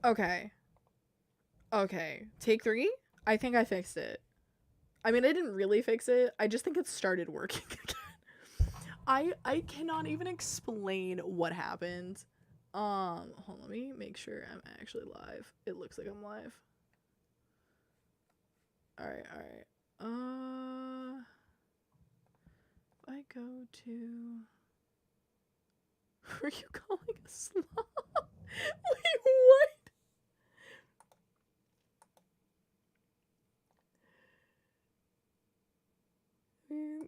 Okay. Okay. Take 3? I think I fixed it. I mean, I didn't really fix it. I just think it started working again. I cannot even explain what happened. Hold on, let me make sure I'm actually live. It looks like I'm live. Alright, alright. If I go to... Were you calling a slob? Wait, what?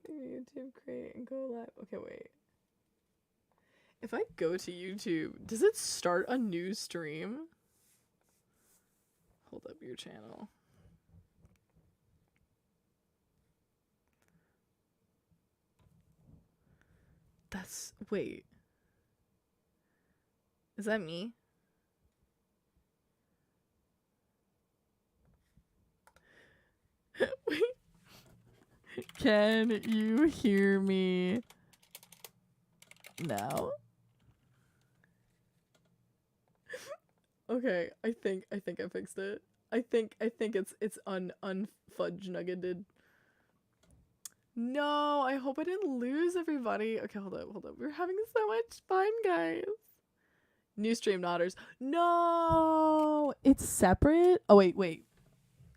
YouTube create and go live. Okay, wait. If I go to YouTube, does it start a new stream? Hold up your channel. That's... Wait. Is that me? Wait. Can you hear me now? Okay, I think I fixed it. I think it's unfudge nuggeted. No, I hope I didn't lose everybody. Okay, hold up. We're having so much fun, guys. New stream nodders. No, it's separate. Oh wait.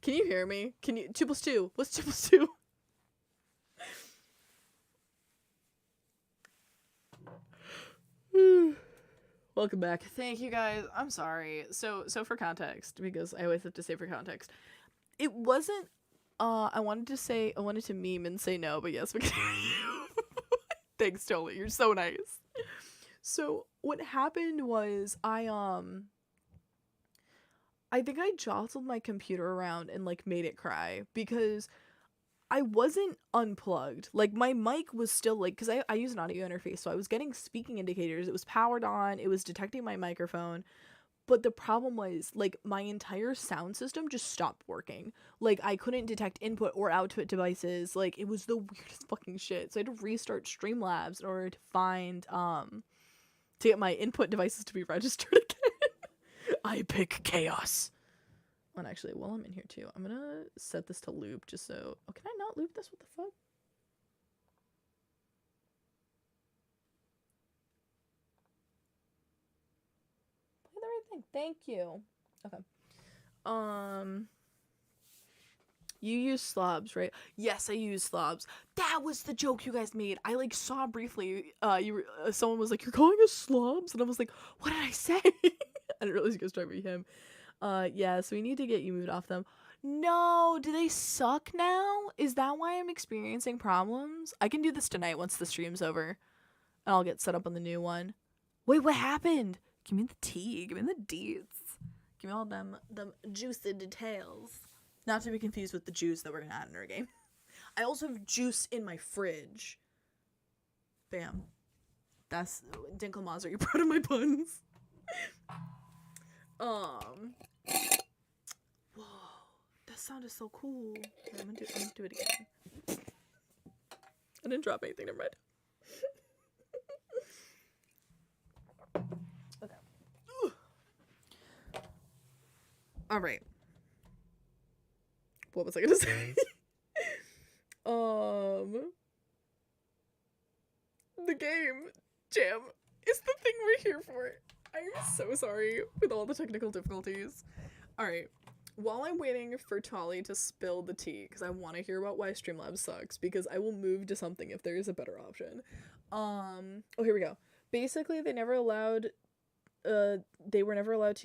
Can you hear me? Can you 2 + 2? What's 2 + 2? Welcome back. Thank you guys. I'm sorry. So for context, because I always have to say for context, it wasn't I wanted to meme and say no, but yes, we can hear you. Thanks, Toli. You're so nice. So what happened was I think I jostled my computer around and like made it cry because I wasn't unplugged. Like my mic was still like, because I use an audio interface, so I was getting speaking indicators. It was powered on. It was detecting my microphone. But the problem was like my entire sound system just stopped working. Like I couldn't detect input or output devices. Like it was the weirdest fucking shit. So I had to restart Streamlabs in order to find to get my input devices to be registered again. I pick chaos. And actually, while I'm in here too, I'm gonna set this to loop just so... Oh, can I not loop this? What the fuck? Play the right thing. Thank you. Okay. You use slobs, right? Yes, I use slobs. That was the joke you guys made. I like saw briefly. Someone was like, "You're calling us slobs," and I was like, "What did I say?" I didn't realize you guys tried to be him. Yeah. So we need to get you moved off them. No, do they suck now? Is that why I'm experiencing problems? I can do this tonight once the stream's over, and I'll get set up on the new one. Wait, what happened? Give me the tea. Give me the deets. Give me all them juicy details. Not to be confused with the juice that we're gonna add in our game. I also have juice in my fridge. Bam. That's Dinkelmazer. You're proud of my puns. Whoa, that sounded so cool. Okay, I'm gonna do it again. I didn't drop anything. Never mind. Okay. All right. What was I gonna say? The game jam is the thing we're here for. I'm so sorry with all the technical difficulties. All right. While I'm waiting for Tolly to spill the tea, because I want to hear about why Streamlabs sucks, because I will move to something if there is a better option. Oh, here we go. Basically, they were never allowed to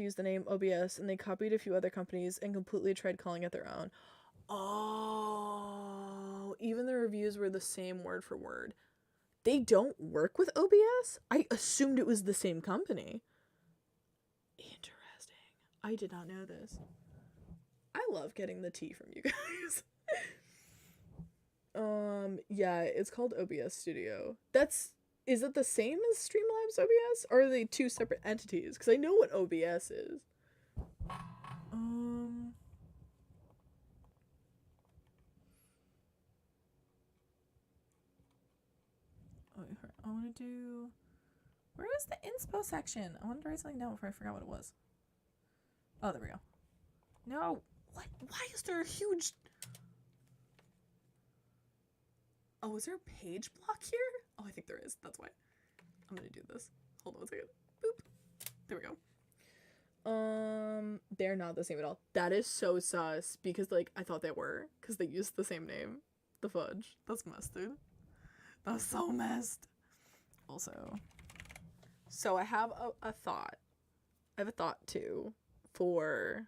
use the name OBS, and they copied a few other companies and completely tried calling it their own. Oh, even the reviews were the same word for word. They don't work with OBS? I assumed it was the same company. Interesting. I did not know this. I love getting the tea from you guys. Yeah, it's called OBS Studio. Is it the same as Streamlabs OBS? Or are they two separate entities? Because I know what OBS is. I want to do... Where is the inspo section? I wanted to write something down before I forgot what it was. Oh, there we go. No. What? Why is there a huge... Oh, is there a page block here? Oh, I think there is. That's why. I'm gonna do this. Hold on a second. Boop. There we go. They're not the same at all. That is so sus, because, like, I thought they were, because they used the same name. The fudge. That's messed, dude. That's so messed. Also, so I have a thought. I have a thought, too, for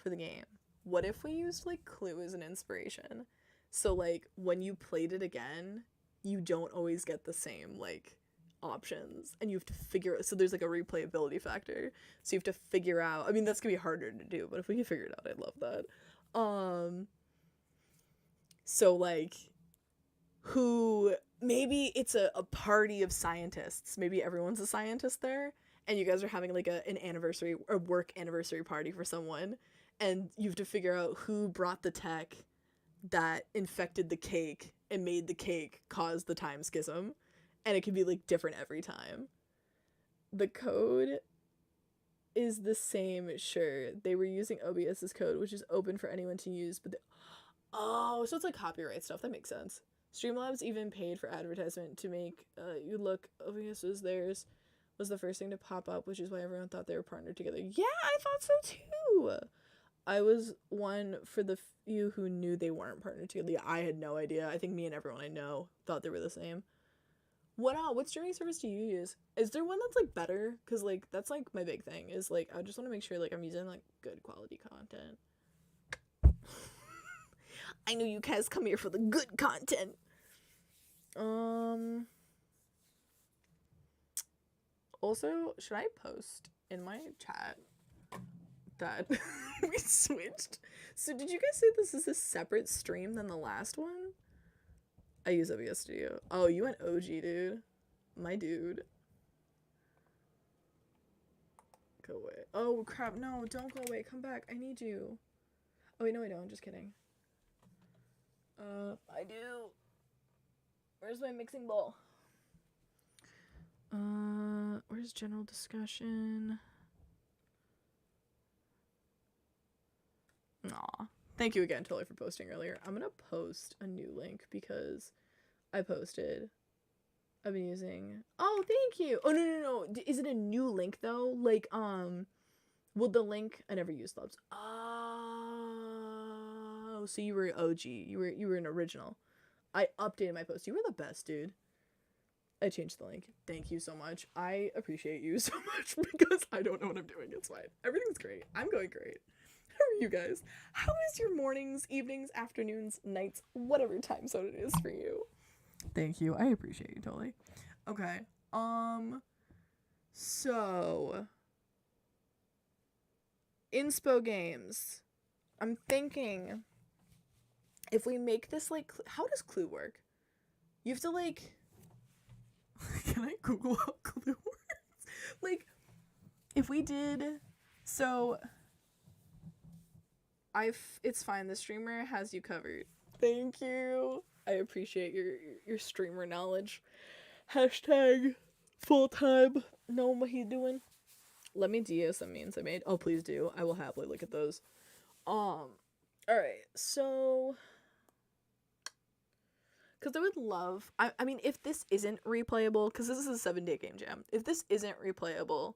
the game. What if we used, like, Clue as an inspiration? So, like, when you played it again, you don't always get the same, like, options, and you have to figure out, so there's like a replayability factor, so you have to figure out, I mean, that's gonna be harder to do, but if we can figure it out, I'd love that. So like, who, maybe it's a party of scientists, maybe everyone's a scientist there, and you guys are having like an anniversary or work anniversary party for someone, and you have to figure out who brought the tech that infected the cake and made the cake cause the time schism. And it can be, like, different every time. The code is the same, sure. They were using OBS's code, which is open for anyone to use, but oh, so it's, like, copyright stuff. That makes sense. Streamlabs even paid for advertisement to make you look. OBS was theirs. Was the first thing to pop up, which is why everyone thought they were partnered together. Yeah, I thought so, too! I was one for the few who knew they weren't partnered together. Yeah, I had no idea. I think me and everyone I know thought they were the same. What streaming service do you use? Is there one that's, like, better? Because, like, that's, like, my big thing. Is, like, I just want to make sure, like, I'm using, like, good quality content. I know you guys come here for the good content. Also, should I post in my chat that we switched? So did you guys say this is a separate stream than the last one? I use OBS Studio. Oh, you went OG, dude. My dude. Go away. Oh, crap. No, don't go away. Come back. I need you. Oh, wait, no, I don't. Just kidding. I do. Where's my mixing bowl? Where's general discussion? Aw. Thank you again, Tully, for posting earlier. I'm gonna post a new link because I posted. I've been using. Oh, thank you. Oh, no. Is it a new link though? Like, will the link? I never used Labs. Oh, so you were OG. You were an original. I updated my post. You were the best, dude. I changed the link. Thank you so much. I appreciate you so much because I don't know what I'm doing. It's fine. Everything's great. I'm going great. How are you guys? How is your mornings, evenings, afternoons, nights, whatever time zone it is for you? Thank you. I appreciate you, totally. Okay. So inspo games. I'm thinking if we make this like, how does Clue work? You have to like, can I Google how Clue works? Like, if we did, so it's fine. The streamer has you covered. Thank you. I appreciate your streamer knowledge. Hashtag full-time. Know what he's doing. Let me DM some memes I made. Oh, please do. I will happily look at those. Alright, so because I would love, I mean, if this isn't replayable, because this is a 7-day game jam, if this isn't replayable,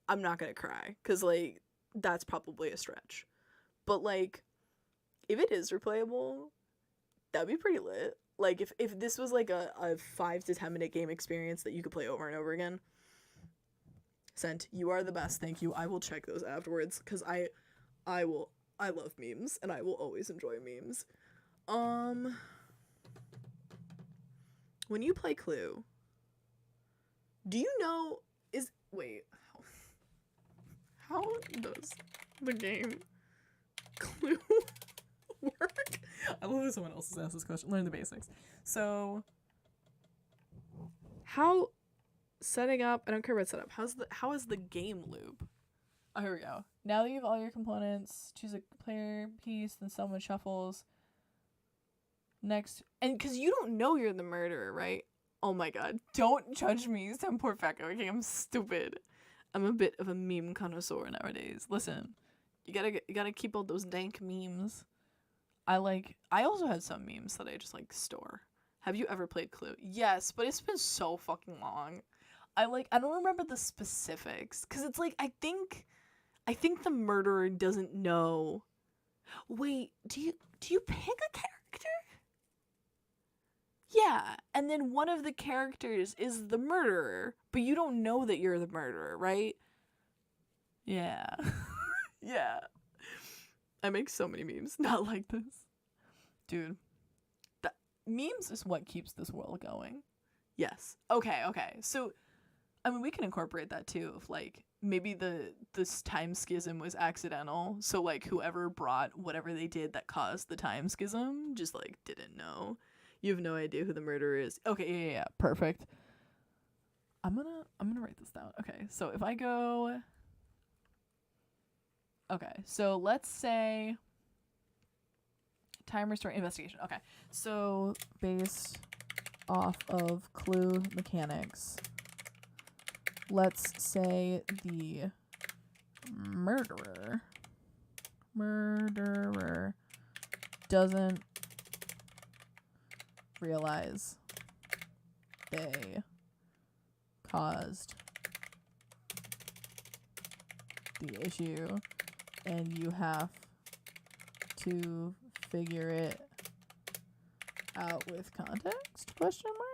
I'm not gonna cry, because, like, that's probably a stretch. But, like, if it is replayable, that'd be pretty lit. Like, if this was, like, a 5 to 10 minute game experience that you could play over and over again. Sent, you are the best, thank you. I will check those afterwards, because I love memes, and I will always enjoy memes. When you play Clue, do you know, wait, how does the game Clue work? I love that someone else has asked this question. Learn the basics. So, how setting up? I don't care about setup. How is the game loop? Oh, here we go. Now that you have all your components, choose a player piece, then someone shuffles. Next, and because you don't know you're the murderer, right? Oh my god, don't judge me, some poor fat guy. Okay, I'm stupid. I'm a bit of a meme connoisseur nowadays. Listen, you gotta keep all those dank memes. I also had some memes that I just like store. Have you ever played Clue? Yes, but it's been so fucking long. I don't remember the specifics cuz it's like I think the murderer doesn't know. Wait, do you pick a character? Yeah, and then one of the characters is the murderer, but you don't know that you're the murderer, right? Yeah. Yeah. I make so many memes not like this. Dude, memes is what keeps this world going. Yes. Okay. So, I mean, we can incorporate that too. If like maybe this time schism was accidental, so like whoever brought whatever they did that caused the time schism just like didn't know. You have no idea who the murderer is. Okay, yeah. Perfect. I'm gonna write this down. Okay, so if I go. Okay, so let's say time restore investigation. Okay, so based off of clue mechanics, let's say the murderer doesn't realize they caused the issue and you have to figure it out with context? Question mark.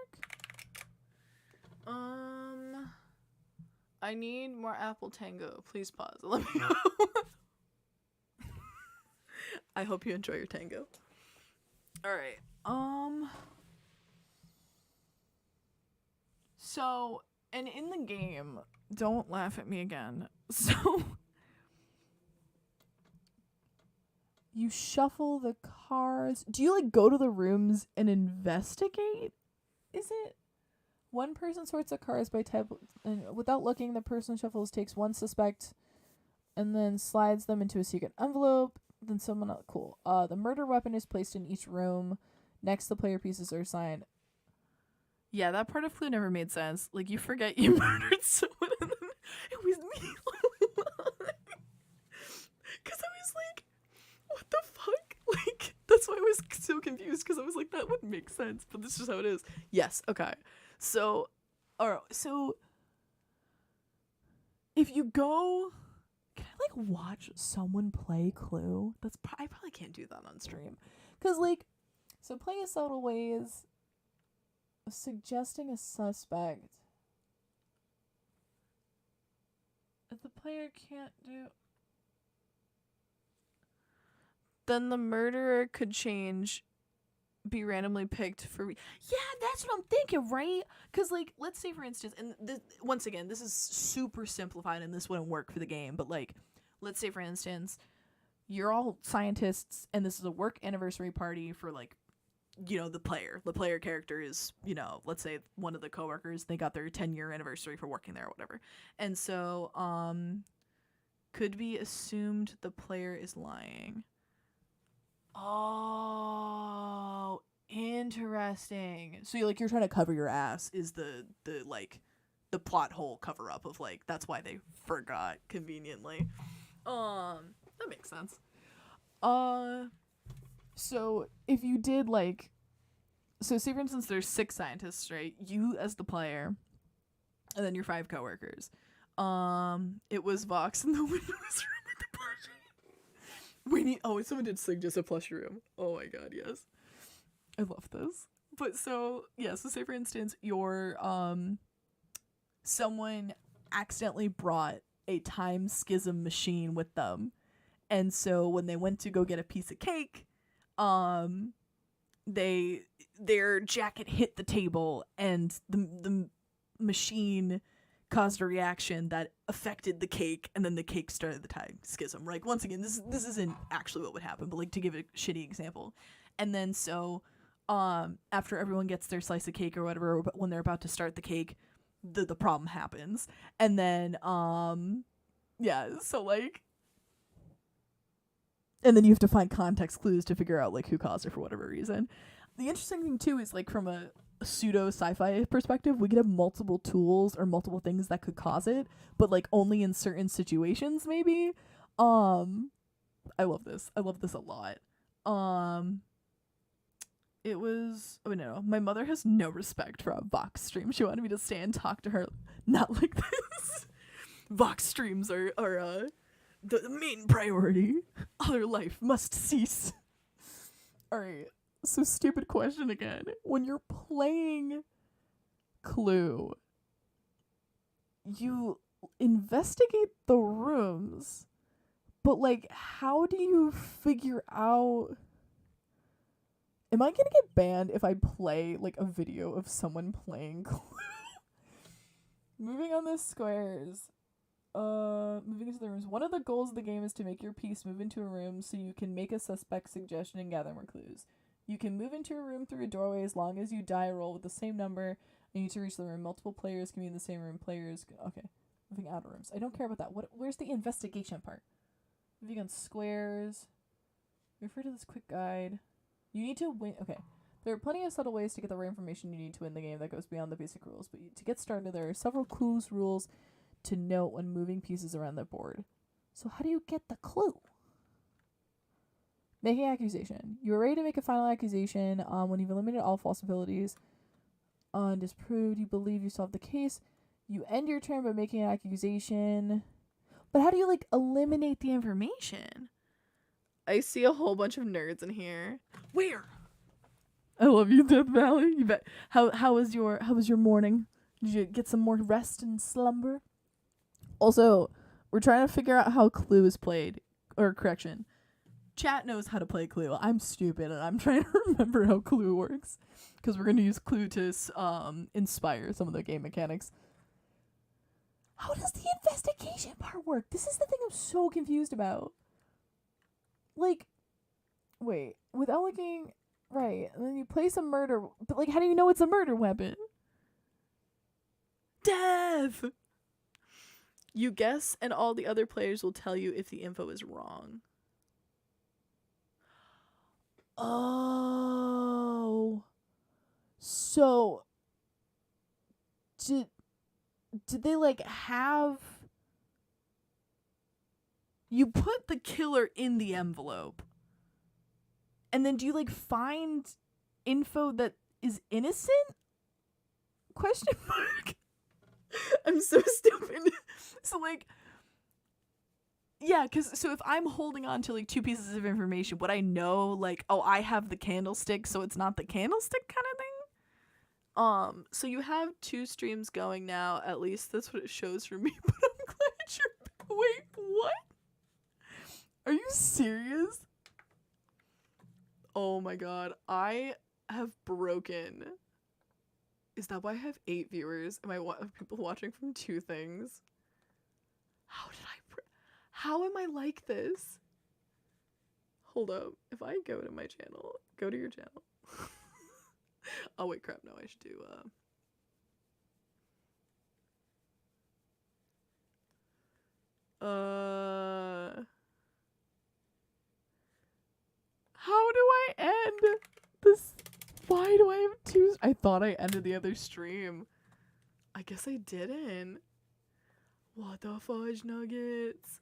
I need more Apple Tango. Please pause. Let me know. I hope you enjoy your tango. All right. So, and in the game, don't laugh at me again. So, you shuffle the cards. Do you like go to the rooms and investigate? Is it one person sorts the cards by type, and without looking, the person shuffles takes one suspect and then slides them into a secret envelope. Then someone else. Cool. The murder weapon is placed in each room. Next, the player pieces are assigned. Yeah, that part of Clue never made sense. Like, you forget you murdered someone and then it was me. Because I was like, what the fuck? Like, that's why I was so confused, because I was like, that wouldn't make sense, but this is how it is. Yes, okay. So, alright, so if you go, can I like watch someone play Clue? I probably can't do that on stream. Because like, so play a subtle ways, suggesting a suspect. If the player can't do, then the murderer could be randomly picked for. Yeah, that's what I'm thinking, right? Because like, let's say for instance, and once again, this is super simplified and this wouldn't work for the game, but like, let's say for instance, you're all scientists and this is a work anniversary party for like, the player character is, let's say one of the coworkers, they got their 10-year anniversary for working there or whatever. And so, could be assumed the player is lying. Oh, interesting. So you're trying to cover your ass is the plot hole cover up of like, that's why they forgot conveniently. That makes sense. So if you did like, so say for instance there's 6 scientists, right? You as the player, and then your 5 coworkers. It was Vox in the Windows room with the plushie. Someone did suggest a plushie room. Oh my god, yes. I love this. But so say for instance your someone accidentally brought a time schism machine with them. And so when they went to go get a piece of cake, their jacket hit the table and the machine caused a reaction that affected the cake, and then the cake started the time schism. Right? Once again, this isn't actually what would happen, but like to give a shitty example. And then so after everyone gets their slice of cake or whatever, when they're about to start the cake, the problem happens. And then so like, and then you have to find context clues to figure out like who caused it for whatever reason. The interesting thing too is like from a pseudo sci-fi perspective, we could have multiple tools or multiple things that could cause it, but like only in certain situations maybe. I love this. I love this a lot. It was, oh no, my mother has no respect for a Vox stream. She wanted me to stay and talk to her, not like this. Vox streams are the main priority. Other life must cease. All right. So stupid question again. When you're playing Clue, you investigate the rooms, but like, how do you figure out? Am I gonna get banned if I play like a video of someone playing Clue? Moving on the squares. Moving into the rooms. One of the goals of the game is to make your piece move into a room so you can make a suspect suggestion and gather more clues. You can move into a room through a doorway as long as you die a roll with the same number and you need to reach the room. Multiple players can be in the same room. Okay. Moving out of rooms. I don't care about that. Where's the investigation part? Moving on squares. Refer to this quick guide. You need to win. Okay. There are plenty of subtle ways to get the right information you need to win the game that goes beyond the basic rules. But to get started, there are several clues, rules to note when moving pieces around the board. So how do you get the clue? Making accusation. You are ready to make a final accusation when you've eliminated all false abilities. Disproved. You believe you solved the case. You end your turn by making an accusation. But how do you like eliminate the information? I see a whole bunch of nerds in here. Where? I love you, Death Valley. You bet. How was your morning? Did you get some more rest and slumber? Also, we're trying to figure out how Clue is played. Or correction. Chat knows how to play Clue. I'm stupid and I'm trying to remember how Clue works. Because we're going to use Clue to inspire some of the game mechanics. How does the investigation part work? This is the thing I'm so confused about. Like, wait, without looking, right, and then you place a murder, but like, how do you know it's a murder weapon? Death! You guess, and all the other players will tell you if the info is wrong. Oh. So, did they like have... You put the killer in the envelope. And then do you like find info that is innocent? Question mark. I'm so stupid. So like, yeah, so if I'm holding on to like two pieces of information, would I know like, oh, I have the candlestick, so it's not the candlestick kind of thing? So you have 2 streams going now, at least that's what it shows for me, but I'm glad you're... Wait, what? Are you serious? Oh my god, I have broken. Is that why I have 8 viewers? Am I people watching from 2 things? How did I... How am I like this? Hold up. If I go to my channel, go to your channel. Oh wait, crap, no, I should do, how do I end this? Why do I have 2? I thought I ended the other stream. I guess I didn't. What the fudge nuggets?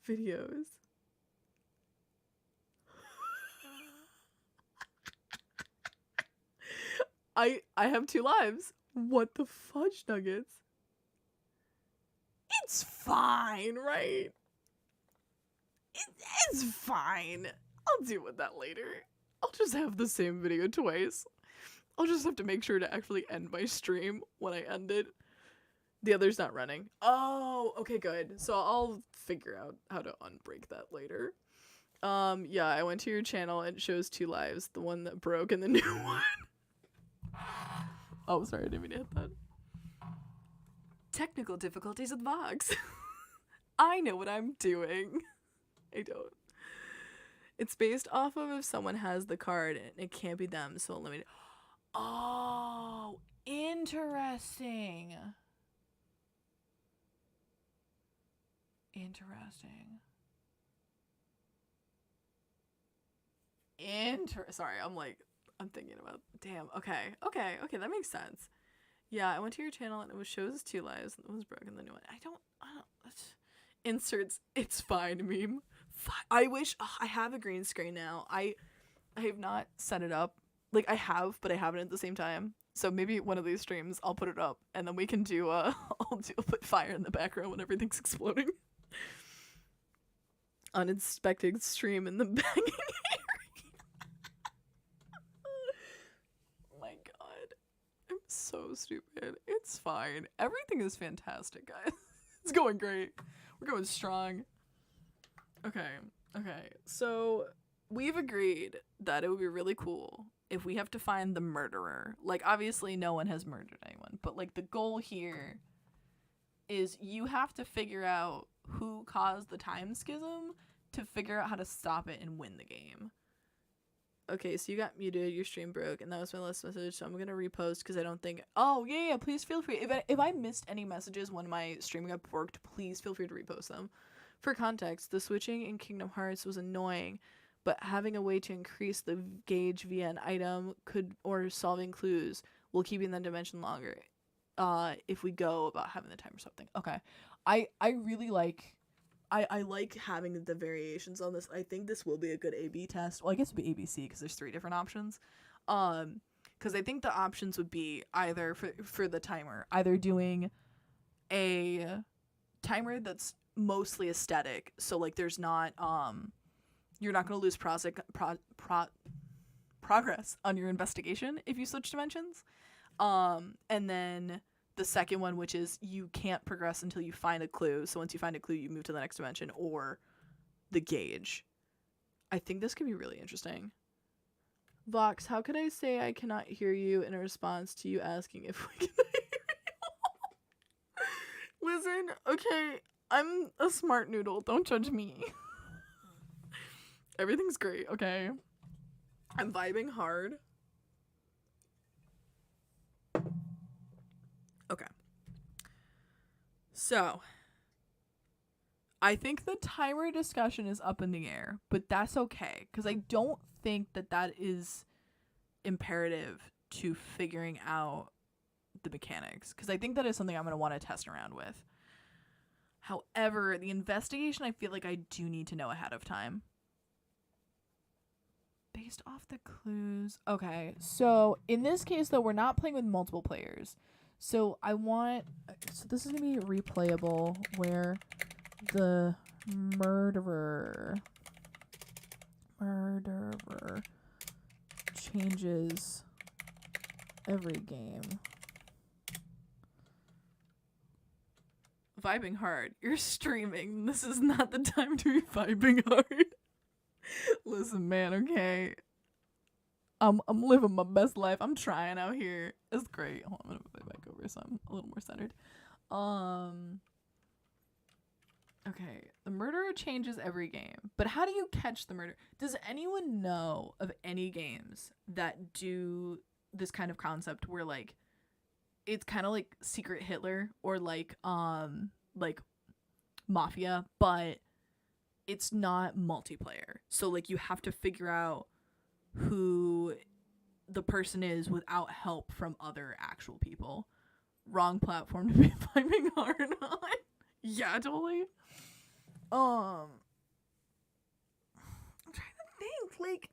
Videos. I have 2 lives. What the fudge nuggets? It's fine, right? It's fine. I'll deal with that later. I'll just have the same video twice. I'll just have to make sure to actually end my stream when I end it. The other's not running. Oh, okay, good. So I'll figure out how to unbreak that later. Yeah, I went to your channel and it shows 2 lives. The one that broke and the new one. Oh, sorry, I didn't mean to hit that. Technical difficulties with Vox. I know what I'm doing. I don't. It's based off of if someone has the card and it can't be them, so eliminate. Oh, interesting. Interesting. Sorry, I'm thinking about. Damn. Okay. That makes sense. Yeah, I went to your channel and it was shows 2 lives and it was broken. The new one. I don't. Inserts. It's fine. Meme. I wish I have a green screen now. I have not set it up. Like I have, but I haven't at the same time. So maybe one of these streams I'll put it up and then we can do. I'll put fire in the background when everything's exploding. Uninspected stream in the back. My god. I'm so stupid. It's fine. Everything is fantastic, guys. It's going great. We're going strong. Okay. So we've agreed that it would be really cool if we have to find the murderer. Like, obviously no one has murdered anyone, but like the goal here is you have to figure out who caused the time schism to figure out how to stop it and win the game. Okay, so you got muted, your stream broke, and that was my last message, so I'm gonna repost because I don't think. Oh, yeah, please feel free. If I missed any messages when my stream got borked, please feel free to repost them. For context, the switching in Kingdom Hearts was annoying, but having a way to increase the gauge via an item or solving clues will keeping the dimension longer. If we go about having the time or something. Okay. I really like. I like having the variations on this. I think this will be a good A/B test. Well, I guess it would be ABC because there's 3 different options. Because I think the options would be either for the timer, either doing a timer that's mostly aesthetic, so like there's not you're not gonna lose progress on your investigation if you switch dimensions. And then the second one, which is you can't progress until you find a clue. So once you find a clue, you move to the next dimension, or the gauge. I think this could be really interesting. Vox, how could I say I cannot hear you in a response to you asking if we can hear you? Listen, okay, I'm a smart noodle. Don't judge me. Everything's great, okay? I'm vibing hard. Okay. So, I think the timer discussion is up in the air, but that's okay, because I don't think that is imperative to figuring out the mechanics, because I think that is something I'm going to want to test around with. However, the investigation, I feel like I do need to know ahead of time. Based off the clues. Okay, so in this case, though, we're not playing with multiple players. So this is going to be replayable, where the murderer changes every game. Vibing hard. You're streaming. This is not the time to be vibing hard. Listen, man, okay. I'm living my best life. I'm trying out here. It's great. Hold on, I'm gonna put it back over so I'm a little more centered. Okay, the murderer changes every game. But how do you catch the murderer? Does anyone know of any games that do this kind of concept where like it's kind of like Secret Hitler or like Mafia, but it's not multiplayer. So like you have to figure out who the person is without help from other actual people. Wrong platform to be vibing hard on. Yeah, totally. I'm trying to think, like,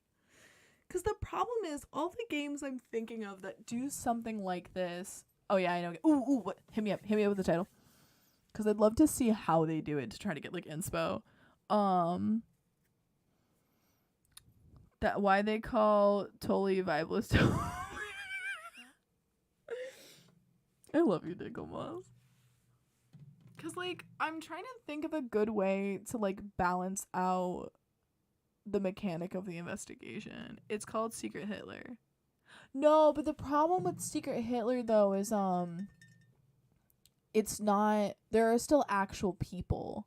because the problem is all the games I'm thinking of that do something like this. Oh yeah, I know. Ooh, what? Hit me up with the title. Because I'd love to see how they do it to try to get like inspo. That why they call Totally Vibeless. I love you, Dinkle Moss. Cause like I'm trying to think of a good way to like balance out the mechanic of the investigation. It's called Secret Hitler. No, but the problem with Secret Hitler though is it's not, there are still actual people.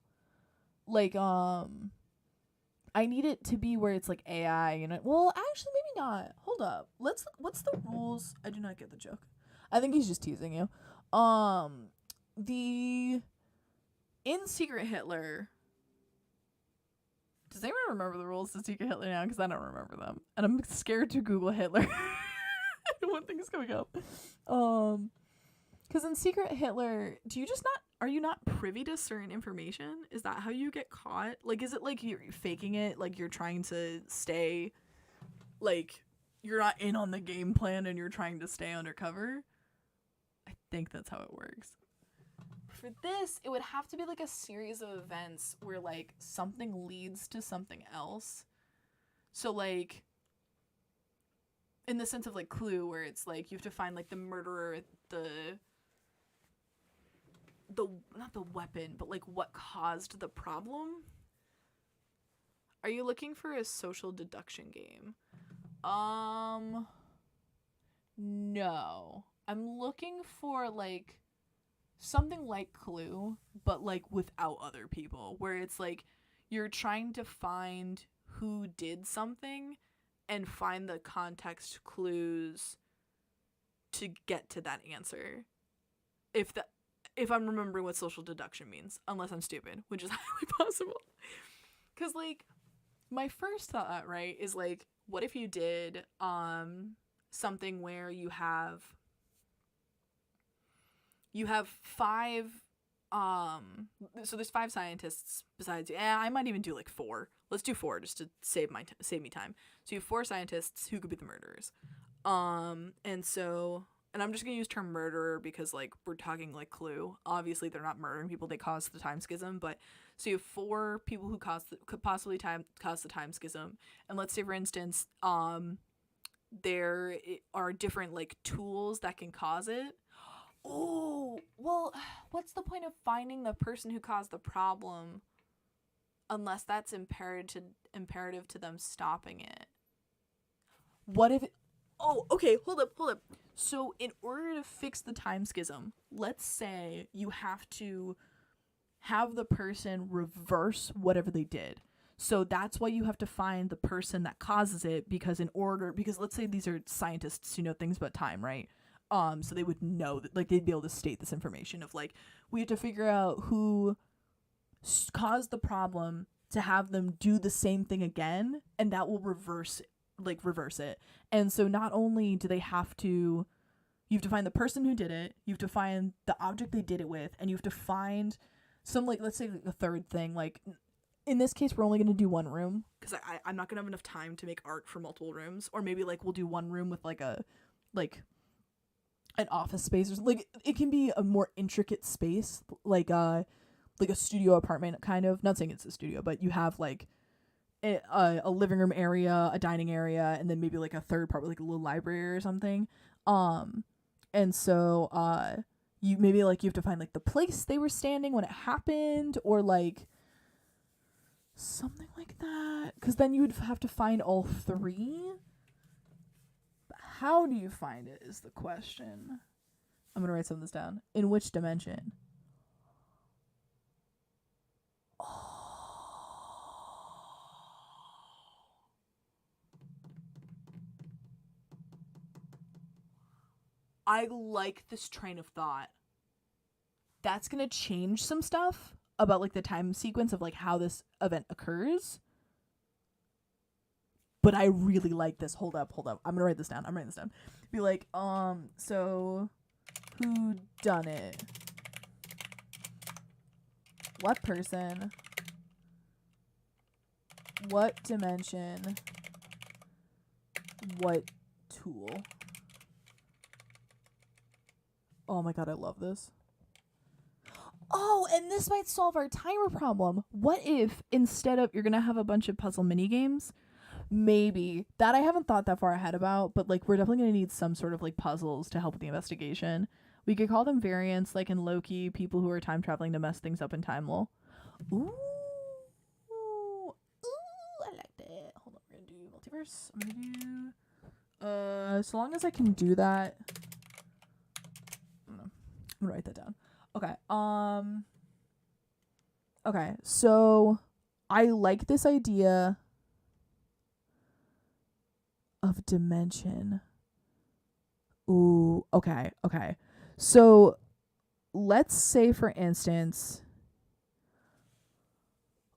Like I need it to be where it's like AI, you know. Well, actually maybe not. Hold up. Let's look, what's the rules? I do not get the joke. I think he's just teasing you. In Secret Hitler, Does anyone remember the rules to Secret Hitler now? Because I don't remember them. And I'm scared to Google Hitler. One thing is coming up. Because in Secret Hitler, are you not privy to certain information? Is that how you get caught? Like, is it like you're faking it? Like you're trying to stay, like, you're not in on the game plan and you're trying to stay undercover? I think that's how it works. For this, it would have to be like a series of events where like something leads to something else. So like in the sense of like Clue, where it's like you have to find like the murderer, the not the weapon, but like what caused the problem. Are you looking for a social deduction game? No. I'm looking for like something like Clue, but like without other people, where it's like you're trying to find who did something and find the context clues to get to that answer. If I'm remembering what social deduction means, unless I'm stupid, which is highly possible. Cause like my first thought, right, is like, what if you did something where you have five so there's 5 scientists besides you. I might even do like 4. Let's do 4 just to save me time. So you have 4 scientists who could be the murderers. And I'm just gonna use term murderer because like we're talking like Clue. Obviously they're not murdering people, they caused the time schism, but so you have 4 people who could possibly cause the time schism. And let's say for instance, there are different like tools that can cause it. Oh, well, what's the point of finding the person who caused the problem unless that's imperative to them stopping it? What if Oh, okay, hold up. So, in order to fix the time schism, let's say you have to have the person reverse whatever they did. So that's why you have to find the person that causes it, because let's say these are scientists who know things about time, right? So they would know that, like, they'd be able to state this information of like, we have to figure out who caused the problem to have them do the same thing again, and that will reverse it. And so not only do you have to find the person who did it, you have to find the object they did it with, and you have to find some, like, let's say like the third thing, like in this case we're only going to do one room because I'm not going to have enough time to make art for multiple rooms, or maybe like we'll do one room with like an office space or like it can be a more intricate space, like a studio apartment kind of, not saying it's a studio, but you have like a living room area, a dining area, and then maybe like a third part with like a little library or something. And so you have to find like the place they were standing when it happened, or like something like that, because then you would have to find all 3. But how do you find it is the question. I'm gonna write some of this down. In which dimension? I like this train of thought. That's gonna change some stuff about like the time sequence of like how this event occurs. But I really like this. Hold up. I'm gonna write this down. Be like, so who done it? What person? What dimension? What tool? Oh my god, I love this. Oh, and this might solve our timer problem. What if instead of, you're gonna have a bunch of puzzle mini games? Maybe. That I haven't thought that far ahead about, but like we're definitely gonna need some sort of like puzzles to help with the investigation. We could call them variants, like in Loki, people who are time traveling to mess things up in time lore. Ooh, I like that. Hold on, we're gonna do multiverse. I'm gonna do so long as I can do that. I'm gonna write that down. Okay, so I like this idea of dimension. Ooh, okay. So let's say, for instance,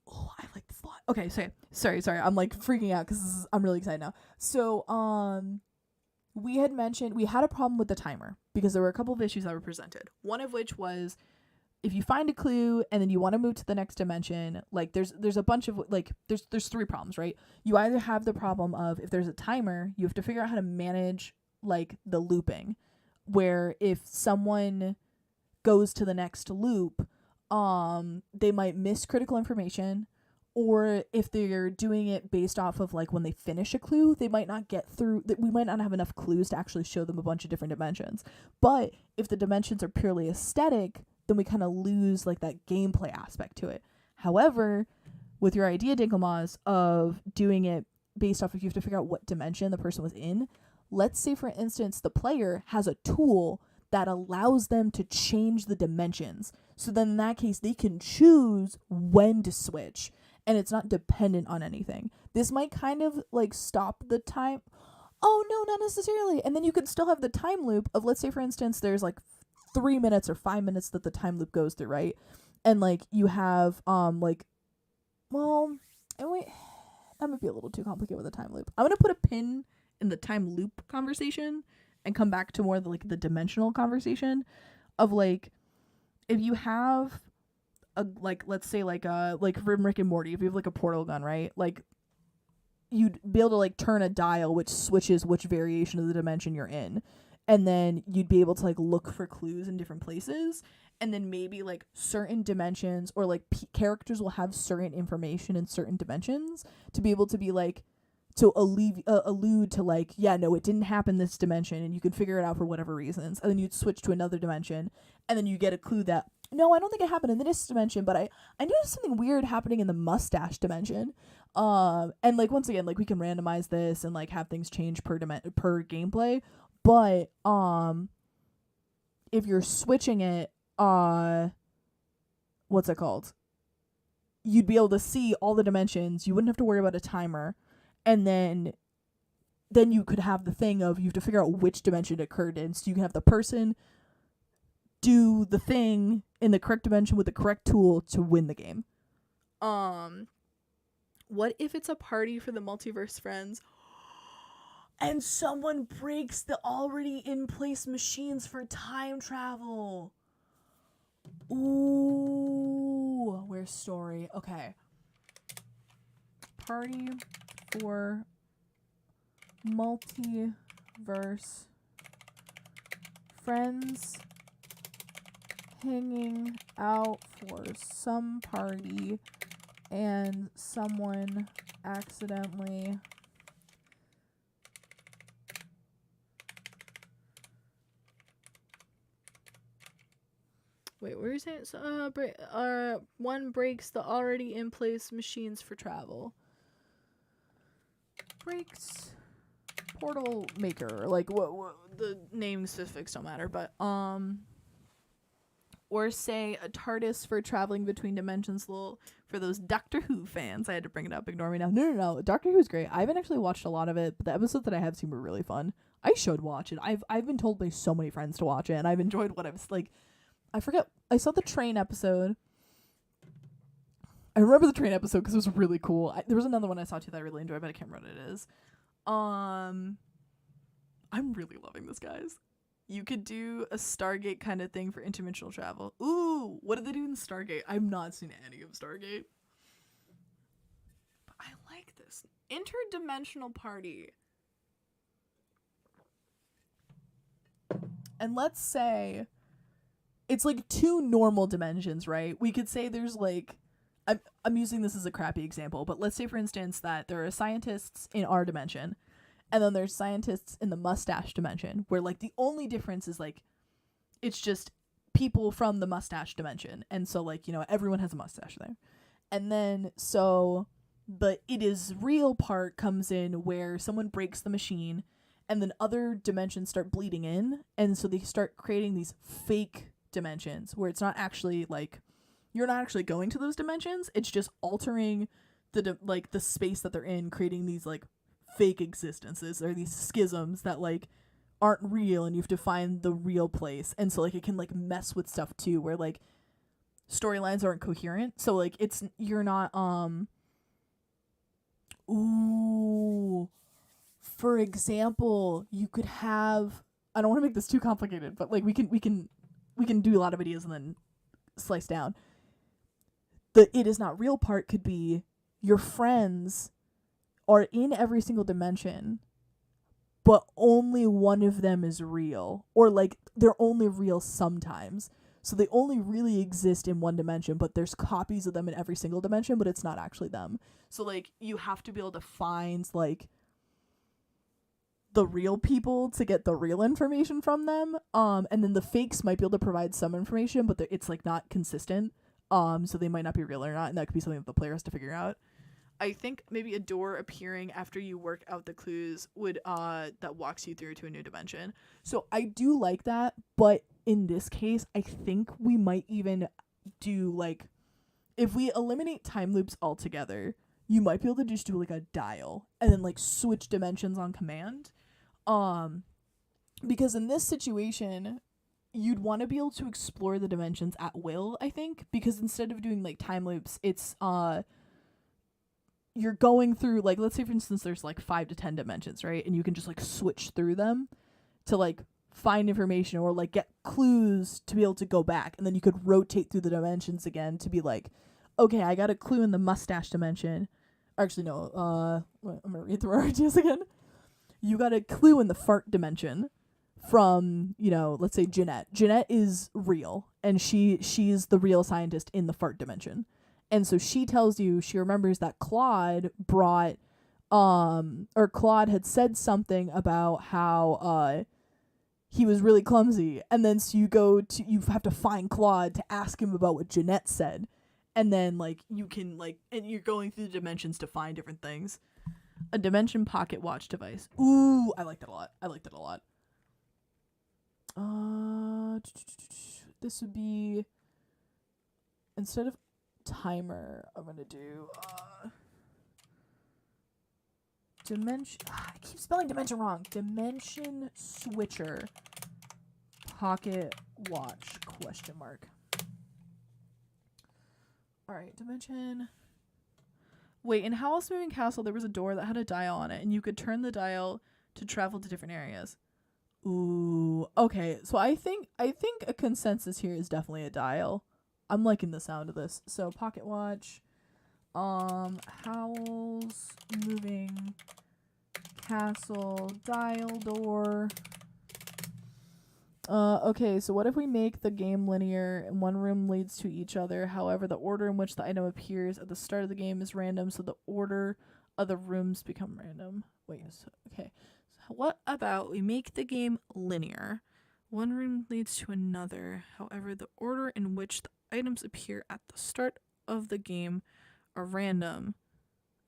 oh, I like this a lot. Okay, sorry. I'm like freaking out because I'm really excited now. So, we had mentioned we had a problem with the timer because there were a couple of issues that were presented. One of which was if you find a clue and then you want to move to the next dimension, like there's a bunch of like there's three problems, right? You either have the problem of if there's a timer, you have to figure out how to manage like the looping, where if someone goes to the next loop, they might miss critical information, or if they're doing it based off of like when they finish a clue, they might not get through that. We might not have enough clues to actually show them a bunch of different dimensions. But if the dimensions are purely aesthetic, then we kind of lose like that gameplay aspect to it. However, with your idea, Dinkelmaws, of doing it based off of you have to figure out what dimension the person was in, let's say for instance the player has a tool that allows them to change the dimensions. So then in that case they can choose when to switch and it's not dependent on anything. This might kind of like stop the time. Oh no, not necessarily. And then you could still have the time loop of, let's say for instance there's like 3 minutes or 5 minutes that the time loop goes through, right? And like you have like, well, and wait, that might be a little too complicated with the time loop. I'm gonna put a pin in the time loop conversation and come back to more like the dimensional conversation of like, if you have a, like, let's say like from Rick and Morty, if you have like a portal gun, right? Like you'd be able to like turn a dial which switches which variation of the dimension you're in, and then you'd be able to like look for clues in different places, and then maybe like certain dimensions or like characters will have certain information in certain dimensions to be able to be like to allude to like, yeah, no, it didn't happen this dimension, and you can figure it out for whatever reasons, and then you'd switch to another dimension, and then you get a clue that, no, I don't think it happened in this dimension, but I noticed something weird happening in the mustache dimension. And like once again, like we can randomize this and like have things change per gameplay, but if you're switching it, what's it called? You'd be able to see all the dimensions. You wouldn't have to worry about a timer. And then you could have the thing of you have to figure out which dimension it occurred in. So you can have the person do the thing in the correct dimension with the correct tool to win the game. What if it's a party for the multiverse friends and someone breaks the already in place machines for time travel? Ooh, where's story? Okay. Party for multiverse friends hanging out for some party and someone accidentally wait, where is it? One breaks the already in place machines for travel. Breaks portal maker, like what the naming specifics don't matter, but or say a TARDIS for traveling between dimensions. For those Doctor Who fans, I had to bring it up. Ignore me now. No. Doctor Who's great. I haven't actually watched a lot of it, but the episodes that I have seen were really fun. I should watch it. I've been told by so many friends to watch it, and I've enjoyed what I was like. I forget. I saw the train episode. I remember the train episode because it was really cool. There was another one I saw too that I really enjoyed, but I can't remember what it is. I'm really loving this, guys. You could do a Stargate kind of thing for interdimensional travel. Ooh, what did they do in Stargate? I've not seen any of Stargate. But I like this. Interdimensional party. And let's say it's like two normal dimensions, right? We could say there's like, I'm using this as a crappy example, but let's say for instance that there are scientists in our dimension, and then there's scientists in the mustache dimension, where like the only difference is like it's just people from the mustache dimension, and so like, you know, everyone has a mustache there. And then so the it is real part comes in where someone breaks the machine, and then other dimensions start bleeding in, and so they start creating these fake dimensions where it's not actually like you're not actually going to those dimensions, it's just altering the space that they're in, creating these like fake existences or these schisms that like aren't real, and you have to find the real place. And so like it can like mess with stuff too, where like storylines aren't coherent, so like you're not Ooh. For example, you could have, I don't want to make this too complicated, but like we can do a lot of ideas and then slice down. The it is not real part could be your friends are in every single dimension, but only one of them is real, or like they're only real sometimes. So they only really exist in one dimension, but there's copies of them in every single dimension, but it's not actually them. So like you have to be able to find like the real people to get the real information from them. And then the fakes might be able to provide some information, but it's like not consistent. So they might not be real or not, and that could be something that the player has to figure out. I think maybe a door appearing after you work out the clues would that walks you through to a new dimension. So I do like that, but in this case, I think we might even do like, if we eliminate time loops altogether, you might be able to just do like a dial and then like switch dimensions on command. Because in this situation, you'd want to be able to explore the dimensions at will, I think, because instead of doing like time loops, it's you're going through, like, let's say for instance there's like 5 to 10 dimensions, right? And you can just like switch through them to like find information or like get clues to be able to go back, and then you could rotate through the dimensions again to be like, okay, I got a clue in the mustache dimension. Actually no, I'm gonna read through our ideas again. You got a clue in the fart dimension from, you know, let's say Jeanette. Jeanette is real, and she's the real scientist in the fart dimension. And so she tells you she remembers that Claude brought or Claude had said something about how he was really clumsy, and then so you have to find Claude to ask him about what Jeanette said. And then like you can like, and you're going through the dimensions to find different things. A dimension pocket watch device. Ooh, I like that a lot. This would be, instead of timer, I'm gonna do dimension. I keep spelling dimension wrong. Dimension switcher pocket watch ? All right, dimension. Wait, in Howl's Moving Castle, there was a door that had a dial on it, and you could turn the dial to travel to different areas. Ooh, okay. So I think a consensus here is definitely a dial. I'm liking the sound of this. So pocket watch, Howl's Moving Castle dial door. Okay, so what if we make the game linear and one room leads to each other? However, the order in which the item appears at the start of the game is random, so the order of the rooms become random. Wait, okay. So what about we make the game linear? One room leads to another. However, the order in which the items appear at the start of the game are random.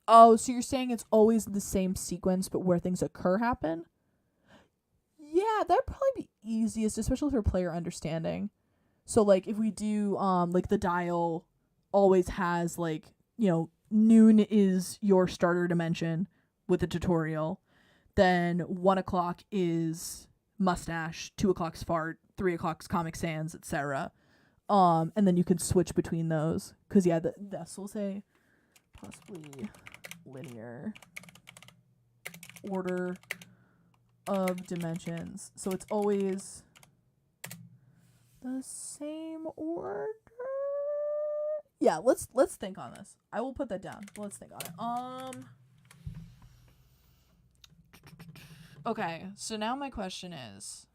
Oh, so you're saying it's always the same sequence, but where things occur happen? Yeah, that'd probably be easiest, especially for player understanding. So like if we do like the dial always has like, you know, noon is your starter dimension with a tutorial, then 1 o'clock is mustache, 2 o'clock's fart, 3 o'clock's Comic Sans, etc. And then you can switch between those, because yeah, this will say possibly linear order of dimensions, so it's always the same order. Yeah, let's think on this. I will put that down. Let's think on it. Okay, so now my question is,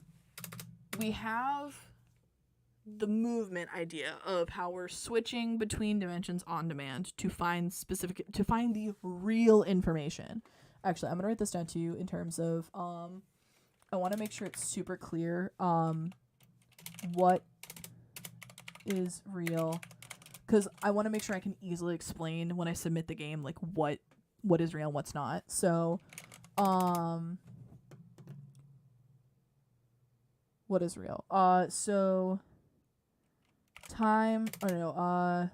we have the movement idea of how we're switching between dimensions on demand to find the real information. Actually, I'm gonna write this down to you in terms of I want to make sure it's super clear what is real, because I want to make sure I can easily explain when I submit the game like what is real and what's not. So what is real? So time, oh no,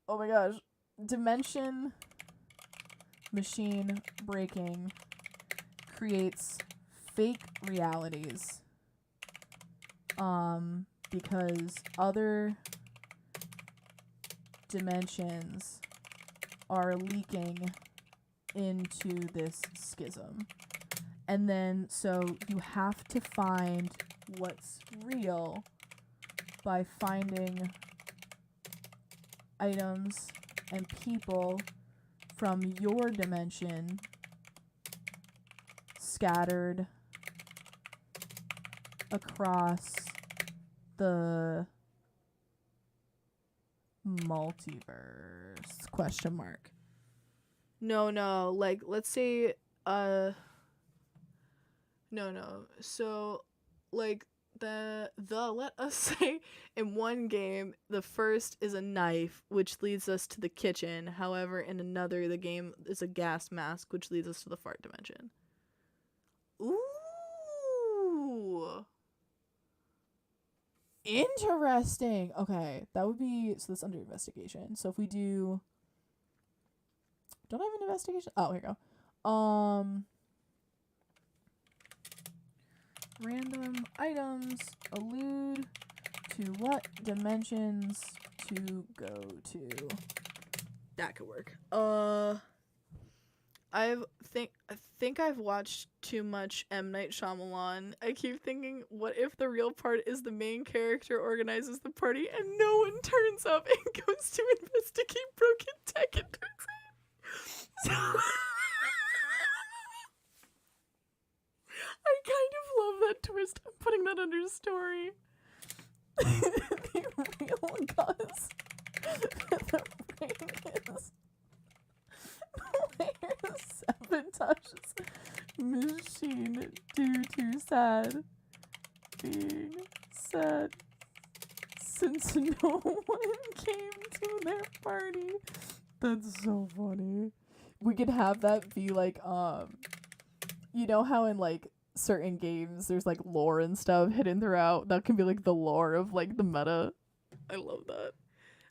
oh my gosh, dimension machine breaking creates fake realities because other dimensions are leaking into this schism. And then, so you have to find what's real by finding items and people from your dimension scattered across the multiverse, question mark. No, like, let's say, no. So, like, let us say in one game, the first is a knife, which leads us to the kitchen. However, in another, the game is a gas mask, which leads us to the fart dimension. Ooh. Interesting. Okay, that would be, so that's under investigation. So if we do, don't I have an investigation? Oh, here we go. Random items allude to what dimensions to go to. That could work. I think I've watched too much M. Night Shyamalan. I keep thinking, what if the real part is the main character organizes the party and no one turns up and goes to investigate broken tech and turns out. So I kind of love that twist. I'm putting that under story. The real cause the ring is player sabotages machine due to sad being sad since no one came to their party. That's so funny. We could have that be like, you know how in like certain games there's like lore and stuff hidden throughout? That can be like the lore of like the meta. I love that.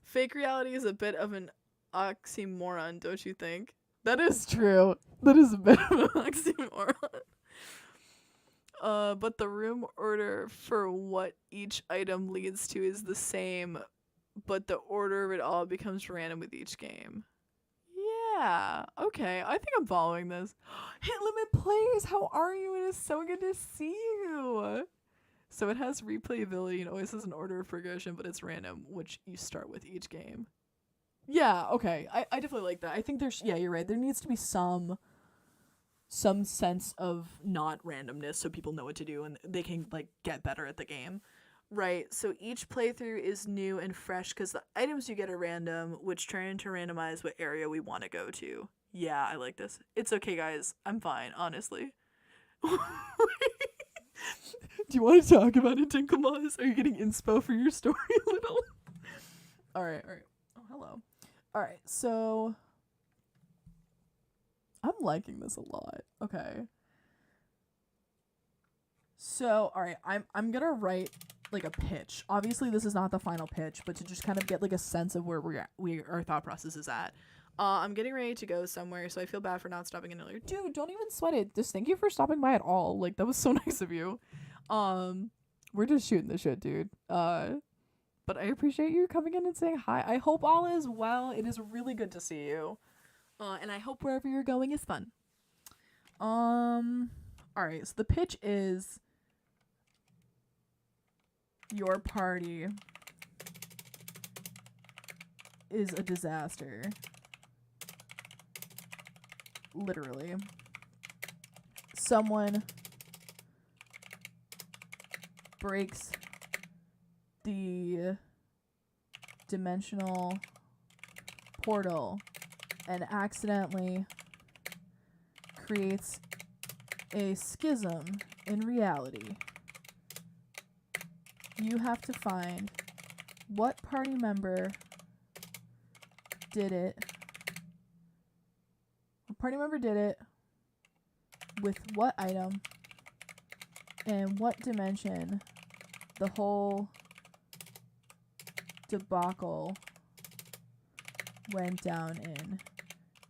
Fake reality is a bit of an oxymoron, don't you think? That is true. That is a bit of An oxymoron. But the room order for what each item leads to is the same, but the order of it all becomes random with each game. Yeah, okay. I think I'm following this. Hit Limit Plays, how are you? It is so good to see you. So it has replayability and always has an order of progression, but it's random, which you start with each game. Yeah, okay. I definitely like that. I think there's, yeah, you're right. There needs to be some sense of not randomness so people know what to do and they can like get better at the game. Right, so each playthrough is new and fresh because the items you get are random, which turn to randomize what area we want to go to. Yeah, I like this. It's okay, guys. I'm fine, honestly. Do you want to talk about it, Tinklemoss? Are you getting inspo for your story a little? Alright. Oh, hello. Alright, so I'm liking this a lot. Okay. So, alright, I'm gonna write like a pitch. Obviously this is not the final pitch, but to just kind of get like a sense of where our thought process is at. I'm getting ready to go somewhere, so I feel bad for not stopping in earlier. Dude, don't even sweat it. Just thank you for stopping by at all. Like, that was so nice of you. We're just shooting the shit, dude. But I appreciate you coming in and saying hi. I hope all is well. It is really good to see you. And I hope wherever you're going is fun. Alright, so the pitch is your party is a disaster. Literally. Someone breaks the dimensional portal and accidentally creates a schism in reality. You have to find what party member did it. What party member did it, with what item, and what dimension the whole debacle went down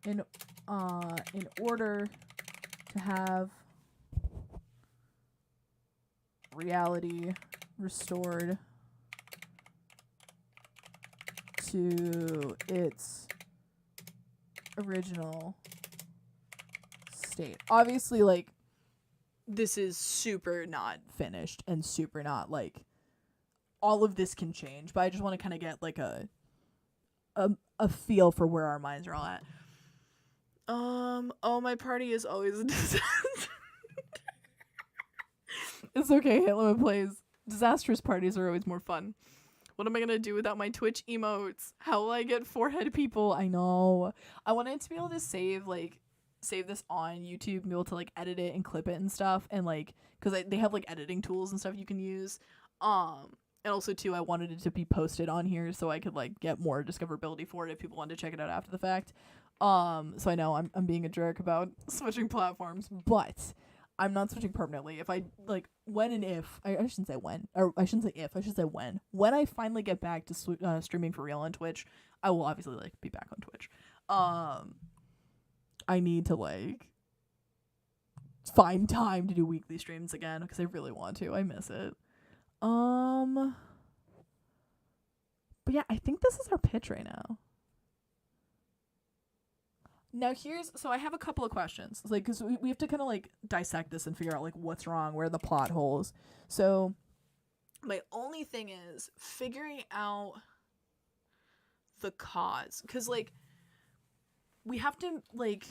in order to have reality restored to its original state. Obviously, like, This is super not. finished and super not, like, all of this can change, but I just want to kind of get, like, a feel for where our minds are all at. Oh, my party is always a disaster. It's okay, hit limit plays. Disastrous parties are always more fun. What am I gonna do without my Twitch emotes? How will I get forehead people? I know. I wanted to be able to save this on YouTube and be able to, like, edit it and clip it and stuff, and, like, because they have, like, editing tools and stuff you can use. And also, too, I wanted it to be posted on here so I could, like, get more discoverability for it if people wanted to check it out after the fact. So I know I'm being a jerk about switching platforms, but I'm not switching permanently. If I, like, when and if, I shouldn't say when, or I shouldn't say if, I should say when I finally get back to streaming for real on Twitch, I will obviously, like, be back on Twitch. I need to, like, find time to do weekly streams again because I really want to. I miss it. But yeah, I think this is our pitch right now. Now so I have a couple of questions, like, because we have to kind of, like, dissect this and figure out, like, what's wrong, where are the plot holes. So My only thing is figuring out the cause, because, like, we have to, like,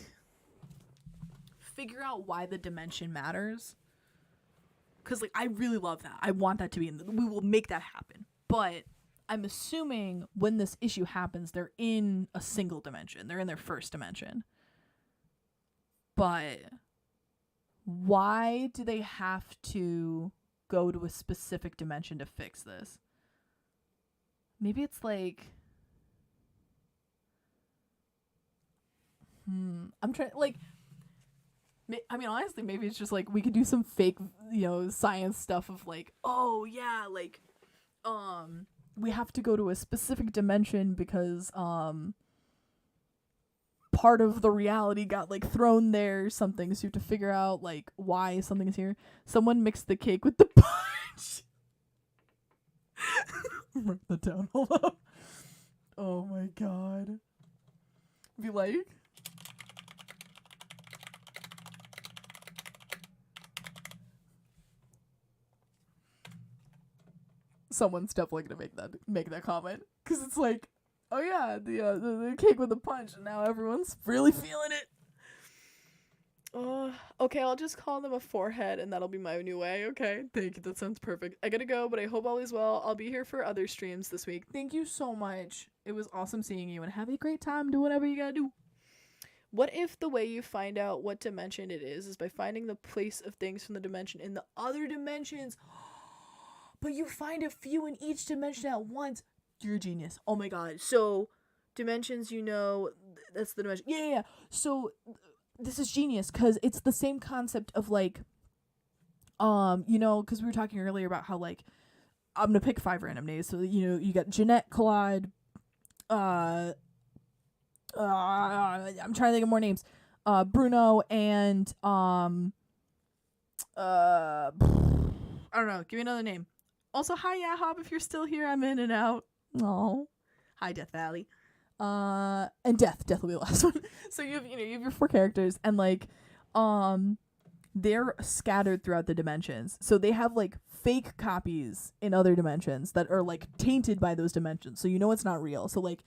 figure out why the dimension matters. Because, like, I really love that. I want that to be we will make that happen. But I'm assuming when this issue happens, they're in a single dimension. They're in their first dimension. But why do they have to go to a specific dimension to fix this? Maybe it's like... I'm trying, like... I mean, honestly, maybe it's just, like, we could do some fake, science stuff of, like, oh, yeah, like, we have to go to a specific dimension because, part of the reality got, like, thrown there or something, so you have to figure out, like, why something's here. Someone mixed the cake with the punch! Write that down, hold up. Oh my god. Be like... Someone's definitely gonna make that comment, because it's like, oh yeah, the cake with the punch, and now everyone's really feeling it. Okay, I'll just call them a forehead, and that'll be my new way. Okay, thank you. That sounds perfect. I gotta go, but I hope all is well. I'll be here for other streams this week. Thank you so much. It was awesome seeing you, and have a great time. Do whatever you gotta do. What if the way you find out what dimension it is by finding the place of things from the dimension in the other dimensions? But you find a few in each dimension at once. You're a genius. Oh my god. So, dimensions, that's the dimension. Yeah. So, this is genius, because it's the same concept of, like, because we were talking earlier about how, like, I'm gonna pick 5 random names. So, you got Jeanette, Claude, I'm trying to think of more names. Bruno, and, I don't know. Give me another name. Also, hi, Yahab, if you're still here, I'm in and out. Oh, Hi, Death Valley. And Death will be the last one. So you have your 4 characters, and, like, they're scattered throughout the dimensions. So they have, like, fake copies in other dimensions that are, like, tainted by those dimensions. So it's not real. So, like,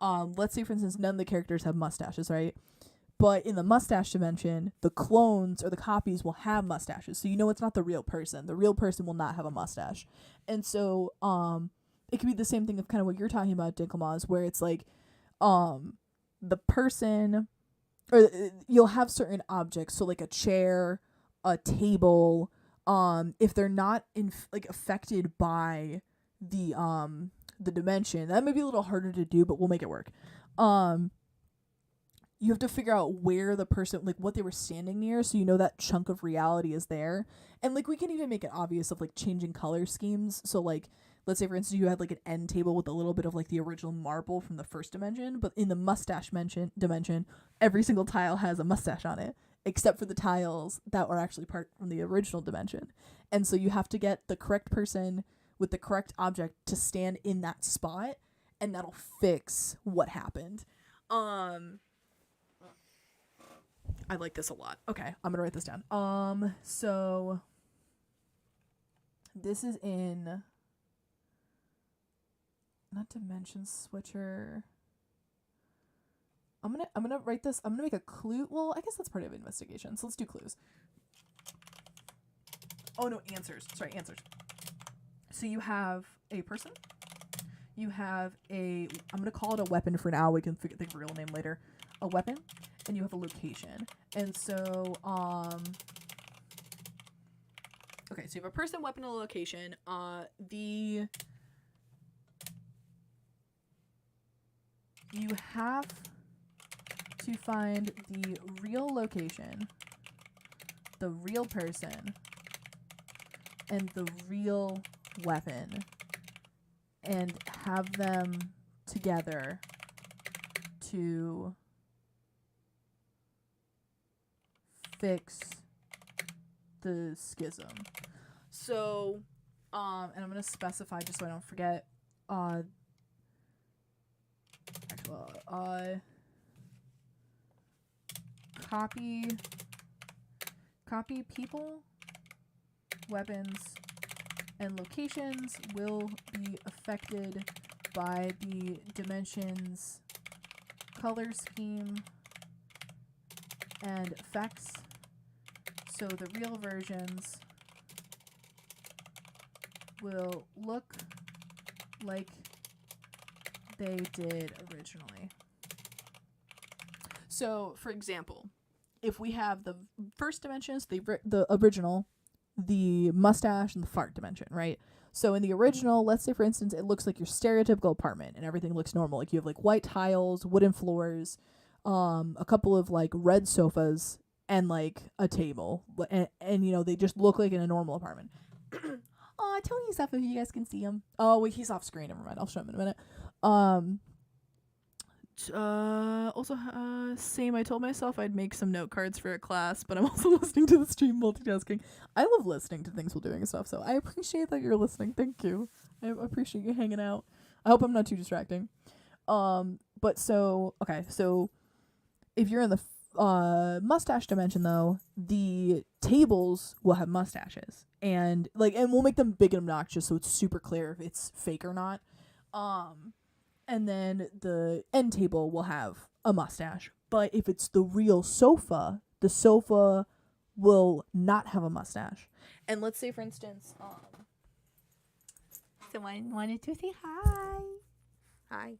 let's say, for instance, none of the characters have mustaches, right? But in the mustache dimension, the clones or the copies will have mustaches. So it's not the real person. The real person will not have a mustache. And so it could be the same thing of kind of what you're talking about, Dinkelmaz, where it's like the person, or you'll have certain objects. So like a chair, a table, if they're not affected by the dimension, that may be a little harder to do, but we'll make it work. You have to figure out where the person, like, what they were standing near, so that chunk of reality is there. And, like, we can even make it obvious of, like, changing color schemes. So, like, let's say, for instance, you had, like, an end table with a little bit of, like, the original marble from the first dimension, but in the mustache dimension, every single tile has a mustache on it, except for the tiles that are actually part from the original dimension. And so you have to get the correct person with the correct object to stand in that spot, and that'll fix what happened. I like this a lot. Okay, I'm gonna write this down. So this is in not dimension switcher. I'm gonna write this. I'm gonna make a clue. Well, I guess that's part of investigation. So let's do clues. Oh no, answers. Sorry, answers. So you have a person. You have a. I'm gonna call it a weapon for now. We can think of a real name later. A weapon, and you have a location. And so okay, so you have a person, weapon, and a location. You have to find the real location, the real person, and the real weapon, and have them together to fix the schism. So, and I'm gonna specify just so I don't forget. Copy people, weapons, and locations will be affected by the dimensions, color scheme, and effects. So the real versions will look like they did originally. So, for example, if we have the first dimensions, the original, the mustache, and the fart dimension, right? So in the original, let's say, for instance, it looks like your stereotypical apartment and everything looks normal. Like you have like white tiles, wooden floors, a couple of like red sofas, and like a table. And you know, they just look like in a normal apartment. Oh, Tony's up if you guys can see him. Oh, wait, he's off screen. Never mind. I'll show him in a minute. Same. I told myself I'd make some note cards for a class, but I'm also listening to the stream multitasking. I love listening to things while doing stuff, so I appreciate that you're listening. Thank you. I appreciate you hanging out. I hope I'm not too distracting. But so, okay, so if you're in the mustache dimension, though, the tables will have mustaches, and we'll make them big and obnoxious so it's super clear if it's fake or not. And then the end table will have a mustache. But if it's the real sofa, the sofa will not have a mustache. And let's say, for instance, someone wanted to say hi. Hi.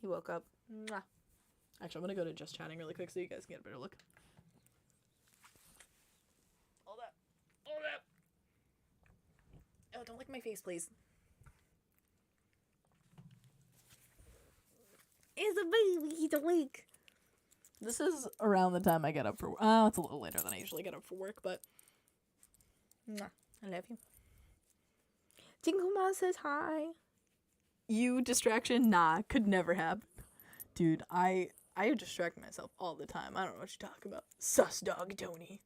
He woke up. Mwah. Actually, I'm going to go to just chatting really quick so you guys can get a better look. Hold up. Oh, don't lick my face, please. It's a baby. He's awake. This is around the time I get up for work. Oh, it's a little later than I usually get up for work, but I love you. Jingle Mom says hi. You distraction? Nah, could never happen. Dude, I distract myself all the time. I don't know what you're talking about. Sus dog Tony.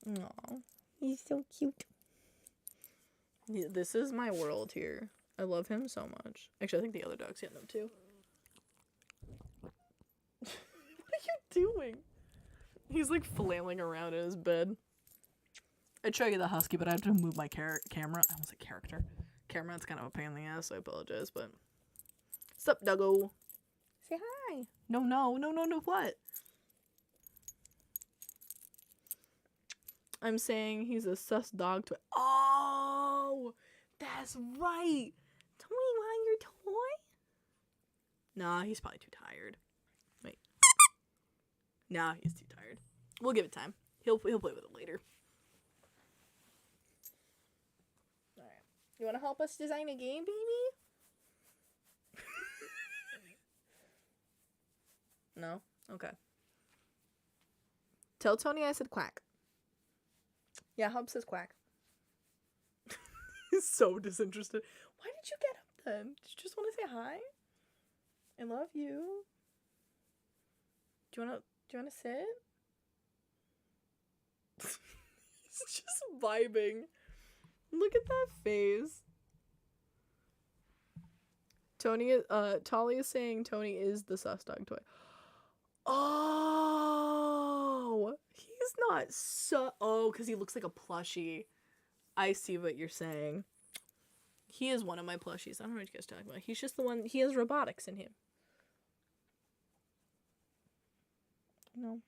Aw, he's so cute. This is my world here. I love him so much. Actually, I think the other dog's getting him too. What are you doing? He's like flailing around in his bed. I tried to get the husky, but I had to move my camera. I almost said character. Camera, it's kind of a pain in the ass, so I apologize, but... Sup, doggo? Say hi. No, what? I'm saying he's a sus dog to... Oh! That's right! Tony, want your toy? Nah, he's probably too tired. Wait. Nah, he's too tired. We'll give it time. He'll play with it later. Alright. You wanna help us design a game, baby? No? Okay. Tell Tony I said quack. Yeah, Hub says quack. He's so disinterested. Why did you get up then? Did you just want to say hi? I love you. Do you wanna sit? He's just vibing. Look at that face. Tali is saying Tony is the sus dog toy. Oh, he's not because he looks like a plushie. I see what you're saying. He is one of my plushies. I don't know what you guys are talking about. He's just the one. He has robotics in him. No.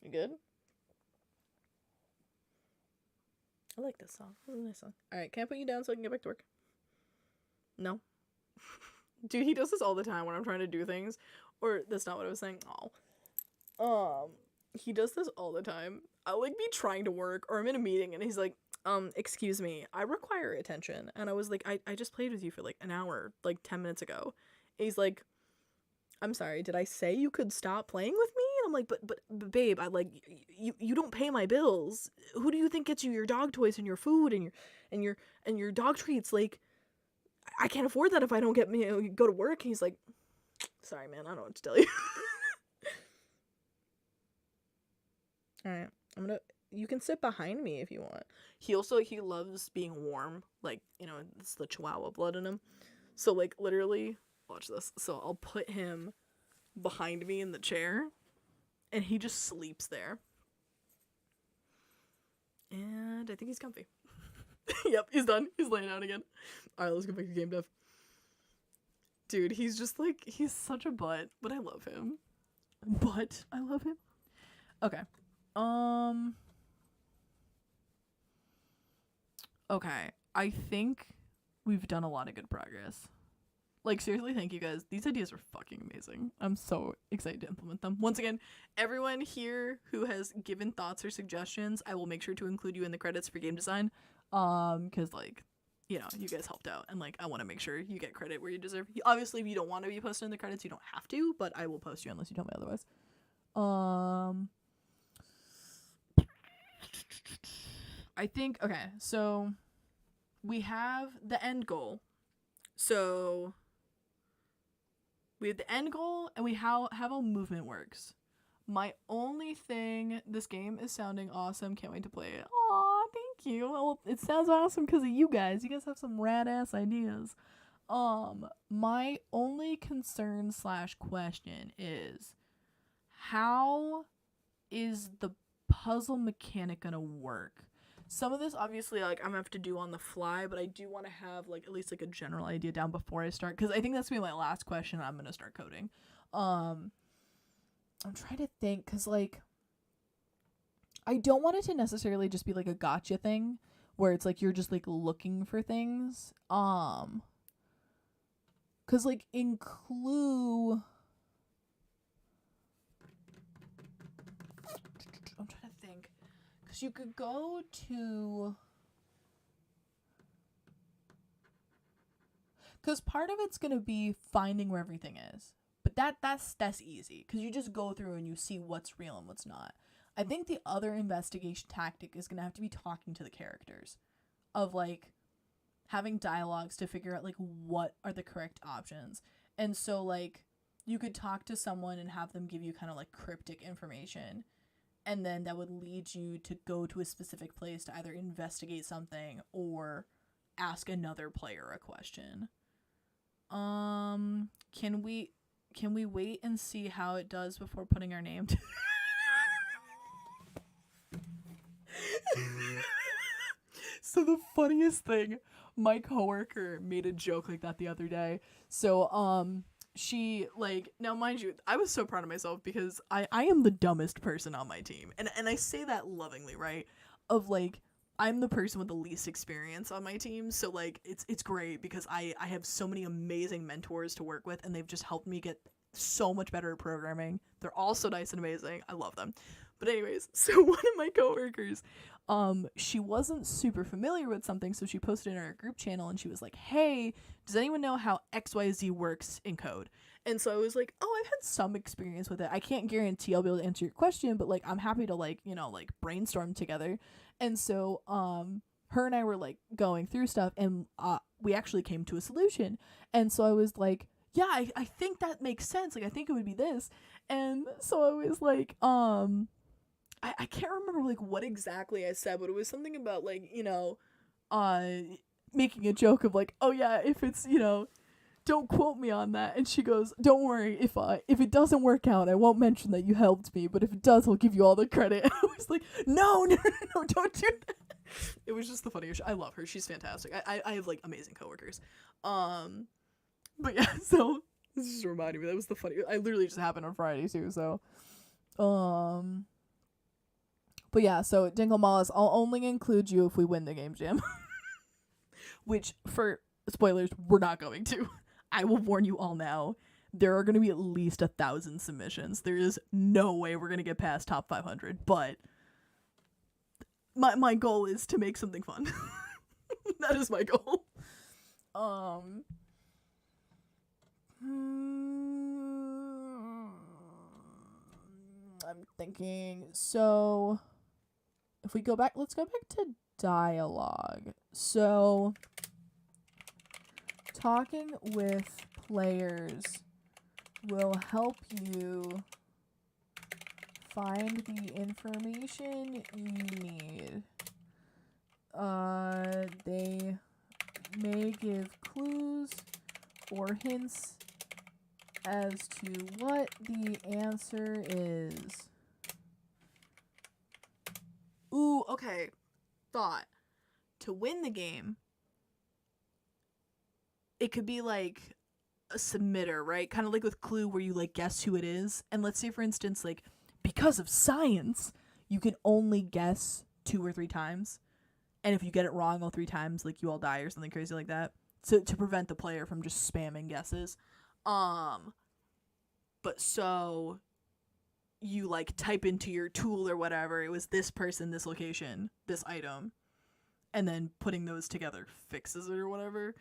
You good? I like this song. This is a nice song. Alright, can I put you down so I can get back to work? No. Dude, he does this all the time when I'm trying to do things. Or, that's not what I was saying. Oh. He does this all the time. I'll, like, be trying to work, or I'm in a meeting, and he's like, excuse me, I require attention. And I was like, I just played with you for, like, an hour, like, 10 minutes ago. And he's like, I'm sorry, did I say you could stop playing with me? And I'm like, but babe, I, like, you don't pay my bills. Who do you think gets you your dog toys and your food and your dog treats? Like, I can't afford that if I don't get, go to work. And he's like, sorry, man, I don't know what to tell you. Alright, you can sit behind me if you want. He loves being warm. Like, it's the Chihuahua blood in him. So, like, literally, watch this. So I'll put him behind me in the chair, and he just sleeps there. And I think he's comfy. Yep, he's done. He's laying out again. Alright, let's go back to game dev. Dude, he's just like, he's such a butt, but I love him. Okay. Okay, I think we've done a lot of good progress. Like, seriously, thank you guys. These ideas are fucking amazing. I'm so excited to implement them. Once again, everyone here who has given thoughts or suggestions, I will make sure to include you in the credits for game design. Because, like, you guys helped out, and, like, I want to make sure you get credit where you deserve. Obviously, if you don't want to be posted in the credits, you don't have to, but I will post you unless you tell me otherwise. I think, okay, so we have the end goal. So we have the end goal, and we have how movement works. My only thing, this game is sounding awesome. Can't wait to play it. Aw, thank you. Well, it sounds awesome because of you guys. You guys have some rad-ass ideas. My only concern / question is, how is the puzzle mechanic gonna work? Some of this, obviously, like, I'm gonna have to do on the fly, but I do want to have, like, at least, like, a general idea down before I start, because I think that's gonna be my last question, and I'm gonna start coding. I'm trying to think, because, like, I don't want it to necessarily just be, like, a gotcha thing, where it's, like, you're just, like, looking for things. Because, like, in Clue... I'm trying to think. Because you could go to... Because part of it's going to be finding where everything is. But that's easy. Because you just go through and you see what's real and what's not. I think the other investigation tactic is going to have to be talking to the characters. Of, like, having dialogues to figure out, like, what are the correct options. And so, like, you could talk to someone and have them give you kind of, like, cryptic information. And then that would lead you to go to a specific place to either investigate something or ask another player a question. Can we wait and see how it does before putting our name to So the funniest thing, my coworker made a joke like that the other day. So, she, like, now mind you, I was so proud of myself because I am the dumbest person on my team. And I say that lovingly, right? Of, like, I'm the person with the least experience on my team. So, like, it's great because I have so many amazing mentors to work with, and they've just helped me get so much better at programming. They're all so nice and amazing. I love them. But anyways, so one of my coworkers, she wasn't super familiar with something, so she posted in our group channel, and she was like, hey, does anyone know how XYZ works in code? And so I was like, oh, I've had some experience with it. I can't guarantee I'll be able to answer your question, but, like, I'm happy to, like, like, brainstorm together. And so, her and I were, like, going through stuff, and we actually came to a solution. And so I was like, yeah, I think that makes sense. Like, I think it would be this. And so I was like, I can't remember, like, what exactly I said, but it was something about, like, making a joke of like, oh yeah, if it's, you know, don't quote me on that. And she goes, don't worry, if it doesn't work out, I won't mention that you helped me, but if it does, I'll give you all the credit. I was like, no, don't do that. It was just the funniest. I love her. She's fantastic. I have like amazing coworkers. But yeah, so this just reminded me. That was the funny. I literally just happened on Friday too. So, but yeah. So Dingle Mollis, I'll only include you if we win the game jam. Which, for spoilers, we're not going to. I will warn you all now. There are going to be at least 1,000 submissions. There is no way we're going to get past top 500. But my goal is to make something fun. That is my goal. I'm thinking, so if we go back, let's go back to dialogue. So talking with players will help you find the information you need. They may give clues or hints as to what the answer is. Ooh, okay. Thought. To win the game, it could be like a submitter, right? Kind of like with Clue where you like guess who it is. And let's say, for instance, like because of science, you can only guess 2 or 3 times. And if you get it wrong all 3 times, like you all die or something crazy like that. So to prevent the player from just spamming guesses. But so you like type into your tool or whatever, it was this person, this location, this item, and then putting those together fixes it or whatever.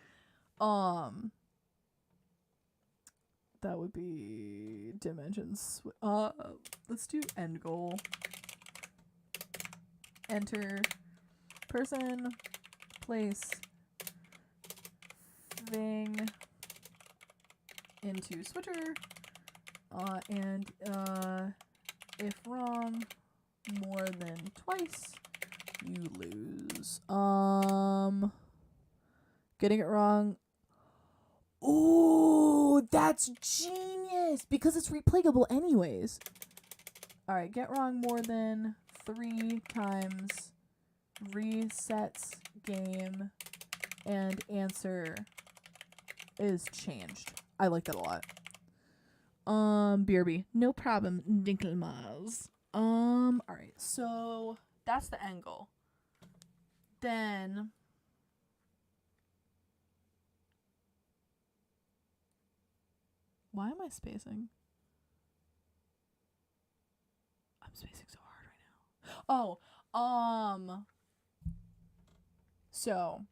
That would be dimensions. Let's do end goal. Enter person, place, thing into switcher, and if wrong more than twice, you lose. Getting it wrong. Ooh, that's genius! Because it's replayable anyways. Alright, get wrong more than 3 times, resets game, and answer is changed. I like that a lot. BRB. No problem, Dinkelmaz. Alright, so that's the angle. Then why am I spacing? I'm spacing so hard right now. Oh, so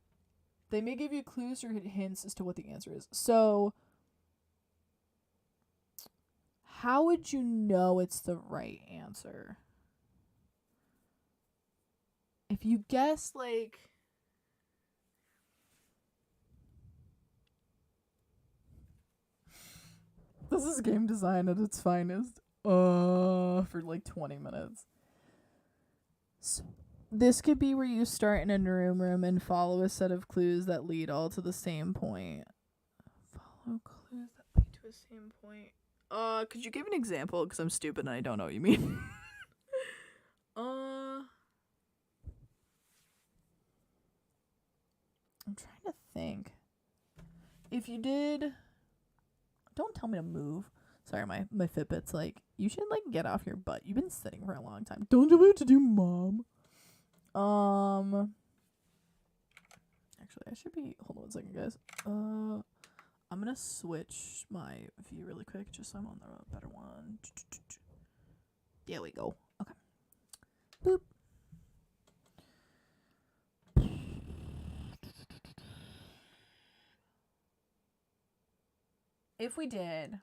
they may give you clues or hints as to what the answer is. So how would you know it's the right answer? If you guess like this is game design at its finest. For like 20 minutes. So this could be where you start in a room and follow a set of clues that lead all to the same point. Follow clues that lead to the same point. Could you give an example? Because I'm stupid and I don't know what you mean. I'm trying to think. If you did... Don't tell me to move. Sorry, my Fitbit's like, you should like get off your butt. You've been sitting for a long time. Don't tell me what to do, Mom. Actually, I should be... Hold on 1 second, guys. I'm gonna switch my view really quick just so I'm on the better one. There we go. Okay. Boop. If we did,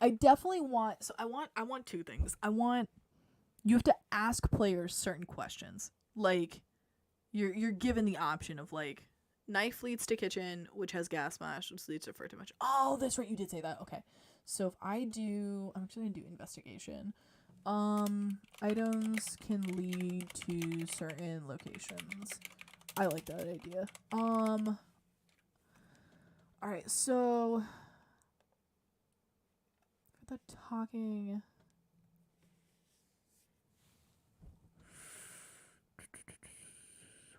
I definitely want... So I want 2 things. You have to ask players certain questions. Like, you're given the option of like, knife leads to kitchen, which has gas mash, which leads to further much. Oh, that's right, you did say that. Okay. So if I'm actually gonna do investigation. Items can lead to certain locations. I like that idea. All right, so for the talking.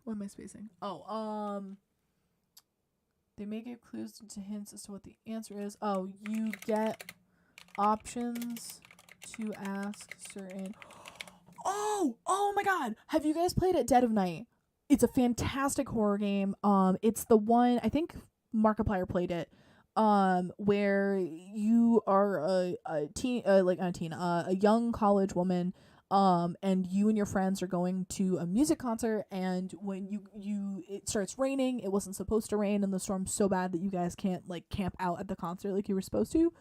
What am I spacing? Oh, they may give clues to hints as to what the answer is. Oh, you get options to ask certain. Oh my God! Have you guys played at Dead of Night? It's a fantastic horror game. It's the one I think Markiplier played it. Where you are a teen, like not a teen, a young college woman. And you and your friends are going to a music concert, and when it starts raining. It wasn't supposed to rain, and the storm's so bad that you guys can't like camp out at the concert like you were supposed to.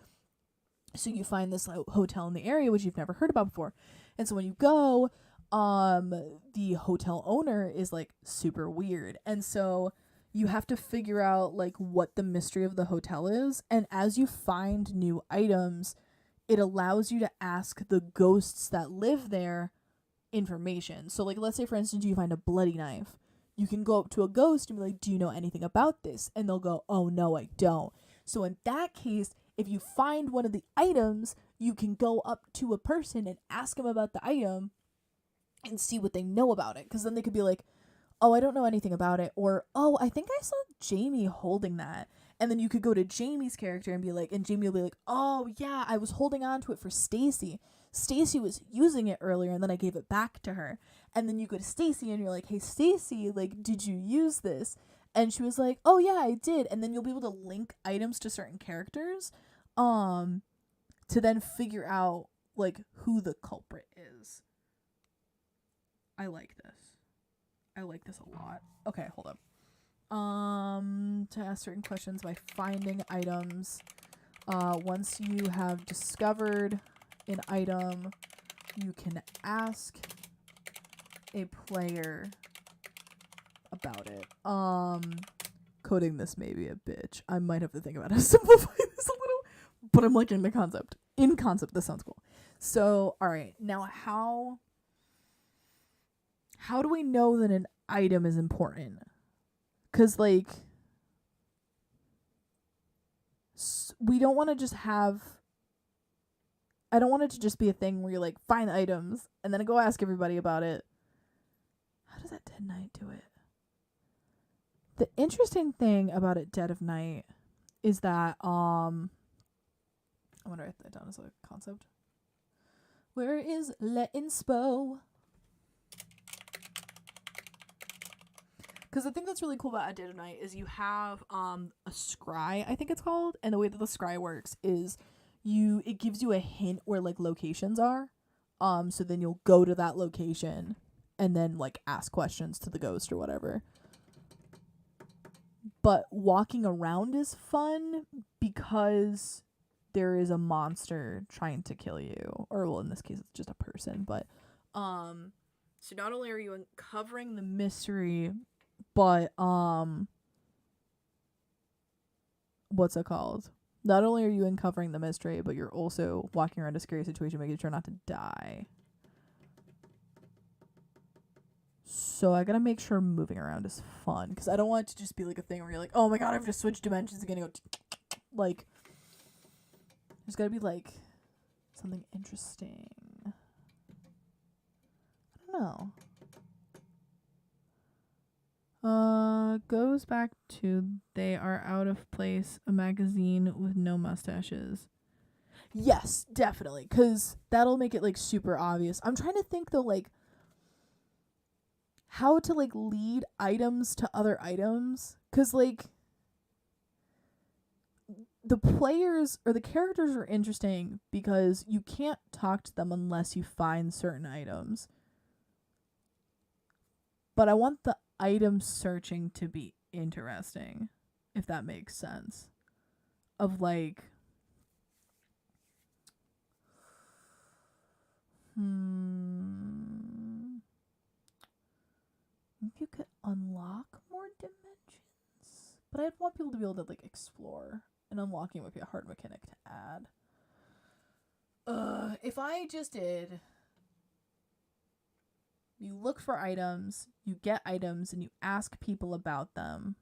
So you find this hotel in the area which you've never heard about before, and so when you go, the hotel owner is like super weird, and so you have to figure out like what the mystery of the hotel is, and as you find new items, it allows you to ask the ghosts that live there information. So like, let's say for instance you find a bloody knife, you can go up to a ghost and be like, do you know anything about this? And they'll go, oh no, I don't. So in that case, if you find one of the items, you can go up to a person and ask them about the item and see what they know about it, because then they could be like, oh, I don't know anything about it, or oh, I think I saw Jamie holding that. And then you could go to Jamie's character and be like, and Jamie will be like, oh yeah, I was holding on to it for Stacy. Stacy was using it earlier and then I gave it back to her. And then you go to Stacy and you're like, hey Stacy, like, did you use this? And she was like, oh yeah, I did. And then you'll be able to link items to certain characters, to then figure out like who the culprit is. I like this. I like this a lot. Okay, hold up. To ask certain questions by finding items. Once you have discovered an item, you can ask a player about it. Coding this may be a bitch. I might have to think about how to simplify this a little, but I'm liking the concept. In concept, this sounds cool. So, alright, now how do we know that an item is important? Because, like, we don't want to just have... I don't want it to just be a thing where you, like, find the items and then go ask everybody about it. How does that Dead Night do it? The interesting thing about it Dead of Night is that, I'm going to write that down as a concept. Where is Le Inspo? Because the thing that's really cool about A Dead of Night is you have a scry, I think it's called, and the way that the scry works is it gives you a hint where like locations are. So then you'll go to that location and then like ask questions to the ghost or whatever. But walking around is fun because there is a monster trying to kill you. Or well, in this case it's just a person, but so not only are you uncovering the mystery, but what's it called? Not only are you uncovering the mystery, but you're also walking around a scary situation, making sure not to die. So I gotta make sure moving around is fun, because I don't want it to just be like a thing where you're like, oh my god, I've just switched dimensions again. Like, there's gotta be like something interesting. I don't know. Goes back to They Are Out of Place, a magazine with no mustaches. Yes, definitely, because that'll make it like super obvious. I'm trying to think though, like how to like lead items to other items, because like the players or the characters are interesting because you can't talk to them unless you find certain items. But I want the item searching to be interesting, if that makes sense. Of like, if you could unlock more dimensions, but I'd want people to be able to like explore, and unlocking would be a hard mechanic to add. If I just did You look for items, you get items, and you ask people about them.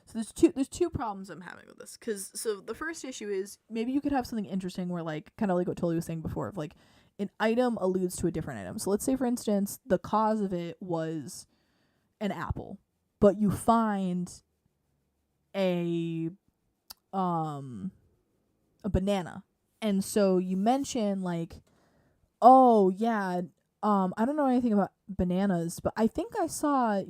So there's two problems I'm having with this. So the first issue is maybe you could have something interesting where, like, kind of like what Tully was saying before, of like an item alludes to a different item. So let's say, for instance, the cause of it was an apple, but you find a banana. And so you mention, like, oh yeah, I don't know anything about bananas, but I think I saw,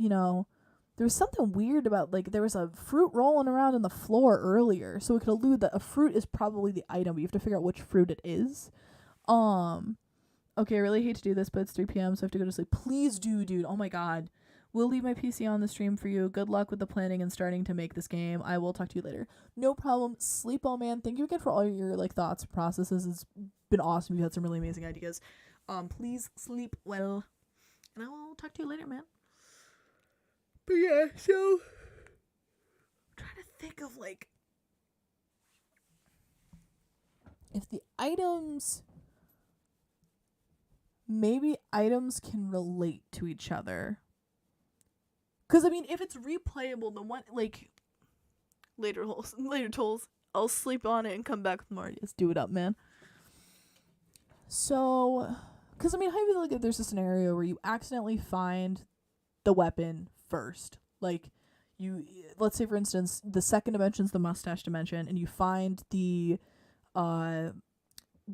there was something weird about, like, there was a fruit rolling around on the floor earlier. So it could allude that a fruit is probably the item, but you have to figure out which fruit it is. Okay, I really hate to do this, but it's 3 p.m, so I have to go to sleep. Please do, dude. Oh my god. We'll leave my PC on the stream for you. Good luck with the planning and starting to make this game. I will talk to you later. No problem. Sleep well, man. Thank you again for all your, like, thoughts and processes. It's been awesome. You've had some really amazing ideas. Please sleep well. And I will talk to you later, man. But yeah, so I'm trying to think of, like, if the items, maybe items can relate to each other. Because, I mean, if it's replayable, the one, like, later tolls, I'll sleep on it and come back with more ideas. Do it up, man. So, because, I mean, hypothetically, there's a scenario where you accidentally find the weapon first. Like, let's say, for instance, the second dimension's the mustache dimension, and you find the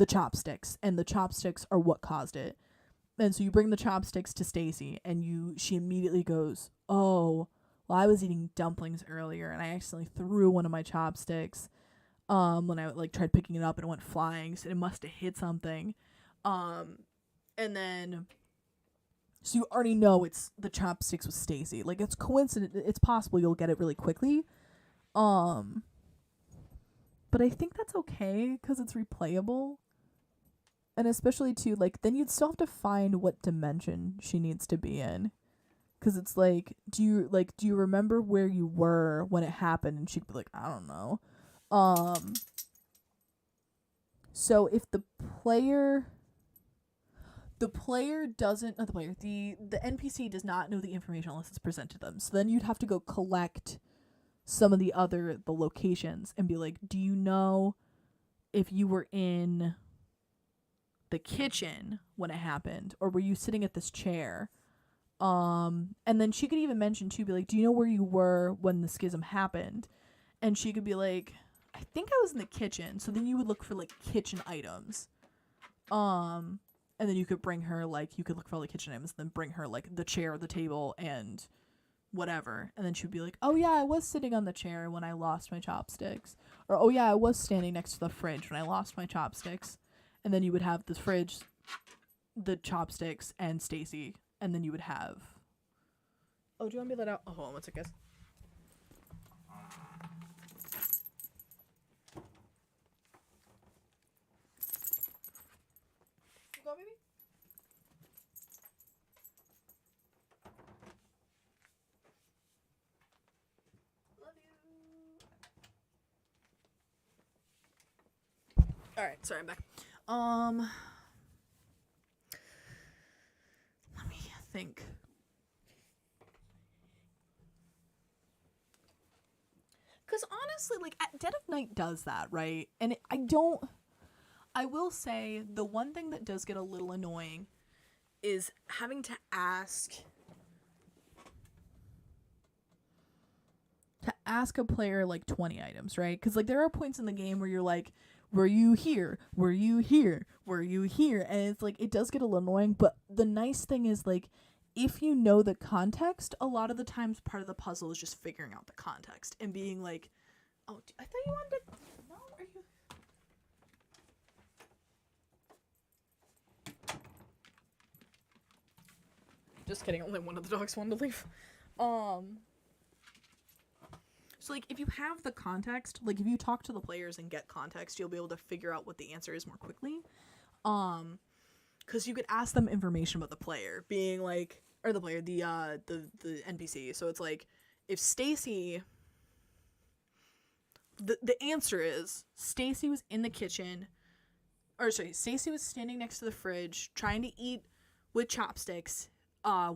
chopsticks, and the chopsticks are what caused it. And so you bring the chopsticks to Stacy, and she immediately goes, oh, well, I was eating dumplings earlier, and I accidentally threw one of my chopsticks when I, like, tried picking it up, and it went flying, so it must have hit something. And then, so you already know it's the chopsticks with Stacy. Like, it's coincident. It's possible you'll get it really quickly. But I think that's okay, because it's replayable. And especially, too, like, then you'd still have to find what dimension she needs to be in. Because it's like, do you remember where you were when it happened? And she'd be like, I don't know. So if the NPC does not know the information unless it's presented to them. So then you'd have to go collect some of the locations and be like, do you know if you were in the kitchen when it happened, or were you sitting at this chair? And then she could even mention too, be like, do you know where you were when the schism happened? And she could be like, I think I was in the kitchen. So then you would look for, like, kitchen items. And then you could bring her, like, you could look for all the kitchen items, and then bring her, like, the chair, the table, and whatever. And then she would be like, oh yeah, I was sitting on the chair when I lost my chopsticks. Or, oh yeah, I was standing next to the fridge when I lost my chopsticks. And then you would have the fridge, the chopsticks, and Stacy. And then you would have... Oh, do you want me to let out? Oh, hold on, what's it, guys? You go, baby? Love you. Alright, sorry, I'm back. Let me think. Because honestly, like, Dead of Night does that, right? And I will say, the one thing that does get a little annoying is having to ask a player, like, 20 items, right? Because, like, there are points in the game where you're like, were you here? Were you here? Were you here? And it's like, it does get a little annoying, but the nice thing is, like, if you know the context, a lot of the times part of the puzzle is just figuring out the context and being like, oh, I thought you wanted to... No, are you... Just kidding, only one of the dogs wanted to leave. So, like, if you have the context, like, if you talk to the players and get context, you'll be able to figure out what the answer is more quickly. Because you could ask them information about the player, being like, or the player, the NPC. So it's like, if Stacy, the answer is Stacy was in the kitchen or sorry, Stacy was standing next to the fridge trying to eat with chopsticks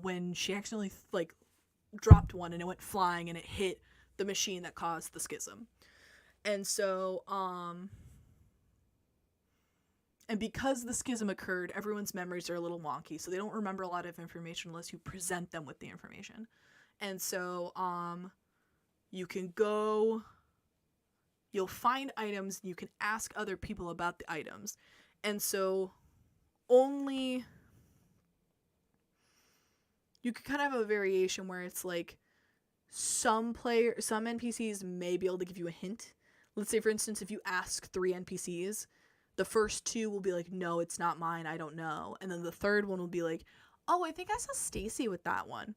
when she accidentally like dropped one and it went flying and it hit the machine that caused the schism. And so and because the schism occurred, everyone's memories are a little wonky, so they don't remember a lot of information unless you present them with the information. And so you can go, you'll find items, you can ask other people about the items. And so only, you could kind of have a variation where it's like some NPCs may be able to give you a hint. Let's say, for instance, if you ask 3 NPCs, the first 2 will be like, no, it's not mine, I don't know. And then the third one will be like, oh, I think I saw Stacy with that one.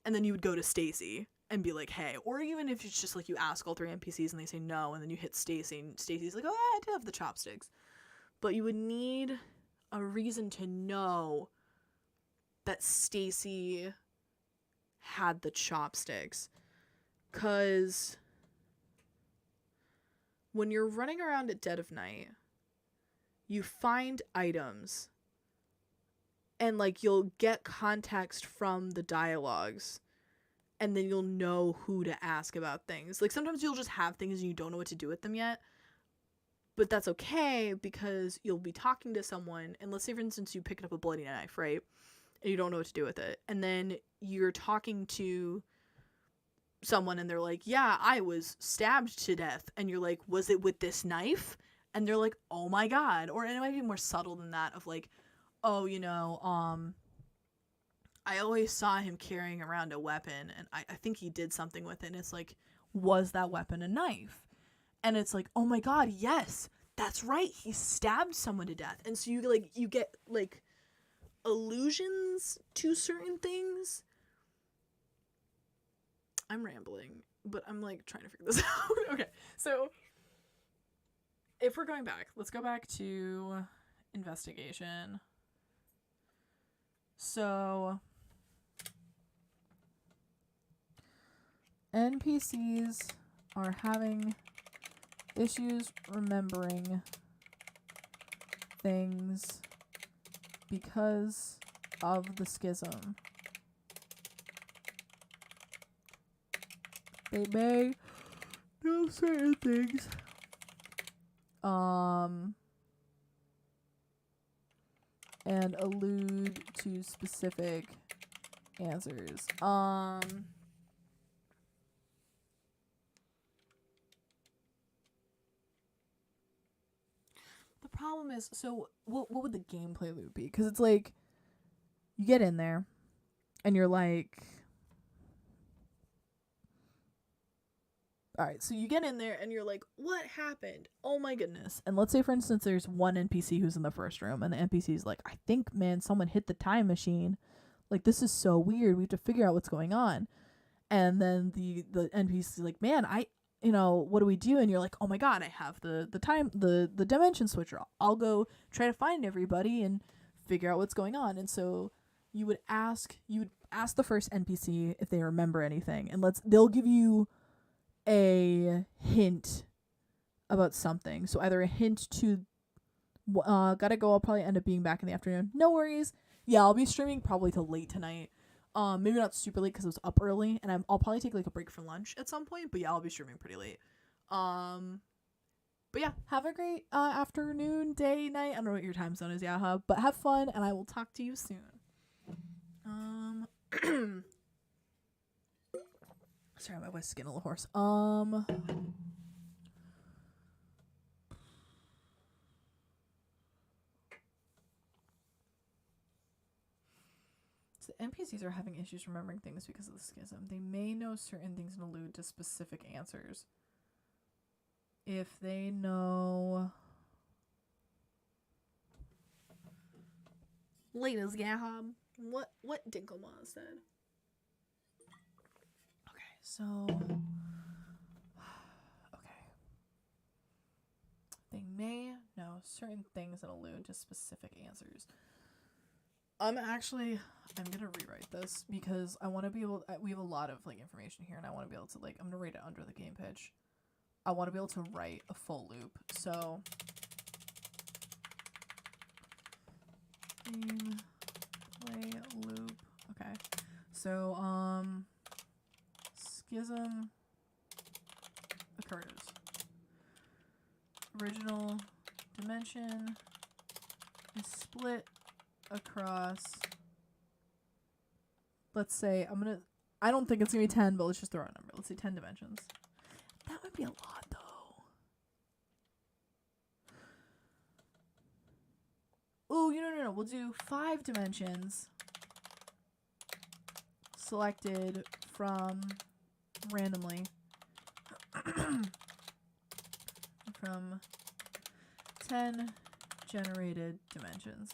And then you would go to Stacy and be like, hey. Or even if it's just like you ask all 3 NPCs and they say no, and then you hit Stacy and Stacy's like, oh, I do have the chopsticks. But you would need a reason to know that Stacy had the chopsticks. 'Cause when you're running around at dead of night, you find items and like you'll get context from the dialogues and then you'll know who to ask about things. Like sometimes you'll just have things and you don't know what to do with them yet, but that's okay because you'll be talking to someone and let's say for instance you picked up a bloody knife, right? And you don't know what to do with it, and then you're talking to someone and they're like, yeah, I was stabbed to death, and you're like, was it with this knife? And they're like, oh my god. Or it might be more subtle than that of like, oh, you know, I always saw him carrying around a weapon and I think he did something with it, and it's like, was that weapon a knife? And it's like, oh my god, yes, that's right, he stabbed someone to death. And so you get like allusions to certain things. I'm rambling, but I'm like trying to figure this out. Okay, so if we're going back, let's go back to investigation. So NPCs are having issues remembering things because of the schism. They may know certain things. And allude to specific answers. The problem is, so what would the gameplay loop be? Because it's like, you get in there, and you're like, alright, so you get in there, and you're like, what happened? Oh my goodness. And let's say, for instance, there's one NPC who's in the first room, and the NPC's like, I think, man, someone hit the time machine. Like, this is so weird. We have to figure out what's going on. And then the NPC's like, man, what do we do? And you're like, oh my god, I have the dimension switcher. I'll go try to find everybody and figure out what's going on. And so you would ask the first NPC if they remember anything, and they'll give you a hint about something. So either a hint to gotta go, I'll probably end up being back in the afternoon. No worries. Yeah, I'll be streaming probably till late tonight. Maybe not super late because it was up early, and I'll probably take like a break for lunch at some point. But yeah, I'll be streaming pretty late. But yeah, have a great afternoon, day, night. I don't know what your time zone is, yeah, but have fun, and I will talk to you soon. Sorry, my voice is getting a little hoarse. So NPCs are having issues remembering things because of the schism. They may know certain things and allude to specific answers. If they know... Ladies, Gahab, what Dinkelma said. Okay, so... Okay. They may know certain things that allude to specific answers. I'm gonna rewrite this because I want to be able, we have a lot of like information here, and I want to be able to I'm gonna write it under the game pitch. I want to be able to write a full loop. So Game play loop. Okay. So schism occurs. Original dimension is split across, let's say, I don't think it's gonna be 10, but let's just throw out a number. Let's say 10 dimensions. That would be a lot though. Oh, no. We'll do 5 dimensions selected from randomly from 10 generated dimensions.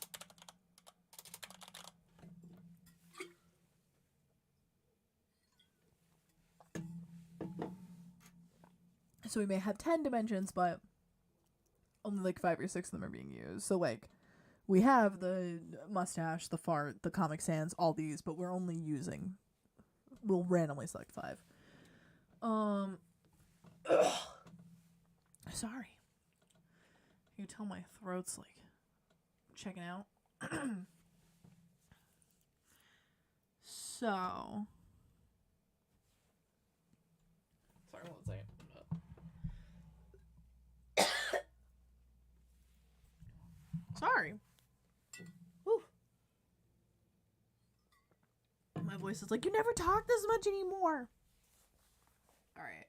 So we may have 10 dimensions, but only like 5 or 6 of them are being used. So like we have the mustache, the fart, the Comic Sans, all these, but we'll randomly select 5. Sorry. You tell my throat's like checking out. So. Sorry, 1 second. Sorry. Whew. My voice is like, you never talk this much anymore. Alright.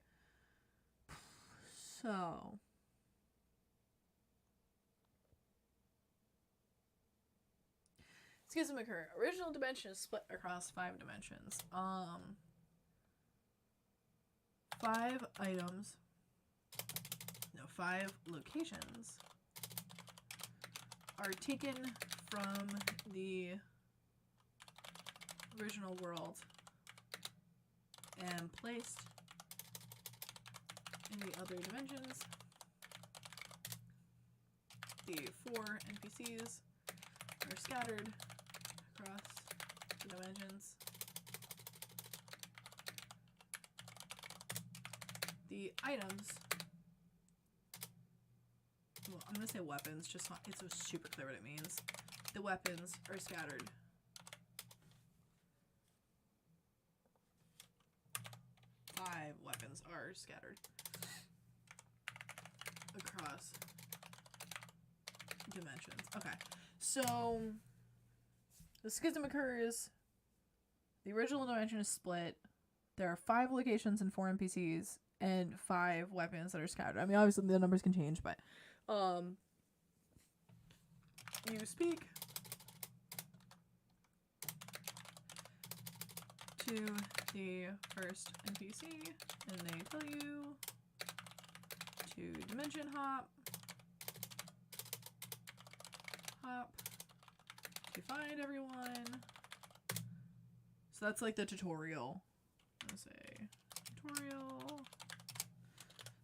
So. Schism occur. Original dimension is split across 5 dimensions. 5 items. No, 5 locations are taken from the original world and placed in the other dimensions. The 4 NPCs are scattered across the dimensions. The items, well, I'm gonna say weapons, just not, it's so super clear what it means. The weapons are scattered. Five weapons are scattered across dimensions. Okay, so the schism occurs. The original dimension is split. There are 5 locations and 4 NPCs and 5 weapons that are scattered. I mean, obviously the numbers can change, but you speak to the first NPC and they tell you to dimension hop to find everyone. So that's like the tutorial. Let's say tutorial.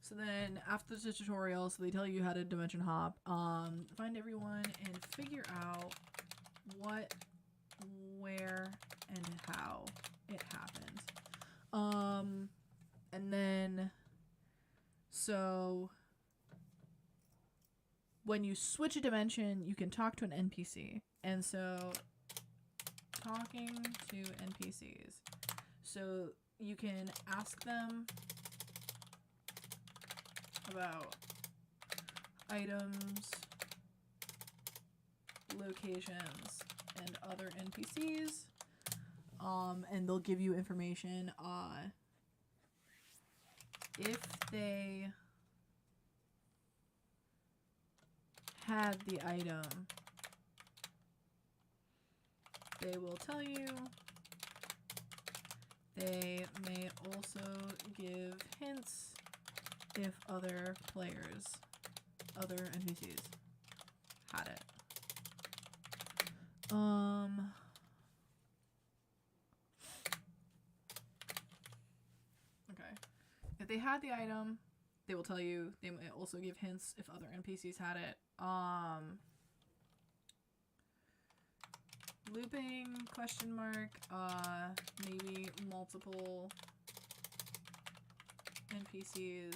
So then after the tutorial, so they tell you how to dimension hop, find everyone and figure out what, where, and how it happened. And then so when you switch a dimension, you can talk to an NPC. And so talking to NPCs. So you can ask them about items, locations, and other NPCs. And they'll give you information if they had the item, they will tell you. They may also give hints if other players, other NPCs had it. Okay. If they had the item, they will tell you. They may also give hints if other NPCs had it. Looping, question mark, maybe multiple NPCs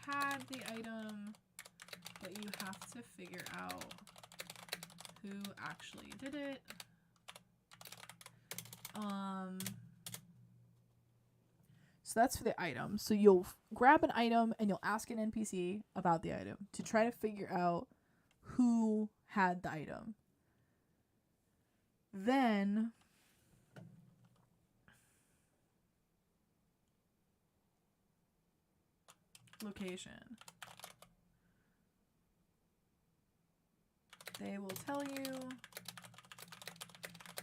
had the item, but you have to figure out who actually did it. So that's for the item. So you'll grab an item and you'll ask an NPC about the item to try to figure out who had the item. Then location. They will tell you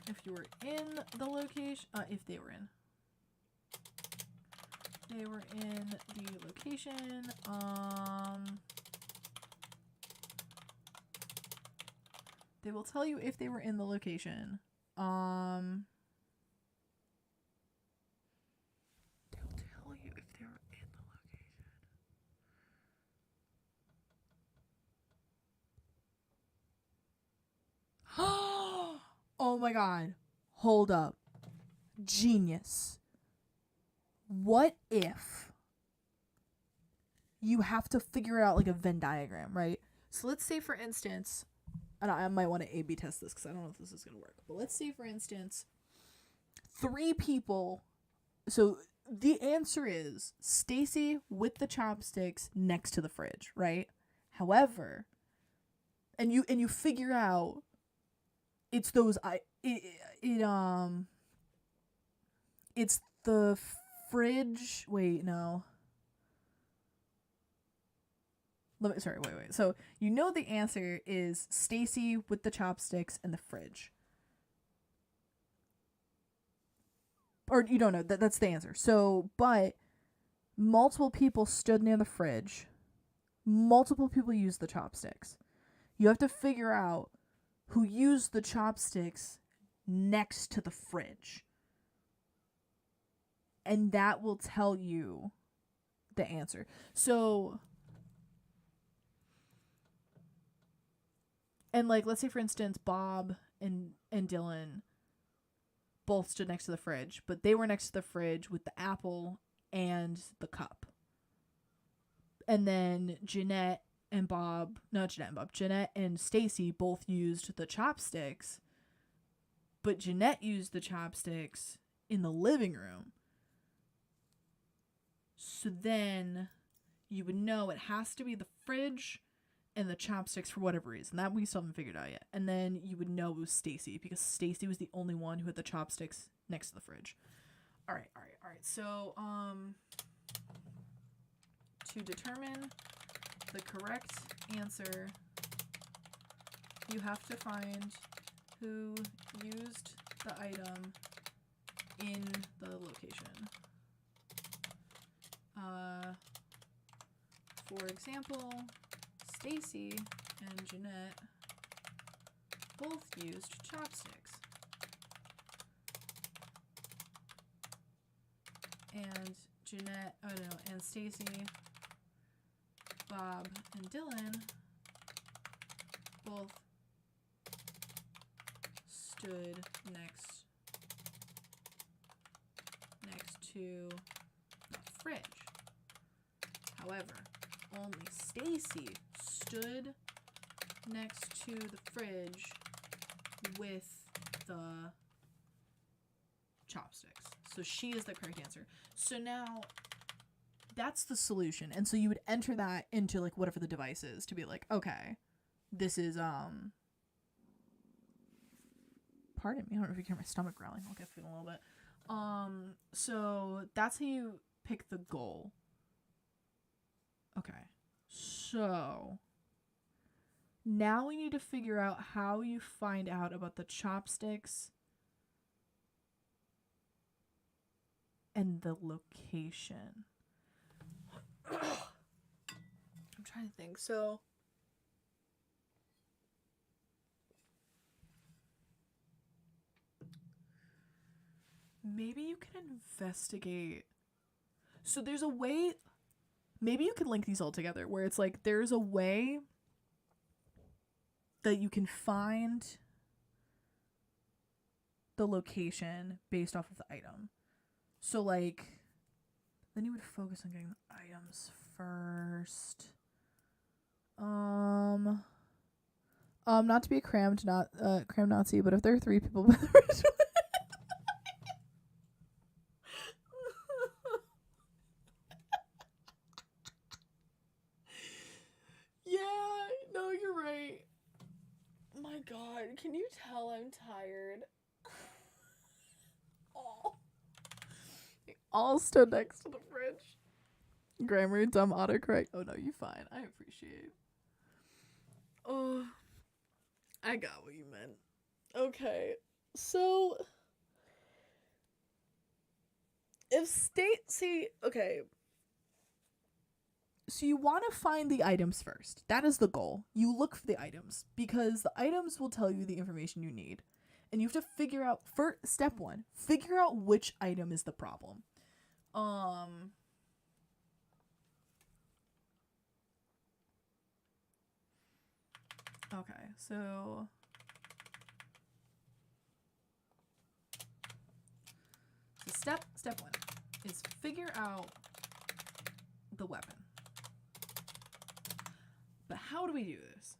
if you were in the location, if they were in. They were in the location. They will tell you if they were in the location. They will tell you if they were in the location. Oh my god. Hold up. Genius. What if you have to figure out like a Venn diagram, right? So let's say, for instance, and I might want to A/B test this because I don't know if this is going to work, but let's say, for instance, 3 people. So the answer is Stacy with the chopsticks next to the fridge, right? However, and you figure out it's those it's the fridge. Wait, no. Wait. So you know the answer is Stacy with the chopsticks and the fridge. Or you don't know. That's the answer. So, but multiple people stood near the fridge. Multiple people used the chopsticks. You have to figure out who used the chopsticks next to the fridge. And that will tell you the answer. So, and like, let's say, for instance, Bob and Dylan both stood next to the fridge, but they were next to the fridge with the apple and the cup. And then Jeanette and Stacy both used the chopsticks, but Jeanette used the chopsticks in the living room. So then you would know it has to be the fridge and the chopsticks for whatever reason. That we still haven't figured out yet. And then you would know it was Stacy because Stacy was the only one who had the chopsticks next to the fridge. All right. So, to determine the correct answer, you have to find who used the item in the location. For example, Stacy and Jeanette both used chopsticks. And and Stacy, Bob, and Dylan both stood next to the fridge. However, only Stacy stood next to the fridge with the chopsticks. So she is the correct answer. So now that's the solution. And so you would enter that into like whatever the device is to be like, okay, this is pardon me, I don't know if you can hear my stomach growling. I'll get feeling a little bit. So that's how you pick the goal. Okay. So now we need to figure out how you find out about the chopsticks and the location. I'm trying to think. So maybe you can investigate. So there's a way, maybe you can link these all together where it's like there's a way that you can find the location based off of the item. So like then you would focus on getting the items first. Not to be a cram Nazi, but if there are 3 people Yeah, no, you're right. My God, can you tell I'm tired? Oh. They all stood next to the fridge. Grammar, dumb, autocorrect. Oh no, you fine. I appreciate. Oh, I got what you meant. Okay, so if okay, So you want to find the items first. That is the goal. You look for the items because the items will tell you the information you need. And you have to figure out, for step 1, figure out which item is the problem. Okay, so step 1 is figure out the weapon. But how do we do this?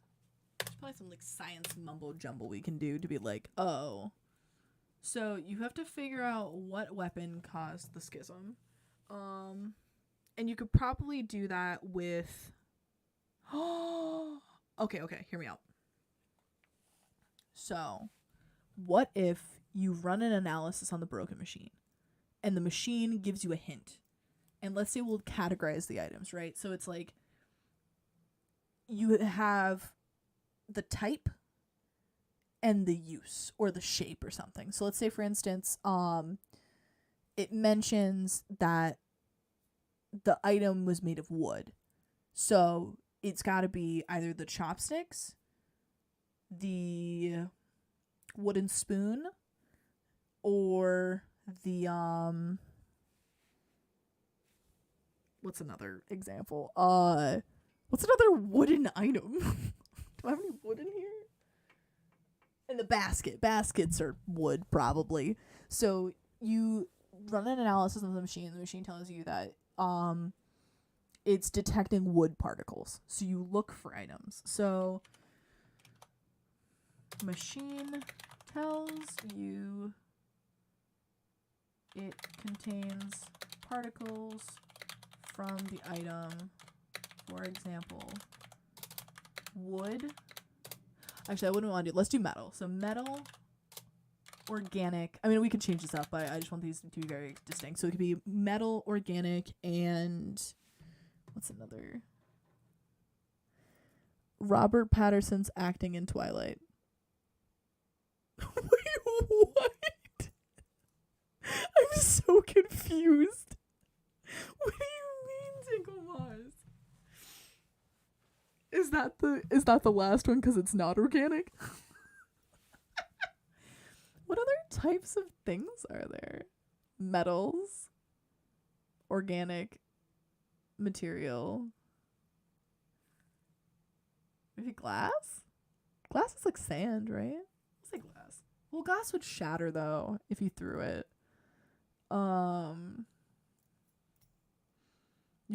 There's probably some like science mumbo jumbo we can do to be like, oh. So you have to figure out what weapon caused the schism. And you could probably do that with okay, hear me out. So, what if you run an analysis on the broken machine and the machine gives you a hint? And let's say we'll categorize the items, right? So it's like you have the type and the use or the shape or something. So let's say for instance, it mentions that the item was made of wood. So it's got to be either the chopsticks, the wooden spoon, or the what's another example? What's another wooden item? Do I have any wood in here? And the basket. Baskets are wood, probably. So you run an analysis on the machine. The machine tells you that it's detecting wood particles. So you look for items. So machine tells you it contains particles from the item. For example, wood. Actually, I wouldn't want to do. Let's do metal. So metal, organic. I mean, we could change this up, but I just want these to be very distinct. So it could be metal, organic, and what's another? Robert Patterson's acting in Twilight. Wait, what? I'm so confused. What do you mean, Tinkle Moss? Is that the last one because it's not organic? What other types of things are there? Metals, organic material. Maybe glass? Glass is like sand, right? Let's say glass. Well, glass would shatter though if you threw it. You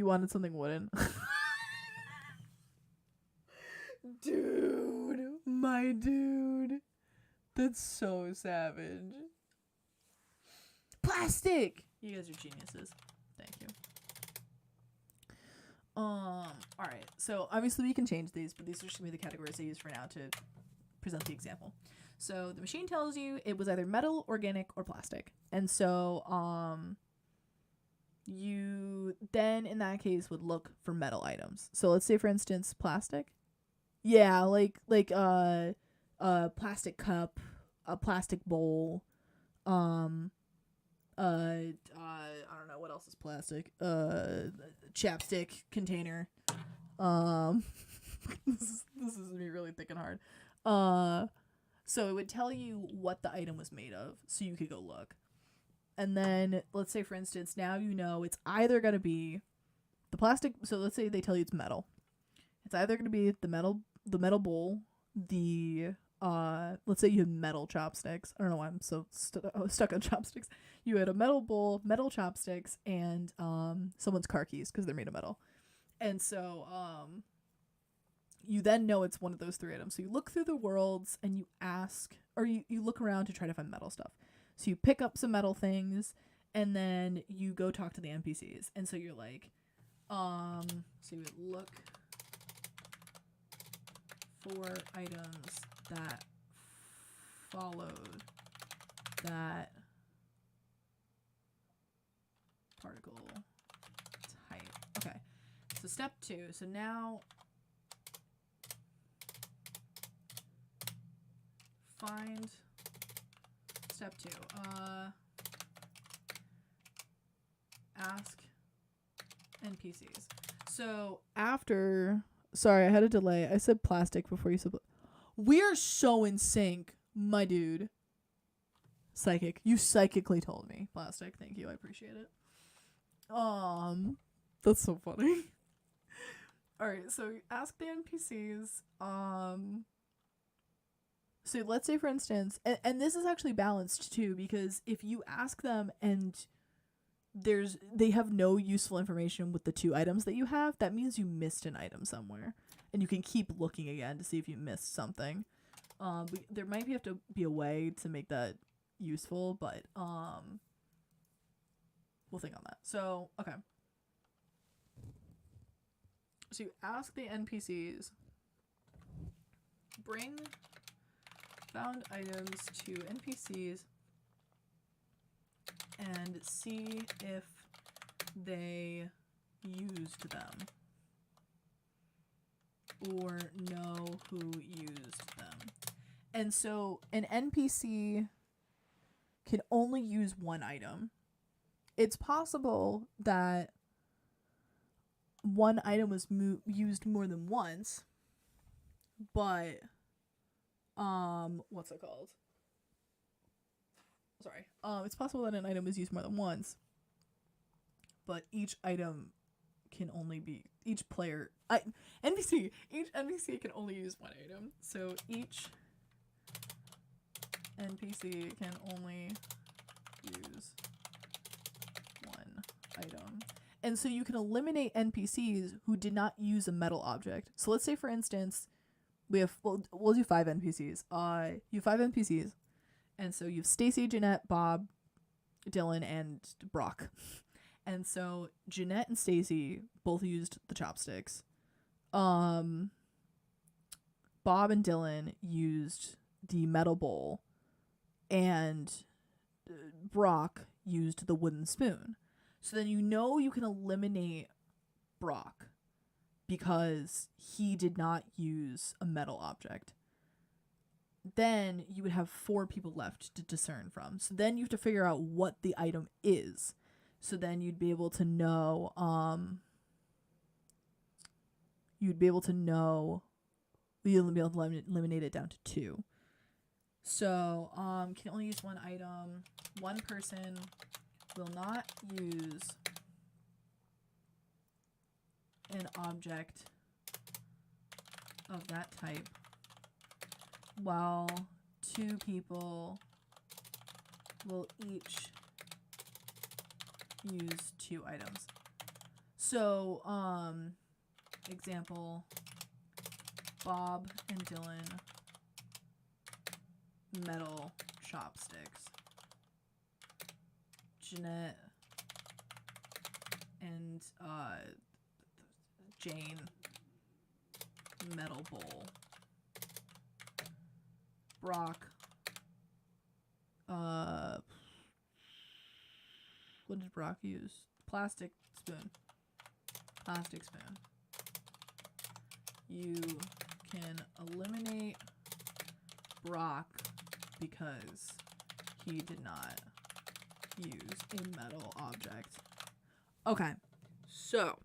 wanted something wooden. Dude, my dude. That's so savage. Plastic! You guys are geniuses. Thank you. Alright. So obviously we can change these, but these are just gonna be the categories I use for now to present the example. So the machine tells you it was either metal, organic, or plastic. And so you then in that case would look for metal items. So let's say for instance plastic. Yeah, like a plastic cup, a plastic bowl, I don't know what else is plastic. Chapstick container. This is me really thinking hard. So it would tell you what the item was made of, so you could go look. And then let's say for instance, now you know it's either gonna be the plastic. So let's say they tell you it's metal. It's either gonna be the metal bowl, the let's say you had metal chopsticks. I don't know why I'm so stuck on chopsticks. You had a metal bowl, metal chopsticks, and someone's car keys because they're made of metal. And so you then know it's one of those 3 items. So you look through the worlds and you ask, or you look around to try to find metal stuff. So you pick up some metal things and then you go talk to the NPCs. And so you're like, so you would look for items that followed that particle type. Okay, so step 2. So now find step 2. Ask NPCs. So after, sorry, I had a delay. I said plastic before you said. We're so in sync, my dude. Psychic. You psychically told me plastic. Thank you. I appreciate it. That's so funny. All right. So ask the NPCs. So let's say, for instance, and this is actually balanced too, because if you ask them and they have no useful information with the 2 items that you have, that means you missed an item somewhere, and you can keep looking again to see if you missed something. There might have to be a way to make that useful, but we'll think on that. So okay, so you ask the NPCs, bring found items to NPCs and see if they used them or know who used them. And so an NPC can only use 1 item. It's possible that one item was used more than once, but what's it called? Sorry. It's possible that an item was used more than once, but each item can only be each NPC can only use 1 item. So each NPC can only use 1 item. And so you can eliminate NPCs who did not use a metal object. So let's say, for instance, we'll do 5 NPCs. You have 5 NPCs. And so you have Stacy, Jeanette, Bob, Dylan, and Brock. And so Jeanette and Stacy both used the chopsticks. Bob and Dylan used the metal bowl. And Brock used the wooden spoon. So then you know you can eliminate Brock because he did not use a metal object. Then you would have 4 people left to discern from. So then you have to figure out what the item is. So then you'd be able to know, you'll be able to eliminate it down to 2. So, can only use 1 item. 1 person will not use an object of that type, while 2 people will each use 2 items. So, example, Bob and Dylan, metal chopsticks. Jeanette and Jane, metal bowl. Brock, what did Brock use? Plastic spoon. Plastic spoon. You can eliminate Brock because he did not use a metal object. Okay, so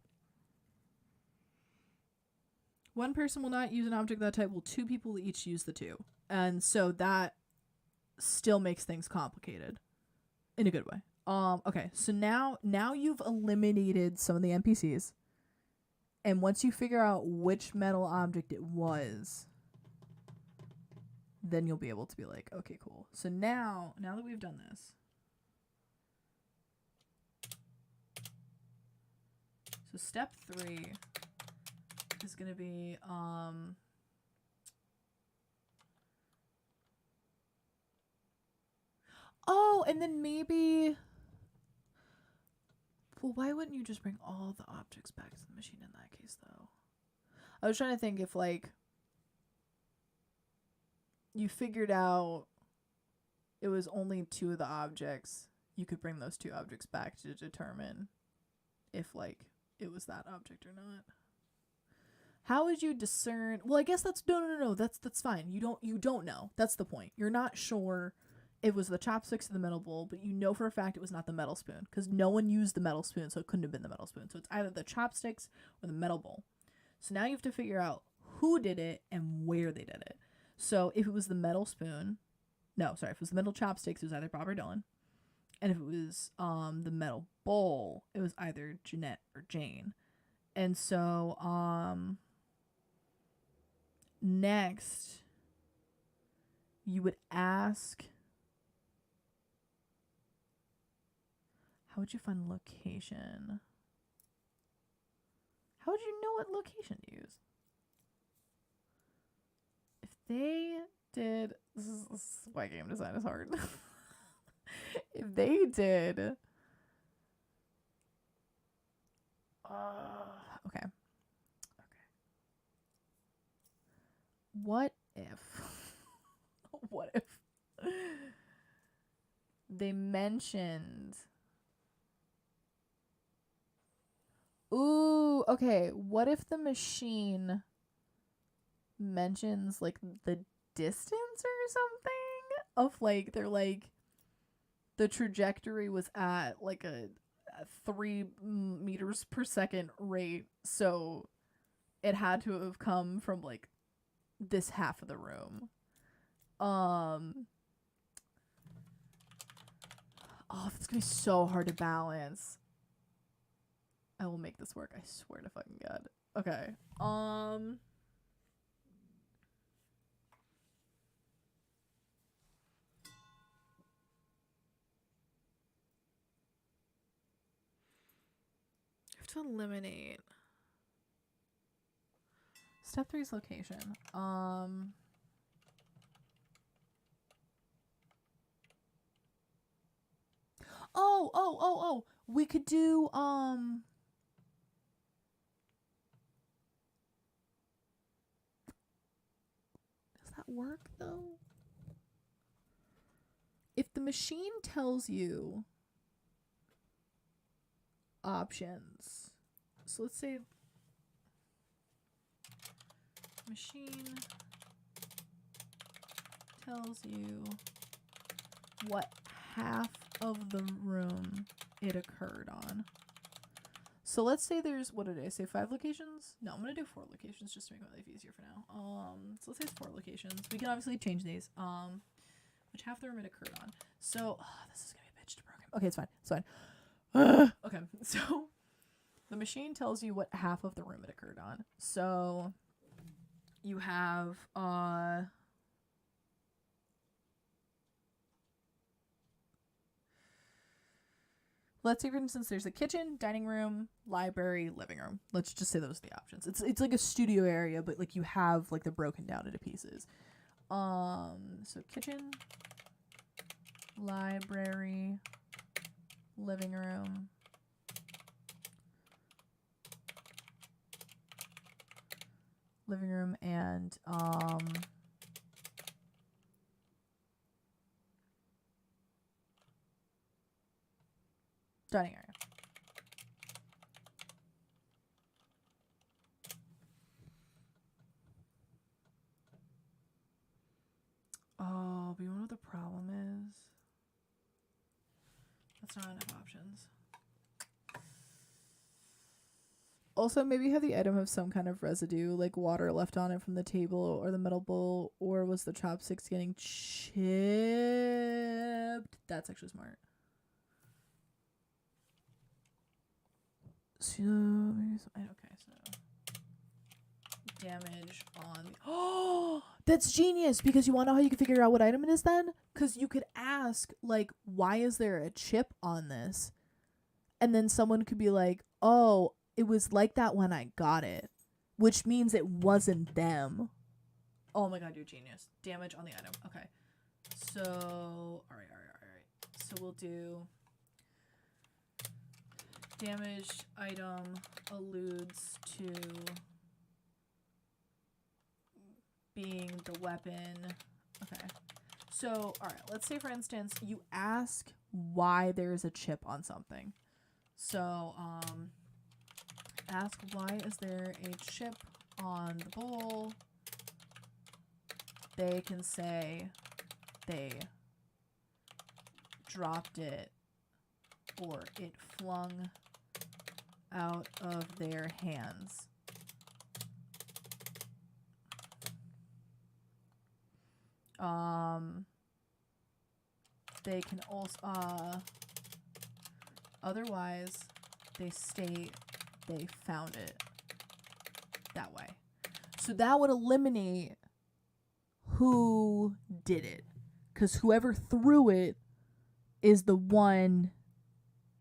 1 person will not use an object of that type, while 2 people will each use the 2. And so that still makes things complicated in a good way. Okay, so now you've eliminated some of the NPCs. And once you figure out which metal object it was, then you'll be able to be like, okay, cool. So now that we've done this, so step 3, is going to be, oh, and then maybe, well, why wouldn't you just bring all the objects back to the machine in that case, though? I was trying to think if, like, you figured out it was only 2 of the objects, you could bring those 2 objects back to determine if, like, it was that object or not. How would you discern? Well, I guess that's no. That's fine. You don't know. That's the point. You're not sure it was the chopsticks or the metal bowl, but you know for a fact it was not the metal spoon because no one used the metal spoon, so it couldn't have been the metal spoon. So it's either the chopsticks or the metal bowl. So now you have to figure out who did it and where they did it. So if it was the metal spoon, if it was the metal chopsticks, it was either Bob or Dylan. And if it was the metal bowl, it was either Jeanette or Jane. And so next you would ask, how would you find location? How would you know what location to use? If they did, this is why game design is hard. If they did, okay. What if they mentioned, ooh, okay, what if the machine mentions like the distance or something of like, they're like, the trajectory was at like a 3 meters per second rate, so it had to have come from like this half of the room. Oh, it's gonna be so hard to balance. I will make this work, I swear to fucking God. Okay. I have to eliminate. Step 3 is location. Oh. We could do, does that work though? If the machine tells you options, so let's say machine tells you what half of the room it occurred on. So let's say there's, what did I say, 5 locations? No, I'm gonna do 4 locations just to make my life easier for now. So let's say it's 4 locations. We can obviously change these. Which half the room it occurred on. So this is gonna be a bitch to program. Okay, it's fine. Okay, so the machine tells you what half of the room it occurred on. So you have let's say, for instance, there's a kitchen, dining room, library, living room. Let's just say those are the options. It's like a studio area, but like you have like they're broken down into pieces. So kitchen, library, living room, and dining area. Oh, but you know what the problem is? That's not enough options. Also, maybe have the item have some kind of residue, like water left on it from the table or the metal bowl, or was the chopsticks getting chipped? That's actually smart. So, maybe okay, so damage on the, oh, that's genius, because you want to know how you can figure out what item it is then? Because you could ask, like, why is there a chip on this? And then someone could be like, oh, it was like that when I got it. which means it wasn't them. Oh my god, you're a genius. Damage on the item. Okay. So, alright. So we'll do damaged item alludes to being the weapon. Okay. So, alright, let's say for instance, you ask why there's a chip on something. So, ask why is there a chip on the bowl? They can say they dropped it or it flung out of their hands. They can also, otherwise, they state they found it that way. So that would eliminate who did it. Because whoever threw it is the one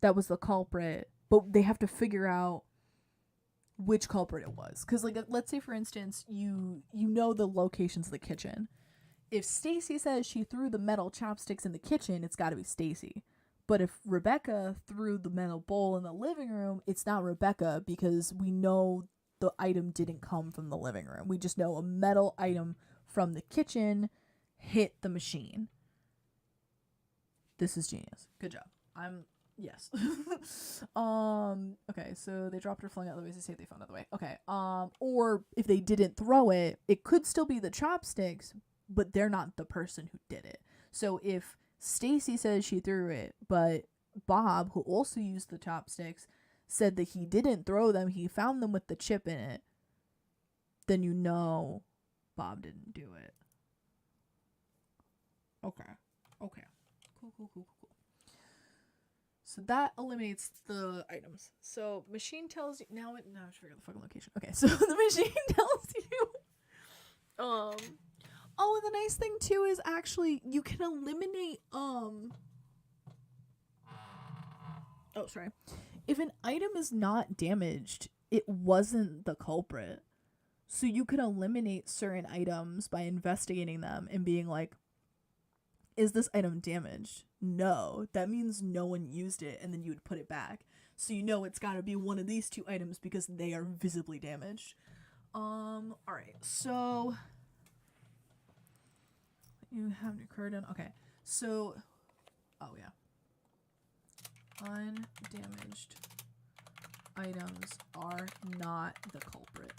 that was the culprit. But they have to figure out which culprit it was. Because, like, let's say, for instance, you know the locations of the kitchen. If Stacy says she threw the metal chopsticks in the kitchen, it's got to be Stacy. But if Rebecca threw the metal bowl in the living room, it's not Rebecca because we know the item didn't come from the living room. We just know a metal item from the kitchen hit the machine. This is genius. Good job. Yes. Okay, so they dropped or flung out the ways they say they found out the way. Okay. Or if they didn't throw it, it could still be the chopsticks, but they're not the person who did it. So if Stacy says she threw it, but Bob, who also used the chopsticks, said that he didn't throw them, he found them with the chip in it, then you know Bob didn't do it. Okay. Cool. So that eliminates the items. So machine tells you now I forgot the fucking location. Okay, so the machine tells you oh, and the nice thing too is actually you can eliminate if an item is not damaged, it wasn't the culprit. So you can eliminate certain items by investigating them and being like, is this item damaged? No. That means no one used it, and then you would put it back. So you know it's got to be one of these two items because they are visibly damaged. Alright, so you have your card in. Okay, so undamaged items are not the culprit.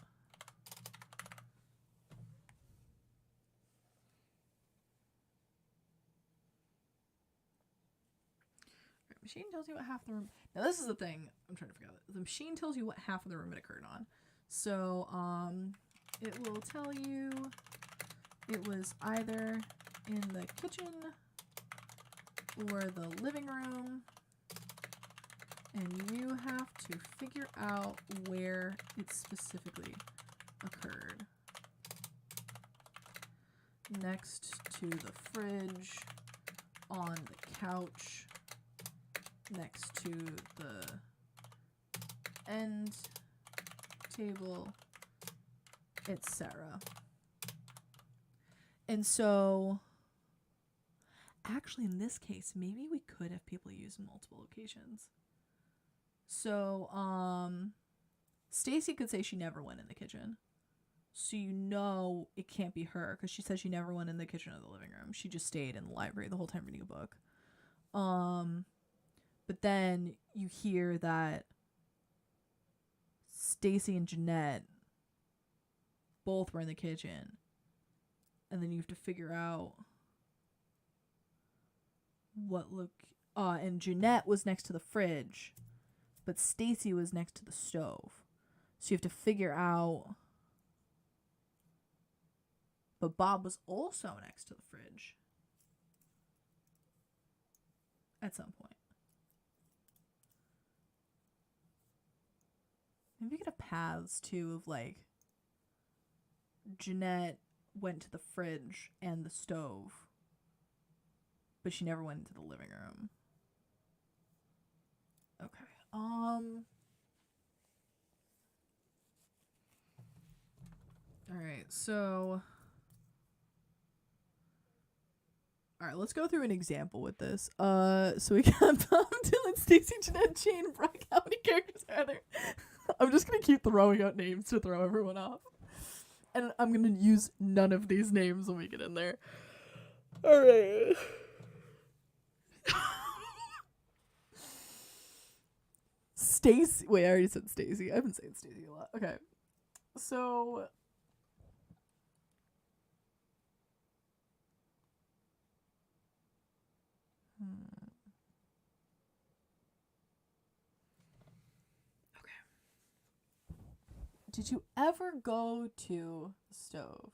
Machine tells you what half the room. Now this is the thing I'm trying to figure out. The machine tells you what half of the room it occurred on. So it will tell you it was either in the kitchen or the living room, and you have to figure out where it specifically occurred. Next to the fridge, on the couch, next to the end table, etc. And so, actually in this case, maybe we could have people use multiple locations. So, Stacy could say she never went in the kitchen. So you know it can't be her because she said she never went in the kitchen or the living room. She just stayed in the library the whole time reading a book. But then you hear that Stacy and Jeanette both were in the kitchen. And then you have to figure out and Jeanette was next to the fridge, but Stacy was next to the stove. So you have to figure out. But Bob was also next to the fridge at some point. Maybe we could have paths too of like Jeanette went to the fridge and the stove, but she never went into the living room. Okay. All right, so let's go through an example with this. So we got Tom, Dylan, Stacy, Jeanette, Jane, Brackey. How many characters are there? I'm just gonna keep throwing out names to throw everyone off, and I'm gonna use none of these names when we get in there. All right. Stacy. Wait, I already said Stacy. I've been saying Stacy a lot. Okay, so. Did you ever go to the stove?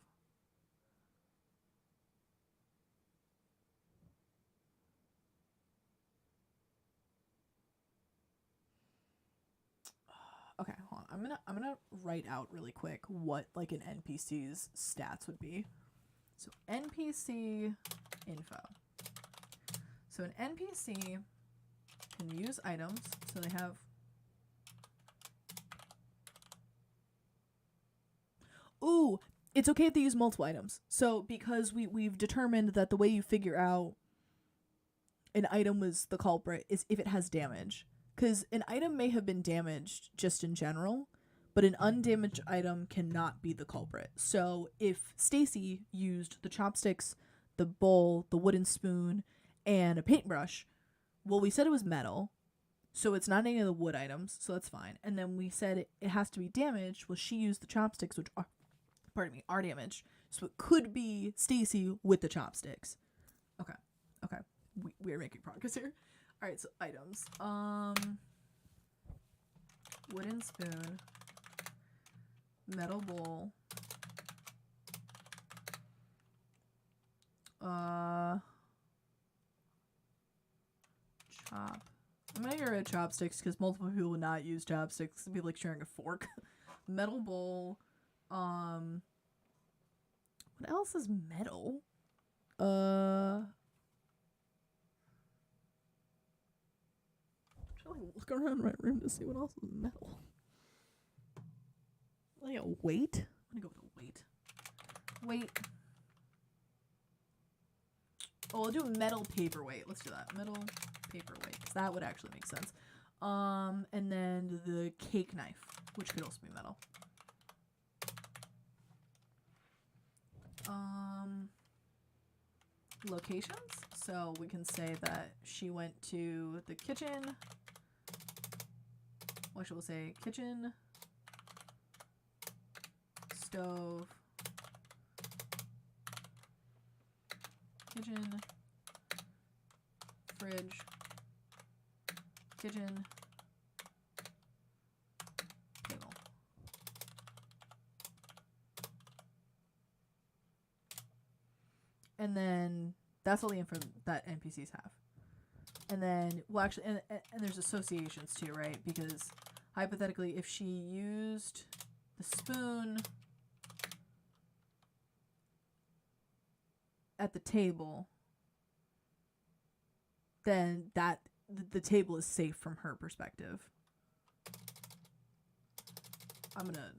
Okay, hold on. I'm gonna write out really quick what like an NPC's stats would be. So NPC info. So an NPC can use items. So they have. Ooh, it's okay if they use multiple items. So because we've determined that the way you figure out an item was the culprit is if it has damage. Because an item may have been damaged just in general, but an undamaged item cannot be the culprit. So if Stacy used the chopsticks, the bowl, the wooden spoon, and a paintbrush, well, we said it was metal, so it's not any of the wood items, so that's fine. And then we said it has to be damaged. Well, she used the chopsticks, which are, are damaged. So it could be Stacy with the chopsticks. Okay. We are making progress here. All right, so items. Wooden spoon, metal bowl, chop. I'm gonna get rid of chopsticks because multiple people would not use chopsticks. It'd be like sharing a fork. Metal bowl. What else is metal? Look around my room to see what else is metal. Like a weight? I'm gonna go with a weight. Weight. Oh, I'll do a metal paperweight. Let's do that. Metal paperweight, because that would actually make sense. And then the cake knife, which could also be metal. Locations. So we can say that she went to the kitchen. What should we say? Kitchen, stove, kitchen, fridge, kitchen, table. And then that's all the info that NPCs have. And then, well, actually, and there's associations too, right? Because hypothetically, if she used the spoon at the table, then that the table is safe from her perspective. I'm gonna.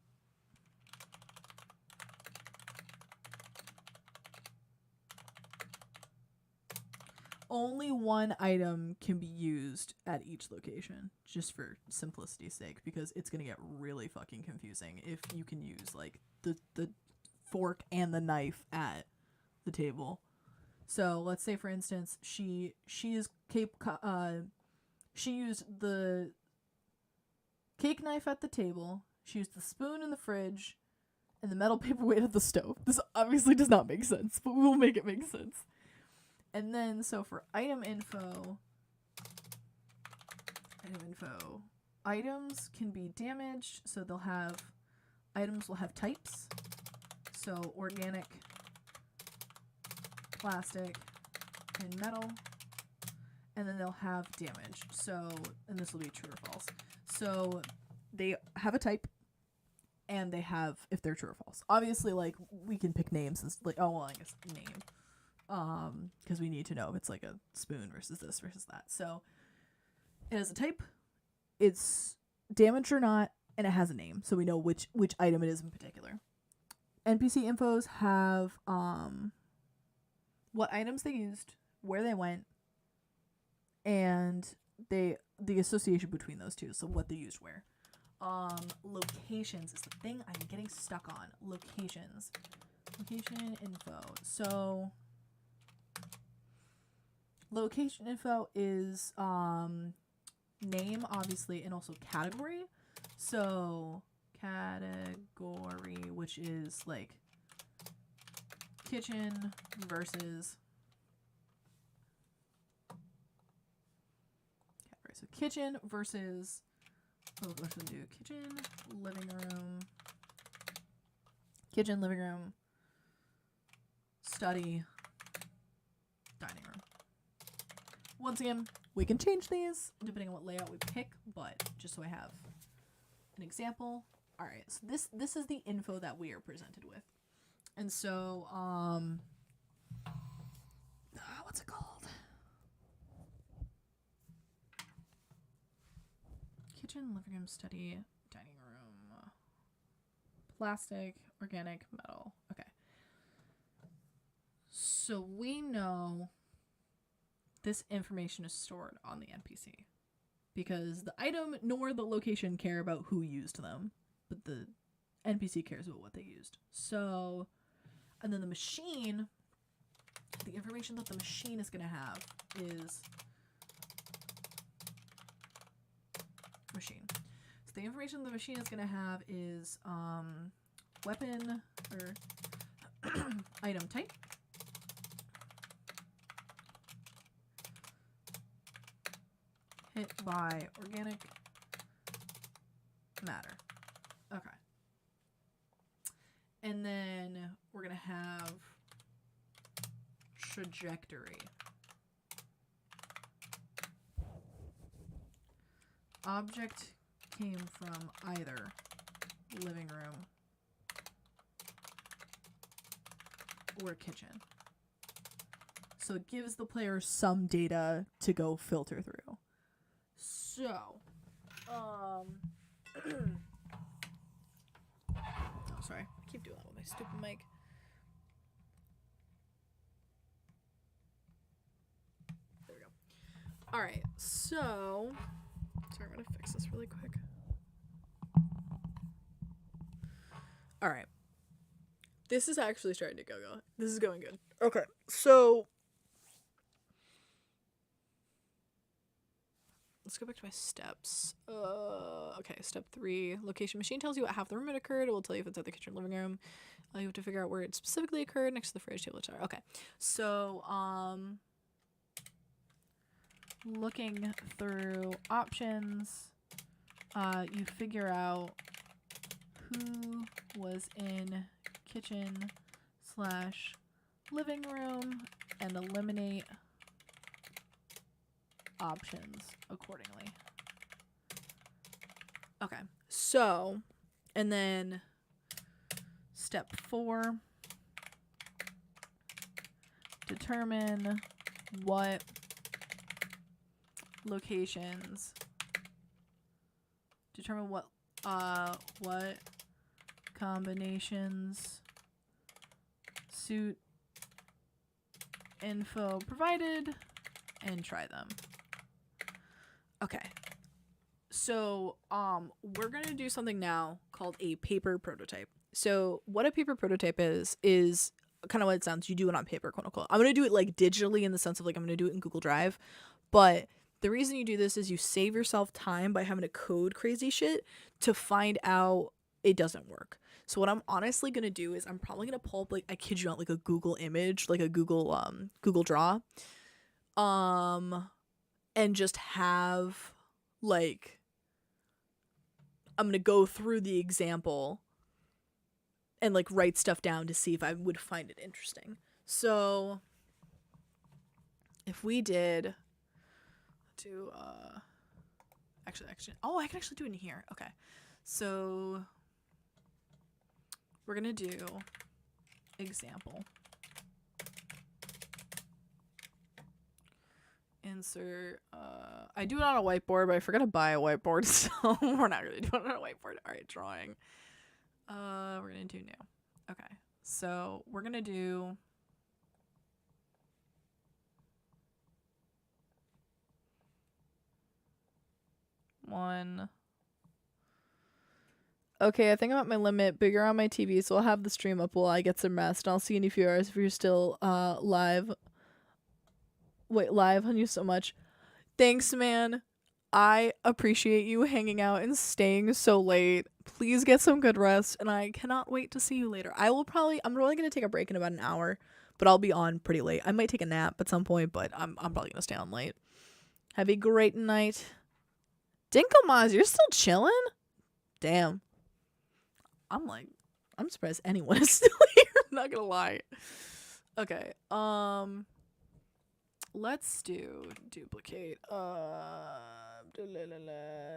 Only one item can be used at each location, just for simplicity's sake, because it's gonna get really fucking confusing if you can use like the fork and the knife at the table. So let's say, for instance, she used the cake knife at the table. She used the spoon in the fridge, and the metal paperweight at the stove. This obviously does not make sense, but we will make it make sense. And then, so for item info, items can be damaged, so items will have types, so organic, plastic, and metal, and then they'll have damage, so, and this will be true or false. So they have a type, and they have, if they're true or false. Obviously, like, we can pick names, and like, oh, well, I guess name. Because we need to know if it's like a spoon versus this versus that. So it has a type, it's damaged or not, and it has a name, so we know which item it is in particular. NPC infos have what items they used, where they went, and the association between those two, so what they used where. Locations is the thing I'm getting stuck on. Location info. So location info is name, obviously, and also category. So category, which is like kitchen versus category. So kitchen versus, oh, let's do kitchen, living room, study, dining room. Once again, we can change these depending on what layout we pick, but just so I have an example. All right, so this is the info that we are presented with. And so, what's it called? Kitchen, living room, study, dining room, plastic, organic, metal. Okay. So we know this information is stored on the NPC because the item nor the location care about who used them, but the NPC cares about what they used. So, and then the machine, the information that the machine is going to have is machine. So the information the machine is going to have is weapon or item type, hit by organic matter. Okay. And then we're going to have trajectory. Object came from either living room or kitchen. So it gives the player some data to go filter through. So, oh, sorry. I keep doing that with my stupid mic. There we go. All right. So, sorry, I'm going to fix this really quick. All right. This is actually starting to go. This is going good. Okay. So, let's go back to my steps. Okay, step 3. Location machine tells you what half the room it occurred. It will tell you if it's at the kitchen or living room. You have to figure out where it specifically occurred, next to the fridge, table, etc. Okay. So, looking through options, you figure out who was in kitchen / living room and eliminate options accordingly. Okay, so, and then step 4, determine what locations, determine what combinations suit info provided and try them. Okay. So, we're going to do something now called a paper prototype. So, what a paper prototype is kind of what it sounds. You do it on paper, quote unquote. I'm going to do it like digitally in the sense of like I'm going to do it in Google Drive. But the reason you do this is you save yourself time by having to code crazy shit to find out it doesn't work. So what I'm honestly going to do is I'm probably going to pull up, like, I kid you not, like a Google image, like a Google Draw. And just have, like, I'm going to go through the example and, like, write stuff down to see if I would find it interesting. So, if we did do, actually, oh, I can actually do it in here. Okay. So, we're going to do example. Insert, I do it on a whiteboard, but I forgot to buy a whiteboard, so we're not really doing it on a whiteboard. All right, drawing. We're gonna do new. Okay, so we're gonna do one. Okay, I think I'm at my limit. Bigger on my TV, so I'll have the stream up while I get some rest. And I'll see you in a few hours if you're still live. Wait, live on you so much. Thanks, man. I appreciate you hanging out and staying so late. Please get some good rest, and I cannot wait to see you later. I'm really gonna take a break in about an hour, but I'll be on pretty late. I might take a nap at some point, but I'm probably gonna stay on late. Have a great night. Dinkelmaz, you're still chilling? Damn. I'm surprised anyone is still here. I'm not gonna lie. Okay. Let's do duplicate.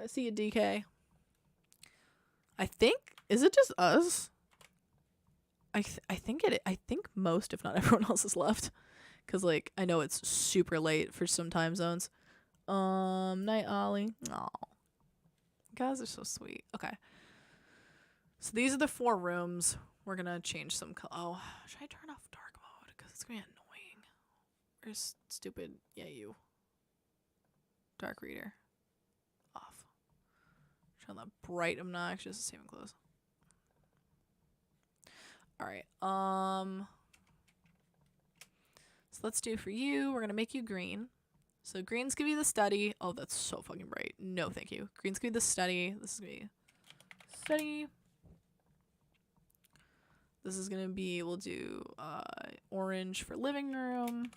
See you, DK. I think, is it just us? I think most, if not everyone else, is left. Cause like I know it's super late for some time zones. Night Ollie. Aw. Guys are so sweet. Okay. So these are the 4 rooms. We're gonna change some oh, should I turn off dark mode? Because it's gonna be annoying. Where's stupid, yeah, you. Dark reader. Off. Turn that bright obnoxious, save and close. Alright, so let's do for you, we're gonna make you green. So green's gonna be the study. Oh, that's so fucking bright. No, thank you. Green's gonna be the study. This is gonna be study. This is gonna be, we'll do orange for living room.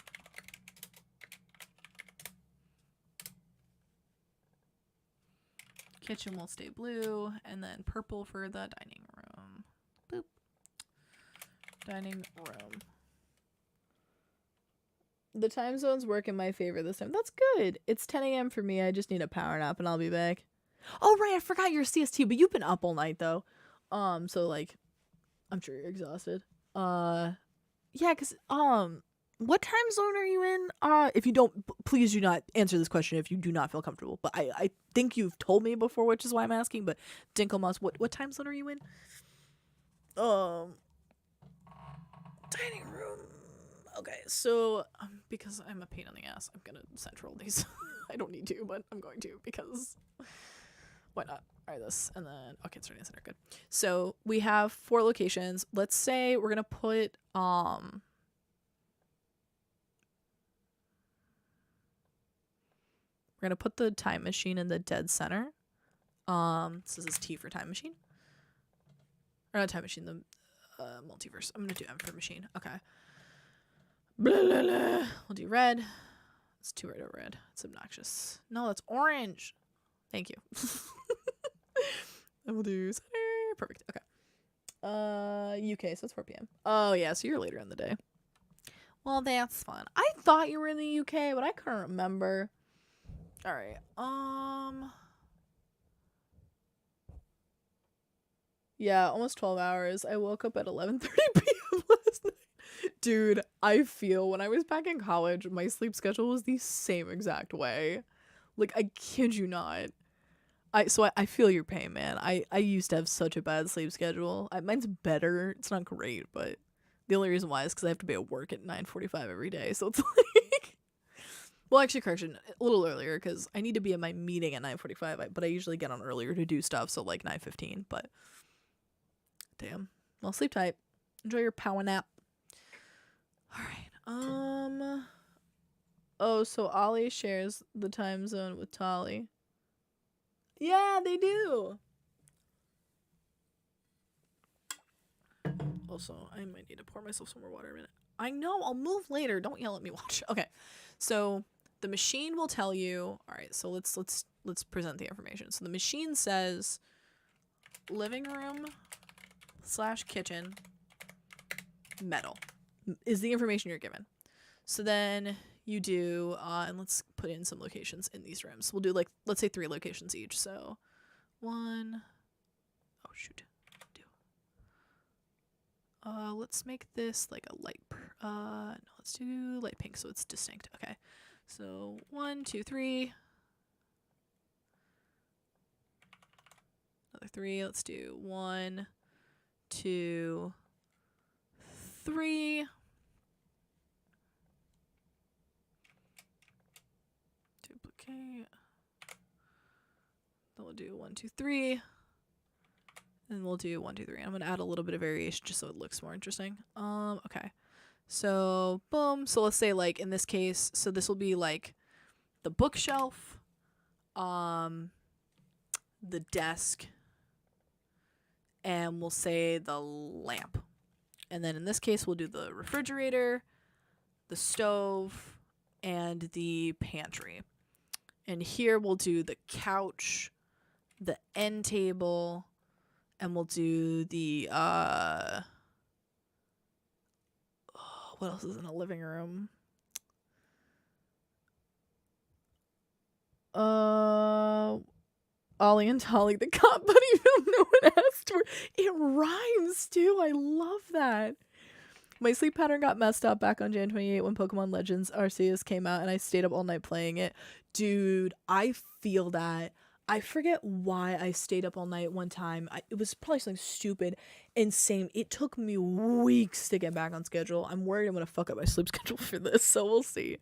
Kitchen will stay blue, and then purple for the dining room. Boop. Dining room. The time zones work in my favor this time. That's good. It's 10 a.m. for me. I just need a power nap, and I'll be back. Oh, right, I forgot you're CST, but you've been up all night, though. So, like, I'm sure you're exhausted. Yeah, because, what time zone are you in? If you don't, please do not answer this question if you do not feel comfortable. But I think you've told me before, which is why I'm asking. But Dinkelmoss, what time zone are you in? Dining room. Okay, so because I'm a pain in the ass, I'm gonna central these. I don't need to, but I'm going to because why not? Alright, this and then okay, it's right in the center. Good. So we have 4 locations. Let's say we're gonna put we're gonna put the time machine in the dead center. So this is T for time machine. Or not time machine, the multiverse. I'm gonna do M for machine. Okay. Blah, blah, blah. We'll do red. It's too red or red. It's obnoxious. No, that's orange. Thank you. And we'll do center. Perfect. Okay. UK, so it's 4 p.m. Oh yeah, so you're later in the day. Well, that's fun. I thought you were in the UK, but I couldn't remember. All right. Yeah, almost 12 hours. I woke up at 11:30 p.m. last night. Dude, I feel when I was back in college, my sleep schedule was the same exact way. Like, I kid you not. I feel your pain, man. I used to have such a bad sleep schedule. Mine's better. It's not great, but the only reason why is because I have to be at work at 9:45 every day. So it's like, well, actually, correction, a little earlier because I need to be at my meeting at 9:45. But I usually get on earlier to do stuff, so like 9:15. But damn, well, sleep tight. Enjoy your power nap. All right. Oh, so Ollie shares the time zone with Tali. Yeah, they do. Also, I might need to pour myself some more water in a minute. I know, I'll move later. Don't yell at me. Watch. Okay. So the machine will tell you. All right. So let's present the information. So the machine says living room / kitchen metal is the information you're given. So then you do, and let's put in some locations in these rooms. We'll do like, let's say 3 locations each. So 1, oh shoot, 2. Let's make this like a light, no, let's do light pink so it's distinct. Okay. So 1, 2, 3. Another 3. Let's do 1, 2, 3. Duplicate. Then we'll do 1, 2, 3. And we'll do 1, 2, 3. I'm gonna add a little bit of variation just so it looks more interesting. Okay. So boom. So let's say like in this case, so this will be like the bookshelf, the desk, and we'll say the lamp. And then in this case, we'll do the refrigerator, the stove, and the pantry. And here we'll do the couch, the end table, and we'll do the what else is in a living room? Ollie and Tolly, the cop buddy film no one asked for. It rhymes too. I love that. My sleep pattern got messed up back on Jan 28 when Pokemon Legends Arceus came out and I stayed up all night playing it. Dude, I feel that. I forget why I stayed up all night one time. It was probably something stupid, insane. It took me weeks to get back on schedule. I'm worried I'm gonna fuck up my sleep schedule for this, so we'll see.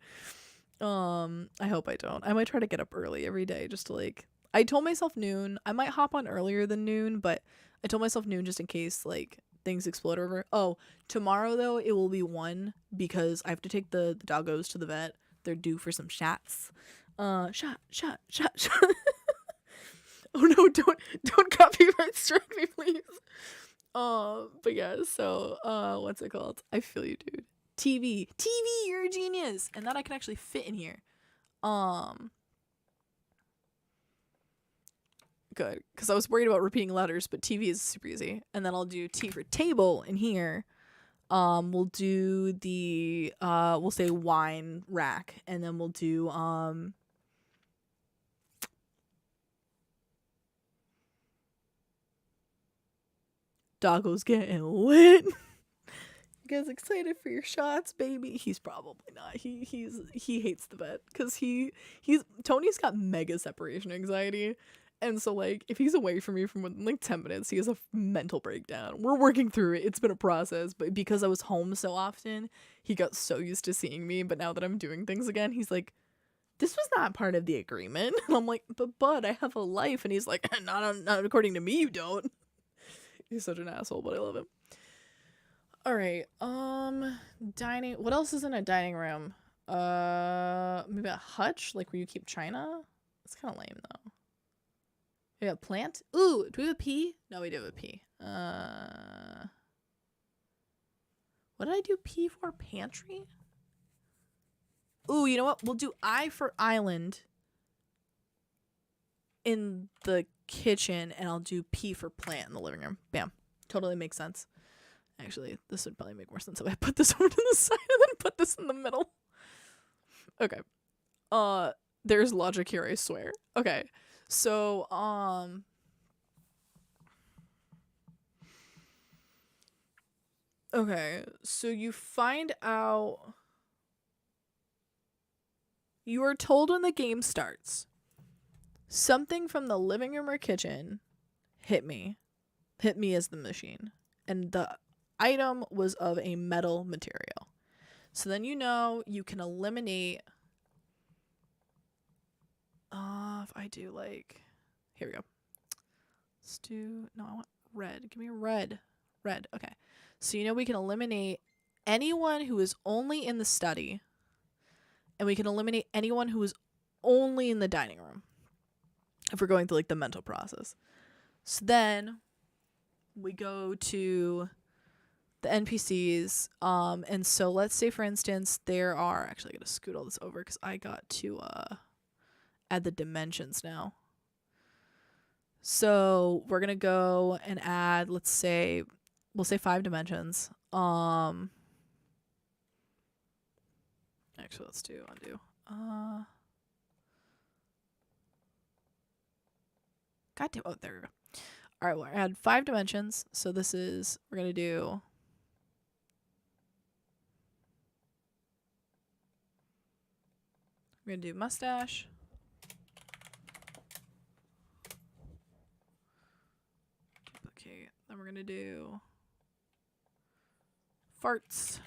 I hope I don't. I might try to get up early every day just to like. I told myself noon. I might hop on earlier than noon, but I told myself noon just in case like things explode over. Oh, tomorrow though it will be 1 because I have to take the doggos to the vet. They're due for some shots. Shot. Oh no, don't copyright strike me, please. But yeah, so what's it called? I feel you, dude. TV, you're a genius. And that I can actually fit in here. Good, because I was worried about repeating letters, but TV is super easy. And then I'll do T for table in here. We'll do the we'll say wine rack, and then we'll do Doggo's getting lit. You guys excited for your shots, baby? He's probably not. He hates the vet because Tony's got mega separation anxiety. And so, like, if he's away from me for more than, like, 10 minutes, he has a mental breakdown. We're working through it. It's been a process. But because I was home so often, he got so used to seeing me. But now that I'm doing things again, he's like, this was not part of the agreement. And I'm like, but bud, I have a life. And he's like, not according to me, you don't. He's such an asshole, but I love him. All right. Dining. What else is in a dining room? Maybe a hutch, like where you keep china. It's kind of lame, though. We have a plant. Ooh, do we have a P? No, we do have a P. What did I do P for? Pantry? Ooh, you know what? We'll do I for island in the kitchen, and I'll do P for plant in the living room. Bam. Totally makes sense. Actually, this would probably make more sense if I put this over to the side and then put this in the middle. Okay. There's logic here, I swear. Okay. So, okay, so you find out, you are told when the game starts, something from the living room or kitchen hit me as the machine, and the item was of a metal material. So then you know you can eliminate, if I do like, here we go. Let's do, no, I want red. Give me red. Red, okay. So you know we can eliminate anyone who is only in the study, and we can eliminate anyone who is only in the dining room, if we're going through like the mental process. So then we go to the NPCs, and so let's say for instance there are, actually I gotta scoot all this over because I got to add the dimensions now. So we're gonna go and add, we'll say 5 dimensions. Actually, let's do undo. God damn. Oh, there we go. All right, we'll add 5 dimensions. So this is, we're gonna do. We're gonna do mustache. Duplicate. Then we're gonna do farts.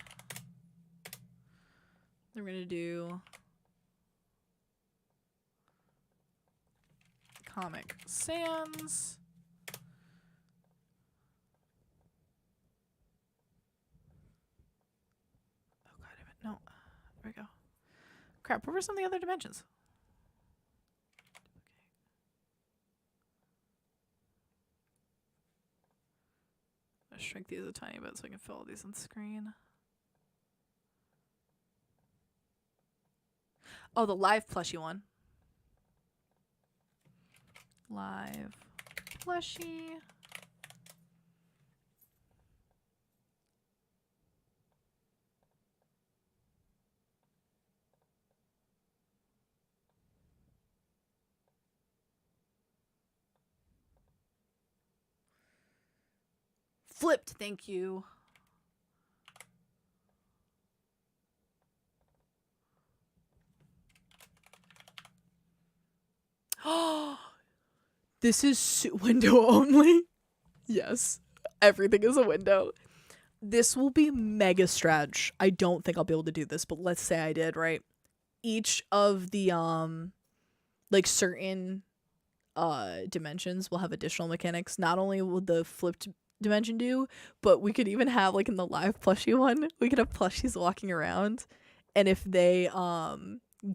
Then we're gonna do Comic Sans. Oh god damn it. No. There we go. Crap, what were some of the other dimensions? Okay. Shrink these a tiny bit so I can fill all these on the screen. Oh, the live plushie one. Live plushie. Flipped, thank you. Oh, this is window only. Yes, everything is a window. This will be mega stretch. I don't think I'll be able to do this, but let's say I did, right? Each of the like certain dimensions will have additional mechanics. Not only will the flipped dimension do, but we could even have, like in the live plushie one, we could have plushies walking around, and if they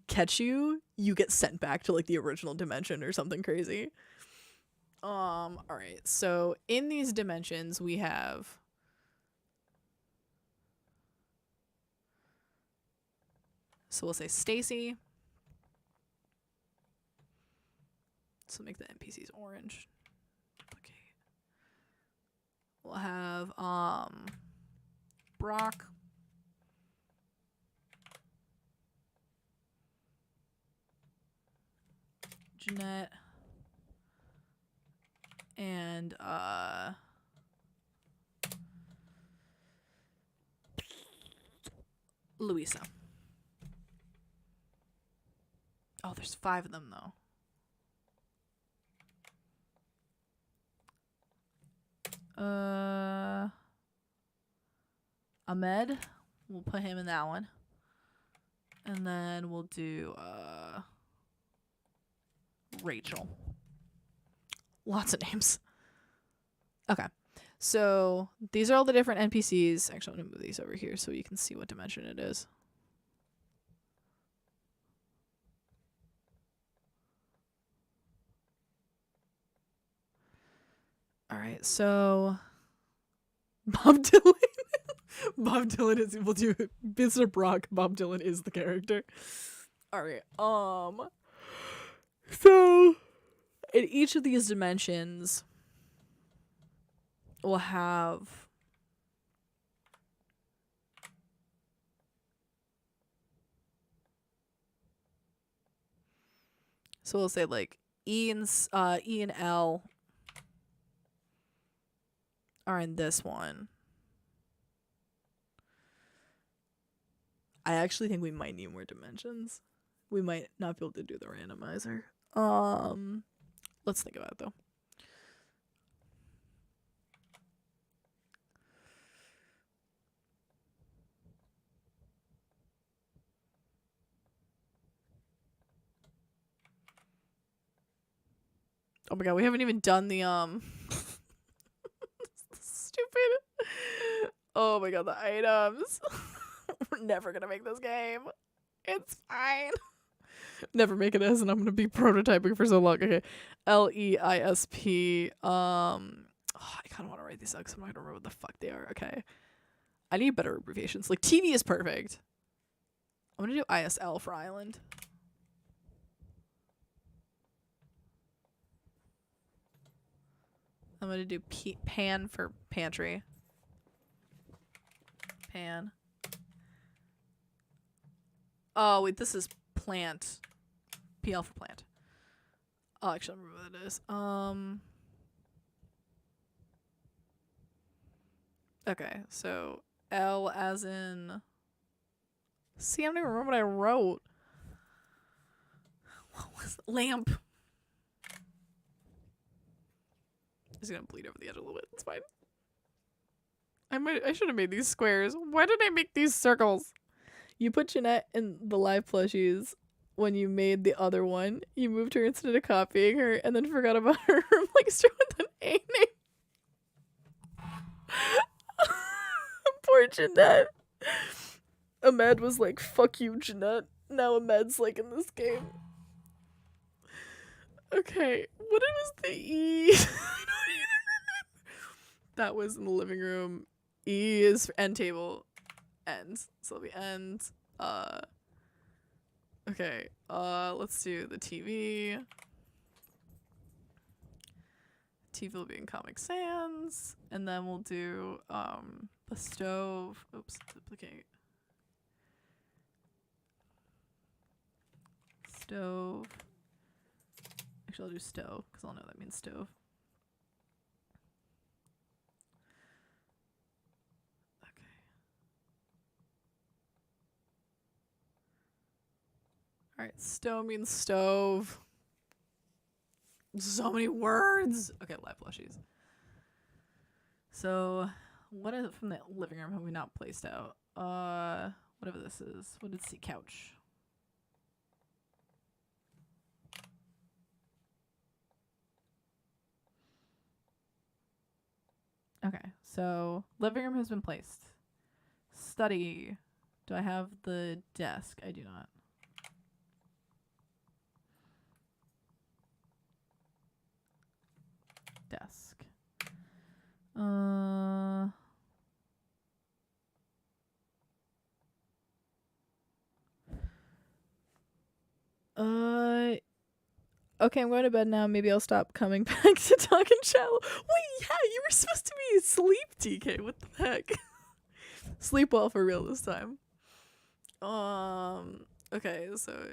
catch you, you get sent back to like the original dimension or something crazy. All right, so in these dimensions we have so we'll say Stacy. So make the NPCs orange. Okay. We'll have Brock. Jeanette. And Louisa. Oh, there's 5 of them though. Ahmed, we'll put him in that one. And then we'll do Rachel. Lots of names. Okay. So these are all the different NPCs. Actually, I'm gonna move these over here so you can see what dimension it is. Alright, so Bob Dylan. Bob Dylan is we'll do Mr. Brock. Bob Dylan is the character. Alright, so in each of these dimensions we'll have so we'll say like E and L are in this one. I actually think we might need more dimensions. We might not be able to do the randomizer. Let's think about it though. Oh my god, we haven't even done the stupid. Oh my god, the items. We're never gonna make this game. It's fine. Never make it as, and I'm gonna be prototyping for so long. Okay, LEISP. I kind of want to write these out because I'm not gonna remember what the fuck they are. Okay, I need better abbreviations. Like TV is perfect. I'm gonna do ISL for island. I'm gonna do pan for pantry. Pan. Oh wait, this is plant. PL for plant. Oh, actually, I don't remember what that is. Okay, so L as in. See, I don't even remember what I wrote. What was it? Lamp? It's gonna bleed over the edge a little bit. It's fine. I should have made these squares. Why did I make these circles? You put Jeanette in the live plushies when you made the other one. You moved her instead of copying her and then forgot about her room like straight with an A name. Poor Jeanette. Ahmed was like, fuck you, Jeanette. Now Ahmed's like in this game. Okay, what was the E? I don't even remember. That was in the living room. E is for end table. End. So it'll be end. Okay. Let's do the TV. TV will be in Comic Sans. And then we'll do the stove. Oops, duplicate. Stove. Actually, I'll do stove because I'll know that means stove. Okay. Alright, stove means stove. So many words. Okay, live plushies. So, what is from the living room have we not placed out? Whatever this is. What did see? Couch. Okay, so living room has been placed. Study. Do I have the desk? I do not. Desk. Okay, I'm going to bed now. Maybe I'll stop coming back to talk in shallow. Wait, yeah, you were supposed to be asleep, DK. What the heck? Sleep well for real this time. Okay, so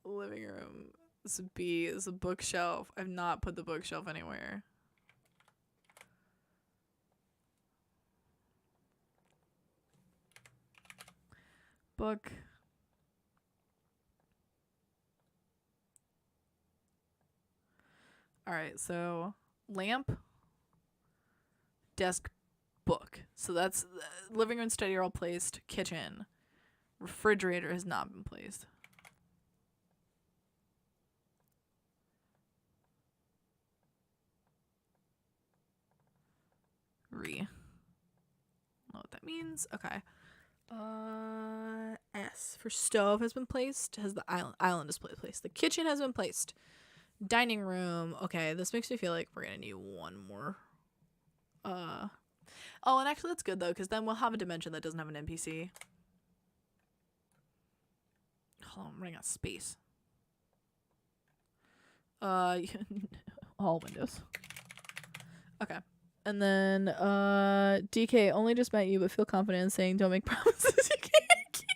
living room. This B is a bookshelf. I've not put the bookshelf anywhere. Book. Alright, so lamp, desk, book. So that's living room, study are all placed. Kitchen. Refrigerator has not been placed. I don't know what that means. Okay. S for stove has been placed. Has the island is placed. The kitchen has been placed. Dining room. Okay, this makes me feel like we're gonna need one more. Oh, and actually that's good though, because then we'll have a dimension that doesn't have an NPC. Hold on, I'm running out of space. All windows. Okay. And then DK only just met you but feel confident in saying don't make promises you can't keep.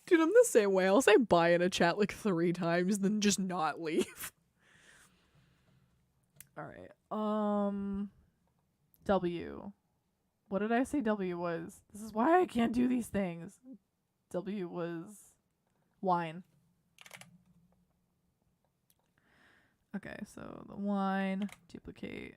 Dude, I'm the same way. I'll say bye in a chat like 3 times then just not leave. Alright. W. What did I say W was? This is why I can't do these things. W was wine. Okay, so the wine, duplicate.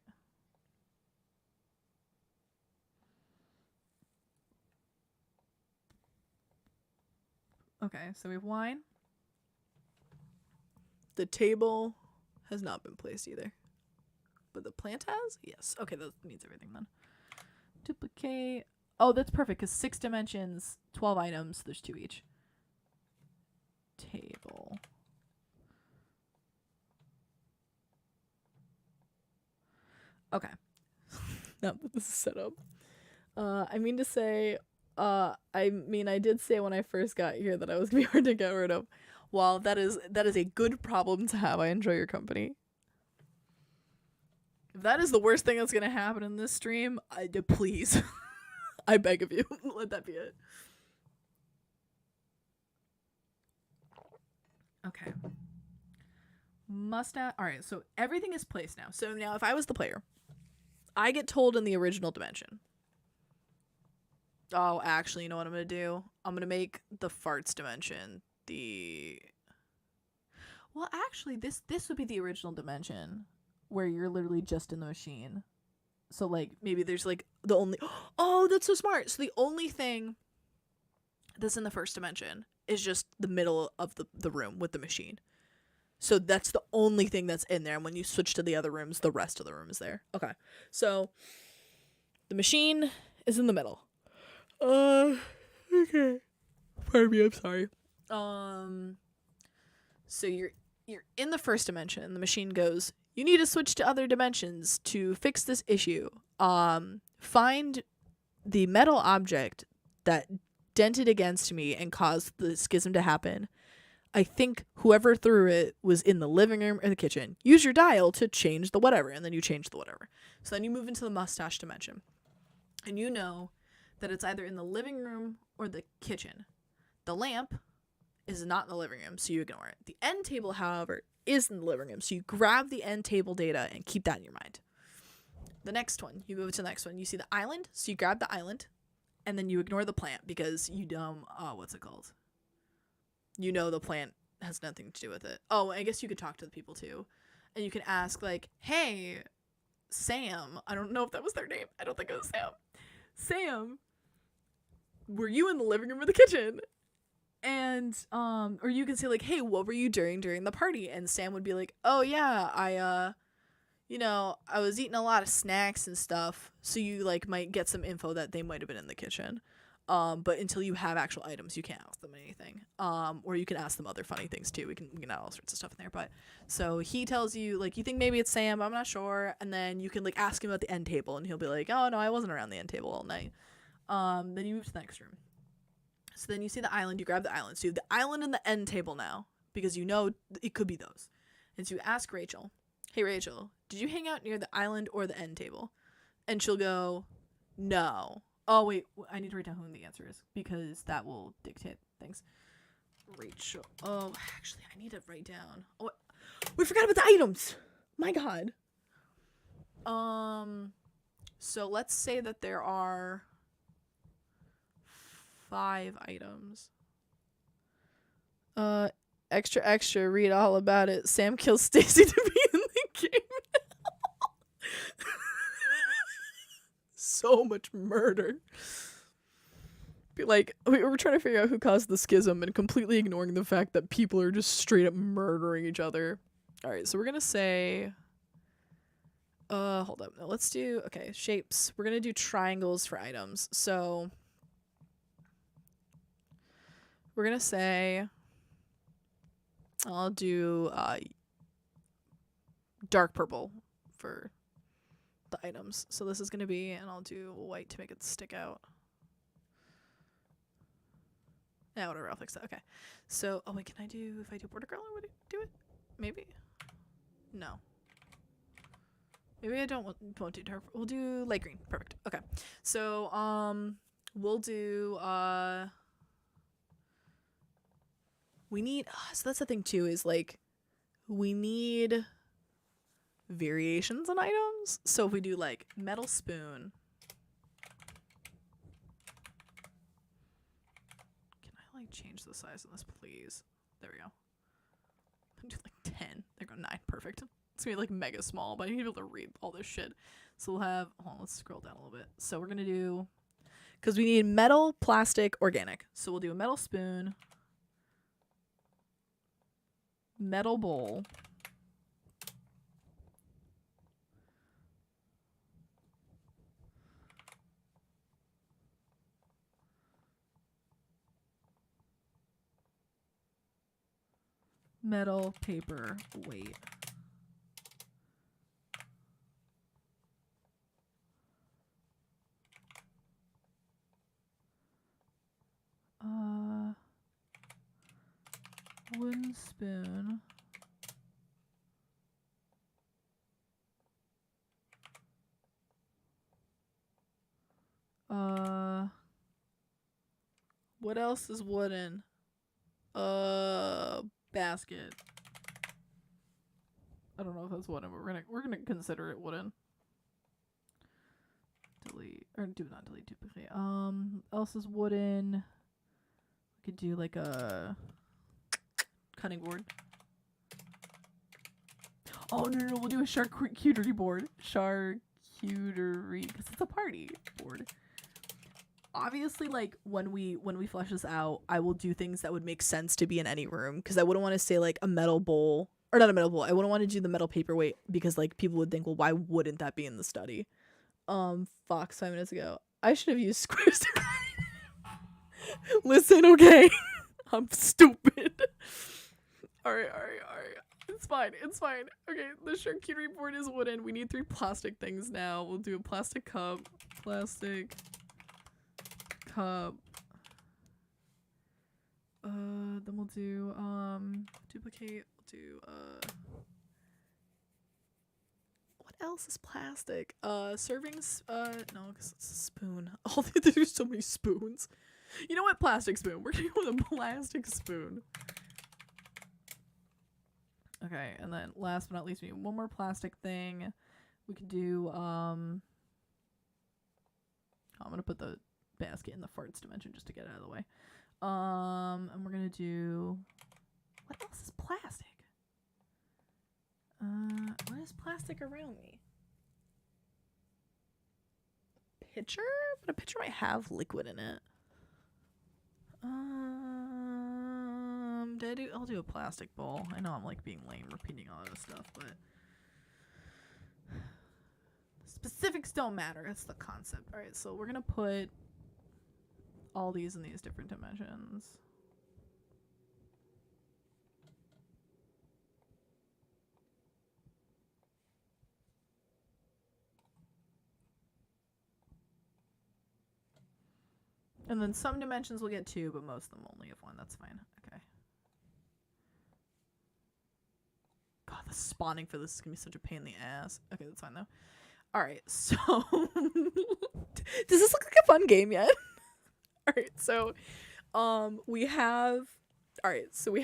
Okay, so we have wine. The table has not been placed either. But the plant has? Yes. Okay, that means everything then. Duplicate. Oh, that's perfect because 6 dimensions, 12 items, there's 2 each. Table. Okay. Now that this is set up. I mean to say, I did say when I first got here that I was gonna be hard to get rid of. While that is a good problem to have, I enjoy your company. If that is the worst thing that's gonna happen in this stream, please. I beg of you, let that be it. Okay. Mustache. Alright, so everything is placed now. So now if I was the player, I get told in the original dimension. Oh, actually, you know what I'm gonna do? I'm gonna make the farts dimension the... Well, actually, this would be the original dimension. where you're literally just in the machine. So like maybe there's like the only oh, that's so smart. So the only thing that's in the first dimension is just the middle of the room with the machine. So that's the only thing that's in there. And when you switch to the other rooms, the rest of the room is there. Okay. So the machine is in the middle. Okay. Pardon me, I'm sorry. So you're in the first dimension and the machine goes, you need to switch to other dimensions to fix this issue. Find the metal object that dented against me and caused the schism to happen. I think whoever threw it was in the living room or the kitchen. Use your dial to change the whatever, and then you change the whatever. So then you move into the mustache dimension. And you know that it's either in the living room or the kitchen. The lamp is not in the living room, so you ignore it. The end table, however, is in the living room, so you grab the end table data and keep that in your mind. The next one, you move to the next one. You see the island, so you grab the island, and then you ignore the plant because you what's it called? You know the plant has nothing to do with it. Oh, I guess you could talk to the people too. And you can ask like, hey, Sam, I don't know if that was their name. I don't think it was Sam. Sam, were you in the living room or the kitchen? And or you can say like, hey, what were you doing during the party? And Sam would be like, oh yeah, I was eating a lot of snacks and stuff. So you like might get some info that they might have been in the kitchen. But until you have actual items, you can't ask them anything. Or you can ask them other funny things too. We can add all sorts of stuff in there. But so he tells you like, you think maybe it's Sam, but I'm not sure. And then you can like ask him about the end table, and he'll be like, oh no, I wasn't around the end table all night. Then you move to the next room. So then you see the island, you grab the island. So you have the island and the end table now, because you know it could be those. And so you ask Rachel, hey Rachel, did you hang out near the island or the end table? And she'll go, no. Oh wait, I need to write down who the answer is, because that will dictate things. Rachel. Oh, actually, I need to write down. Oh, we forgot about the items. My God. So let's say that there are 5 items. Extra, read all about it. Sam kills Stacy to be in the game. So much murder. Be like, we were trying to figure out who caused the schism and completely ignoring the fact that people are just straight up murdering each other. Alright, so we're gonna say hold up. No, let's do shapes. We're gonna do triangles for items. So we're gonna say I'll do dark purple for the items. So this is gonna be, and I'll do white to make it stick out. Yeah, whatever, I'll fix that. Okay. So, oh wait, can I do, if I do border color, would it do it? Maybe? No. Maybe I won't do dark, we'll do light green. Perfect. Okay. So, we'll do, we need, so that's the thing too, is like, we need variations on items. So if we do like metal spoon, can I like change the size of this, please? There we go. I do like 10. There go 9. Perfect. It's gonna be like mega small, but I need to be able to read all this shit. So we'll have, hold on, let's scroll down a little bit. So we're gonna do, because we need metal, plastic, organic. So we'll do a metal spoon, metal bowl, metal, paper, weight. Wooden spoon. What else is wooden? Basket. I don't know if that's wooden, but we're gonna consider it wooden. Delete, or do not delete, duplicate. Else is wooden. We could do like a cutting board. Oh, no, we'll do a charcuterie board. Charcuterie, because it's a party board. Obviously, like, when we flesh this out, I will do things that would make sense to be in any room, because I wouldn't want to say, like, a metal bowl, or not a metal bowl, I wouldn't want to do the metal paperweight, because, like, people would think, well, why wouldn't that be in the study? Fox 5 minutes ago. I should have used squares to Listen, okay. I'm stupid. Alright. It's fine. Okay, the charcuterie board is wooden. We need 3 plastic things now. We'll do a plastic cup. Then we'll do, duplicate. We'll do, what else is plastic? Servings, no, because it's a spoon. Oh, there's so many spoons. You know what? Plastic spoon. We're gonna go with a plastic spoon. Okay, and then last but not least, we need one more plastic thing. We could do, I'm gonna put the basket in the farts dimension just to get it out of the way. And we're gonna do, what else is plastic? What is plastic around me? Pitcher? But a pitcher might have liquid in it. I'll do a plastic bowl. I know I'm like being lame repeating all this stuff, but specifics don't matter. That's the concept. All right, so we're gonna put all these in these different dimensions. And then some dimensions will get 2, but most of them only have 1. That's fine. Okay. God, the spawning for this is gonna be such a pain in the ass. Okay, that's fine though. Alright, so does this look like a fun game yet? Alright, so we have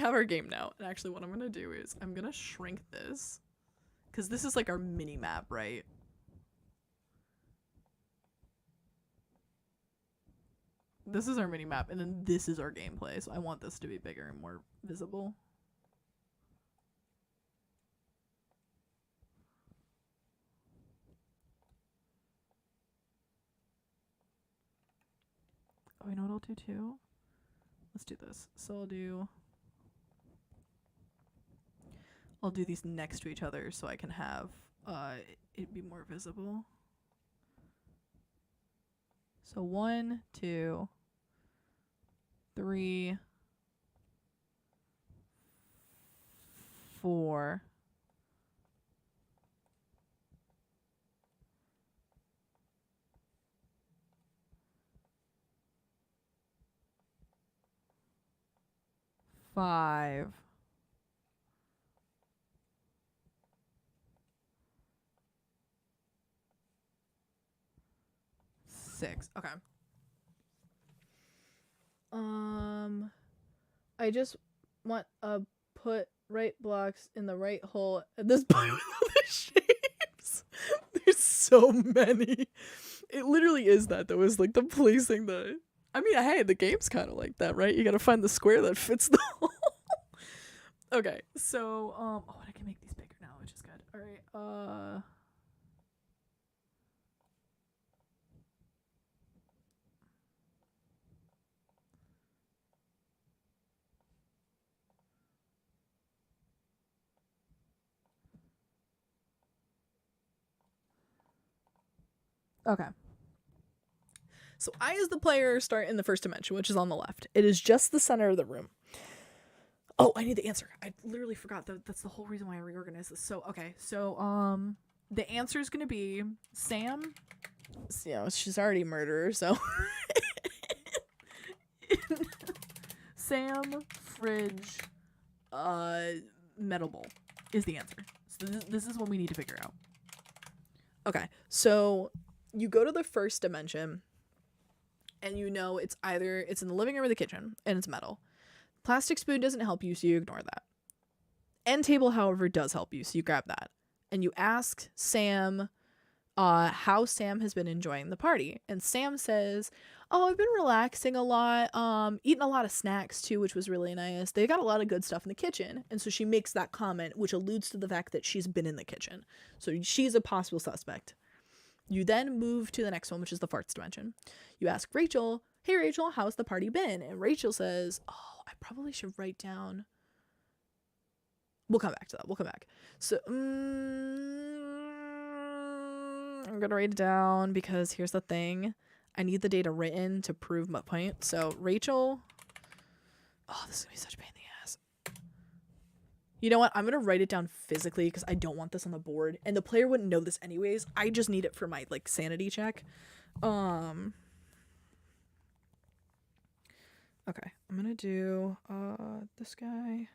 our game now. And actually what I'm gonna do is I'm gonna shrink this. Cause this is like our mini map, right? This is our mini map, and then this is our gameplay, so I want this to be bigger and more visible. Oh, you know what I'll do too? Let's do this. So I'll do these next to each other so I can have it be more visible. So 1, 2, 3, 4. 5. 6. Okay. I just want to put right blocks in the right hole at this point with all the shapes. There's so many. It literally is that though. It's like the placing the. I mean, hey, the game's kind of like that, right? You gotta find the square that fits the hole. Okay, so oh, I can make these bigger now, which is good. All right, okay. So I, as the player, start in the first dimension, which is on the left. It is just the center of the room. Oh, I need the answer. I literally forgot. That's the whole reason why I reorganized this. So, okay. So, the answer is going to be Sam. You know, she's already a murderer, so. Sam, fridge, metal bowl is the answer. So this is what we need to figure out. Okay. So, you go to the first dimension. And you know it's in the living room or the kitchen, and it's metal. Plastic spoon doesn't help you, so you ignore that. End table, however, does help you, so you grab that. And you ask Sam, how Sam has been enjoying the party. And Sam says, "Oh, I've been relaxing a lot, eating a lot of snacks too, which was really nice. They got a lot of good stuff in the kitchen." And so she makes that comment, which alludes to the fact that she's been in the kitchen. So she's a possible suspect. You then move to the next one, which is the farts dimension. You ask Rachel, "Hey Rachel, how's the party been?" And Rachel says, "Oh, I probably should write down." We'll come back to that. We'll come back. So, I'm going to write it down because here's the thing. I need the data written to prove my point. So, Rachel. Oh, this is going to be such a pain in the ass. You know what? I'm going to write it down physically because I don't want this on the board. And the player wouldn't know this anyways. I just need it for my, like, sanity check. Okay. I'm going to do this guy.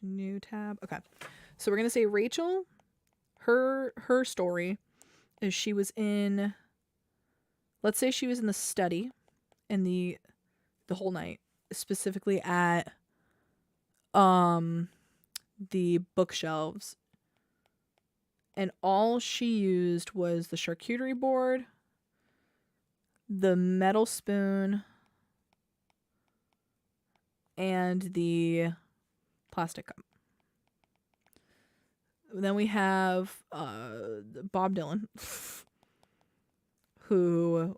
New tab. Okay. So we're going to say Rachel, her story is she was in, let's say she was in the study in the whole night, specifically at the bookshelves, and all she used was the charcuterie board, the metal spoon, and the plastic cup. Then we have Bob Dylan, who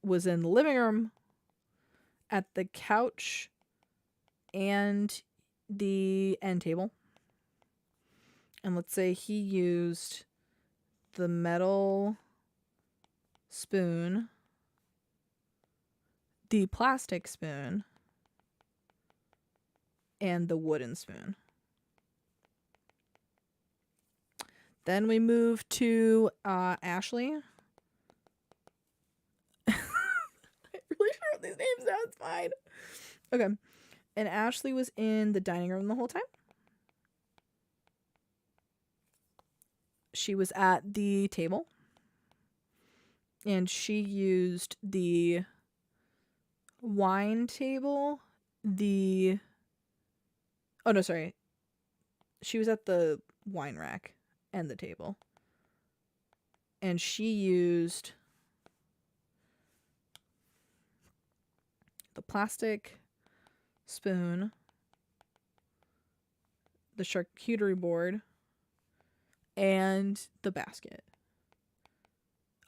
was in the living room, at the couch, and the end table. And let's say he used the metal spoon, the plastic spoon, and the wooden spoon. Then we move to Ashley. I really should write these names down. It's fine. Okay. And Ashley was in the dining room the whole time. She was at the table. And she used the wine table, oh no, sorry. She was at the wine rack and the table. And she used the plastic spoon, the charcuterie board, and the basket.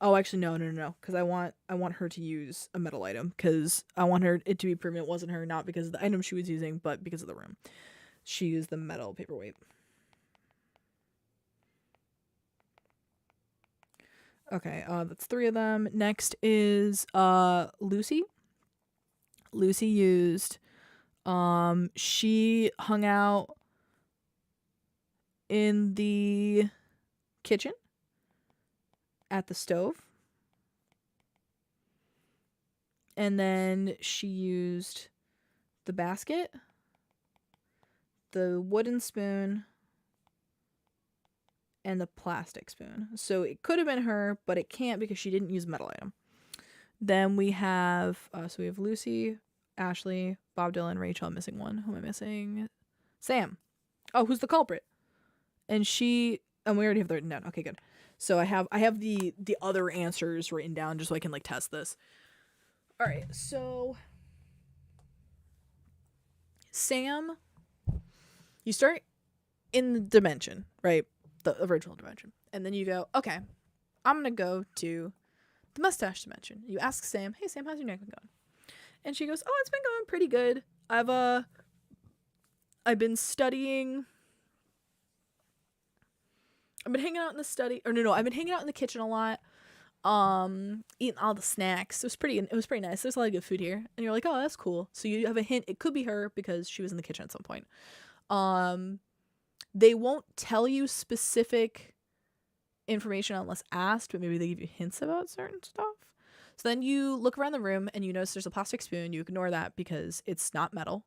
Oh, actually, no, because I want her to use a metal item, because I want it to be proven it wasn't her, not because of the item she was using, but because of the room. She used the metal paperweight. Okay, that's 3 of them. Next is Lucy. Lucy used, she hung out in the kitchen at the stove. And then she used the basket, the wooden spoon, and the plastic spoon. So it could have been her, but it can't because she didn't use a metal item. Then we have, Lucy, Ashley, Bob Dylan, Rachel. I'm missing one. Who am I missing? Sam. Oh, who's the culprit? And we already have that written down. Okay, good. So I have the other answers written down just so I can like test this. All right, so Sam, you start in the dimension, right? The original dimension. And then you go, okay, I'm going to go to the mustache dimension. You ask Sam, "Hey Sam, how's your neck been going?" And she goes, "Oh, it's been going pretty good. I've been studying. I've been hanging out in the study, or no, I've been hanging out in the kitchen a lot, eating all the snacks. It was pretty nice. There's a lot of good food here." And you're like, "Oh, that's cool." So you have a hint. It could be her because she was in the kitchen at some point. They won't tell you specific information unless asked, but maybe they give you hints about certain stuff. So then you look around the room and you notice there's a plastic spoon. You ignore that because it's not metal.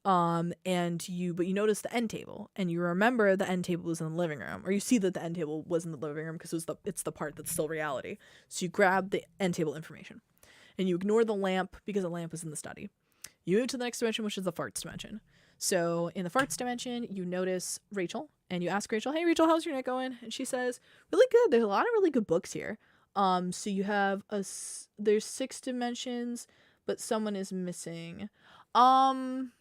But you notice the end table, and you remember the end table was in the living room, or you see that the end table was in the living room because it's the part that's still reality. So you grab the end table information, and you ignore the lamp because the lamp was in the study. You move to the next dimension, which is the farts dimension. So in the farts dimension, you notice Rachel, and you ask Rachel, "Hey Rachel, how's your night going?" And she says, "Really good. There's a lot of really good books here. So you have there's 6 dimensions, but someone is missing. Um,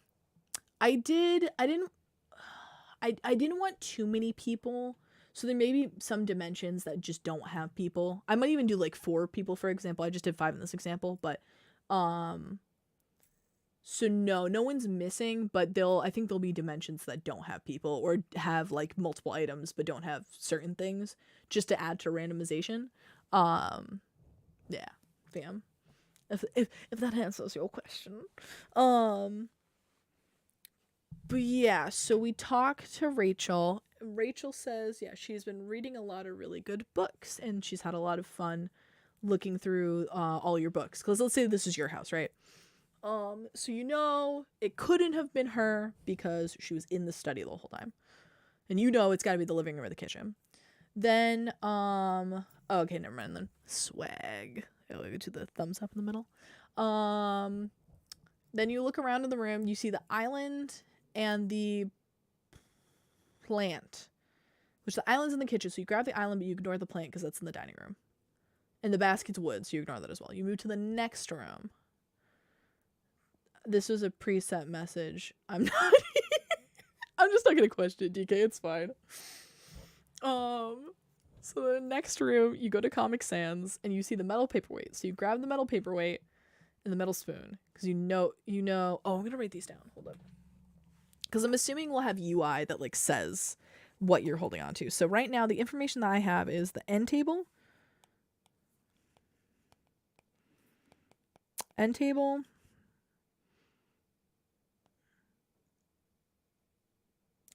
I didn't want too many people, so there may be some dimensions that just don't have people. I might even do like 4 people, for example. I just did 5 in this example, but so no one's missing, but I think there'll be dimensions that don't have people or have like multiple items but don't have certain things, just to add to randomization. Yeah, fam. If that answers your question. But yeah, so we talk to Rachel. Rachel says, yeah, she's been reading a lot of really good books and she's had a lot of fun looking through all your books. Because let's say this is your house, right? So you know it couldn't have been her because she was in the study the whole time. And you know it's gotta be the living room or the kitchen. Then, okay, never mind then. Swag. I'll go to the thumbs up in the middle. Then you look around in the room, you see the island and the plant. Which the island's in the kitchen, so you grab the island, but you ignore the plant because that's in the dining room. And the basket's wood, so you ignore that as well. You move to the next room. This was a preset message. I'm just not gonna question it, DK, it's fine. So the next room, you go to Comic Sans and you see the metal paperweight. So you grab the metal paperweight and the metal spoon. Because you know, oh, I'm gonna write these down. Hold up. Because I'm assuming we'll have UI that like says what you're holding on to. So right now, the information that I have is the end table. End table.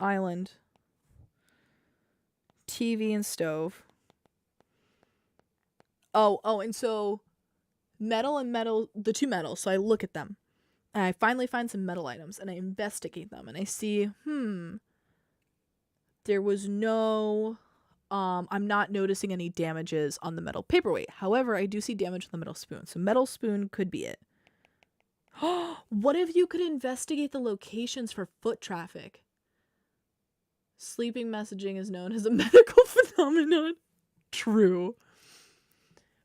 Island. TV and stove. Oh, and so metal and metal, the 2 metals. So I look at them. And I finally find some metal items and I investigate them and I see, there was no, I'm not noticing any damages on the metal paperweight. However, I do see damage on the metal spoon. So metal spoon could be it. What if you could investigate the locations for foot traffic? Sleeping messaging is known as a medical phenomenon. True.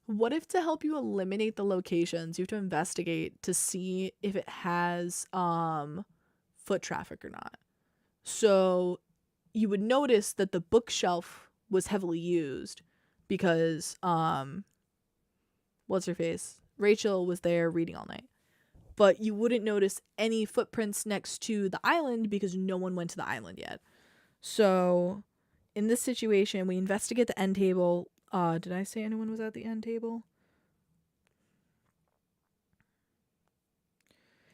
What if to help you eliminate the locations, you have to investigate to see if it has foot traffic or not? So you would notice that the bookshelf was heavily used because what's her face? Rachel was there reading all night. But you wouldn't notice any footprints next to the island because no one went to the island yet. So in this situation, we investigate the end table. Did I say anyone was at the end table?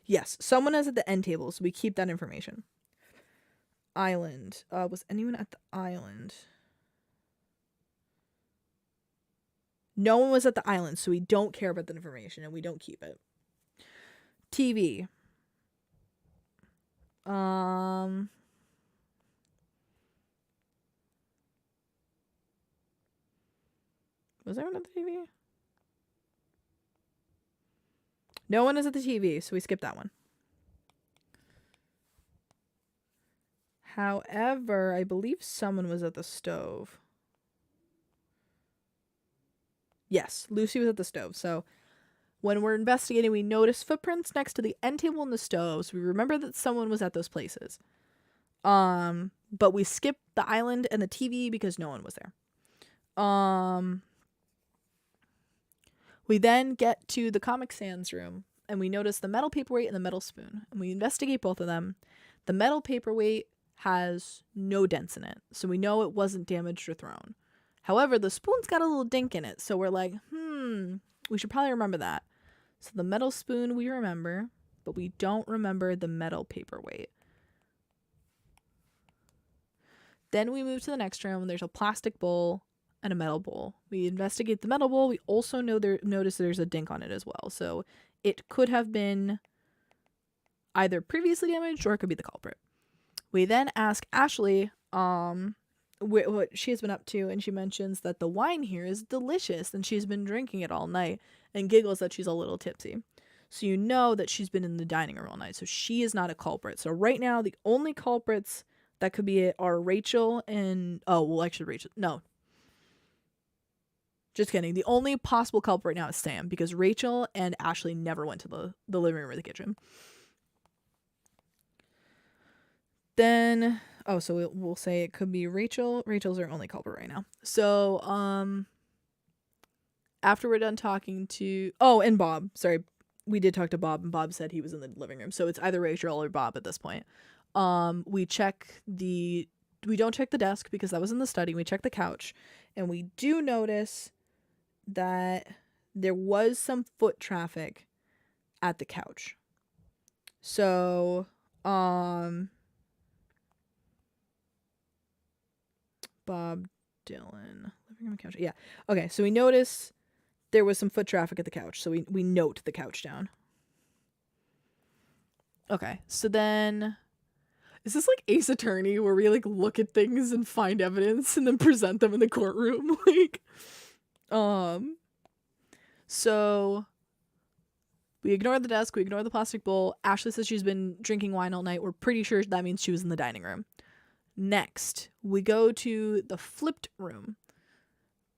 Yes, someone is at the end table, so we keep that information. Island. Was anyone at the island? No one was at the island, so we don't care about the information and we don't keep it. TV. Was anyone at the TV? No one is at the TV, so we skip that one. However, I believe someone was at the stove. Yes, Lucy was at the stove. So when we're investigating, we notice footprints next to the end table and the stove. So we remember that someone was at those places. But we skip the island and the TV because no one was there. We then get to the Comic Sans room and we notice the metal paperweight and the metal spoon. And we investigate both of them. The metal paperweight has no dents in it, so we know it wasn't damaged or thrown. However, the spoon's got a little dink in it, so we're like, we should probably remember that. So the metal spoon we remember, but we don't remember the metal paperweight. Then we move to the next room and there's a plastic bowl and a metal bowl. We investigate the metal bowl. We also notice there's a dink on it as well. So it could have been either previously damaged or it could be the culprit. We then ask Ashley what she has been up to, and she mentions that the wine here is delicious and she's been drinking it all night and giggles that she's a little tipsy. So you know that she's been in the dining room all night. So she is not a culprit. So right now, the only culprits that could be it are Rachel and actually Rachel. No. Just kidding. The only possible culprit right now is Sam, because Rachel and Ashley never went to the living room or the kitchen. Then, so we'll say it could be Rachel. Rachel's our only culprit right now. So, after we're done talking to, and Bob, sorry, we did talk to Bob, and Bob said he was in the living room. So it's either Rachel or Bob at this point. We don't check the desk because that was in the study. We check the couch, and we do notice that there was some foot traffic at the couch. So, Bob Dylan, living room couch. Yeah. Okay, so we notice there was some foot traffic at the couch. So we note the couch down. Okay, so then is this like Ace Attorney where we like look at things and find evidence and then present them in the courtroom? Like, so we ignore the desk, we ignore the plastic bowl. Ashley says she's been drinking wine all night. We're pretty sure that means she was in the dining room. Next, we go to the flipped room.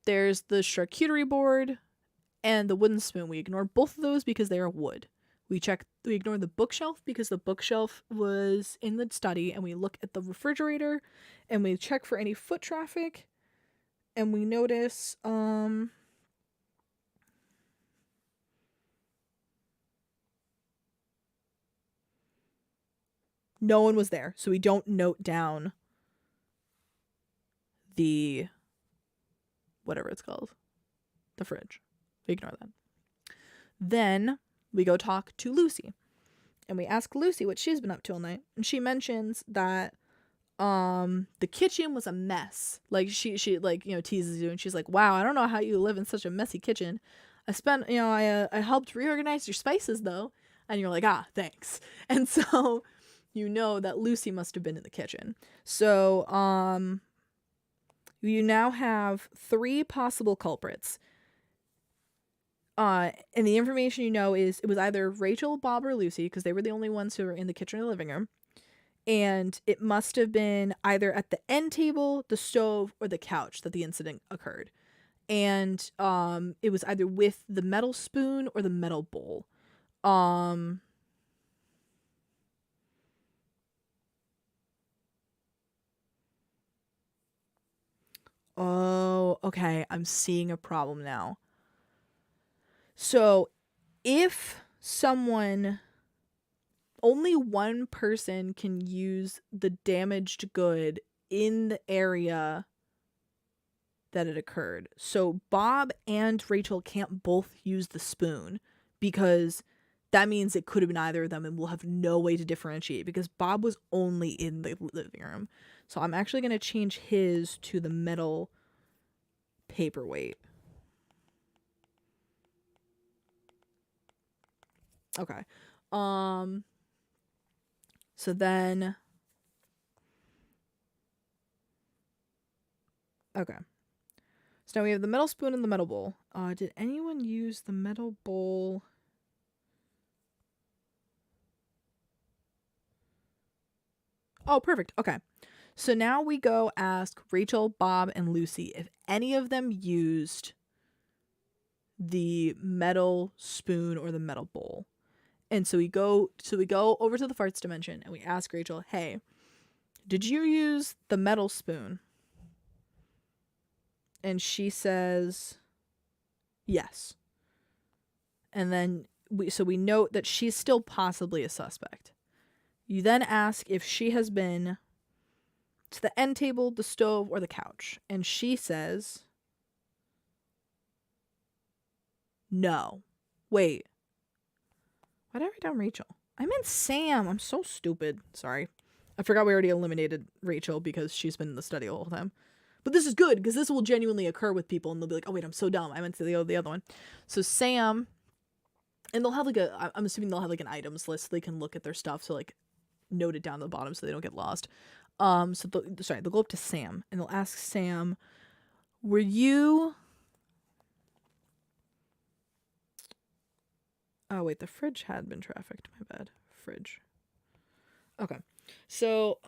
There's the charcuterie board and the wooden spoon. We ignore both of those because they are wood. We ignore the bookshelf because the bookshelf was in the study, and we look at the refrigerator and we check for any foot traffic, and we notice no one was there. So we don't note down the whatever it's called, the fridge. We ignore that. Then we go talk to Lucy, and we ask Lucy what she's been up to all night, and she mentions that the kitchen was a mess. Like she like, you know, teases you, and she's like, wow, I don't know how you live in such a messy kitchen. I helped reorganize your spices though. And you're like, thanks. And so you know that Lucy must have been in the kitchen. So you now have 3 possible culprits. And the information you know is it was either Rachel, Bob, or Lucy, because they were the only ones who were in the kitchen or the living room. And it must have been either at the end table, the stove, or the couch that the incident occurred. And it was either with the metal spoon or the metal bowl. Oh, okay. I'm seeing a problem now. So if only one person can use the damaged good in the area that it occurred. So Bob and Rachel can't both use the spoon, because that means it could have been either of them, and we'll have no way to differentiate because Bob was only in the living room. So I'm actually going to change his to the metal paperweight. Okay. So then, okay. So now we have the metal spoon and the metal bowl. Did anyone use the metal bowl? Oh, perfect. Okay. So now we go ask Rachel, Bob, and Lucy if any of them used the metal spoon or the metal bowl. And so we go over to the farts dimension, and we ask Rachel, hey, did you use the metal spoon? And she says yes. And then we note that she's still possibly a suspect. You then ask if she has been to the end table, the stove, or the couch. And she says no. Wait. Why did I write down Rachel? I meant Sam. I'm so stupid. Sorry. I forgot we already eliminated Rachel because she's been in the study the whole time. But this is good because this will genuinely occur with people, and they'll be like, oh wait, I'm so dumb. I meant to the other one. So Sam, and they'll have like I'm assuming they'll have like an items list so they can look at their stuff, so like note it down at the bottom so they don't get lost. So they'll go up to Sam and they'll ask Sam, were you... Oh, wait, the fridge had been trafficked. My bad. Fridge. Okay. So,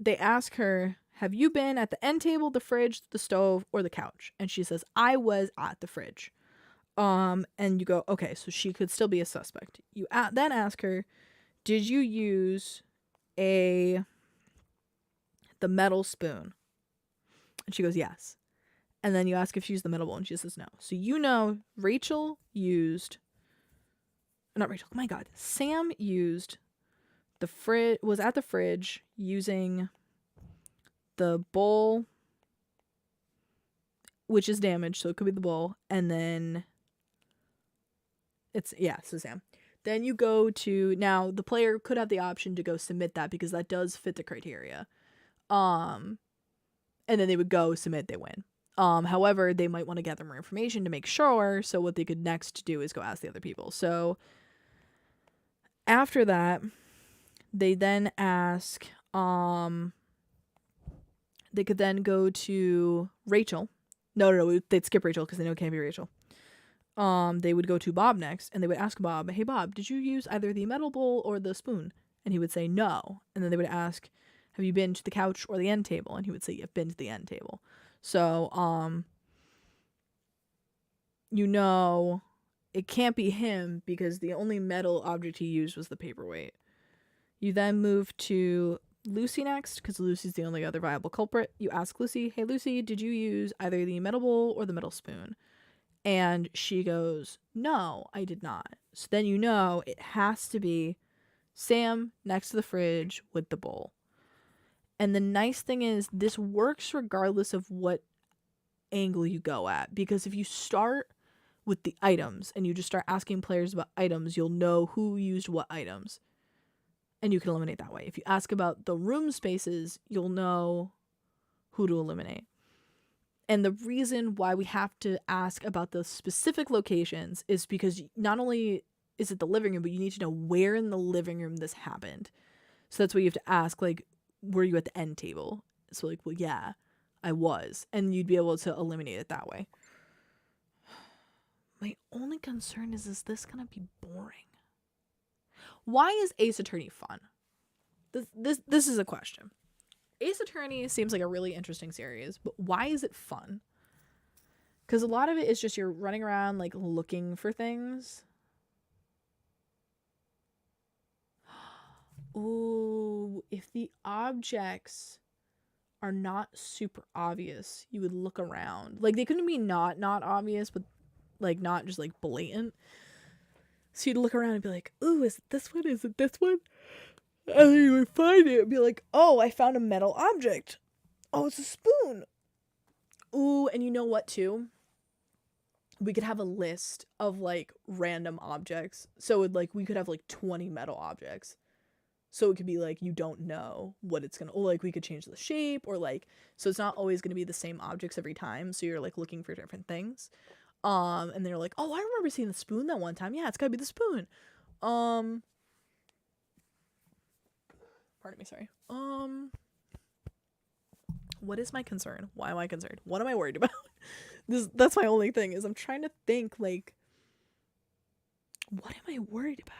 they ask her, have you been at the end table, the fridge, the stove, or the couch? And she says, I was at the fridge. And you go, okay, so she could still be a suspect. You then ask her, did you use the metal spoon? And she goes, yes. And then you ask if she used the metal bowl, and she says no. So you know Sam used was at the fridge using the bowl, which is damaged, so it could be the bowl, and then so Sam. Then you go to, now the player could have the option to go submit that because that does fit the criteria. And then they would go submit, they win. However, they might want to gather more information to make sure, so what they could next do is go ask the other people. So after that, they then ask, they could then go to Rachel. No, they'd skip Rachel because they know it can't be Rachel. They would go to Bob next, and they would ask Bob, hey Bob, did you use either the metal bowl or the spoon? And he would say no. And then they would ask, have you been to the couch or the end table? And he would say, you've been to the end table. So, it can't be him because the only metal object he used was the paperweight. You then move to Lucy next because Lucy's the only other viable culprit. You ask Lucy, hey Lucy, did you use either the metal bowl or the metal spoon? And she goes, no, I did not. So then it has to be Sam next to the fridge with the bowl. And the nice thing is this works regardless of what angle you go at, because if you start with the items and you just start asking players about items, you'll know who used what items, and you can eliminate that way. If you ask about the room spaces, you'll know who to eliminate. And the reason why we have to ask about the specific locations is because not only is it the living room, but you need to know where in the living room this happened. So that's why you have to ask, like, were you at the end table? So like, well, yeah, I was. And you'd be able to eliminate it that way. My only concern is this gonna be boring? Why is Ace Attorney fun? This is a question. Ace Attorney seems like a really interesting series, but why is it fun? Because a lot of it is just you're running around, like, looking for things. Ooh, if the objects are not super obvious, you would look around. Like, they couldn't be not obvious, but, like, not just, like, blatant. So you'd look around and be like, ooh, is it this one? Is it this one? And then you would find it and be like, oh, I found a metal object. Oh, it's a spoon. Ooh, and you know what, too? We could have a list of, like, random objects. So we could have, like, 20 metal objects. So it could be, like, you don't know what it's gonna... Or, like, we could change the shape. Or, like... So it's not always gonna be the same objects every time. So you're, like, looking for different things. And they're like, oh, I remember seeing the spoon that one time. Yeah, it's gotta be the spoon. Pardon me, sorry. What is my concern? Why am I concerned? What am I worried about? That's my only thing, is I'm trying to think, like, what am I worried about?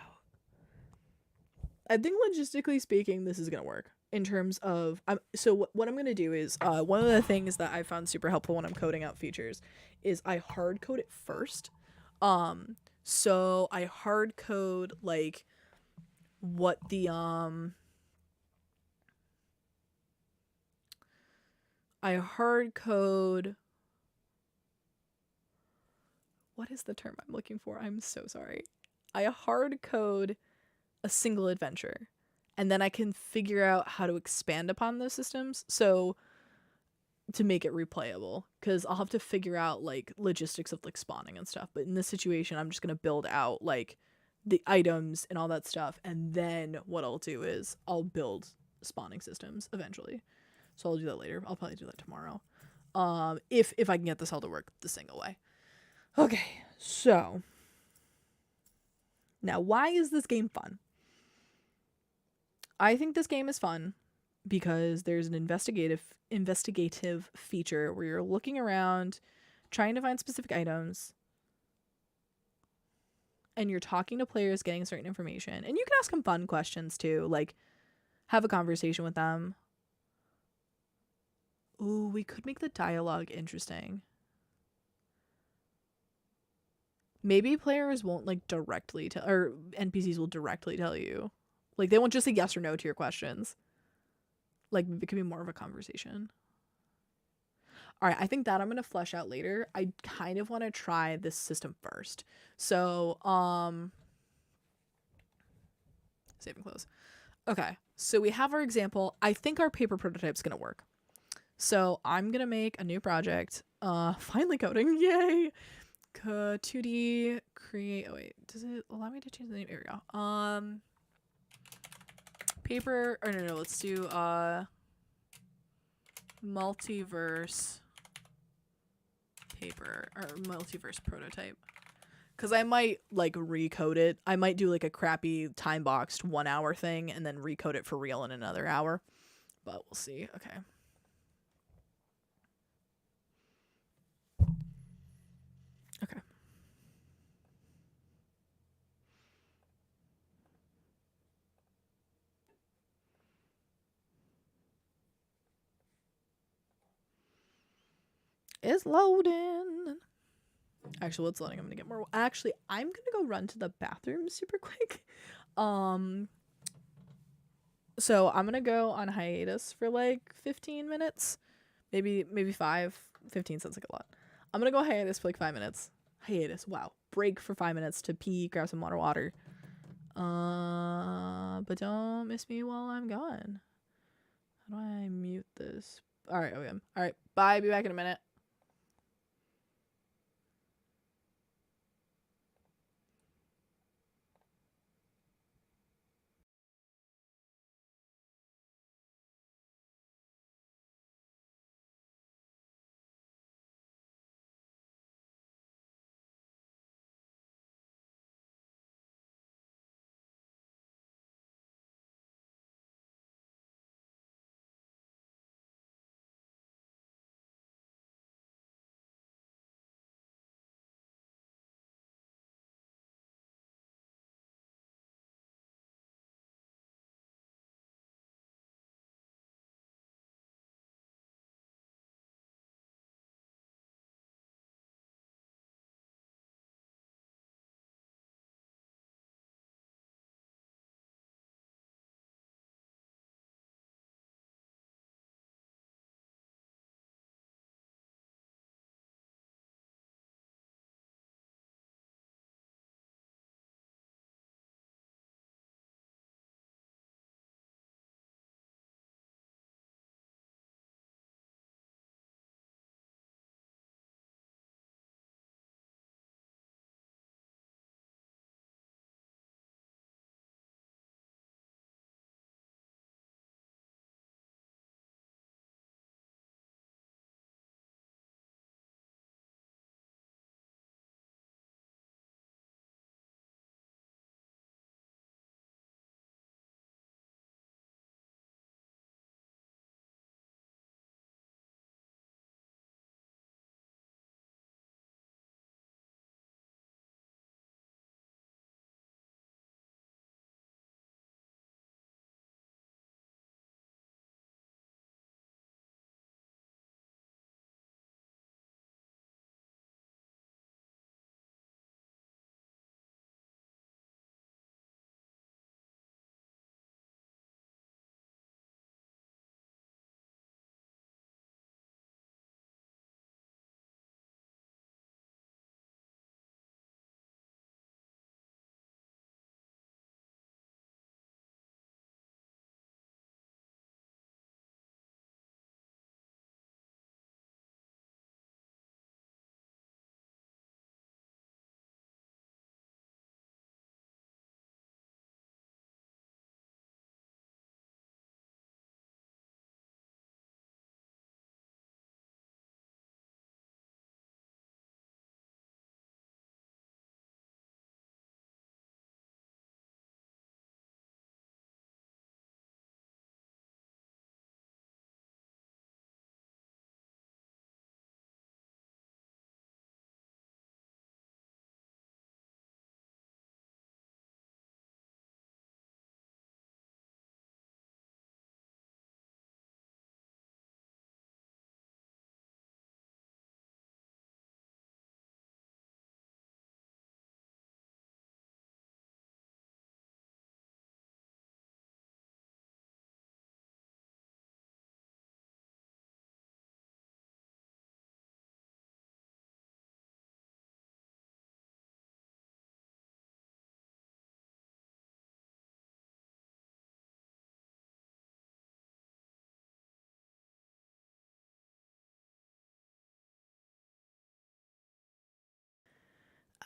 I think logistically speaking, this is gonna work in terms of what I'm gonna do is one of the things that I found super helpful when I'm coding out features is I hard code it first. So I hard code, like, what the I hard code... What is the term I'm looking for? I'm so sorry. I hard code a single adventure, and then I can figure out how to expand upon those systems, so to make it replayable, because I'll have to figure out, like, logistics of, like, spawning and stuff. But in this situation, I'm just gonna build out, like, the items and all that stuff, and then what I'll do is I'll build spawning systems eventually. So I'll do that later. I'll probably do that tomorrow, if I can get this all to work the single way. Okay, so now, why is this game fun? I think this game is fun because there's an investigative feature where you're looking around, trying to find specific items, and you're talking to players, getting certain information. And you can ask them fun questions too, like, have a conversation with them. Ooh, we could make the dialogue interesting. Maybe players won't like directly tell, or NPCs will directly tell you. Like they won't just say yes or no to your questions. Like it could be more of a conversation. All right, I think that I'm gonna flesh out later. I kind of want to try this system first. So, save and close. Okay, so we have our example. I think our paper prototype's gonna work. So I'm gonna make a new project. Finally coding, yay! 2D create. Oh wait, does it allow me to change the name? Here we go. Paper. Or no, let's do multiverse paper or multiverse prototype. Because I might like recode it. I might do like a crappy time boxed 1 hour thing and then recode it for real in another hour. But we'll see. Okay. Okay. It's loading. Actually, what's loading? I'm gonna get more. Actually, I'm gonna go run to the bathroom super quick. So I'm gonna go on hiatus for like 15 minutes, maybe 5. 15 sounds like a lot. I'm gonna go hiatus for like 5 minutes. Hiatus. Wow. Break for 5 minutes to pee, grab some water. But don't miss me while I'm gone. How do I mute this? All right. Okay. All right. Bye. Be back in a minute.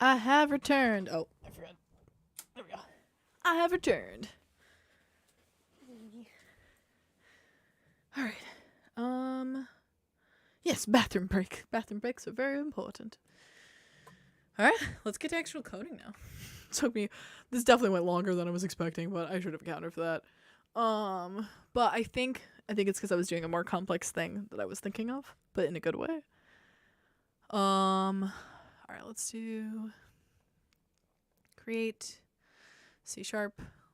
I have returned. Oh, I forgot. There we go. I have returned. All right. Yes, bathroom break. Bathroom breaks are very important. All right, let's get to actual coding now. This definitely went longer than I was expecting, but I should have accounted for that. But I think it's because I was doing a more complex thing that I was thinking of, but in a good way. All right, let's do create C#.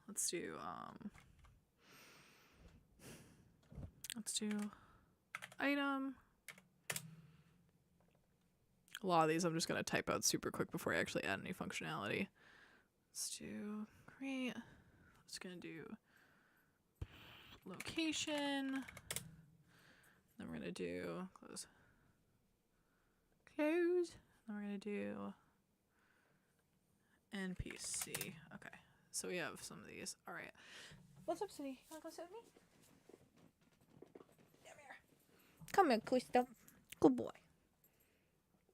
Let's do item. A lot of these I'm just gonna type out super quick before I actually add any functionality. Let's do create. Just gonna do location. Then we're gonna do close. Then we're gonna do NPC. Okay, so we have some of these. All right. What's up, City? You wanna go sit with me? Come here, Gustav. Good boy.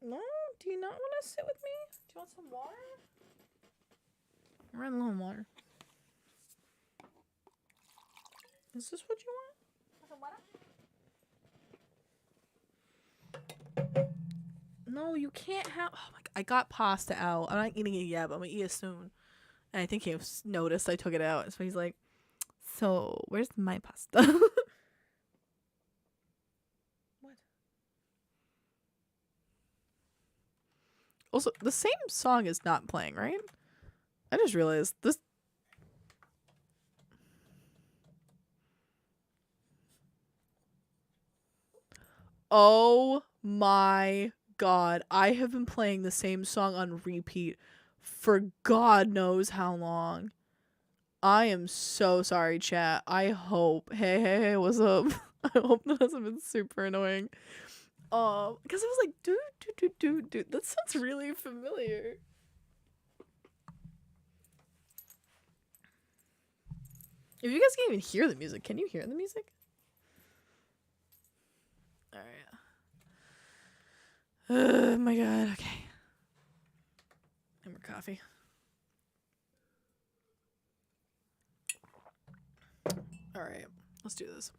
No? Do you not want to sit with me? Do you want some water? You're running low on water. Is this what you want? Some water? No, you can't have. Oh my God. I got pasta out. I'm not eating it yet, but I'm going to eat it soon. And I think he noticed I took it out. So he's like, so where's my pasta? Also, the same song is not playing, right? I just realized this. Oh my God. I have been playing the same song on repeat for God knows how long. I am so sorry, chat. I hope. Hey, what's up? I hope that hasn't been super annoying. Because I was like, dude, that sounds really familiar. If you guys can't even hear the music, can you hear the music? Alright. Oh my God, okay. And more coffee. Alright, let's do this.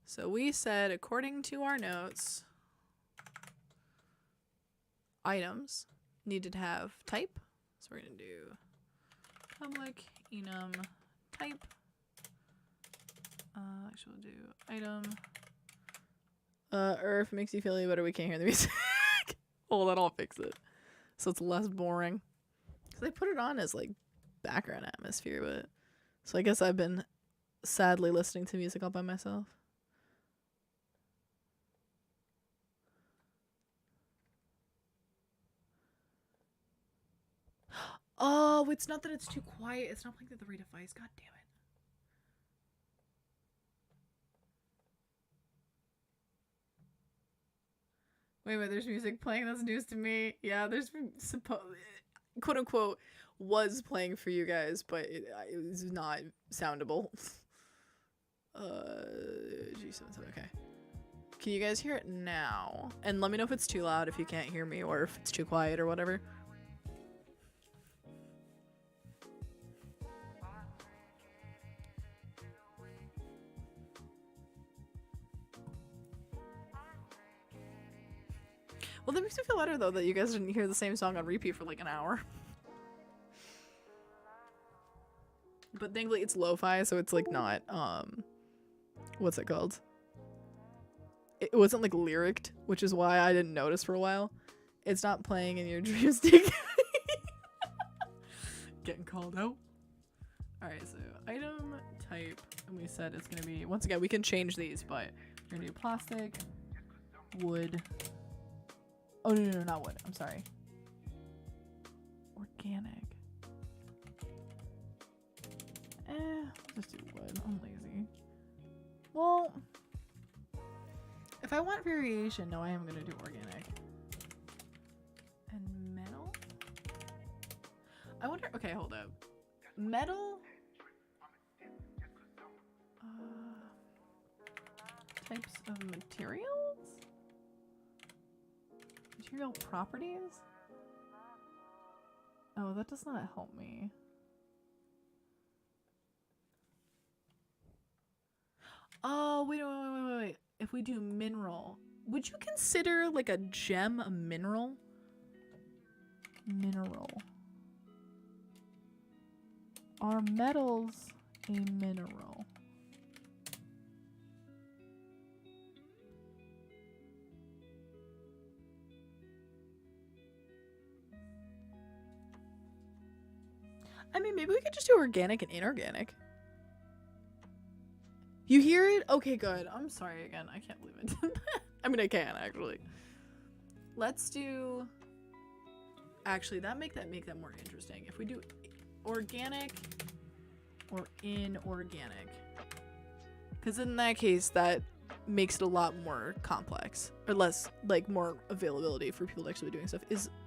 So we said, according to our notes, items needed to have type. So we're going to do public enum type. Actually, we'll do item. Or if it makes you feel any better, we can't hear the music. Oh, that'll fix it. So it's less boring. Because I put it on as, like, background atmosphere, but... So I guess I've been sadly listening to music all by myself. Oh, it's not that it's too quiet. It's not playing at the right device. God damn it. Wait, there's music playing? That's news to me. Yeah, there's quote unquote was playing for you guys, but it was not soundable. G77, okay. Can you guys hear it now? And let me know if it's too loud, if you can't hear me, or if it's too quiet or whatever. Well, that makes me feel better, though, that you guys didn't hear the same song on repeat for like an hour. But thankfully it's lo-fi, so it's like not, what's it called? It wasn't like lyriced, which is why I didn't notice for a while. It's not playing in your joystick. Getting called out. Alright, so item type, and we said it's gonna be, once again, we can change these, but we're gonna do plastic, wood. Oh, no, not wood. I'm sorry. Organic. Let's just do wood. I'm lazy. Well, if I want variation, no, I am gonna do organic. And metal? I wonder, okay, hold up. Metal? Types of materials? Material properties? Oh, that does not help me. Oh, wait. If we do mineral, would you consider like a gem a mineral? Mineral. Are metals a mineral? I mean, maybe we could just do organic and inorganic. You hear it? Okay, good. I'm sorry again. I can't believe it. I mean, I can actually. Let's do. Actually, make that more interesting. If we do organic or inorganic, because in that case, that makes it a lot more complex or less like more availability for people actually doing stuff.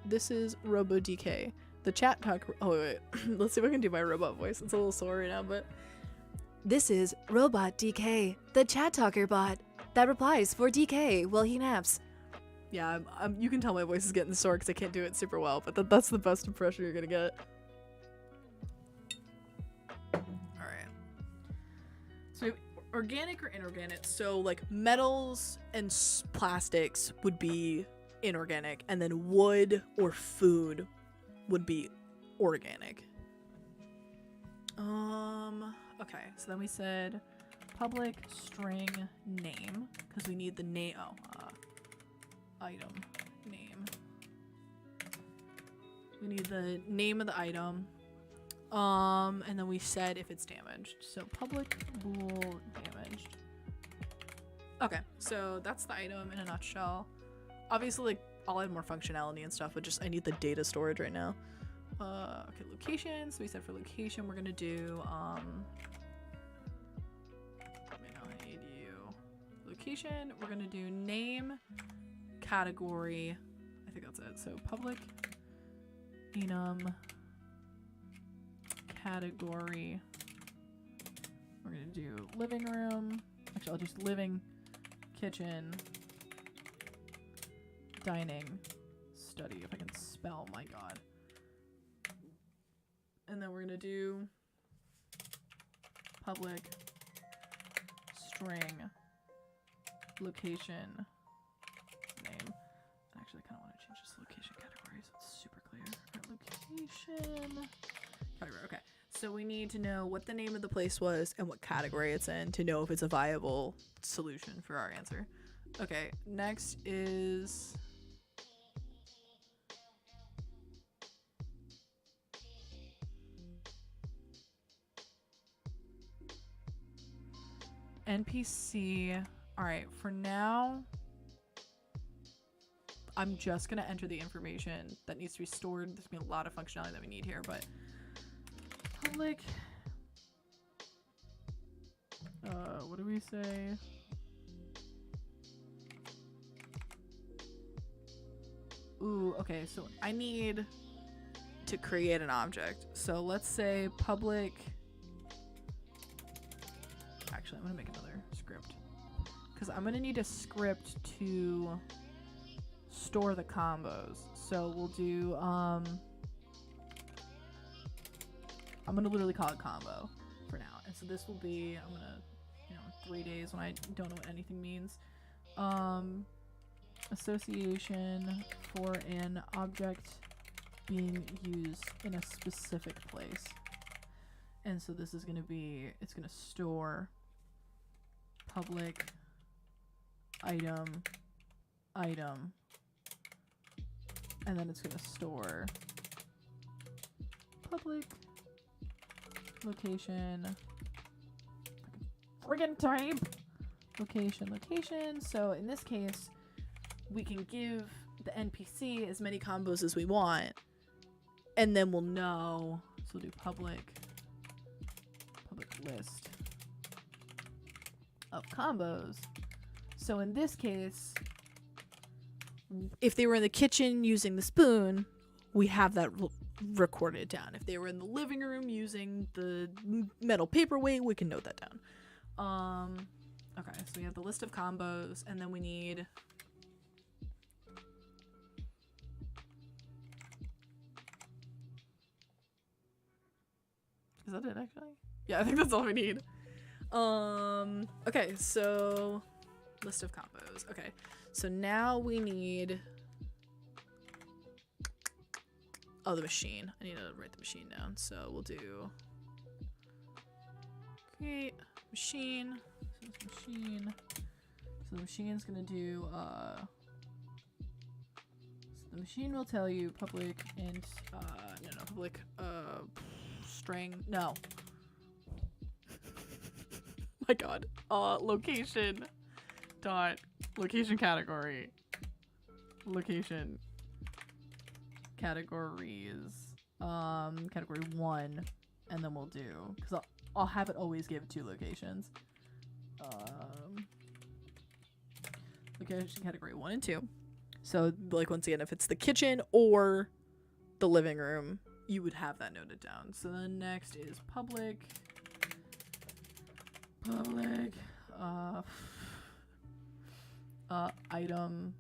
This is RoboDK, the chat talk. Oh wait. Let's see if I can do my robot voice. It's a little sore right now, but. This is Robot DK, the chat talker bot that replies for DK while he naps. Yeah, you can tell my voice is getting sore because I can't do it super well, but that's the best impression you're gonna get. Alright. So, organic or inorganic? So, like, metals and plastics would be inorganic, and then wood or food would be organic. Okay, so then we said public string name, because we need the name, item name. We need the name of the item, and then we said if it's damaged. So public bool damaged. Okay, so that's the item in a nutshell. Obviously, like, I'll add more functionality and stuff, but just I need the data storage right now. Okay, location. So we said for location, we're gonna do, location, we're gonna do name, category, I think that's it. So public, enum, category, we're gonna do living room, actually I'll just living, kitchen, dining, study, if I can spell, my god. And then we're gonna do public string location name. Actually, I kind of want to change this location category so it's super clear. Location category. Okay, so we need to know what the name of the place was and what category it's in to know if it's a viable solution for our answer. Okay, next is NPC. All right, for now, I'm just gonna enter the information that needs to be stored. There's gonna be a lot of functionality that we need here, but public, what do we say? Ooh, okay, so I need to create an object. So let's say public, actually, I'm gonna make another script because I'm gonna need a script to store the combos. So we'll do, I'm gonna literally call it combo for now. And so this will be, I'm gonna, 3 days when I don't know what anything means. Association for an object being used in a specific place. And so this is gonna be, it's gonna store public item, and then it's gonna store public location, friggin' type, location. So in this case, we can give the NPC as many combos as we want, and then we'll know. So we'll do public list of combos. So in this case, if they were in the kitchen using the spoon, we have that recorded down. If they were in the living room using the metal paperweight, we can note that down. Okay, so we have the list of combos, and then we need Is that it actually? Yeah, I think that's all we need. Okay, so list of combos. Okay, so now we need the machine. I need to write the machine down. So we'll do create machine. So it's machine. So the machine's gonna do so the machine will tell you public int public string my god, location dot location category location categories category 1, and then we'll do, because I'll have it always give 2 locations, location category 1 and 2. So like once again, if it's the kitchen or the living room, you would have that noted down. So then next is public item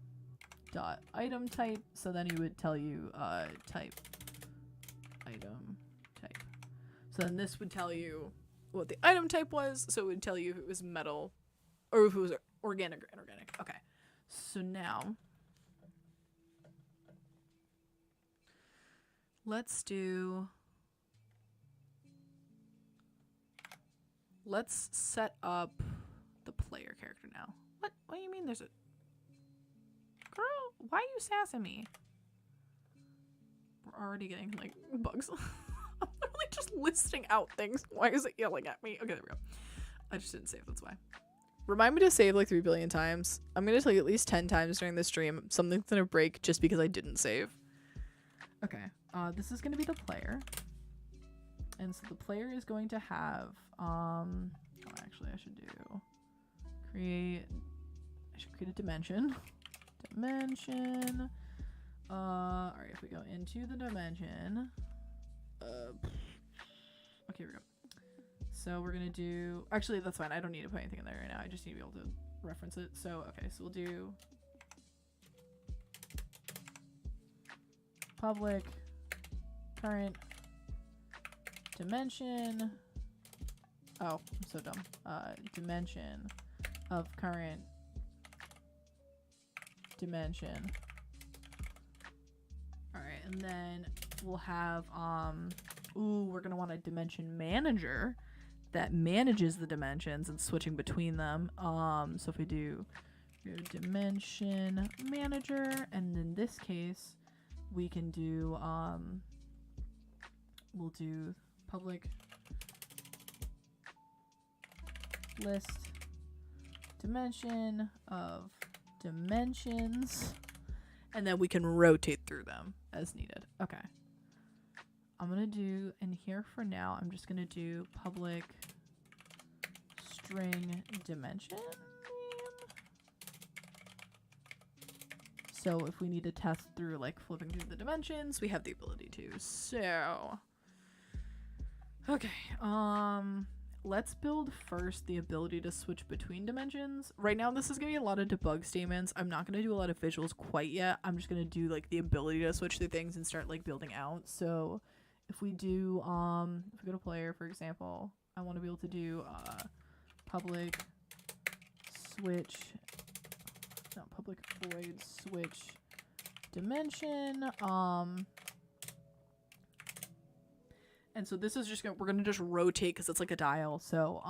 dot item type. So then he would tell you type item type. So then this would tell you what the item type was. So it would tell you if it was metal or if it was organic or inorganic. Okay. So now let's set up the player character now. What do you mean there's a girl? Why are you sassing me? We're already getting like bugs. I'm literally just listing out things. Why is it yelling at me? Okay, there we go. I just didn't save, that's why. Remind me to save like 3 billion times. I'm gonna tell you at least 10 times during this stream something's gonna break just because I didn't save. Okay, this is gonna be the player. And so the player is going to have, actually I should create a dimension. Alright, if we go into the dimension, okay, here we go. So we're gonna do, actually that's fine, I don't need to put anything in there right now, I just need to be able to reference it. So, okay, so we'll do public current dimension. Oh, I'm so dumb. Dimension of current dimension. Alright, and then we'll have, we're gonna want a dimension manager that manages the dimensions and switching between them. So if we do dimension manager, and in this case, we can do, we'll do public list dimension of dimensions, and then we can rotate through them as needed. Okay. I'm gonna do, in here for now, I'm just gonna do public string dimension. So if we need to test through like flipping through the dimensions, we have the ability to. So, okay, let's build first the ability to switch between dimensions. Right now, this is gonna be a lot of debug statements. I'm not gonna do a lot of visuals quite yet. I'm just gonna do like the ability to switch through things and start like building out. So if we do, if we go to player, for example, I want to be able to do public switch, no, public void switch dimension, and so this is just gonna, we're gonna just rotate because it's like a dial. So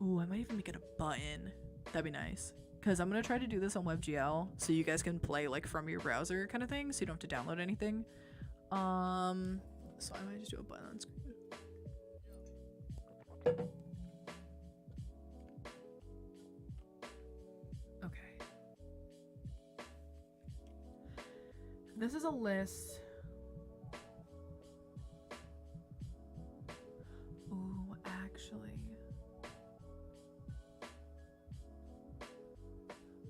ooh, I might even make it a button. That'd be nice, because I'm gonna try to do this on WebGL so you guys can play like from your browser kind of thing, so you don't have to download anything. So I might just do a button on screen. Okay. This is a list. Ooh, actually.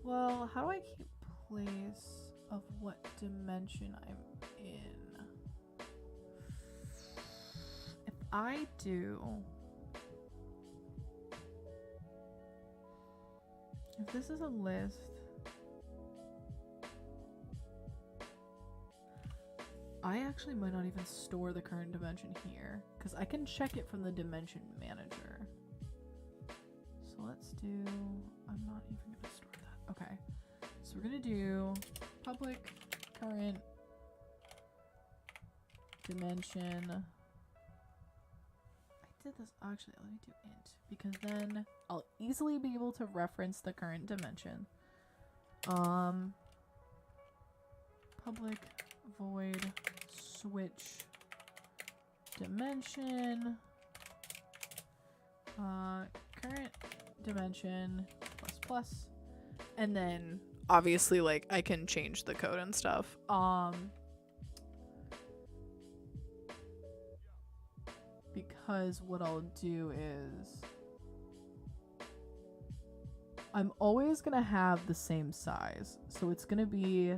Well, how do I keep place of what dimension I'm in? If I do, if this is a list, I actually might not even store the current dimension here because I can check it from the dimension manager. So let's do, I'm not even gonna store that. Okay, so we're gonna do public current dimension. I did this, actually let me do int because then I'll easily be able to reference the current dimension. Public void switch dimension current dimension plus plus, and then obviously like I can change the code and stuff. Because what I'll do is I'm always gonna have the same size, so it's gonna be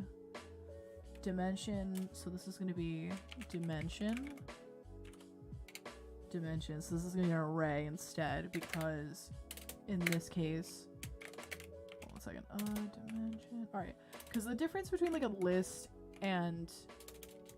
dimension, so this is going to be dimension, so this is going to be an array instead, because in this case, hold on a second, dimension, alright, because the difference between like a list and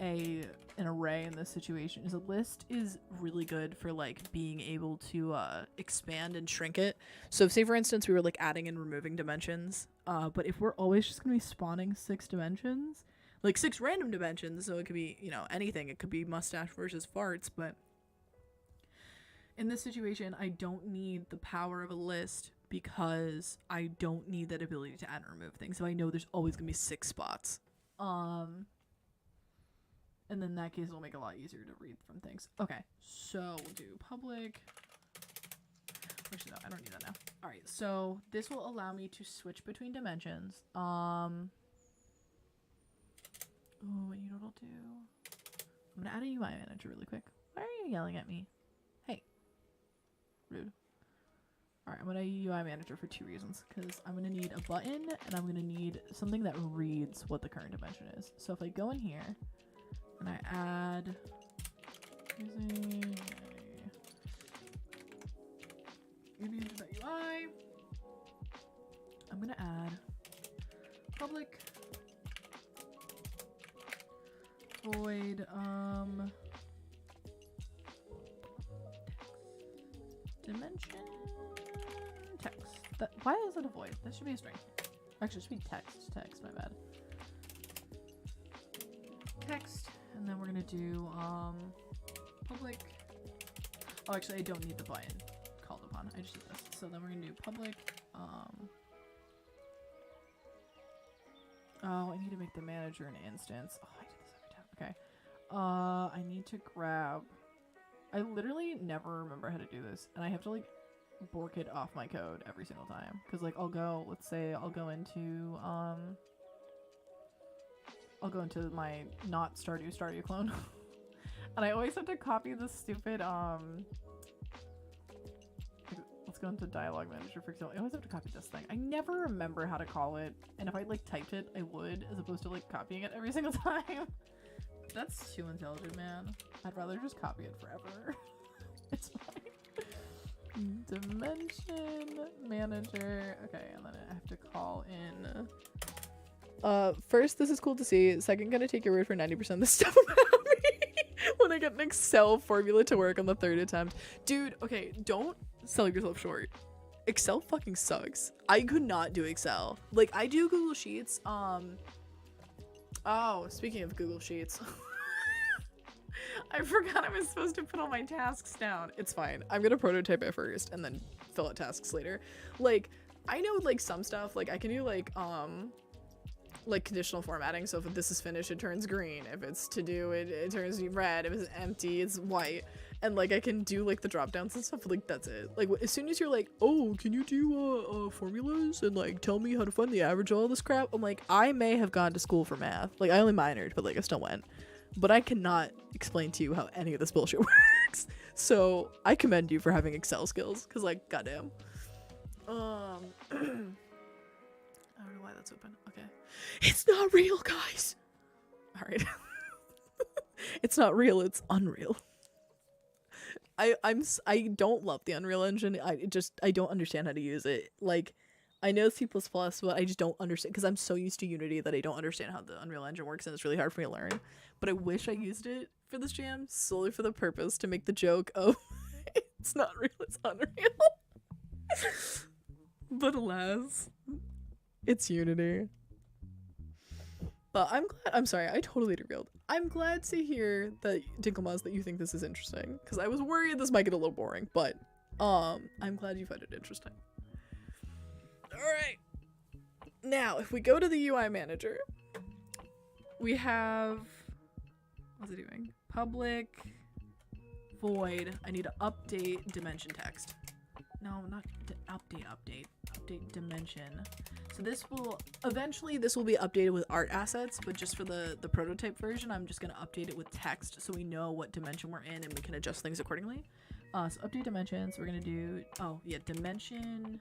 an array in this situation is a list is really good for like being able to expand and shrink it. So if, say for instance we were like adding and removing dimensions, but if we're always just going to be spawning 6 dimensions, like 6 random dimensions, so it could be, you know, anything. It could be mustache versus farts, but in this situation, I don't need the power of a list because I don't need that ability to add and remove things. So I know there's always gonna be 6 spots. And then in that case, it'll make it a lot easier to read from things. Okay, so we'll do public. Actually, no, I don't need that now. All right, so this will allow me to switch between dimensions. Oh, and you know what I'll do? I'm gonna add a UI manager really quick. Why are you yelling at me? Hey. Rude. Alright, I'm gonna UI manager for 2 reasons. Because I'm gonna need a button, and I'm gonna need something that reads what the current dimension is. So if I go in here, and I add using UI, I'm gonna add public void dimension text. That, why is it a void? That should be a string. Actually, it should be text, my bad. Text, and then we're gonna do public. Oh, actually I don't need the button called upon. I just did this. So then we're gonna do public oh, I need to make the manager an instance. Oh, I do this every time. Okay. I need to grab, I literally never remember how to do this, and I have to like bork it off my code every single time, because like I'll go, let's say I'll go into my not Stardew clone and I always have to copy the stupid let's go into dialogue manager for example. I always have to copy this thing. I never remember how to call it, and if I like typed it I would, as opposed to like copying it every single time. That's too intelligent, man. I'd rather just copy it forever. It's fine. Dimension manager. Okay, and then I have to call in. First, this is cool to see. Second, gonna take your word for 90% of the stuff about me when I get an Excel formula to work on the 3rd attempt. Dude, okay, don't sell yourself short. Excel fucking sucks. I could not do Excel. Like, I do Google Sheets. Oh, speaking of Google Sheets. I forgot I was supposed to put all my tasks down. It's fine. I'm gonna prototype it first and then fill out tasks later. Like, I know like some stuff, like I can do like conditional formatting. So if this is finished, it turns green. If it's to do, it turns red. If it's empty, it's white. And like I can do like the drop downs and stuff. Like that's it. Like as soon as you're like, oh, can you do formulas and like tell me how to find the average of all this crap? I'm like, I may have gone to school for math. Like I only minored, but like I still went. But I cannot explain to you how any of this bullshit works. So I commend you for having Excel skills, because like goddamn. I don't know why that's open. Okay. It's not real, guys. All right. It's not real, it's Unreal. I don't love the Unreal Engine. I don't understand how to use it. Like I know C++, but I just don't understand because I'm so used to Unity that I don't understand how the Unreal Engine works, and it's really hard for me to learn. But I wish I used it for this jam solely for the purpose to make the joke of it's not real, it's Unreal. But alas, it's Unity. But I'm sorry, I totally derailed. I'm glad to hear that, Dinkelmaz, that you think this is interesting. Because I was worried this might get a little boring, but I'm glad you find it interesting. Alright. Now, if we go to the UI manager, we have, what's it doing? Public void. I need to update dimension text. No, not update dimension. So this will eventually be updated with art assets, but just for the prototype version, I'm just gonna update it with text so we know what dimension we're in and we can adjust things accordingly. So update dimensions. We're gonna do dimension.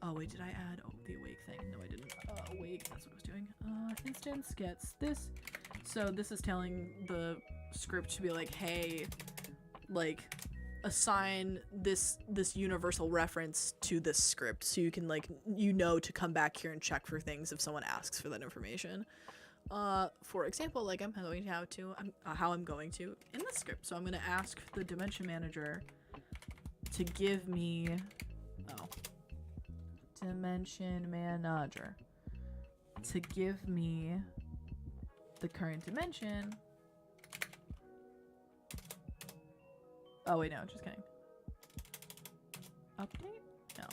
Oh wait, did I add the awake thing? No, I didn't. Awake, that's what I was doing. Instance gets this. So this is telling the script to be like, hey, like, assign this universal reference to this script so you can, like, to come back here and check for things if someone asks for that information. For example, like how I'm going to in this script. So I'm going to ask the dimension manager to give me dimension manager to give me the current dimension. Oh wait, no, just kidding. Update? No.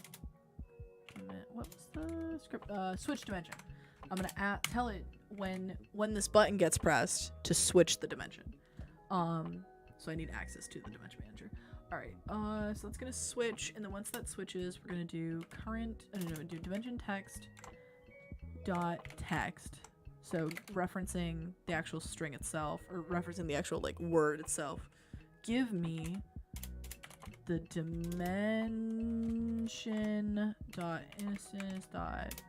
What was the script? Switch dimension. I'm gonna tell it when this button gets pressed to switch the dimension. So I need access to the dimension manager. All right. So that's gonna switch, and then once that switches, we're gonna do do dimension text dot text. So referencing the actual string itself, or referencing the actual like word itself. Give me the dimension dot instance dot,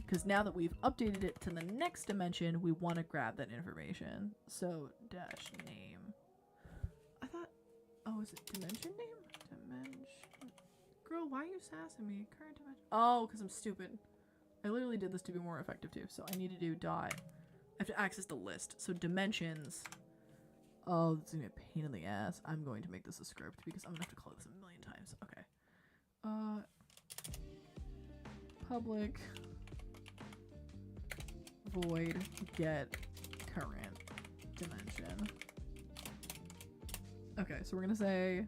because now that we've updated it to the next dimension, we want to grab that information. So dash name. I thought, is it dimension name? Dimension. Girl, why are you sassing me? Current dimension. Oh, because I'm stupid. I literally did this to be more effective too. So I need to do dot. I have to access the list. So dimensions. Oh, this is gonna be a pain in the ass. I'm going to make this a script because I'm gonna have to call this a million times. Okay. Public void get current dimension. Okay, so we're gonna say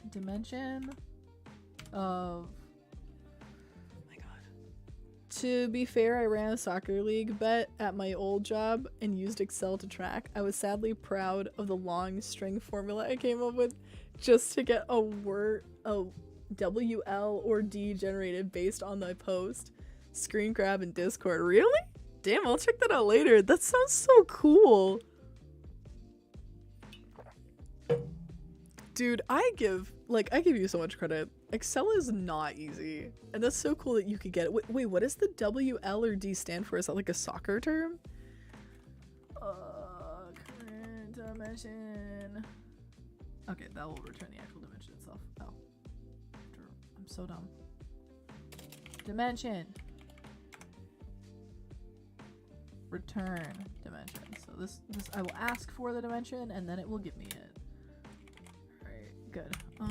dimension of. To be fair, I ran a soccer league bet at my old job and used Excel to track. I was sadly proud of the long string formula I came up with just to get a WL or D generated based on the post. Screen grab in Discord. Really? Damn, I'll check that out later. That sounds so cool. Dude, I give you so much credit. Excel is not easy. And that's so cool that you could get it. Wait, what does the W, L, or D stand for? Is that like a soccer term? Current dimension. Okay, that will return the actual dimension itself. Oh. I'm so dumb. Dimension. Return dimension. So this I will ask for the dimension and then it will give me it. Good. What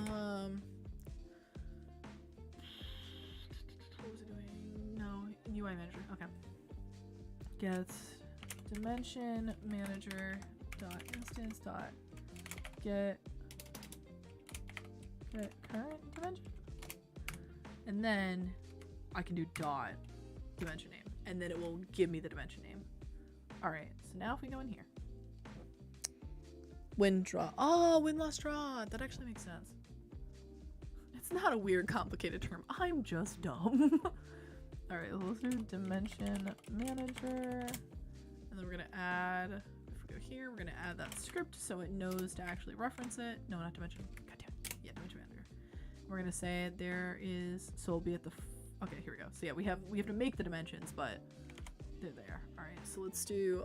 was it doing? No, UI manager. Okay. Gets dimension manager dot instance dot get current dimension, and then I can do dot dimension name, and then it will give me the dimension name. All right. So now if we go in here. Win draw. Oh, win loss draw. That actually makes sense. It's not a weird, complicated term. I'm just dumb. All right, let's do dimension manager, and then we're gonna add. If we go here, we're gonna add that script so it knows to actually reference it. No, not dimension. Goddamn. Yeah, dimension manager. We're gonna say there is. So it'll be at the. Okay, here we go. So yeah, we have to make the dimensions, but they're there. All right. So let's do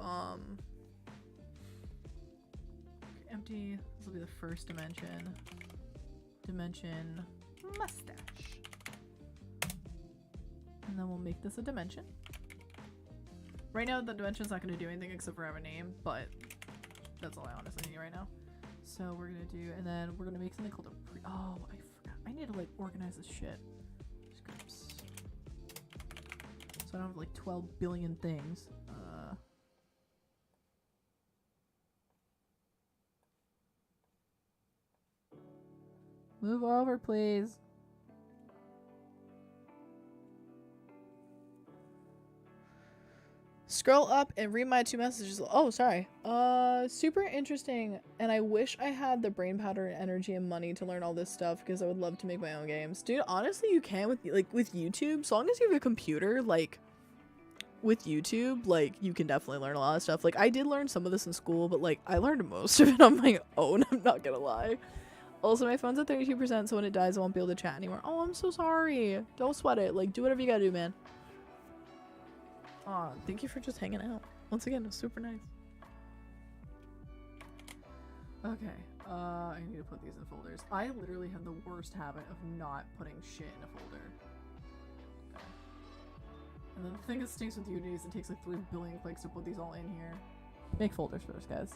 empty. This will be the first dimension. Dimension mustache. And then we'll make this a dimension. Right now, the dimension's not going to do anything except for have a name, but that's all I honestly need right now. So we're going to do, and then we're going to make something called a oh, I forgot. I need to like organize this shit. Scripts. So I don't have like 12 billion things. Move over, please. Scroll up and read my 2 messages. Oh, sorry. Super interesting. And I wish I had the brain powder and energy and money to learn all this stuff because I would love to make my own games. Dude, honestly, you can with YouTube. As long as you have a computer, like with YouTube, like you can definitely learn a lot of stuff. Like I did learn some of this in school, but like I learned most of it on my own. I'm not gonna lie. Also, my phone's at 32%, so when it dies, I won't be able to chat anymore. Oh, I'm so sorry. Don't sweat it. Like, do whatever you gotta do, man. Aw, thank you for just hanging out. Once again, it was super nice. Okay, I need to put these in folders. I literally have the worst habit of not putting shit in a folder. Okay. And then the thing that stinks with Unity is it takes like 3 billion clicks to put these all in here. Make folders first, guys.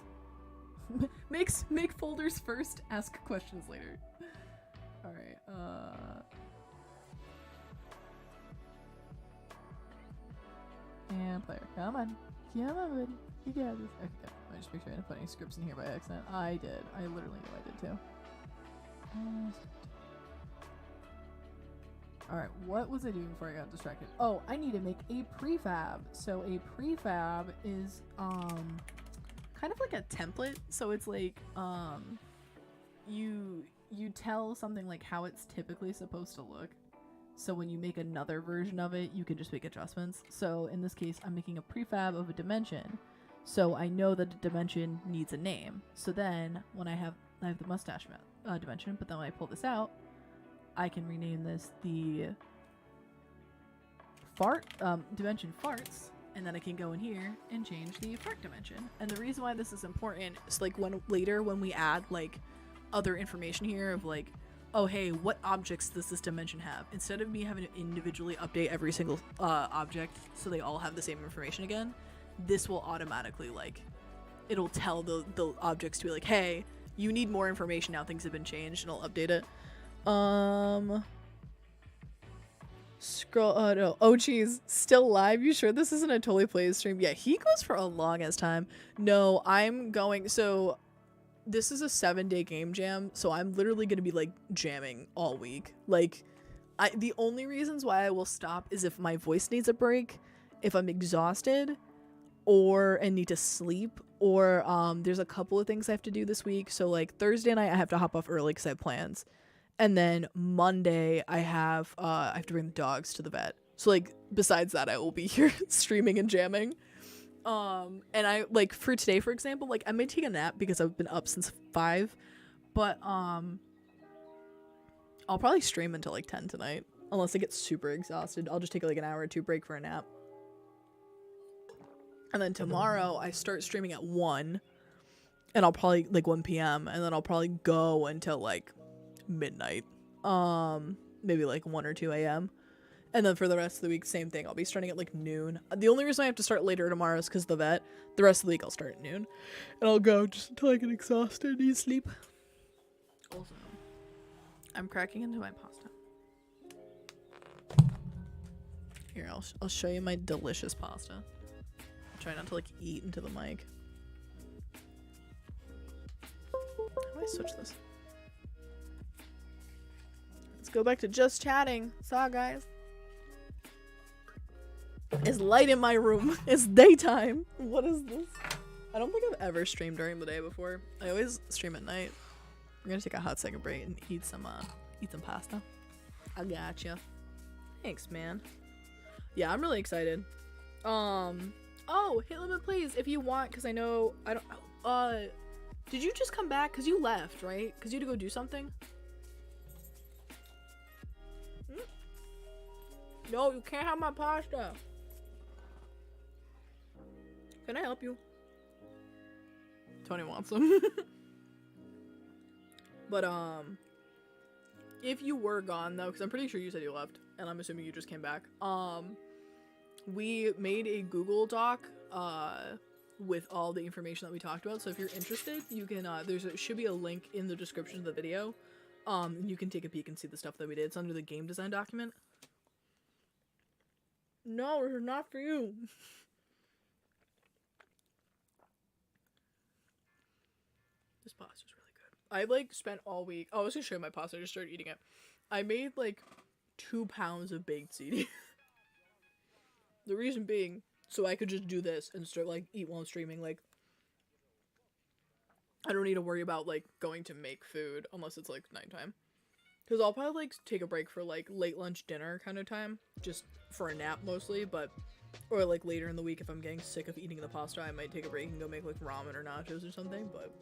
Make folders first, ask questions later. Alright, and player. Come on. Come on, buddy. You got this. Okay, good. I just make sure I didn't put any scripts in here by accident. I did. I literally knew I did too. Alright, what was I doing before I got distracted? Oh, I need to make a prefab. So a prefab is Kind of like a template. So it's like, you tell something like how it's typically supposed to look. So when you make another version of it, you can just make adjustments. So in this case, I'm making a prefab of a dimension. So I know that a dimension needs a name. So then when I have the mustache dimension, but then when I pull this out, I can rename this the fart dimension farts, and then I can go in here and change the fart dimension. And the reason why this is important is like when we add like other information here of like, oh hey, what objects does this dimension have? Instead of me having to individually update every single object so they all have the same information again, this will automatically like, it'll tell the objects to be like, hey, you need more information now, things have been changed, and I'll update it. Scroll, no, oh geez, still live? You sure this isn't a Totally Plays stream? Yeah, he goes for a long ass time. No, I'm going, so this is a 7-day game jam, so I'm literally gonna be like jamming all week. Like, the only reasons why I will stop is if my voice needs a break, if I'm exhausted, and need to sleep, or there's a couple of things I have to do this week. So like Thursday night I have to hop off early because I have plans, and then Monday I have to bring the dogs to the vet. So like besides that, I will be here streaming and jamming. And I like for today, for example, like I may take a nap because I've been up since 5, but I'll probably stream until like 10 tonight unless I get super exhausted. I'll just take like an hour or 2 break for a nap. And then tomorrow I start streaming at 1, and I'll probably like 1 p.m. and then I'll probably go until like midnight, maybe like 1 or 2 a.m. And then for the rest of the week, same thing. I'll be starting at like noon. The only reason I have to start later tomorrow is because of the vet. The rest of the week I'll start at noon, and I'll go just until I get exhausted and need sleep. Also, I'm cracking into my pasta. Here, I'll show you my delicious pasta. Try not to like eat into the mic. How do I switch this? Let's go back to just chatting. Saw guys. It's light in my room. It's daytime. What is this? I don't think I've ever streamed during the day before. I always stream at night. I'm gonna take a hot second break and eat some pasta. I gotcha. Thanks, man. Yeah, I'm really excited. Oh, hit limit please if you want, because I know I don't. Did you just come back? Because you left, right? Because you had to go do something. No, you can't have my pasta. Can I help you? Tony wants them. But if you were gone though, because I'm pretty sure you said you left. and I'm assuming you just came back. We made a Google Doc with all the information that we talked about. So if you're interested, you can should be a link in the description of the video. And you can take a peek and see the stuff that we did. It's under the game design document. No, it's not for you. This pasta's really good. I like spent all week. Oh, I was gonna show you my pasta. I just started eating it. I made like 2 pounds of baked ziti. The reason being, so I could just do this and start like eat while I'm streaming. Like, I don't need to worry about like going to make food unless it's like nighttime. Because I'll probably like take a break for like late lunch dinner kind of time, just for a nap mostly. But or like later in the week if I'm getting sick of eating the pasta, I might take a break and go make like ramen or nachos or something. But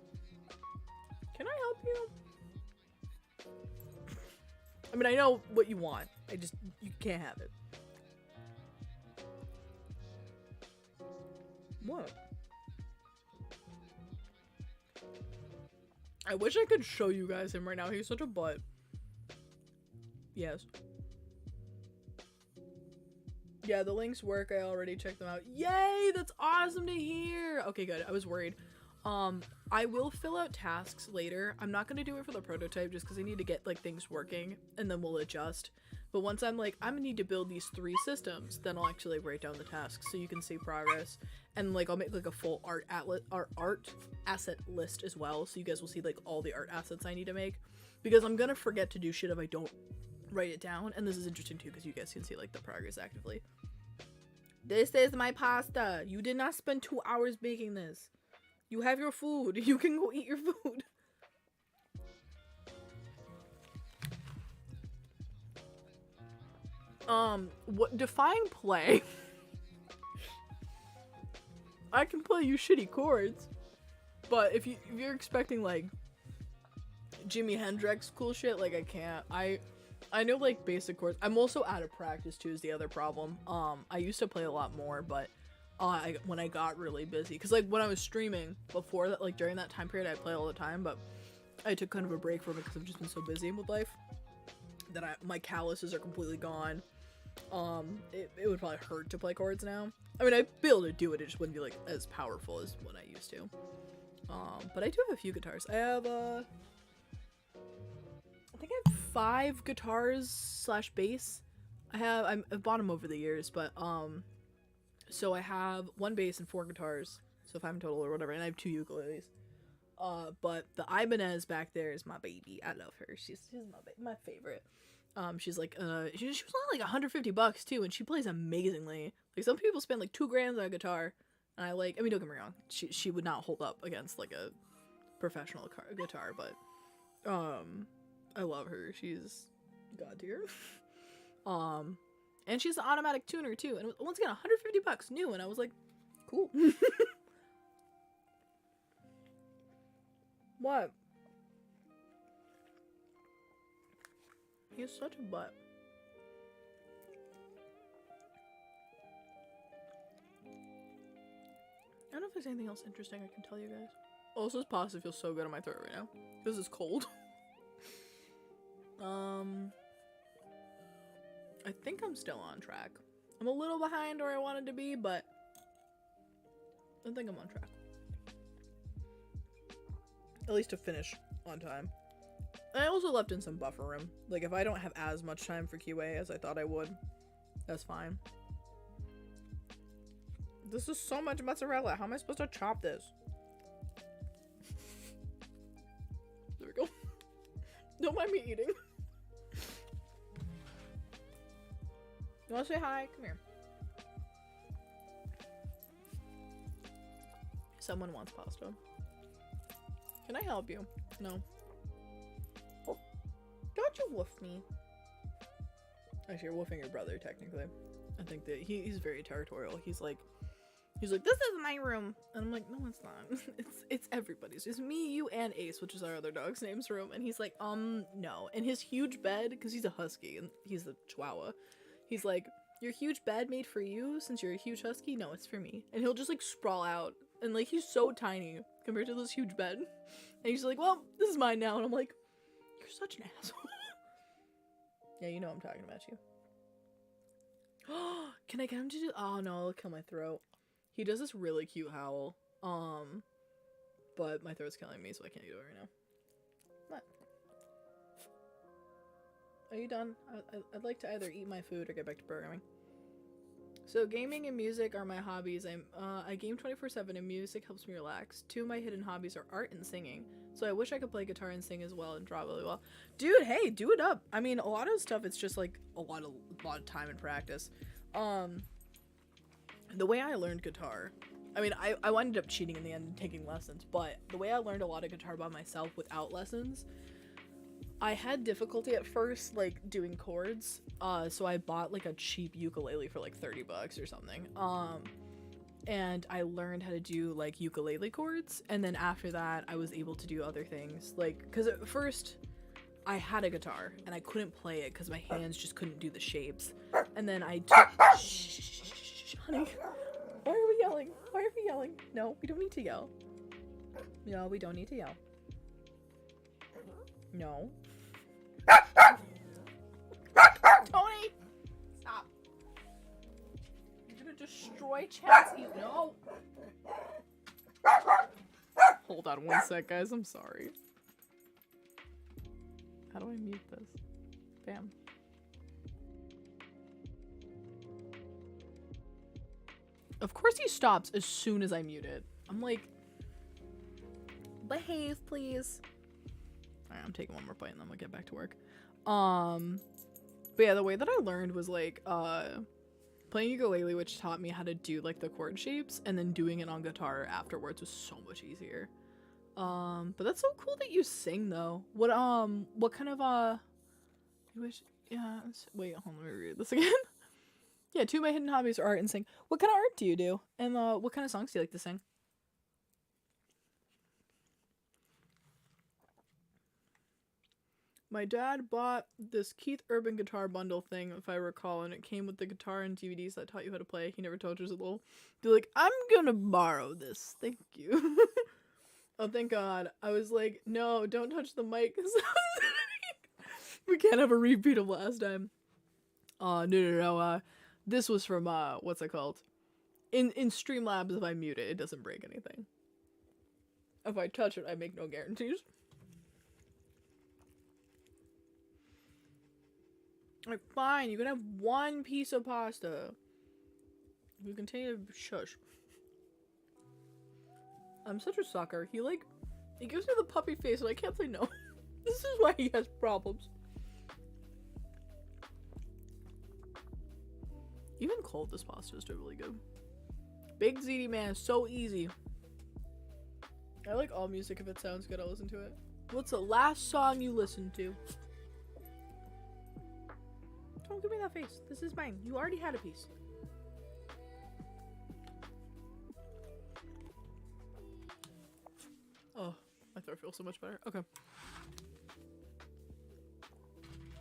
can I help you? I mean, I know what you want. You can't have it. What? I wish I could show you guys him right now. He's such a butt. Yes. Yeah, the links work. I already checked them out. Yay! That's awesome to hear! Okay, good. I was worried. I will fill out tasks later. I'm not gonna do it for the prototype just because I need to get like things working and then we'll adjust. But once I'm like, I'm gonna need to build these 3 systems, then I'll actually write down the tasks so you can see progress. And like, I'll make like a full art asset list as well. So you guys will see like all the art assets I need to make. Because I'm gonna forget to do shit if I don't write it down. And this is interesting too because you guys can see like the progress actively. This is my pasta. You did not spend 2 hours making this. You have your food. You can go eat your food. What define play? I can play you shitty chords, but if you're expecting like Jimi Hendrix cool shit, like I can't. I know like basic chords. I'm also out of practice too is the other problem. I used to play a lot more, but when I got really busy, because like when I was streaming before that, like during that time period, I play all the time, but I took kind of a break from it because I've just been so busy with life that my calluses are completely gone. It would probably hurt to play chords now. I mean, I'd be able to do it, it just wouldn't be like as powerful as when I used to. But I do have a few guitars. I have I think I have 5 guitars slash bass. I've bought them over the years, but so I have 1 bass and 4 guitars, so 5 in total or whatever, and I have 2 ukuleles. But the Ibanez back there is my baby. I love her. She's my favorite. She's like she was only like $150 too, and she plays amazingly. Like some people spend like $2 grand on a guitar, and I mean, don't get me wrong, she would not hold up against like a professional guitar, but I love her. She's god tier. And she's an automatic tuner too, and once again $150 new, and I was like, cool. What? He's such a butt. I don't know if there's anything else interesting I can tell you guys. Also, this pasta feels so good on my throat right now. This is cold. I think I'm still on track. I'm a little behind where I wanted to be, but I think I'm on track. At least to finish on time. I also left in some buffer room. Like, if I don't have as much time for QA as I thought I would, that's fine. This is so much mozzarella. How am I supposed to chop this? There we go. Don't mind me eating. You wanna say hi? Come here. Someone wants pasta. Can I help you? No. Don't you woof me. Actually, you're woofing your brother, technically. I think that he's very territorial. He's like, this is my room. And I'm like, no, it's not. It's everybody's. It's me, you, and Ace, which is our other dog's name's room. And he's like, no. And his huge bed, because he's a husky, and he's a chihuahua. He's like, your huge bed made for you since you're a huge husky? No, it's for me. And he'll just like sprawl out. And like, he's so tiny compared to this huge bed. And he's like, well, this is mine now. And I'm like, you're such an asshole. Yeah, you know I'm talking about you. Can I get him to do? Oh no, it'll kill my throat. He does this really cute howl. But my throat's killing me, so I can't do it right now. What? Are you done? I'd like to either eat my food or get back to programming. So gaming and music are my hobbies. I game 24/7 and music helps me relax. 2 of my hidden hobbies are art and singing. So I wish I could play guitar and sing as well and draw really well. Dude, hey, do it up. I mean, a lot of stuff, it's just like a lot of time and practice. The way I learned guitar, I mean, I ended up cheating in the end and taking lessons, but the way I learned a lot of guitar by myself without lessons, I had difficulty at first, like, doing chords, so I bought, like, a cheap ukulele for, like, 30 bucks or something, and I learned how to do, like, ukulele chords, and then after that, I was able to do other things, like, because at first, I had a guitar, and I couldn't play it because my hands just couldn't do the shapes, and then I took, shh, honey, why are we yelling? Why are we yelling? No, we don't need to yell. No, we don't need to yell. No. Tony! Stop. You're gonna destroy Chansey. No! Hold on one sec, guys. I'm sorry. How do I mute this? Bam. Of course he stops as soon as I mute it. I'm like, behave, please. Alright, I'm taking one more bite and then we'll get back to work. But yeah, the way that I learned was like, playing ukulele, which taught me how to do like the chord shapes, and then doing it on guitar afterwards was so much easier. But that's so cool that you sing though. What kind of, you wish, yeah, wait, hold on, let me read this again. Yeah, 2 of my hidden hobbies are art and sing. What kind of art do you do? And what kind of songs do you like to sing? My dad bought this Keith Urban guitar bundle thing, if I recall, and it came with the guitar and DVDs that taught you how to play. He never told you as a little. Be like, I'm gonna borrow this. Thank you. Oh, thank God. I was like, no, don't touch the mic. We can't have a repeat of last time. No. This was from, what's it called? In Streamlabs, if I mute it, it doesn't break anything. If I touch it, I make no guarantees. Like, fine, you can have 1 piece of pasta. You continue to shush. I'm such a sucker. He gives me the puppy face and I can't say no. This is why he has problems. Even cold, this pasta is still really good. Big ZD man is so easy. I like all music. If it sounds good, I'll listen to it. What's the last song you listened to? Don't give me that face. This is mine. You already had a piece. Oh, my throat feels so much better. Okay.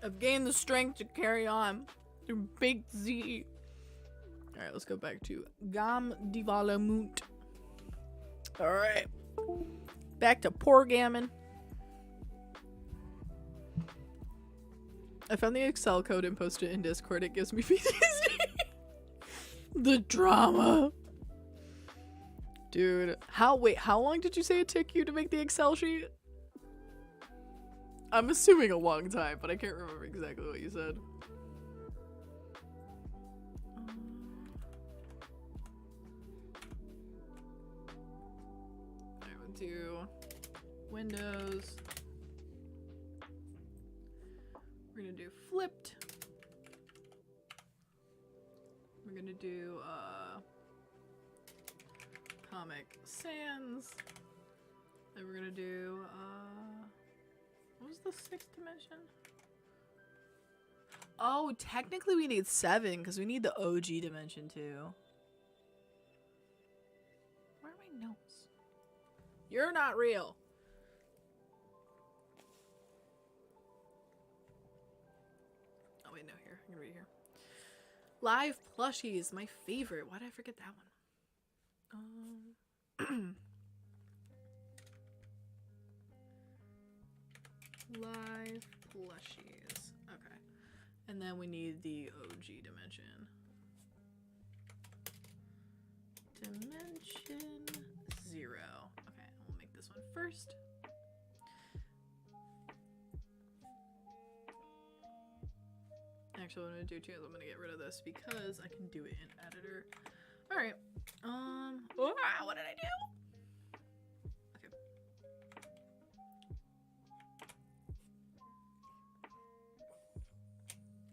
I've gained the strength to carry on through Big Z. Alright, let's go back to Gam Development. Alright. Back to poor gammon. I found the Excel code and posted it in Discord. It gives me PTSD. The drama. Dude, how long did you say it took you to make the Excel sheet? I'm assuming a long time, but I can't remember exactly what you said. I went to Windows. We're gonna do flipped. We're gonna do Comic Sans. Then we're gonna do what was the 6th dimension? Oh, technically we need 7 because we need the OG dimension too. Where are my notes? You're not real. Oh wait, no, here. I'm gonna read it here. Live plushies, my favorite. Why did I forget that one? Live plushies. Okay. And then we need the OG dimension. dimension 0. Okay, we'll make this one first. Actually, what I'm gonna do too is I'm gonna get rid of this because I can do it in editor. All right. What did I do? Okay.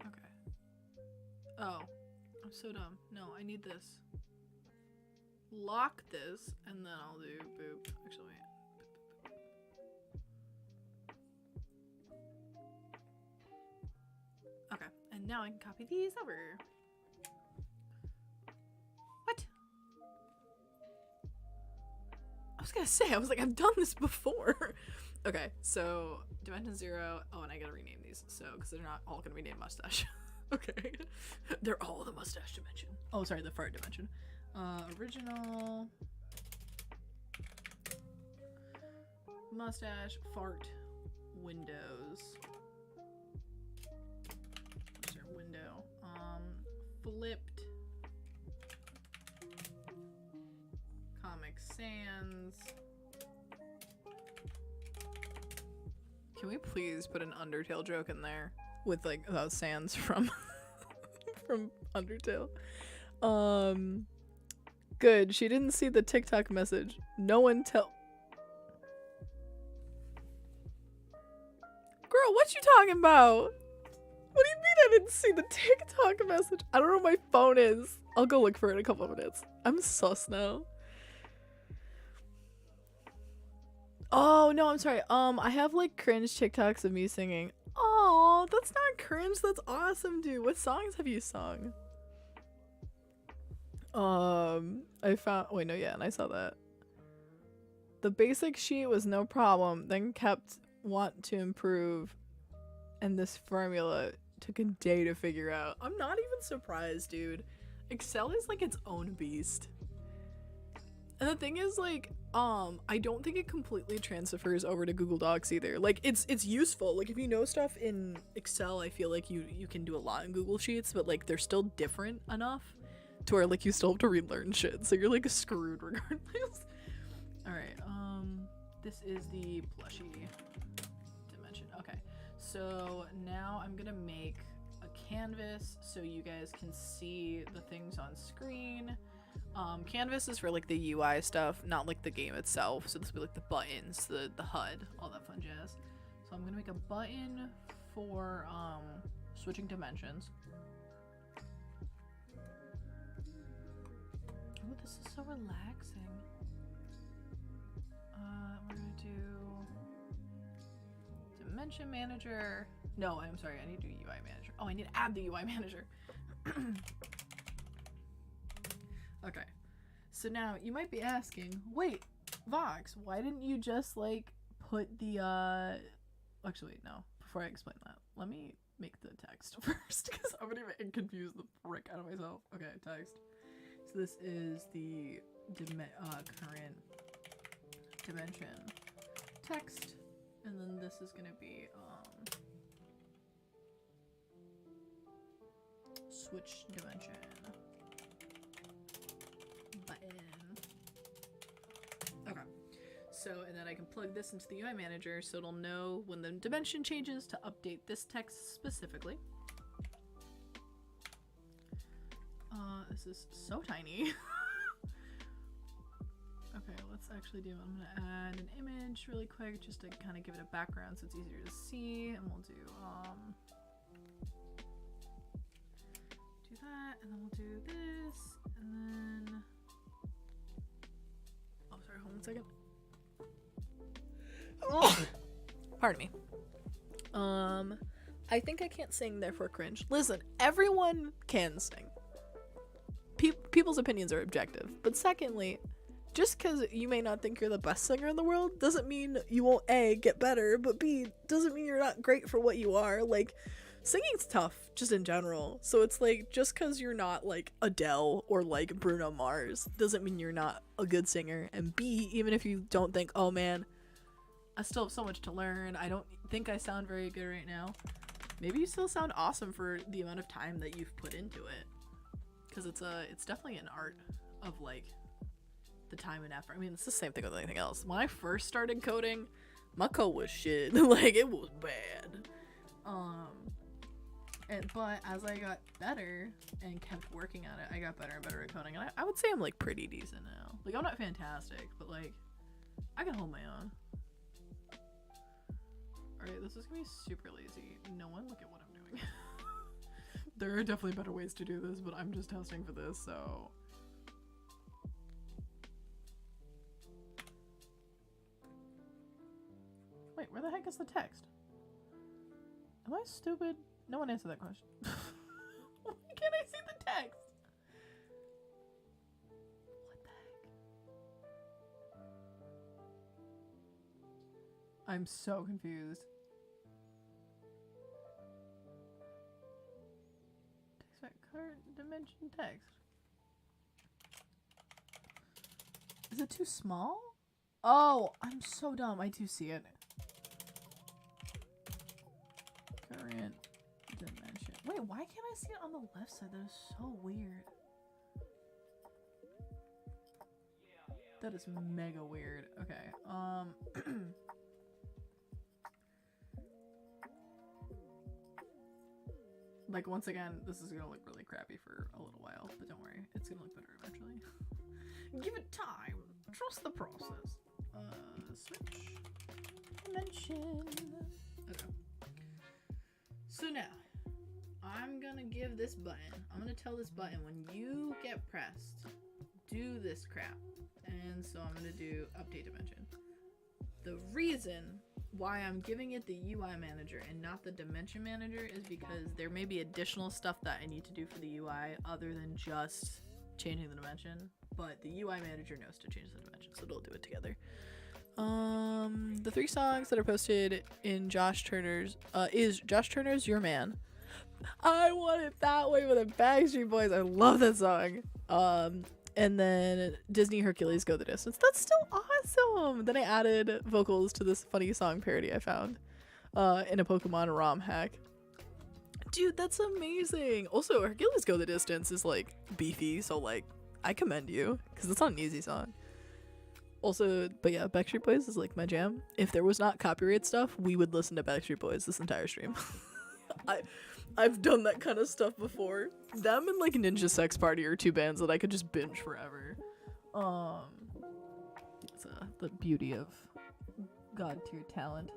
Okay. Oh, I'm so dumb. No, I need this. Lock this, and then I'll do boop. Actually, wait. Okay, and now I can copy these over. What? I was gonna say, I was like, I've done this before. Okay, so dimension 0. Oh, and I gotta rename these, so because they're not all gonna be named mustache. Okay, they're all the mustache dimension. Oh, sorry, the fart dimension. Original mustache fart windows. What's your window? Flipped Comic Sans. Can we please put an Undertale joke in there with like about Sans from from Undertale? Good. She didn't see the TikTok message. No one tell. Girl, what you talking about? What do you mean I didn't see the TikTok message? I don't know where my phone is. I'll go look for it in a couple of minutes. I'm sus now. Oh, no, I'm sorry. I have like cringe TikToks of me singing. Oh, that's not cringe. That's awesome, dude. What songs have you sung? I found, wait, no, yeah, and I saw that. The basic sheet was no problem, then kept want to improve, and this formula took a day to figure out. I'm not even surprised, dude. Excel is like its own beast. And the thing is, like, I don't think it completely transfers over to Google Docs either. Like, it's useful. Like, if you know stuff in Excel, I feel like you can do a lot in Google Sheets, but like they're still different enough to where like you still have to relearn shit, so you're like screwed regardless. All right, this is the plushie dimension. Okay, so now I'm gonna make a canvas so you guys can see the things on screen. Canvas is for like the UI stuff, not like the game itself. So this will be like the buttons, the HUD, all that fun jazz. So I'm gonna make a button for switching dimensions. Oh, this is so relaxing. We're gonna do dimension manager. No, I'm sorry, I need to do UI manager. Oh, I need to add the UI manager. Okay, so now you might be asking, wait, Vox, why didn't you just like put the actually wait, no, before I explain that, let me make the text first because I'm gonna even confuse the frick out of myself. Okay, text. So this is the current dimension text, and then this is gonna be switch dimension button. Okay, so and then I can plug this into the UI manager so it'll know when the dimension changes to update this text specifically. This is so tiny. Okay, let's actually do, I'm gonna add an image really quick just to kind of give it a background so it's easier to see, and we'll do that, and then we'll do this, and then oh sorry, hold on a second. Pardon me. I think I can't sing, therefore cringe. Listen, everyone can sing. People's opinions are objective, but secondly, just because you may not think you're the best singer in the world doesn't mean you won't A, get better, but B, doesn't mean you're not great for what you are. Like, singing's tough just in general, so it's like just because you're not like Adele or like Bruno Mars doesn't mean you're not a good singer. And B, even if you don't think, oh man, I still have so much to learn, I don't think I sound very good right now, maybe you still sound awesome for the amount of time that you've put into it, because it's definitely an art of like the time and effort. I mean, it's the same thing with anything else. When I first started coding, my code was shit. Like, it was bad. But as I got better and kept working at it, I got better and better at coding. And I would say I'm like pretty decent now. Like, I'm not fantastic, but like, I can hold my own. Alright, this is gonna be super lazy. No one look at what I'm doing. There are definitely better ways to do this, but I'm just testing for this, so. Wait, where the heck is the text? Am I stupid? No one answered that question. Why can't I see the text? What the heck? I'm so confused. Text current dimension text. Is it too small? Oh, I'm so dumb. I do see it. Current dimension. Wait, why can't I see it on the left side? That is so weird. That is mega weird. Okay. Like, once again, this is gonna look really crappy for a little while, but don't worry, it's gonna look better eventually. Give it time. Trust the process. Switch dimension. Okay. So now, I'm gonna give this button, I'm gonna tell this button when you get pressed, do this crap. And so I'm gonna do update dimension. The reason why I'm giving it the UI manager and not the dimension manager is because there may be additional stuff that I need to do for the UI other than just changing the dimension, but the UI manager knows to change the dimension, so it'll do it together. The 3 songs that are posted in Josh Turner's is Josh Turner's Your Man. I Want It That Way with the Backstreet Boys. I love that song. And then Disney Hercules Go the Distance. That's still awesome. Then I added vocals to this funny song parody I found in a Pokemon ROM hack. Dude, that's amazing. Also, Hercules Go the Distance is like beefy, so like I commend you because it's not an easy song. Also, but yeah, Backstreet Boys is like my jam. If there was not copyright stuff, we would listen to Backstreet Boys this entire stream. I've done that kind of stuff before. Them and like Ninja Sex Party are 2 bands that I could just binge forever. It's the beauty of God tier talent.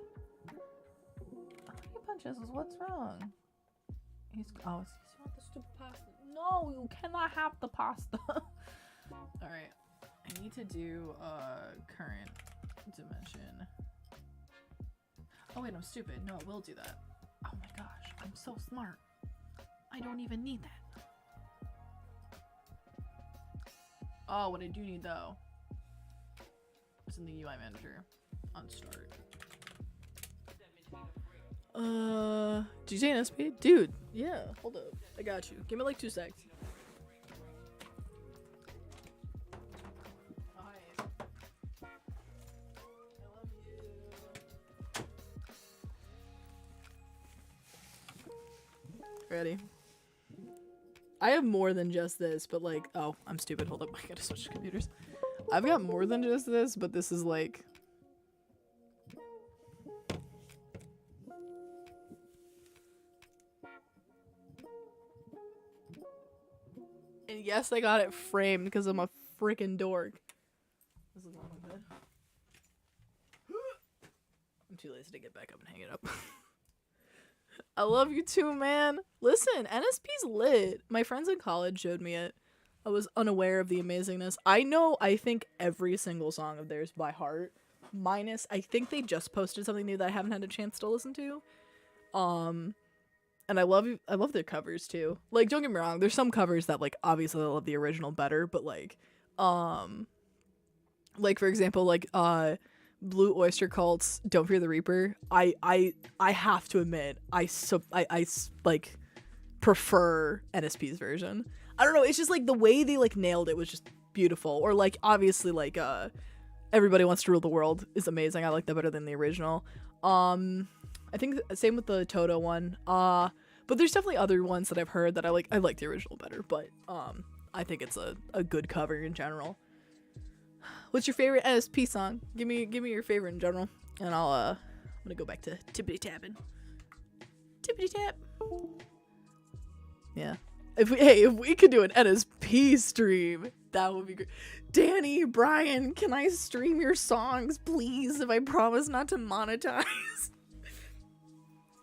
How many punches is what's wrong? He's want the stupid pasta. No, you cannot have the pasta. Alright. I need to do current dimension. Oh wait, I'm stupid. No, it will do that. Oh my gosh, I'm so smart. I don't even need that. Oh, what I do need though is in the UI manager on start. Did you say an SP? Dude, yeah, hold up. I got you. Give me like 2 secs. Ready? I have more than just this, but like, oh, I'm stupid. Hold up, I gotta switch computers. I've got more than just this, but this is like, and yes, I got it framed because I'm a freaking dork. This is not my bed. I'm too lazy to get back up and hang it up. I love you too, man. Listen, NSP's lit. My friends in college showed me it. I was unaware of the amazingness. I think every single song of theirs by heart. Minus, I think they just posted something new that I haven't had a chance to listen to. And I love their covers too. Like, don't get me wrong, there's some covers that like obviously I love the original better, but like for example, like Blue Oyster Cult's Don't Fear the Reaper. I have to admit, I like prefer NSP's version. I don't know, it's just like the way they like nailed it was just beautiful. Or like obviously like Everybody Wants to Rule the World is amazing. I like that better than the original. I think same with the Toto one. But there's definitely other ones that I've heard that I like the original better, but I think it's a good cover in general. What's your favorite NSP song? Give me your favorite in general, and I'm gonna go back to tippity tapping. Tippity tap. Yeah. If we could do an NSP stream, that would be great. Danny, Brian, can I stream your songs, please? If I promise not to monetize.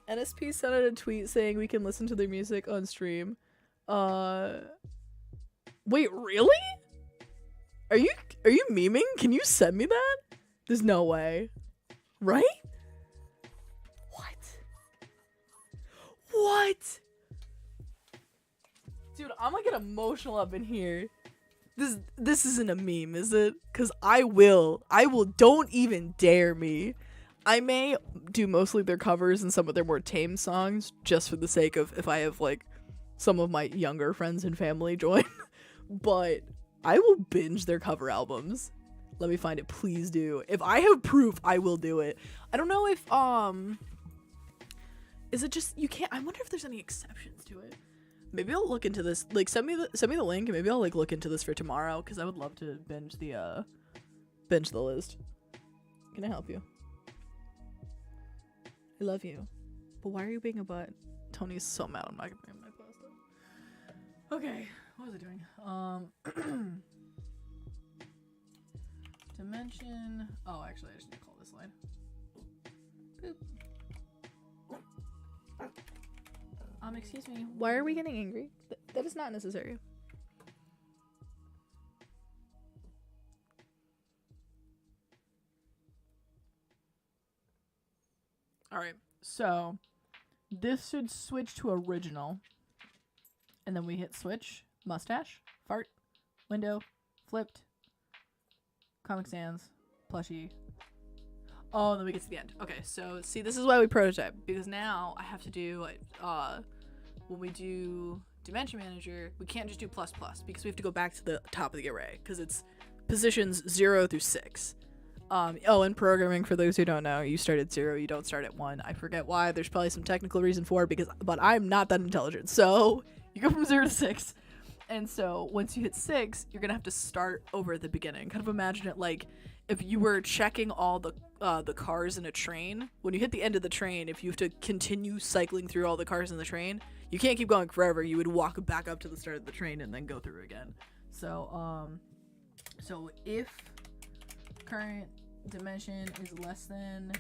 NSP sent out a tweet saying we can listen to their music on stream. Wait, really? Are you memeing? Can you send me that? There's no way. Right? What? Dude, I'm gonna get emotional up in here. This isn't a meme, is it? Cause I will, don't even dare me. I may do mostly their covers and some of their more tame songs just for the sake of if I have like some of my younger friends and family join. But I will binge their cover albums. Let me find it, please do. If I have proof, I will do it. I don't know if is it just you can't? I wonder if there's any exceptions to it. Maybe I'll look into this. Like, send me the link, and maybe I'll like look into this for tomorrow because I would love to binge the list. Can I help you? I love you, but why are you being a butt? Tony's so mad. I'm not gonna bring my pasta. Okay, what was I doing? Dimension. Oh, actually, I just need to call this line. Boop. Excuse me. Why are we getting angry? That is not necessary. Alright, so this should switch to original. And then we hit switch, mustache, fart, window, flipped, Comic Sans, plushie. Oh, and then we get to the end. Okay, so see, this is why we prototype, because now I have to do when we do Dimension Manager, we can't just do plus plus because we have to go back to the top of the array because it's positions 0 through 6. And programming, for those who don't know, you start at 0, you don't start at 1. I forget why. There's probably some technical reason for it, but I'm not that intelligent. So you go from 0 to 6. And so once you hit 6, you're going to have to start over at the beginning. Kind of imagine it like if you were checking all the cars in a train. When you hit the end of the train, if you have to continue cycling through all the cars in the train, you can't keep going forever. You would walk back up to the start of the train and then go through again. So if current dimension is less than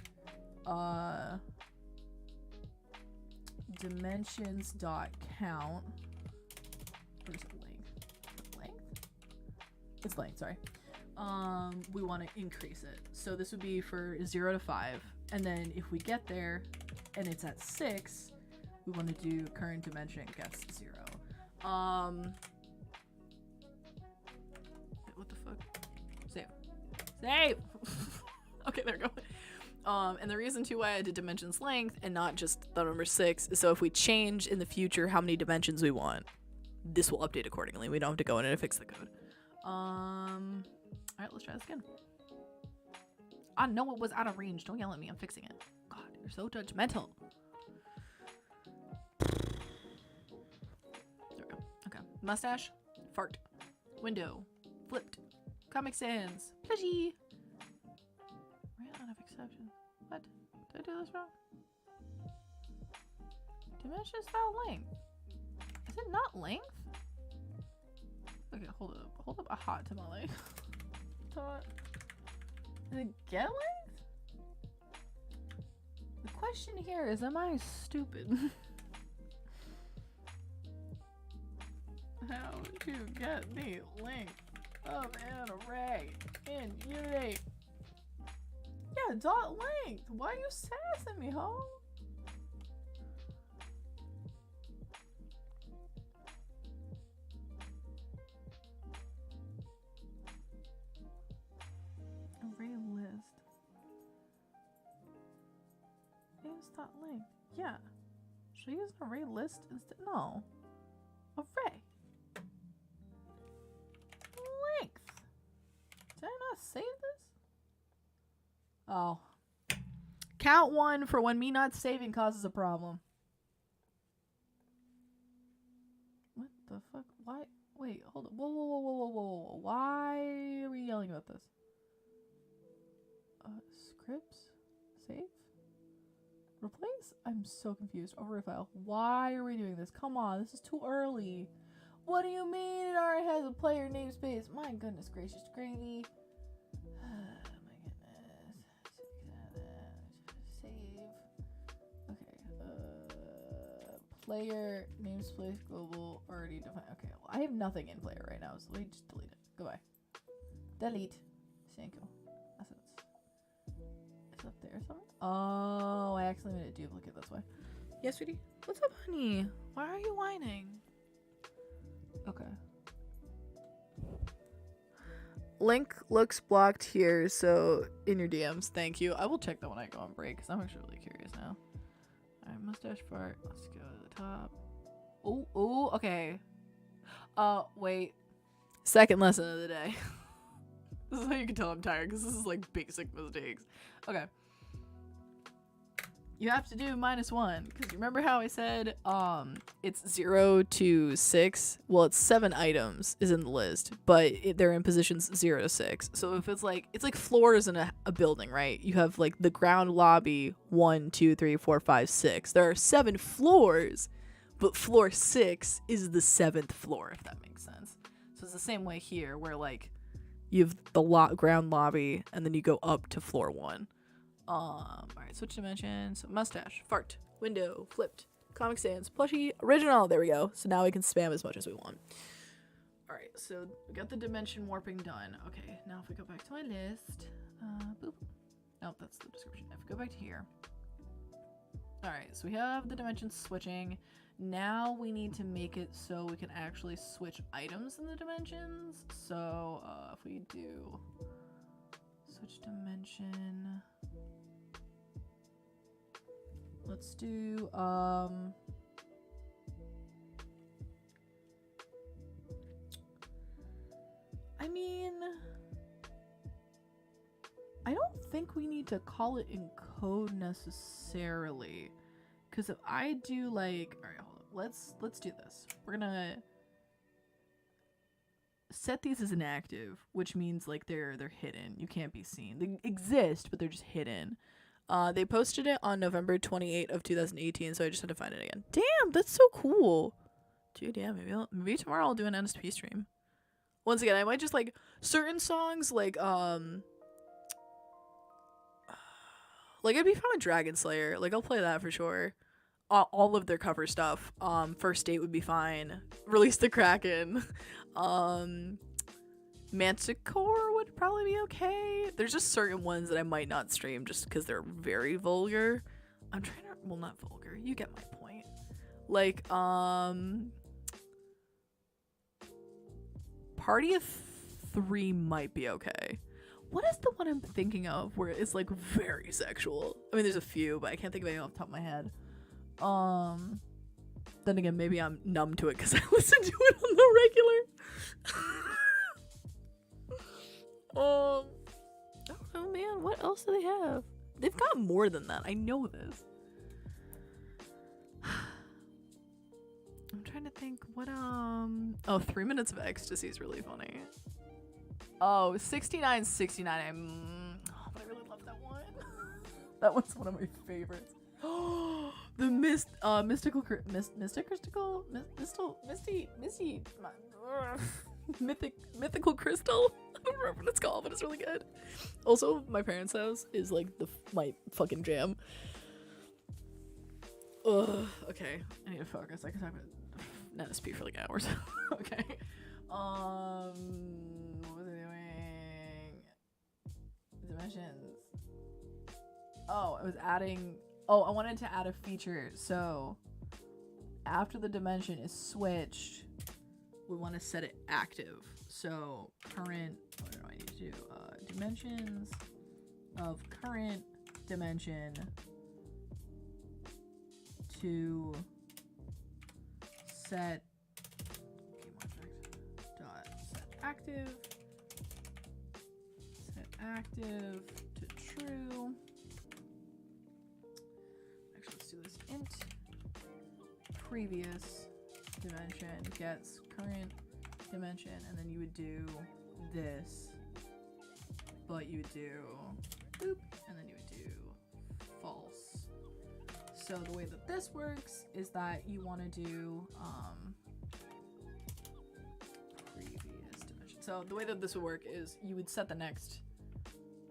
dimensions dot count, or is it length? It's length, sorry. We want to increase it. So this would be for 0 to 5, and then if we get there and it's at 6, we want to do current dimension gets 0. What the fuck? Save. Okay, there we go. And the reason too why I did dimensions length and not just the number 6 is so if we change in the future how many dimensions we want, this will update accordingly. We don't have to go in and fix the code. Alright, let's try this again. I know it was out of range. Don't yell at me. I'm fixing it. God, you're so judgmental. There we go. Okay. Mustache. Fart. Window. Flipped. Comic Sans. Plushie. Ran out of exceptions. What? Did I do this wrong? Dimension style length. Is it not length? Okay, hold up. Hold up a hot tamale. Did it get length? The question here is, am I stupid? How to get the length of an array in Unity? Yeah, dot length. Why are you sassing me, ho? Array list. Use dot length. Yeah. Should I use an array list instead? No. Array. Length. Did I not save this? Oh. Count 1 for when me not saving causes a problem. What the fuck? Why? Wait, hold on. Whoa. Why are we yelling about this? Scripts? Save? Replace? I'm so confused. Overwrite file. Why are we doing this? Come on, this is too early. What do you mean it already has a player namespace? My goodness gracious gravy. My goodness. Save. Okay. Player namespace global already defined. Okay, well, I have nothing in player right now, so let me just delete it. Goodbye. Delete. Thank you. Assets. It's up there somewhere. Oh, I accidentally made a duplicate, that's why. Yes, sweetie. What's up, honey? Why are you whining? Okay. Link looks blocked here, so in your DMs. Thank you. I will check that when I go on break, because I'm actually really curious now. Alright, mustache part. Let's go to the top. Oh, okay. Wait. Second lesson of the day. This is how you can tell I'm tired, because this is like basic mistakes. Okay. You have to do -1, because remember how I said it's 0 to 6? Well, it's 7 items is in the list, but they're in positions 0 to 6. So if it's like floors in a building, right? You have like the ground lobby 1, 2, 3, 4, 5, 6. There are 7 floors, but floor 6 is the 7th floor, if that makes sense. So it's the same way here, where like you have the ground lobby, and then you go up to floor 1. Alright, switch dimensions. So mustache, fart, window, flipped, comic sans, plushie, original. There we go. So now we can spam as much as we want. Alright, so we got the dimension warping done. Okay, now if we go back to my list, boop. Nope, that's the description. If we go back to here. Alright, so we have the dimensions switching. Now we need to make it so we can actually switch items in the dimensions. So, if we do switch dimension, let's do, I mean, I don't think we need to call it in code necessarily, because if I do like, all right, hold up, let's do this. We're gonna set these as inactive, which means like they're hidden. You can't be seen. They exist, but they're just hidden. They posted it on November 28th of 2018, so I just had to find it again. Damn, that's so cool. Dude, yeah, maybe tomorrow I'll do an NSP stream. Once again, I might just like certain songs like it'd be fun with Dragon Slayer. Like I'll play that for sure. All of their cover stuff. First Date would be fine. Release the Kraken. Manticore would probably be okay. There's just certain ones that I might not stream just because they're very vulgar. I'm trying to, well, not vulgar. You get my point. Like, Party of 3 might be okay. What is the one I'm thinking of where it's like very sexual? I mean, there's a few, but I can't think of any off the top of my head. Then again, maybe I'm numb to it because I listen to it on the regular. I don't know, man. What else do they have? They've got more than that. I know this. I'm trying to think what, oh, 3 Minutes of Ecstasy is really funny. Oh, 6969. But I really love that one. That one's one of my favorites. The mystical crystal. I don't remember what it's called, but it's really good. Also, my parents' house is like my fucking jam. Ugh. Okay, I need to focus. I can talk about NSP for like hours. Okay. What was I doing? Dimensions. Oh, I was adding. Oh, I wanted to add a feature. So after the dimension is switched, we want to set it active. So current, what do I need to do? Dimensions of current dimension to set dot set active to true. Actually, let's do this. Int previous dimension gets current dimension, and then you would do this, but you would do boop, and then you would do false. So the way that this works is that you want to do previous dimension. So the way that this would work is you would set the next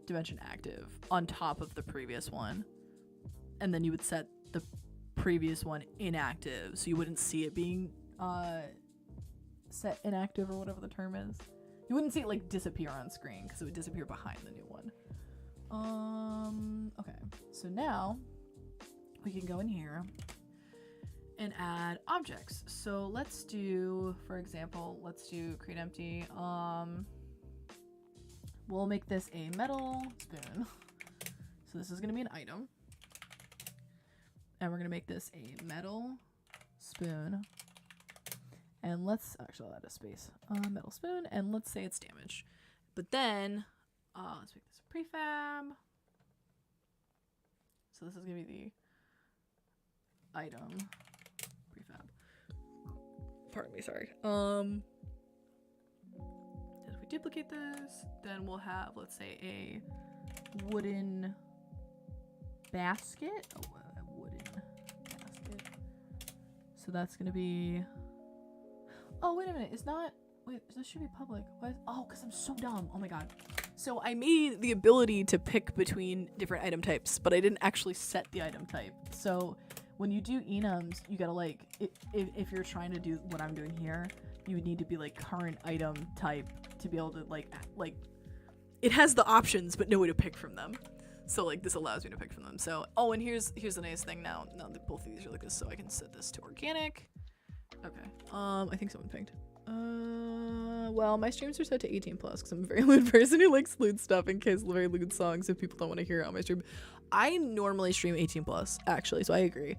dimension active on top of the previous one, and then you would set the previous one inactive, so you wouldn't see it being set inactive or whatever the term is. You wouldn't see it like disappear on screen because it would disappear behind the new one. Okay, so now we can go in here and add objects. So let's do, for example, let's do create empty. We'll make this a metal spoon. So this is gonna be an item. And we're gonna make this a metal spoon. And let's actually add a space. Metal spoon, and let's say it's damaged. But then, let's make this a prefab. So this is gonna be the item prefab. Pardon me, sorry. If we duplicate this, then we'll have, let's say, a wooden basket. Oh, a wooden basket. So that's gonna be. Oh, wait a minute. It's not. Wait, this should be public. Why? Oh, because I'm so dumb. Oh my god. So I made the ability to pick between different item types, but I didn't actually set the item type. So when you do enums, you gotta like, if you're trying to do what I'm doing here, you would need to be like current item type to be able to like it has the options, but no way to pick from them. So like this allows me to pick from them. So, oh, and here's the nice thing now that both of these are like this, so I can set this to organic. Okay. I think someone pinged. Well, my streams are set to 18 plus because I'm a very lewd person who likes lewd stuff in case very lewd songs if people don't want to hear it on my stream. I normally stream 18 plus actually, so I agree.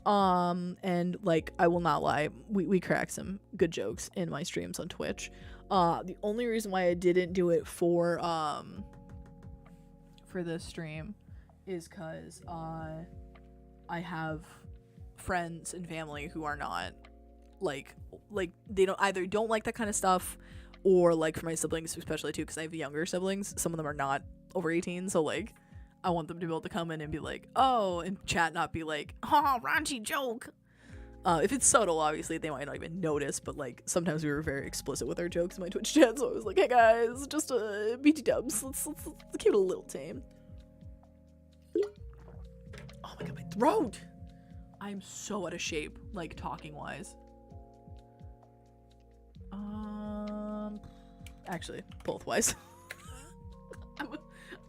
And like I will not lie, we crack some good jokes in my streams on Twitch. The only reason why I didn't do it for this stream is because I have friends and family who are not like they don't like that kind of stuff, or like for my siblings especially too, because I have younger siblings, some of them are not over 18, so like I want them to be able to come in and be like, oh, and chat, not be like, oh, raunchy joke. If it's subtle, obviously they might not even notice, but like sometimes we were very explicit with our jokes in my Twitch chat, so I was like, hey guys, just BT dubs, let's keep it a little tame. Oh my god, my throat! I'm so out of shape, like talking wise. Actually, both wise.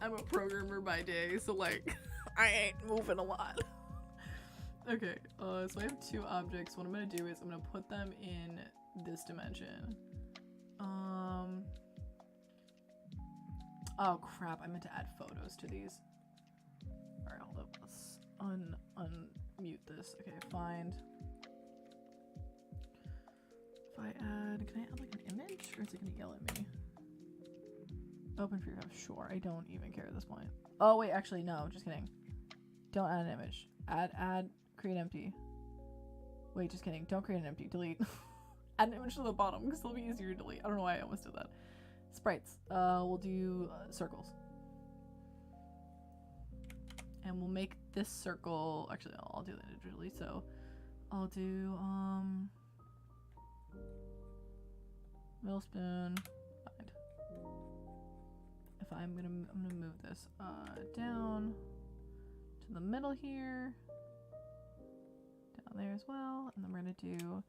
I'm a programmer by day, so like I ain't moving a lot. Okay, so I have two objects. What I'm gonna do is I'm gonna put them in this dimension. Oh crap, I meant to add photos to these. Alright, hold up. Let's unmute this. Okay, find. If I add, can I add like an image, or is it gonna yell at me? Open prefab, sure. I don't even care at this point. Oh wait, actually no, just kidding. Don't add an image. Add, create empty. Wait, just kidding. Don't create an empty. Delete. Add an image to the bottom because it'll be easier to delete. I don't know why I almost did that. Sprites. We'll do circles. And we'll make this circle. Actually, I'll do that individually. So I'll do middle spoon. Find. If I'm gonna move this down to the middle here, down there as well, and then we're gonna do.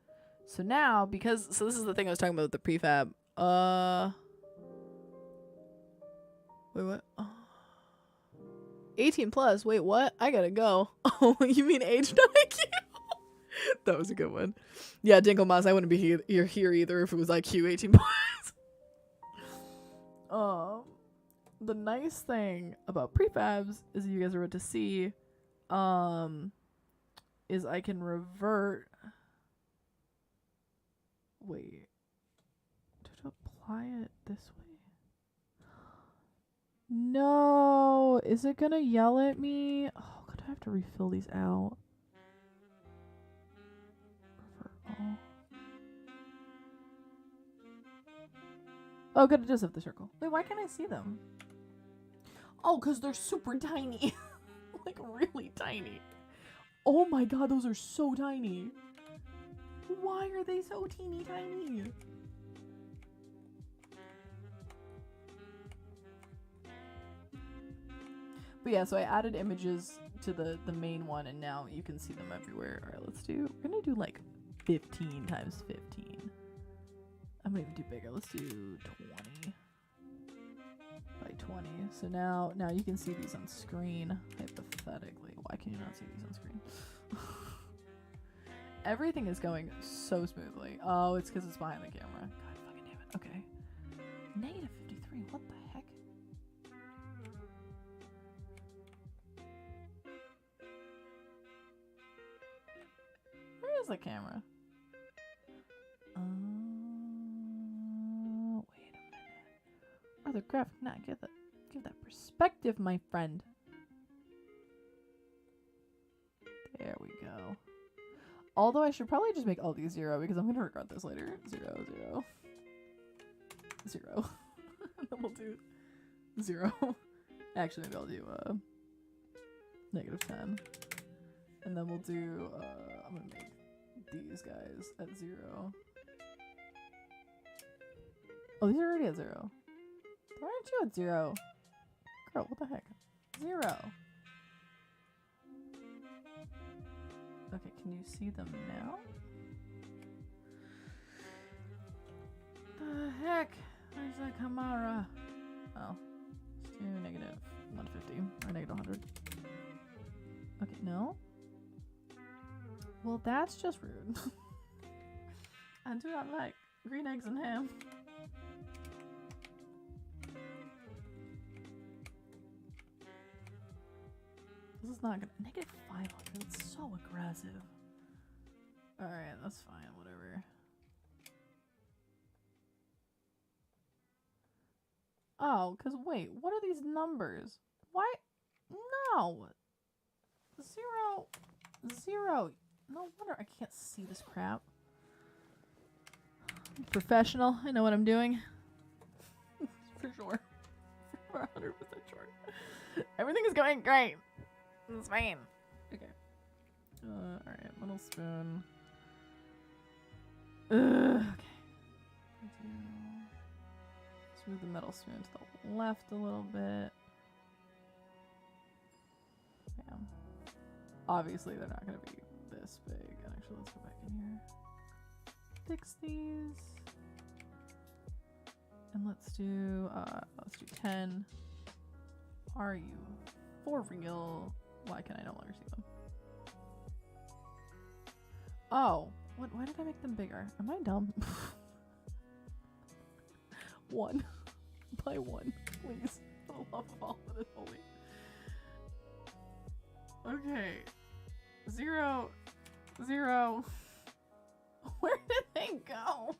So now, because this is the thing I was talking about with the prefab. Wait, what? 18 plus. Wait, what? I gotta go. Oh, you mean age IQ? That was a good one. Yeah, Dinkle Moss, I wouldn't be here either if it was IQ 18 plus. The nice thing about prefabs is you guys are about to see, is I can revert. Wait, to apply it this way. No, is it gonna yell at me? Oh god, I have to refill these out. Revert all. Oh good, it does have the circle. Wait, why can't I see them? Oh, because they're super tiny. Like, really tiny. Oh my god, those are so tiny. Why are they so teeny tiny? But yeah, so I added images to the main one, and now you can see them everywhere. All right, we're gonna do like 15 times 15. I'm gonna even do bigger. Let's do 20 by 20. So now you can see these on screen, hypothetically. Why can you not see these on screen? Everything is going so smoothly. Oh, it's because it's behind the camera. God fucking damn it. Okay. Negative 53. What the heck? Where is the camera? Wait a minute. Or the graphic. Nah, give that perspective, my friend. There we go. Although I should probably just make all these 0 because I'm gonna regret this later. 0, 0, 0. And then we'll do 0. Actually, maybe I'll do negative 10. And then we'll do I'm gonna make these guys at 0. Oh, these are already at 0. Why aren't you at 0? Girl, what the heck? 0. Okay, can you see them now? The heck? Where's the camera? Oh. Let's do negative 150 or negative 100. Okay, no? Well, that's just rude. I do not like green eggs and ham. This is not gonna. Negative 500. It's so aggressive. Alright, that's fine. Whatever. Oh, because wait. What are these numbers? Why? No! 0. 0. No wonder I can't see this crap. I'm professional. I know what I'm doing. For sure. For 100% sure. Everything is going great. It's fine. Okay. Alright, little spoon. Okay. Smooth the metal spoon to the left a little bit. Bam. Obviously, they're not going to be this big. Actually, let's go back in here. Fix these. And let's do 10. Are you for real? Why can I no longer see them? Oh, why did I make them bigger? Am I dumb? 1 by 1, please. For the love of all that is holy. Okay. 0, 0. Where did they go?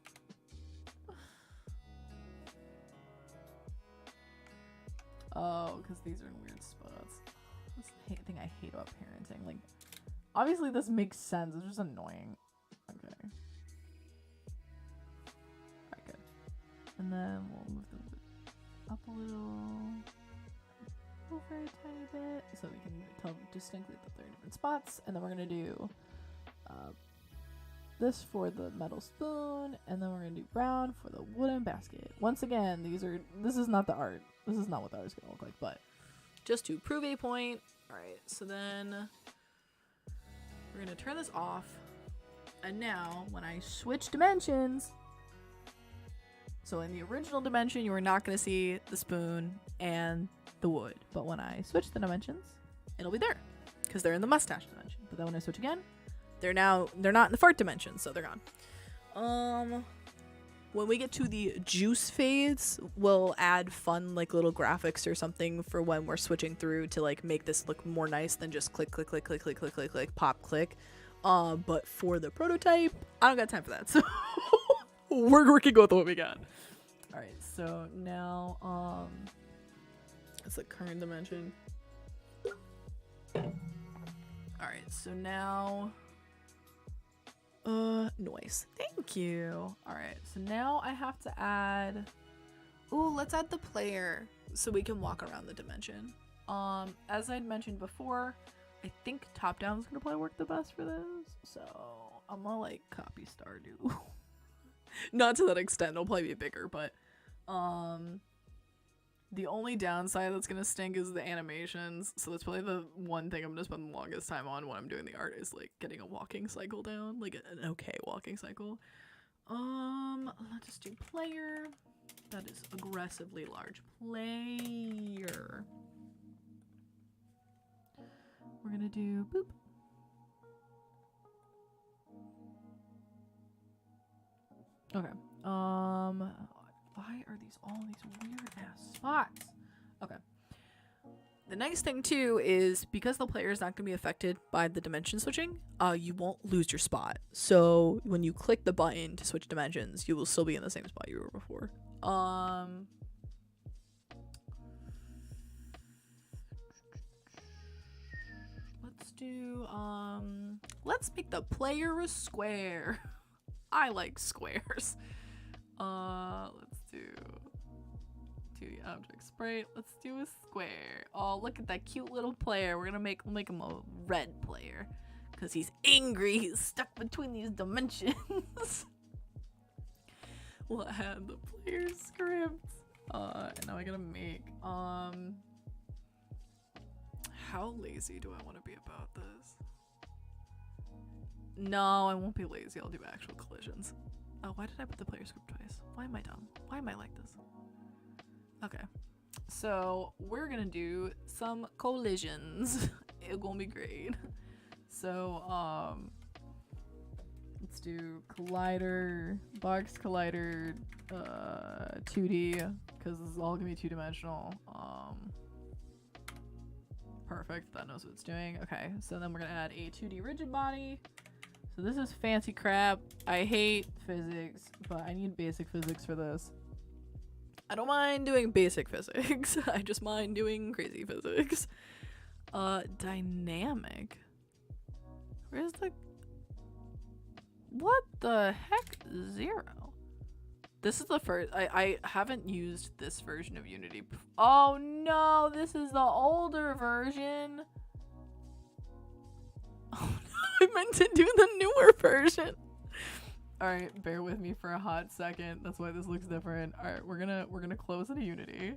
Oh, because these are in weird spots. That's the thing I hate about parenting. Like, obviously this makes sense. It's just annoying. Okay. Alright, good. And then we'll move them up a very tiny bit so we can tell distinctly that they're in different spots. And then we're gonna do this for the metal spoon, and then we're gonna do brown for the wooden basket. Once again, this is not the art. This is not what the art is gonna look like, but just to prove a point. All right, so then we're gonna turn this off, and now when I switch dimensions, so in the original dimension you are not gonna see the spoon and the wood, but when I switch the dimensions, it'll be there because they're in the mustache dimension. But then when I switch again, they're not in the fart dimension, so they're gone. When we get to the juice phase, we'll add fun like little graphics or something for when we're switching through to like make this look more nice than just click, click, click, click, click, click, click, click, pop, click. But for the prototype, I don't got time for that, so we're working with what we got. All right, so now it's the current dimension. All right, so now. Noise. Thank you. All right, so now I have to add. Ooh, let's add the player. so we can walk around the dimension. As I'd mentioned before, I think top down is gonna probably work the best for this. So I'm gonna like copy Stardew. Not to that extent, it'll probably be bigger, but the only downside that's gonna stink is the animations. So that's probably the one thing I'm gonna spend the longest time on when I'm doing the art is like getting a walking cycle down, like an okay walking cycle. Let's just do player. That is aggressively large. Player. We're gonna do boop. Okay. Why are all these weird ass spots? Okay. The next thing too is because the player is not going to be affected by the dimension switching, you won't lose your spot. So when you click the button to switch dimensions, you will still be in the same spot you were before. Let's do let's make the player a square. I like squares. Let's do 2D object sprite. Let's do a square. Oh, look at that cute little player. We'll make him a red player because he's angry. He's stuck between these dimensions. We'll add the player script. And now I gotta make how lazy do I want to be about this? No, I won't be lazy. I'll do actual collisions. Oh, why did I put the player script twice? Why am I dumb? Why am I like this? Okay, so we're gonna do some collisions. It's gonna be great. So, let's do collider, box collider, 2D, because this is all gonna be two-dimensional. Perfect, that knows what it's doing. Okay, so then we're gonna add a 2D rigid body. So this is fancy crap. I hate physics, but I need basic physics for this. I don't mind doing basic physics. I just mind doing crazy physics. Dynamic. Where's the... What the heck? 0. This is the first... I haven't used this version of Unity. Oh no, this is the older version. Oh no, I meant to do the newer version. Alright, bear with me for a hot second. That's why this looks different. Alright, we're gonna close into Unity.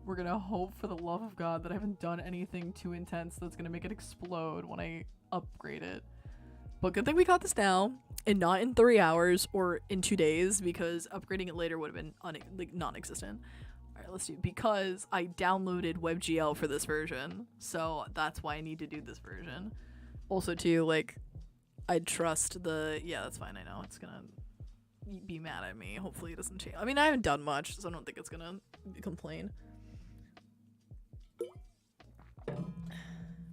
We're gonna hope for the love of God that I haven't done anything too intense that's gonna make it explode when I upgrade it. But good thing we got this now, and not in 3 hours or in 2 days, because upgrading it later would have been non-existent. Alright, let's do, because I downloaded WebGL for this version, so that's why I need to do this version. Also too, like, I trust the... Yeah, that's fine. I know it's gonna be mad at me. Hopefully it doesn't change. I mean, I haven't done much, so I don't think it's gonna complain.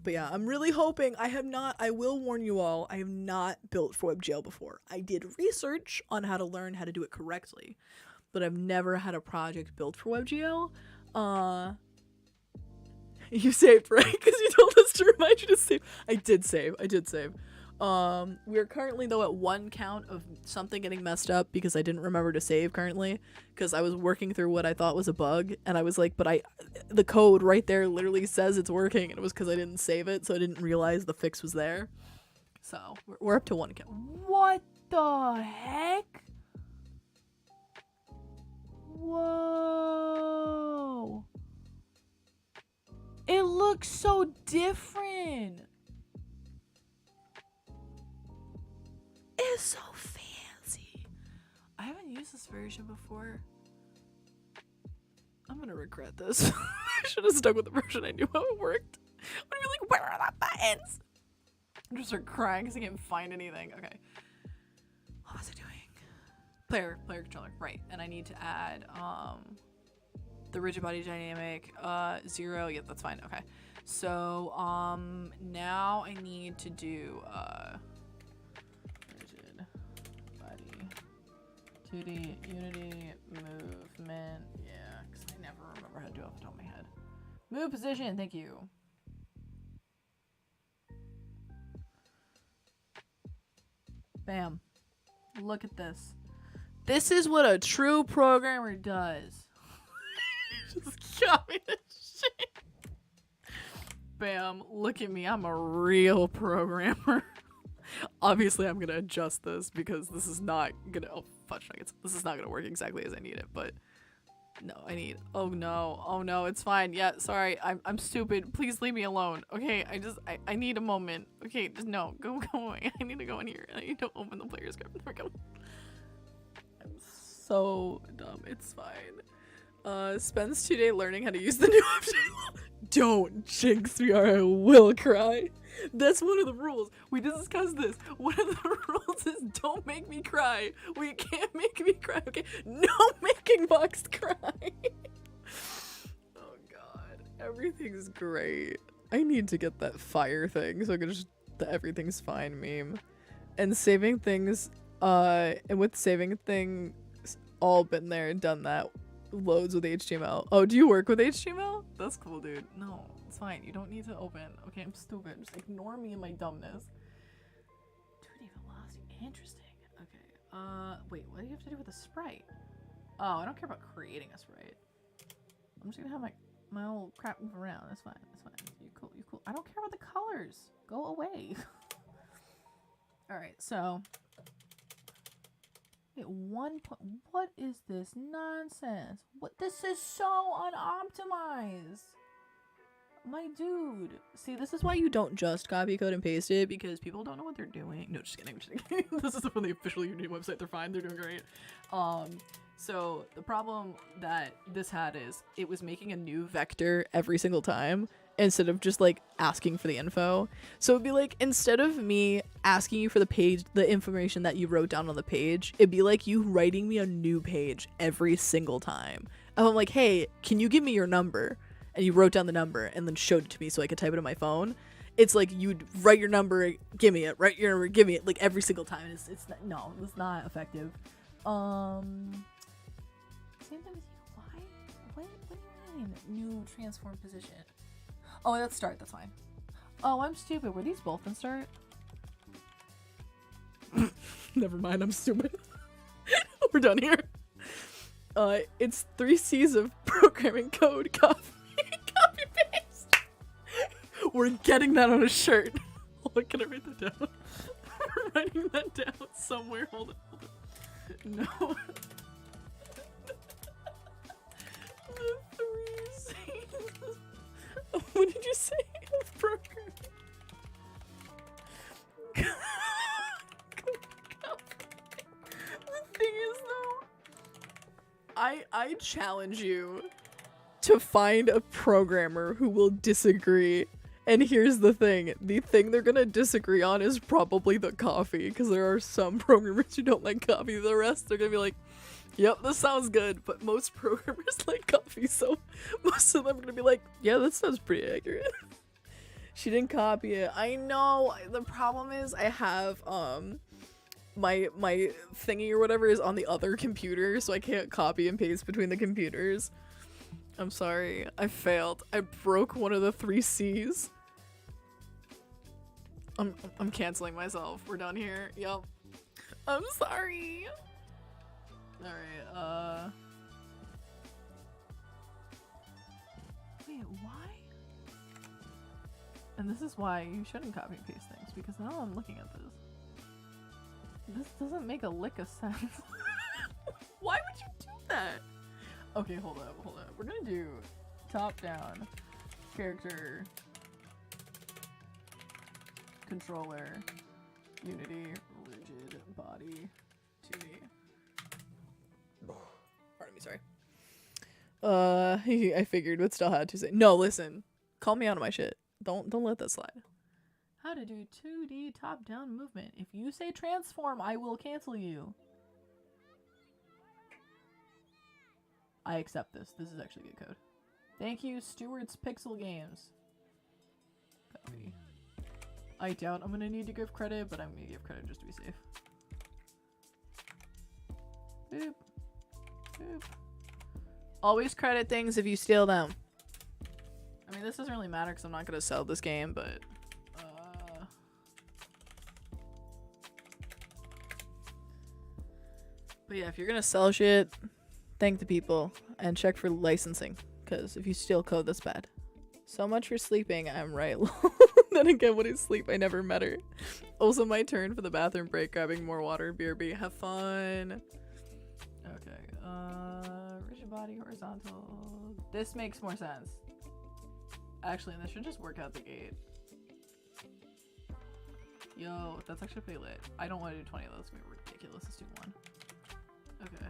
But yeah, I'm really hoping. I will warn you all, I have not built for WebGL before. I did research on how to learn how to do it correctly, but I've never had a project built for WebGL. You saved, right? Because you told us to remind you to save. I did save. We're currently though at 1 count of something getting messed up because I didn't remember to save currently, because I was working through what I thought was a bug, and I was like, but the code right there literally says it's working, and it was because I didn't save it, so I didn't realize the fix was there. So we're up to 1 count. What the heck? Whoa. It looks so different. It's so fancy. I haven't used this version before. I'm gonna regret this. I should have stuck with the version I knew how it worked. I'm gonna be like, where are the buttons? I'm just start crying because I can't find anything. Okay. What was I doing? Player controller. Right. And I need to add the rigid body dynamic 0. Yeah, that's fine. Okay. So now I need to do 2D Unity movement. Yeah, because I never remember how to do it off the top of my head. Move position, thank you. Bam. Look at this. This is what a true programmer does. Just got me the shit. Bam, look at me. I'm a real programmer. Obviously, I'm gonna adjust this because this is not gonna. Oh, fudge nuggets. This is not gonna work exactly as I need it, but no, I need. Oh no, it's fine. Yeah, sorry, I'm stupid. Please leave me alone. Okay, I need a moment. Okay, just no, go away. I need to go in here. I need to open the player script. There we go. I'm so dumb. It's fine. Spends 2 days learning how to use the new option. Don't jinx me or I will cry. That's one of the rules. We discussed this. One of the rules is don't make me cry. We can't make me cry. Okay, no making Box cry. Oh god, everything's great. I need to get that fire thing so I can just the everything's fine meme. And saving things, and with saving things, all been there and done that. Loads with HTML. Oh, do you work with HTML? That's cool, dude. No, it's fine. You don't need to open. Okay, I'm stupid. Just ignore me and my dumbness. 2D velocity. Interesting. Okay. Wait, what do you have to do with a sprite? Oh, I don't care about creating a sprite. I'm just gonna have my old crap move around. That's fine. That's fine. You cool. You cool. I don't care about the colors. Go away. Alright, so wait, what is this nonsense? What? This is so unoptimized. My dude. See, this is why you don't just copy code and paste it, because people don't know what they're doing. No, just kidding. Just kidding. This is from the official Udemy website. They're fine. They're doing great. So the problem that this had is it was making a new vector every single time instead of just like asking for the info. So it'd be like, instead of me asking you for the page, the information that you wrote down on the page, it'd be like you writing me a new page every single time. And I'm like, hey, can you give me your number? And you wrote down the number and then showed it to me so I could type it on my phone. It's like you'd write your number, give me it, write your number, give me it, like every single time. It's not, no, it's not effective. Same thing with you. Why? What do you mean? New transform position. Oh, that's start. That's fine. Oh, I'm stupid. Were these both in start? Never mind. I'm stupid. We're done here. It's 3 C's of programming code. Copy paste. We're getting that on a shirt. Hold on, can I write that down? We're writing that down somewhere. Hold on. No. The 3 C's. What did you say? Broker. The thing is, though, I challenge you to find a programmer who will disagree. And here's the thing they're gonna disagree on is probably the coffee, because there are some programmers who don't like coffee. The rest, they're gonna be like, yep, this sounds good. But most programmers like coffee, so most of them are gonna be like, yeah, that sounds pretty accurate. She didn't copy it. I know. The problem is I have my thingy or whatever is on the other computer, so I can't copy and paste between the computers. I'm sorry. I failed. I broke one of the 3 C's. I'm canceling myself. We're done here. Yep. I'm sorry. Alright, wait, why? And this is why you shouldn't copy and paste things, because now I'm looking at this. This doesn't make a lick of sense. Why would you do that? Okay, hold up. We're gonna do top-down character controller unity rigid body 2D. Pardon me, sorry. I figured, but still had to say. No, listen. Call me out of my shit. Don't let that slide. How to do 2D top-down movement. If you say transform, I will cancel you. I accept this. This is actually good code. Thank you, Stewart's Pixel Games. Copy. I doubt I'm gonna need to give credit, but I'm gonna give credit just to be safe. Boop. Boop. Always credit things if you steal them. I mean, this doesn't really matter because I'm not gonna sell this game, but yeah, if you're gonna sell shit, thank the people and check for licensing, because if you steal code, that's bad. So much for sleeping. I'm right. Then again, when I sleep, I never met her. Also, my turn for the bathroom break. Grabbing more water. BRB. Have fun. Okay. Rigid body, horizontal. This makes more sense. Actually, this should just work out the gate. Yo, that's actually pretty lit. I don't want to do 20 of those. It's gonna be ridiculous. Let's do 1. Okay.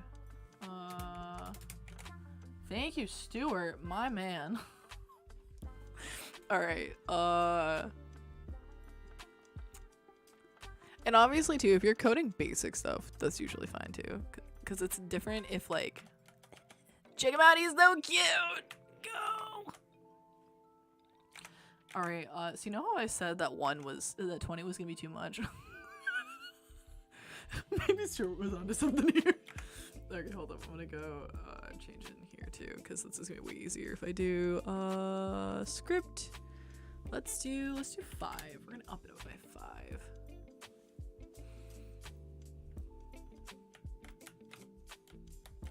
Thank you, Stuart, my man. Alright, and obviously too, if you're coding basic stuff, that's usually fine too. Cause it's different if like, check him out, he's so cute! Go! Alright, so you know how I said that 20 was gonna be too much? Maybe Stuart was onto something here. Okay, hold up, I'm gonna go, change it in here too, cause this is gonna be way easier if I do, script. Let's do 5. We're gonna up it by 5.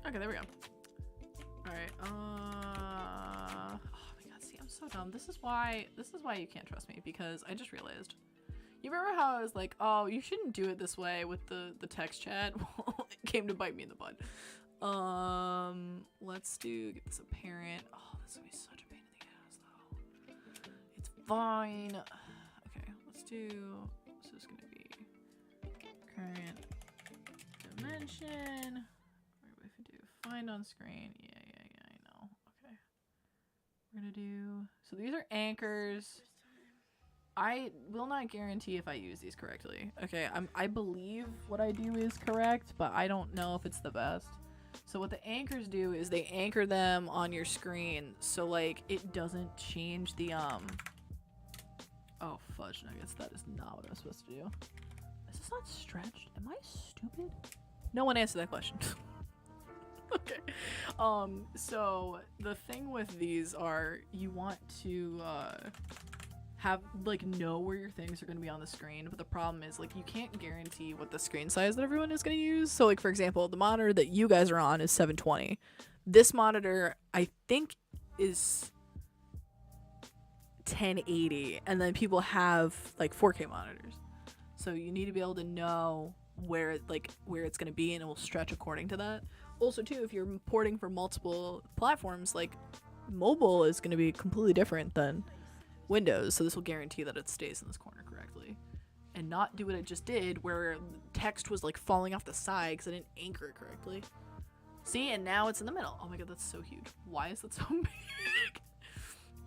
Okay, there we go. Alright, oh my god, see, I'm so dumb. This is why you can't trust me, because I just realized. You remember how I was like, oh, you shouldn't do it this way with the text chat? Well, it came to bite me in the butt. Let's get this a parent. Oh, this is gonna be such a pain in the ass though. It's fine. Okay, let's do, this is gonna be current dimension. What if we do find on screen? Yeah, I know. Okay. We're gonna do, so these are anchors. I will not guarantee if I use these correctly. Okay, I believe what I do is correct, but I don't know if it's the best. So what the anchors do is they anchor them on your screen, so like it doesn't change the oh fudge nuggets, that is not what I was supposed to do. Is this not stretched? Am I stupid? No one answered that question. Okay. So the thing with these are you want to have like know where your things are going to be on the screen, but the problem is like you can't guarantee what the screen size that everyone is going to use. So like for example, the monitor that you guys are on is 720. This monitor I think is 1080, and then people have like 4K monitors, so you need to be able to know where it's going to be, and it will stretch according to that. Also too, if you're porting for multiple platforms, like mobile is going to be completely different than Windows, so this will guarantee that it stays in this corner correctly and not do what it just did where text was like falling off the side because I didn't anchor it correctly. See, and now it's in the middle. Oh my god, that's so huge. Why is that so big?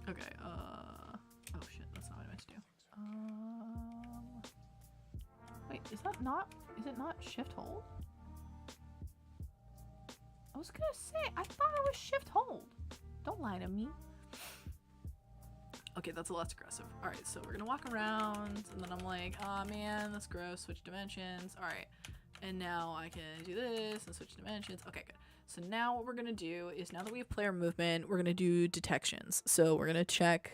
Okay, oh shit, that's not what I meant to do. Wait, is it not shift hold? I was gonna say, I thought it was shift hold. Don't lie to me. Okay, that's a less aggressive. Alright, so we're gonna walk around, and then I'm like, oh man, that's gross, switch dimensions. Alright, and now I can do this and switch dimensions. Okay, good. So now what we're gonna do is, now that we have player movement, we're gonna do detections. So we're gonna check,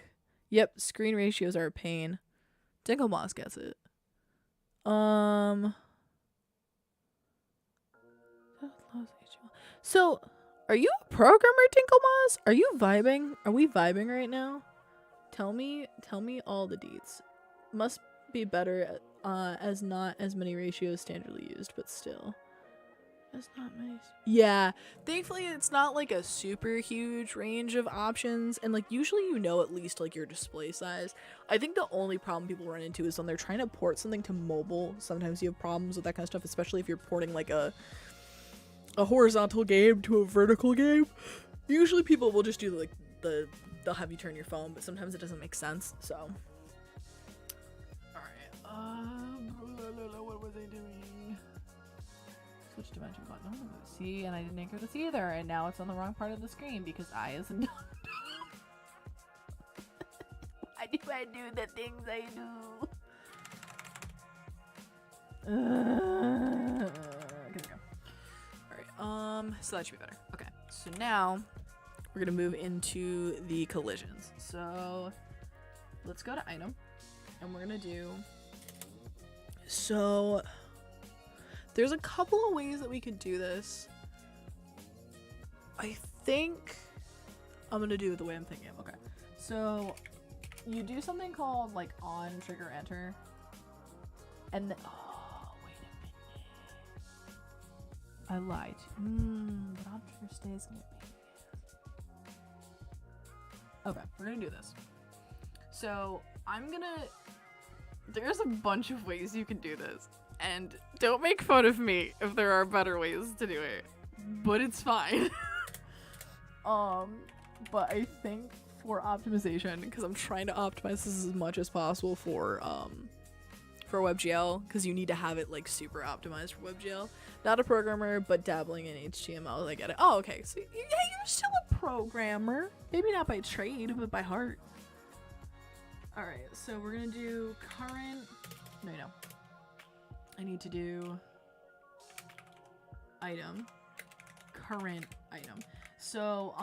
yep, screen ratios are a pain. Dinkleboss gets it. So, are you a programmer, Dinkleboss? Are you vibing? Are we vibing right now? Tell me all the deets. Must be better as not as many ratios standardly used, but still. That's not nice. Yeah, thankfully it's not like a super huge range of options, and like usually you know at least like your display size. I think the only problem people run into is when they're trying to port something to mobile. Sometimes you have problems with that kind of stuff, especially if you're porting like a horizontal game to a vertical game. Usually people will just do like they'll have you turn your phone, but sometimes it doesn't make sense, so. Alright, what was I doing? Switch dimension button. Oh, see, and I didn't anchor this either, and now it's on the wrong part of the screen because I isn't. I do the things I do. Okay, there we go. Alright, so that should be better. Okay, so now we're gonna move into the collisions. So let's go to item, and we're gonna do, so there's a couple of ways that we could do this. I think I'm gonna do it the way I'm thinking. Okay. So you do something called like on trigger enter. And then, oh, wait a minute. I lied. But on trigger stay is gonna be. Okay, we're gonna do this. So there's a bunch of ways you can do this. And don't make fun of me if there are better ways to do it. But it's fine. But I think for optimization, because I'm trying to optimize this as much as possible for WebGL, because you need to have it like super optimized for WebGL. Not a programmer, but dabbling in HTML. I get it. Oh, okay. So yeah, you're still a programmer. Maybe not by trade, but by heart. All right. So we're gonna do current. No. I need to do item. Current item. So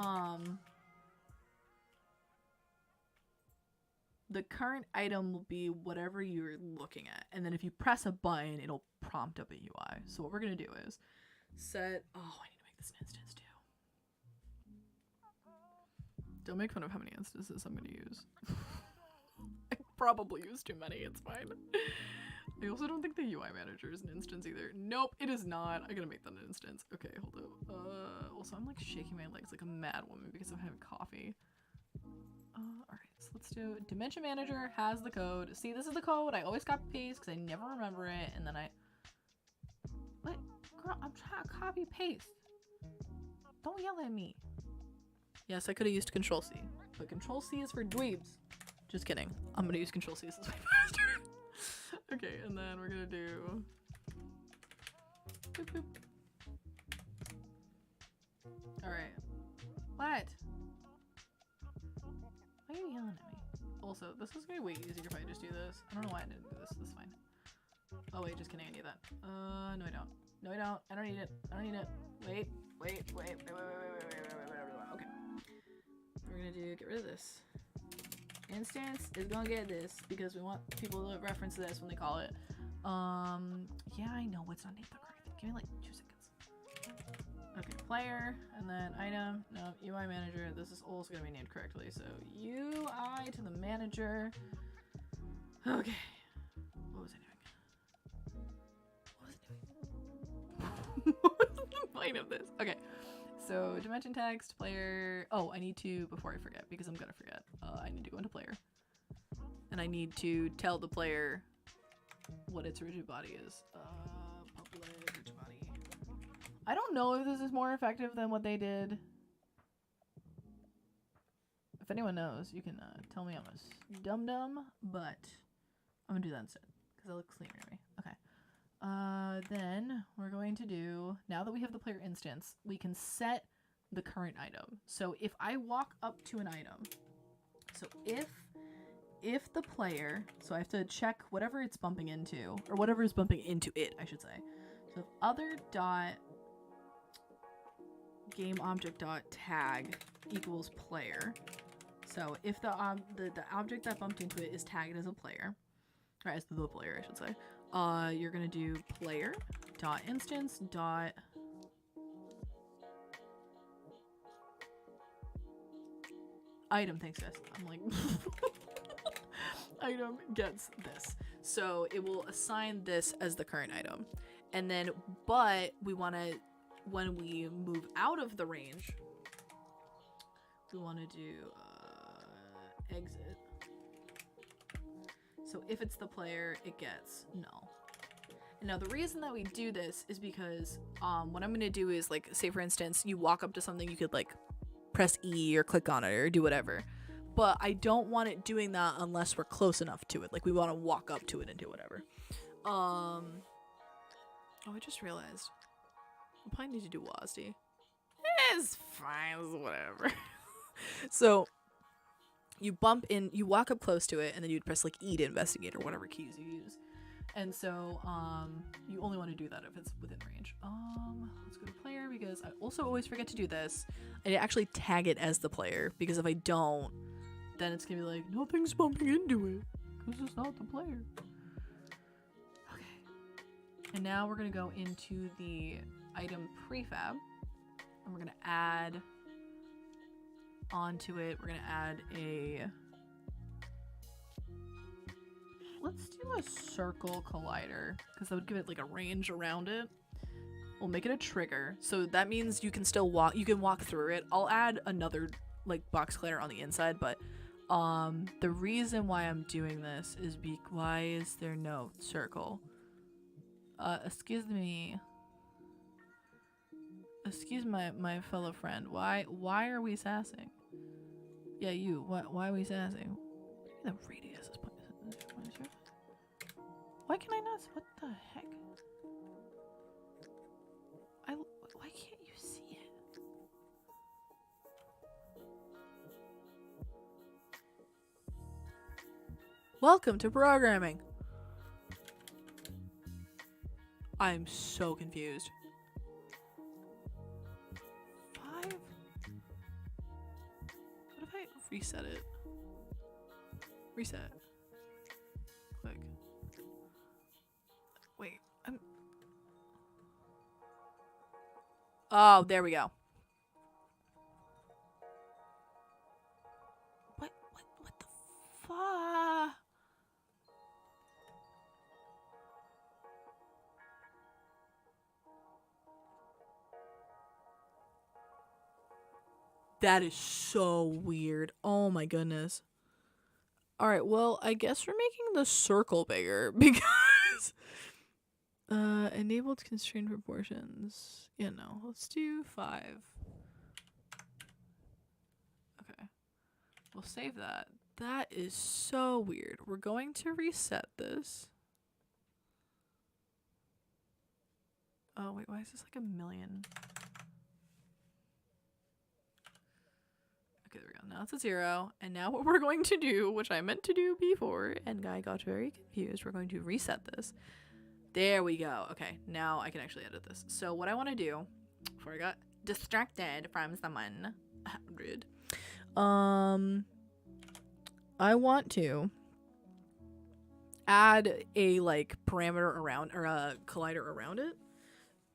the current item will be whatever you're looking at, and then if you press a button, it'll prompt up a UI. So what we're gonna do is set. Oh, I need to make this an instance too. Don't make fun of how many instances I'm gonna use. I probably use too many. It's fine. I also don't think the UI manager is an instance either. Nope, it is not. I gotta make that an instance. Okay, hold up. Also, I'm like shaking my legs like a mad woman because I'm having coffee. Alright, so let's do dimension manager has the code. See, this is the code. I always copy paste because I never remember it, and then what? Girl, I'm trying to copy paste. Don't yell at me. Yes, I could have used Control C, but Control C is for dweebs. Just kidding. I'm gonna use Control C. This is way faster. Okay, and then we're gonna do boop, boop. Alright. What? Why are you yelling at me? Also, this is gonna be way easier if I just do this. I don't know why I didn't do this. This is fine. Oh wait, just kidding, I need that. No I don't. No I don't. I don't need it. I don't need it. Wait. Okay. We're gonna do get rid of this. Instance is gonna get this because we want people to reference this when they call it. Yeah, I know it's not named the correct thing. Give me like 2 seconds. Okay, player, and then item. No, UI manager. This is also gonna be named correctly. So UI to the manager. Okay. What was I doing? What was the point of this? Okay. So dimension text, player. Oh, I need to, before I forget, because I'm gonna forget, I need to go into player. And I need to tell the player what its rigid body is. Public rigid body. I don't know if this is more effective than what they did. If anyone knows, you can tell me I'm a dum-dum, but I'm gonna do that instead, because that looks cleaner to me. Okay. Then we're going to do, now that we have the player instance, we can set the current item. So if I walk up to an item, so if the player, so I have to check whatever it's bumping into, or whatever is bumping into it, I should say. So if other dot game object dot tag equals player. So if the object that bumped into it is tagged as a player, or as the player, I should say. You're gonna do player dot instance dot item. Thanks, guys. I'm like item gets this, so it will assign this as the current item, and then but we want to, when we move out of the range, we want to do exit. So if it's the player, it gets null. And now the reason that we do this is because what I'm gonna do is, like, say for instance, you walk up to something, you could like press E or click on it or do whatever. But I don't want it doing that unless we're close enough to it. Like, we want to walk up to it and do whatever. Oh, I just realized. I probably need to do WASD. It's fine, it's whatever. So you bump in, you walk up close to it, and then you'd press like E to investigate or whatever keys you use. And so you only want to do that if it's within range. Let's go to player, because I also always forget to do this. I actually tag it as the player, because if I don't, then it's gonna be like, nothing's bumping into it because it's not the player. Okay. And now we're gonna go into the item prefab, and we're gonna add onto it, we're gonna add a, let's do a circle collider, because that would give it like a range around it. We'll make it a trigger, so that means you can still walk, you can walk through it. I'll add another like box collider on the inside, but the reason why I'm doing this is why is there no circle? Excuse me. Excuse my fellow friend. Why are we sassing? Yeah, you. Why are we sassing? The radius is point. Why can I not? What the heck? Why can't you see it? Welcome to programming. I'm so confused. 5? What if I reset it? Reset. Click. Wait, oh, there we go. What the fuck? That is so weird. Oh my goodness. Alright, well, I guess we're making the circle bigger because enabled constrained proportions. Yeah, no, let's do 5. Okay. We'll save that. That is so weird. We're going to reset this. Oh, wait, why is this like a million? Okay, there we go. Now it's a 0. And now what we're going to do, which I meant to do before, and I got very confused, we're going to reset this. There we go. Okay, now I can actually edit this. So what I want to do, before I got distracted from someone, rude, I want to add a like parameter around, or a collider around it,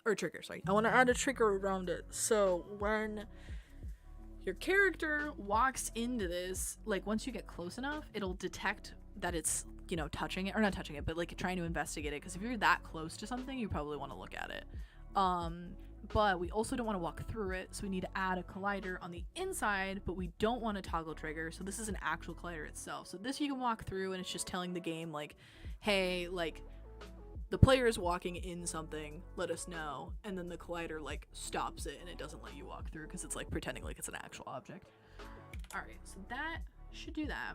or trigger, sorry. I want to add a trigger around it. So when your character walks into this, like once you get close enough, it'll detect that it's, you know, touching it, or not touching it, but like trying to investigate it, because if you're that close to something, you probably want to look at it. But we also don't want to walk through it, so we need to add a collider on the inside, but we don't want to toggle trigger, so this is an actual collider itself. So this you can walk through, and it's just telling the game like, hey, like the player is walking in something, let us know, and then the collider like stops it and it doesn't let you walk through because it's like pretending like it's an actual object. All right, so that should do that.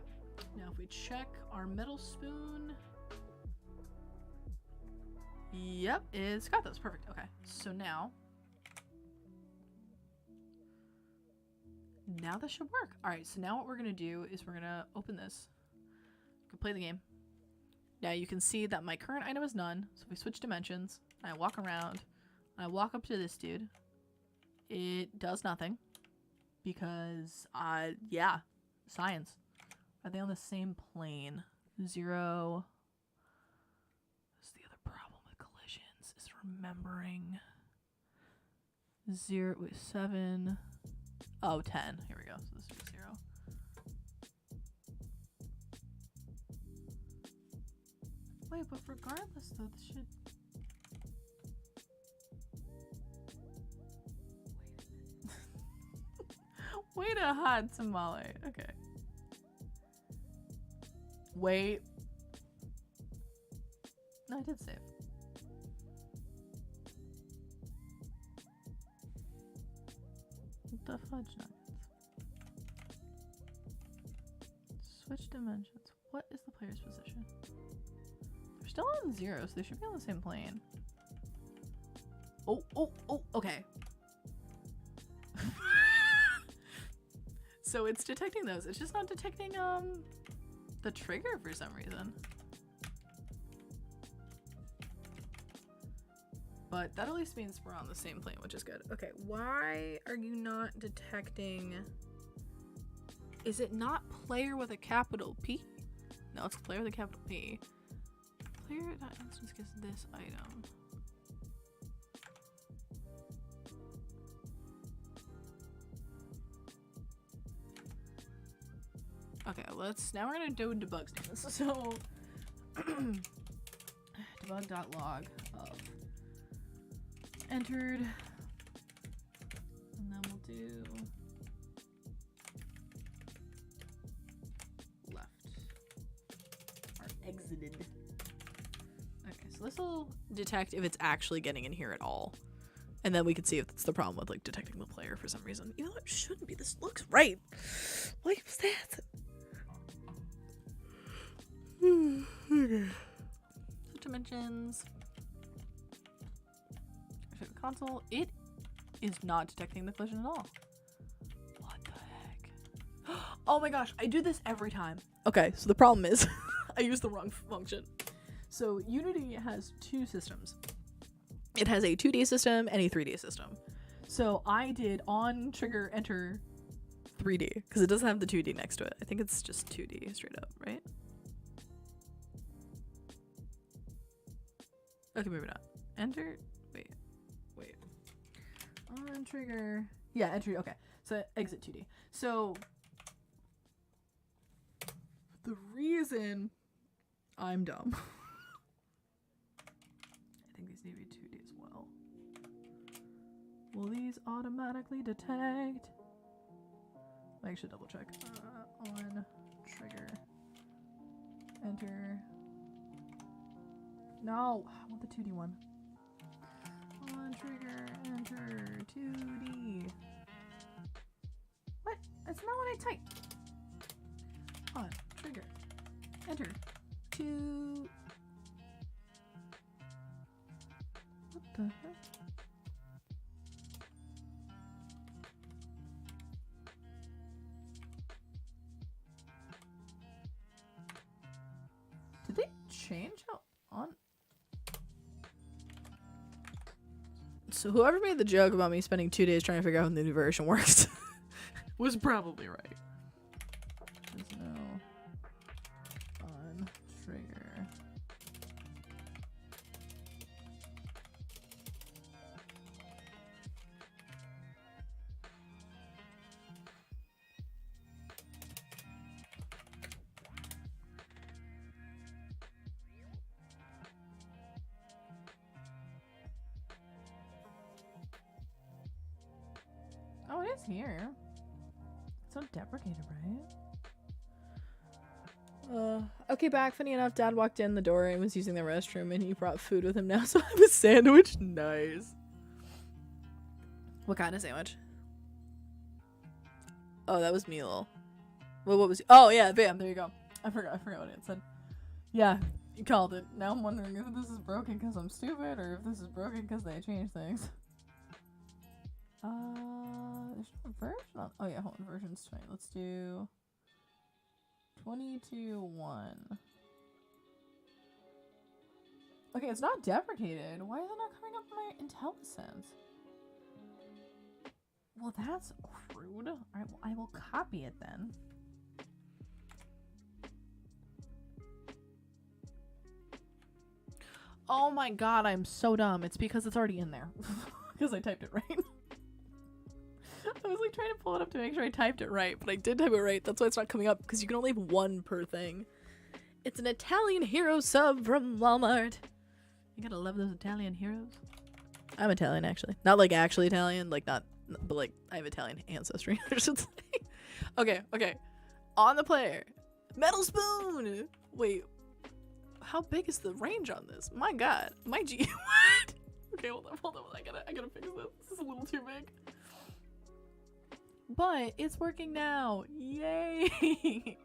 Now if we check our metal spoon, yep, it's got those. Perfect. Okay, so now this should work. All right, so now what we're gonna do is we're gonna open this. We can play the game. Now you can see that my current item is none, so if we switch dimensions, I walk around, I walk up to this dude, it does nothing, because, yeah, science. Are they on the same plane? 0. That's the other problem with collisions, is remembering. 0, wait, 7, oh, 10, here we go, so this is 0. Wait, but regardless though, this should... Wait a hot tamale. Okay. Wait. No, I did save. What the fudge nuggets? Switch dimensions. What is the player's position? They're still on 0, so they should be on the same plane. Oh, okay. So it's detecting those. It's just not detecting the trigger for some reason. But that at least means we're on the same plane, which is good. Okay, why are you not detecting... Is it not player with a capital P? No, it's player with a capital P. Player.instance gets this item. Okay, now we're gonna do debug statements. So debug.log of entered, and then we'll do left or exited. Okay, so this will detect if it's actually getting in here at all. And then we can see if it's the problem with like detecting the player for some reason. Even though it shouldn't be. This looks right. What was that? Okay. So dimensions. Console. It is not detecting the collision at all. What the heck? Oh my gosh, I do this every time. Okay, so the problem is I used the wrong function. So Unity has two systems. It has a 2D system and a 3D system. So I did on trigger enter 3D because it doesn't have the 2D next to it. I think it's just 2D straight up, right? Okay, maybe not. Enter. Wait. On trigger. Yeah, enter. Okay. So exit 2D. So the reason I'm dumb. I think these need to be 2D as well. Will these automatically detect? I should double check. On trigger. Enter. No, I want the 2D one. On trigger, enter 2D. What? That's not what I typed. On trigger, enter 2. What the heck? Did they change how on? So whoever made the joke about me spending 2 days trying to figure out how the new version works was probably right. There's no on trigger. Oh, it is here. It's not deprecated, right? Okay, back. Funny enough, Dad walked in the door and was using the restroom, and he brought food with him now, so I have a sandwich. Nice. What kind of sandwich? Oh, that was meal. Well, what was? Oh yeah, bam. There you go. I forgot what it said. Yeah, you called it. Now I'm wondering if this is broken because I'm stupid, or if this is broken because they changed things. There's no version on. Oh yeah, hold on. Version's 20. Let's do 22.1. Okay, it's not deprecated. Why is it not coming up in my IntelliSense? Well, that's rude. Alright, well, I will copy it then. Oh my god, I'm so dumb. It's because it's already in there. Because I typed it right. I was like trying to pull it up to make sure I typed it right, but I did type it right. That's why it's not coming up, because you can only have one per thing. It's an Italian hero sub from Walmart. You gotta love those Italian heroes. I'm Italian, actually. Not like actually Italian, like not, but like I have Italian ancestry, I should say. Okay. On the player. Metal spoon! Wait, how big is the range on this? My god. My G. What? Okay, hold on. I gotta fix this. This is a little too big. But it's working now. Yay!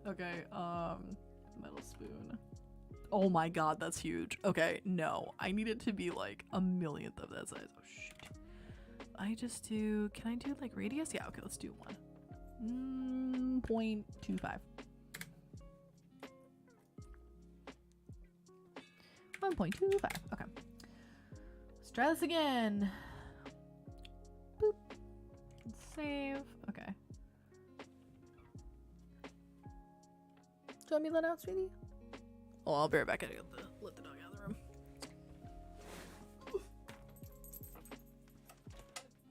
Okay, metal spoon. Oh my god, that's huge. Okay, no. I need it to be like a millionth of that size. Oh shoot. Can I do like radius? Yeah, okay, let's do 1.25. 1.25. Okay. Let's try this again. Boop. Save. Okay. Do you want me to let out, sweetie? Oh, I'll be right back. I gotta let the dog out of the room. Do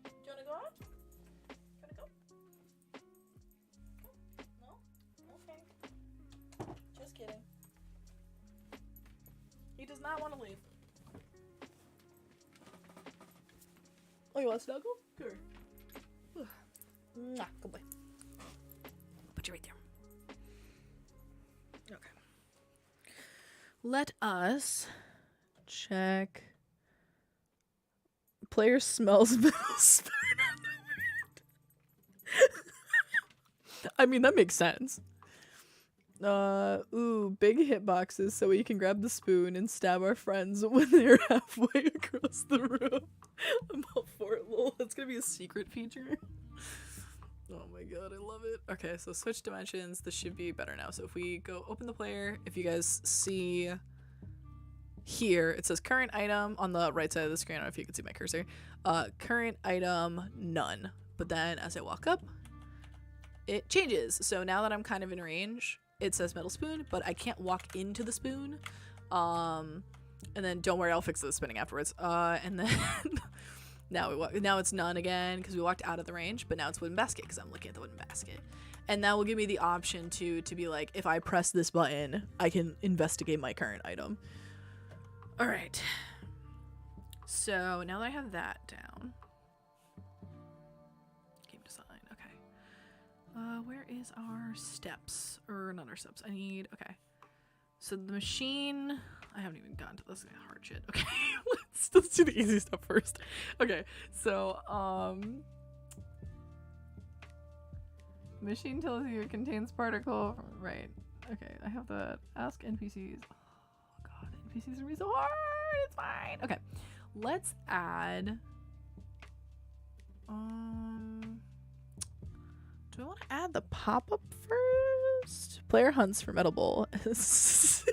you wanna go out? Do you wanna go? No? No? not want to leave. Oh, you want to snuggle? Sure. Mwah, good boy. Put you right there. Okay. Let us check. Player smells middle spoon on the wind. I mean, that makes sense. Ooh, big hitboxes so we can grab the spoon and stab our friends when they're halfway across the room. I'm all for it, lol. That's gonna be a secret feature. Oh my god, I love it. Okay, so switch dimensions. This should be better now. So if we go open the player, if you guys see here, it says current item on the right side of the screen. I don't know if you can see my cursor. Current item, none. But then as I walk up, it changes. So now that I'm kind of in range, it says metal spoon, but I can't walk into the spoon. And then don't worry, I'll fix the spinning afterwards. And then now it's none again because we walked out of the range, but now it's wooden basket because I'm looking at the wooden basket. And that will give me the option to be like, if I press this button, I can investigate my current item. All right. So now that I have that down, game design. Okay. Where is our steps? Or not our steps. I need. Okay. So the machine. I haven't even gotten to this hard shit. Okay. let's do the easy stuff first. Okay. So machine tells you it contains particle. Right. Okay. I have that. Ask NPCs. NPCs are gonna be so hard. It's fine. Okay, let's add. Do I want to add the pop-up first? Player hunts for metal bowl. It's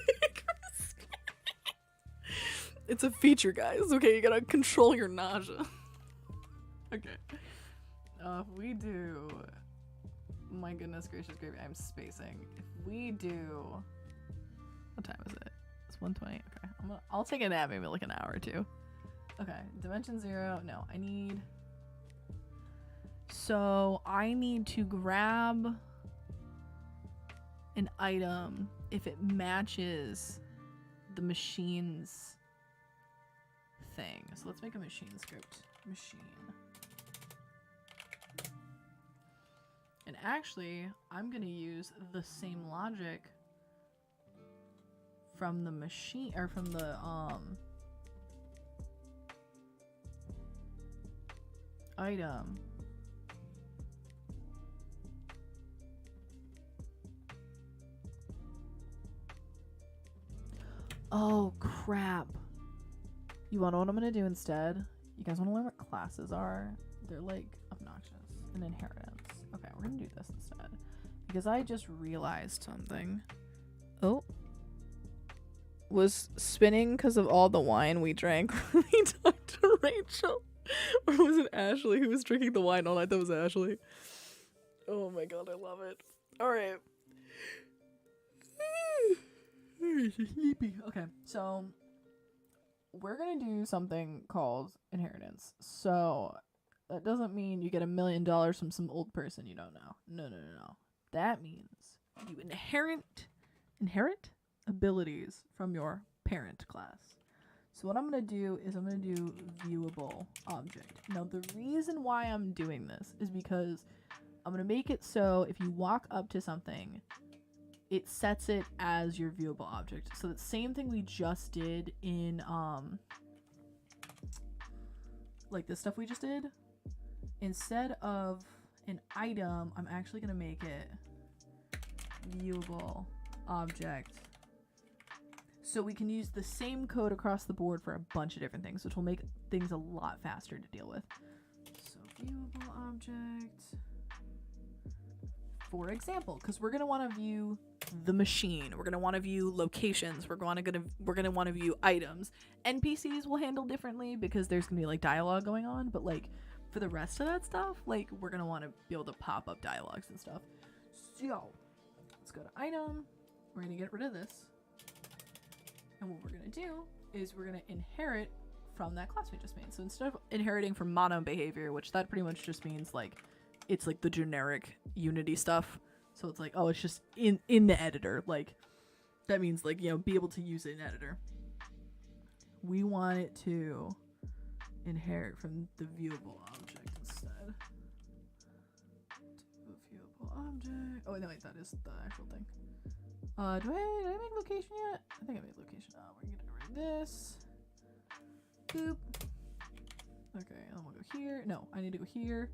a feature, guys. Okay, you gotta control your nausea. Okay. If we do. My goodness gracious, gravy. I'm spacing. If we do. What time is it? 120. Okay, I'll take a nap, maybe like an hour or two. Okay, dimension 0. No, I need to grab an item if it matches the machine's thing. So let's make a machine script. Machine. And actually, I'm gonna use the same logic from the machine, or from the item. Oh crap. You wanna know what I'm gonna do instead? You guys wanna learn what classes are? They're like obnoxious. An inheritance. Okay, we're gonna do this instead. Because I just realized something. Oh. Was spinning because of all the wine we drank when we talked to Rachel. Or was it Ashley who was drinking the wine all night? That was Ashley. Oh my god, I love it. Alright. Sleepy. Okay, so we're gonna do something called inheritance. So that doesn't mean you get $1 million from some old person you don't know. No. That means you inherit abilities from your parent class. So what I'm going to do is I'm going to do viewable object. Now the reason why I'm doing this is because I'm going to make it so if you walk up to something, it sets it as your viewable object. So the same thing we just did in like the stuff we just did, instead of an item, I'm actually going to make it viewable object. So we can use the same code across the board for a bunch of different things, which will make things a lot faster to deal with. So viewable object, for example, because we're going to want to view the machine. We're going to want to view locations. We're going to want to view items. NPCs will handle differently because there's going to be like dialogue going on, but like for the rest of that stuff, like we're going to want to be able to pop up dialogues and stuff. So let's go to item. We're going to get rid of this. And what we're going to do is we're going to inherit from that class we just made. So instead of inheriting from mono behavior, which that pretty much just means like it's like the generic Unity stuff. So it's like, oh, it's just in the editor. Like that means like, you know, be able to use it in editor. We want it to inherit from the viewable object instead. To viewable object. Oh, no, wait, that is the actual thing. Did I make location yet? I think I made location. We're gonna get rid of this. Boop. Okay, and then we'll go here. No, I need to go here.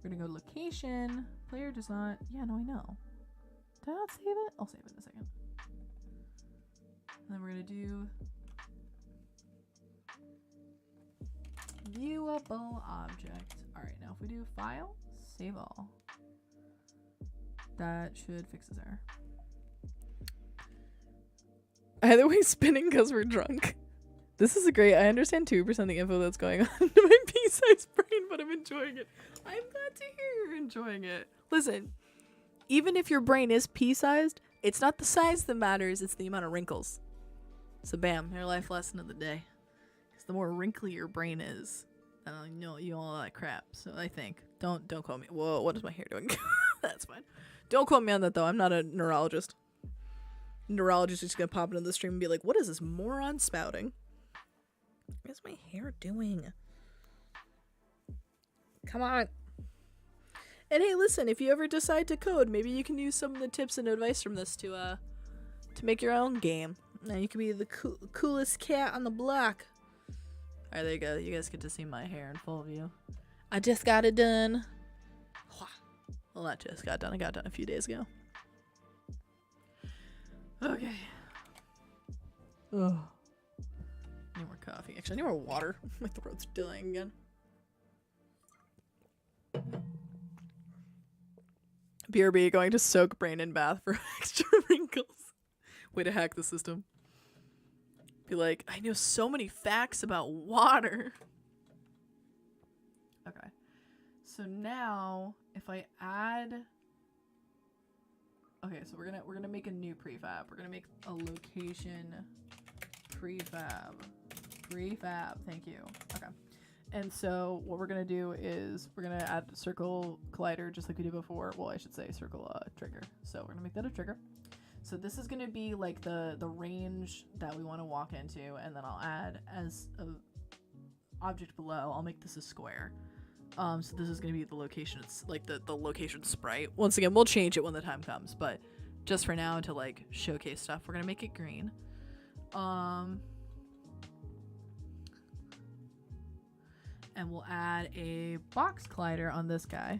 We're gonna go to location. Player does not. Yeah, no, I know. Did I not save it? I'll save it in a second. And then we're gonna do viewable object. Alright, now if we do file, save all. That should fix this error. Either way, spinning because we're drunk. This is great. I understand 2% of the info that's going on in my pea-sized brain, but I'm enjoying it. I'm glad to hear you're enjoying it. Listen, even if your brain is pea-sized, it's not the size that matters, it's the amount of wrinkles. So bam, your life lesson of the day. Because the more wrinkly your brain is, you know all that crap. So I think. Don't quote me. Whoa, what is my hair doing? That's fine. Don't quote me on that though. I'm not a neurologist. Neurologist is gonna pop into the stream and be like, what is this moron spouting? What's my hair doing? Come on. And hey, listen, if you ever decide to code, maybe you can use some of the tips and advice from this to make your own game. Now you can be the coolest cat on the block. Alright, there you go. You guys get to see my hair in full view. I just got it done. Well, not just got done. I got done a few days ago. Okay. Ugh. Need more coffee. Actually, I need more water. My throat's dying again. BRB going to soak brain in bath for extra wrinkles. Way to hack the system. Be like, I know so many facts about water. Okay. So now, if I add... Okay, so we're gonna make a new prefab. We're gonna make a location prefab. Prefab, thank you. Okay. And so what we're gonna do is we're gonna add circle collider just like we did before. Well, I should say circle trigger. So we're gonna make that a trigger. So this is gonna be like the range that we want to walk into, and then I'll add as a object below. I'll make this a square. So this is gonna be the location. It's like the location sprite. Once again, we'll change it when the time comes, but just for now to like showcase stuff, we're gonna make it green. And we'll add a box collider on this guy.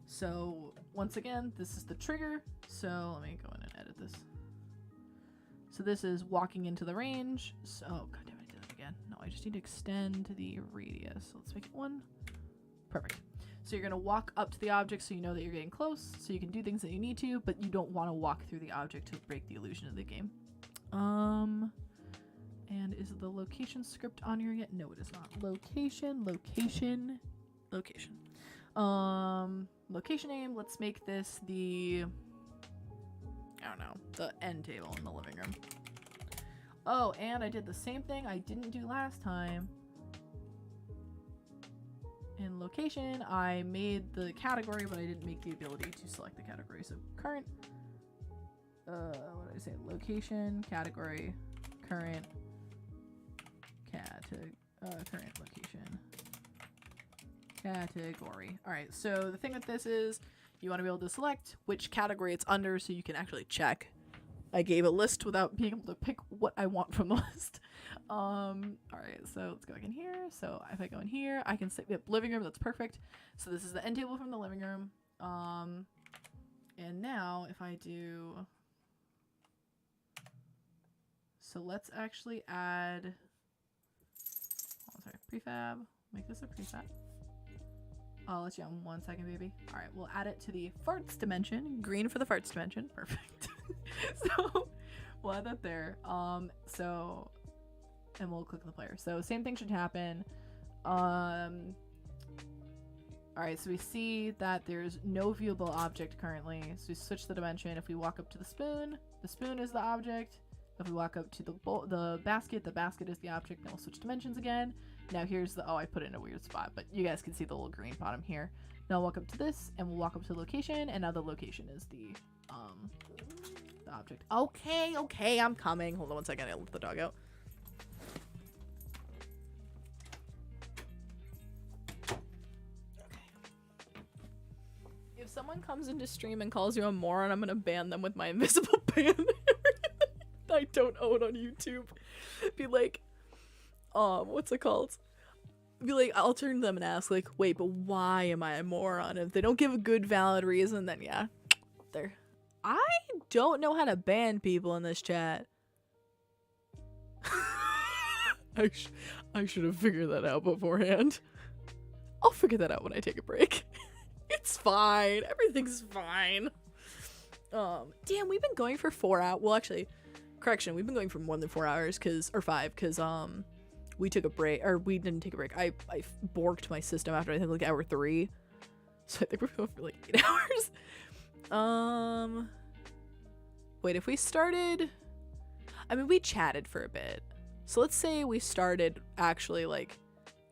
So once again, this is the trigger. So let me go in and edit this. So this is walking into the range. So, oh god damn it, I did that again. No, I just need to extend the radius. So let's make it 1. Perfect. So you're gonna walk up to the object so you know that you're getting close, so you can do things that you need to, but you don't want to walk through the object to break the illusion of the game. And is the location script on here yet? No, it is not. Location. Location name, let's make this the, I don't know, the end table in the living room. Oh, and I did the same thing I didn't do last time. In location, I made the category, but I didn't make the ability to select the category. So current, what did I say? Location, category, current location, category. All right, so the thing with this is you want to be able to select which category it's under so you can actually check. I gave a list without being able to pick what I want from the list. All right, so let's go back in here. So if I go in here, I can say yep, living room. That's perfect. So this is the end table from the living room. And now if I do, so let's actually add, oh, sorry, prefab, make this a prefab. I'll let you on 1 second, baby. All right, we'll add it to the farts dimension. Green for the farts dimension. Perfect. So we'll add that there. So, and we'll click the player. So same thing should happen. All right, so we see that there's no viewable object currently. So we switch the dimension. If we walk up to the spoon is the object. If we walk up to the basket is the object. Then we'll switch dimensions again. Now here's the, oh, I put it in a weird spot, but you guys can see the little green bottom here. Now I'll walk up to this, and we'll walk up to the location, and now the location is the object. Okay, I'm coming. Hold on 1 second, I let the dog out. comes into stream and calls you a moron, I'm gonna ban them with my invisible ban. I don't own on YouTube. Be like, what's it called? Be like, I'll turn to them and ask, like, wait, but why am I a moron? If they don't give a good valid reason, then yeah, they're. I don't know how to ban people in this chat. I should have figured that out beforehand. I'll figure that out when I take a break. It's fine. Everything's fine. Damn, we've been going for 4 hours. Well, actually, correction, we've been going for more than 4 hours, or 5, because we took a break, or we didn't take a break. I borked my system after I think like hour 3, so I think we're going for like 8 hours. Wait, if we started, I mean, we chatted for a bit, so let's say we started actually like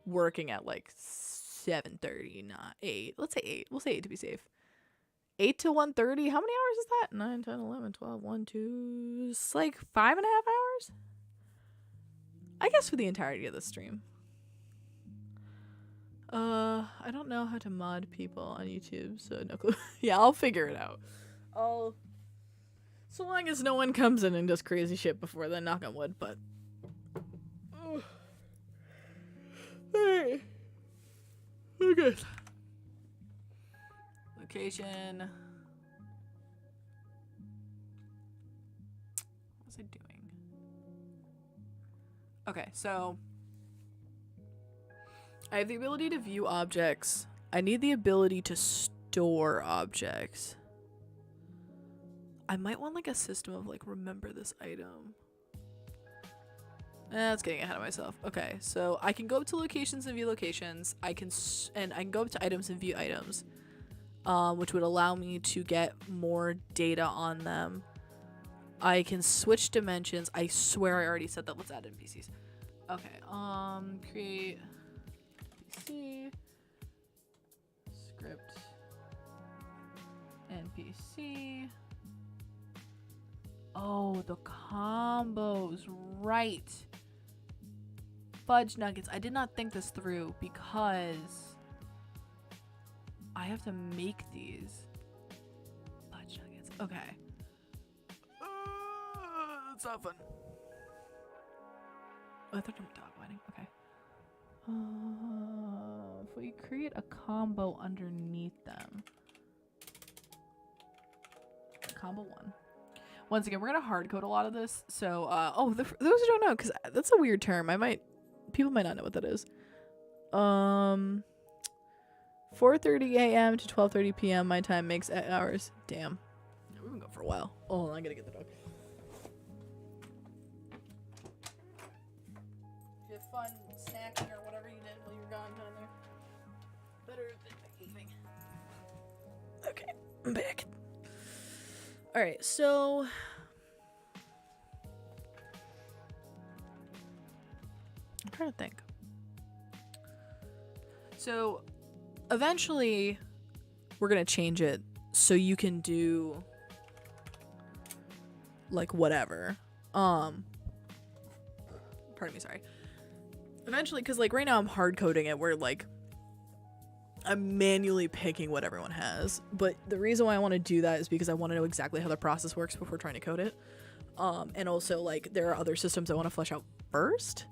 working at like 7:30, not 8. Let's say 8. We'll say 8 to be safe. 8 to 1:30. How many hours is that? 9, 10, 11, 12, 1, 2. It's like 5.5 hours? I guess for the entirety of the stream. I don't know how to mod people on YouTube, so no clue. Yeah, I'll figure it out. So long as no one comes in and does crazy shit before then, knock on wood, but. Hey. Okay. Location. What was I doing? Okay, so I have the ability to view objects. I need the ability to store objects. I might want like a system of like remember this item. That's getting ahead of myself. Okay, so I can go up to locations and view locations. I can go up to items and view items, which would allow me to get more data on them. I can switch dimensions. I swear I already said that. Let's add NPCs. Okay, create NPC, script, NPC. Oh, the combos, right. Fudge nuggets. I did not think this through because I have to make these fudge nuggets. Okay. That's not fun. Oh, I thought I'm dog whining. Okay. If we create a combo underneath them. Combo 1. Once again, we're gonna hard code a lot of this. So, those who don't know, because that's a weird term. People might not know what that is. 4:30 a.m. to 12:30 p.m. my time makes 8 hours. Damn. We've been going for a while. Oh, I gotta get the dog. You have fun snacking or whatever you did while you were gone down there. Better than behaving. Okay, I'm back. Alright, so I'm trying to think. So eventually we're gonna change it so you can do like whatever. Pardon me, sorry. Eventually, because like right now I'm hard coding it where like I'm manually picking what everyone has, but the reason why I want to do that is because I want to know exactly how the process works before trying to code it. And also like there are other systems I want to flesh out first.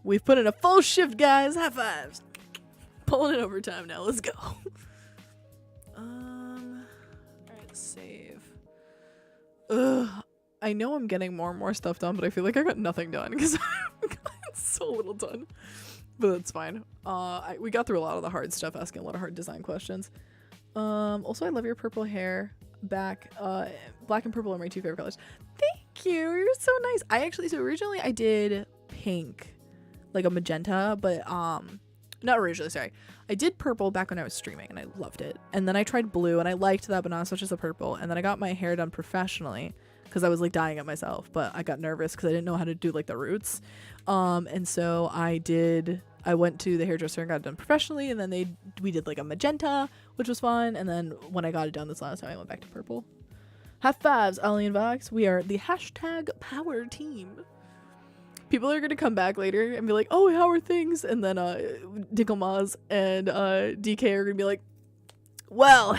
We've put in a full shift, guys. High fives. Pulling it overtime now. Let's go. Alright, save. Ugh. I know I'm getting more and more stuff done, but I feel like I got nothing done because I've got so little done. But that's fine. We got through a lot of the hard stuff, asking a lot of hard design questions. Also, I love your purple hair. Black and purple are my 2 favorite colors. Thank you. You're so nice. So originally I did pink, like a magenta, but not originally. Sorry, I did purple back when I was streaming, and I loved it. And then I tried blue, and I liked that, but not as much as the purple. And then I got my hair done professionally because I was like dyeing it myself, but I got nervous because I didn't know how to do like the roots. And so I went to the hairdresser and got it done professionally, and then we did like a magenta, which was fun. And then when I got it done this last time, I went back to purple. High fives, Ollie and Vox. We are the #power team. People are gonna come back later and be like, oh, how are things? And then Dinkle Maz and DK are gonna be like, well,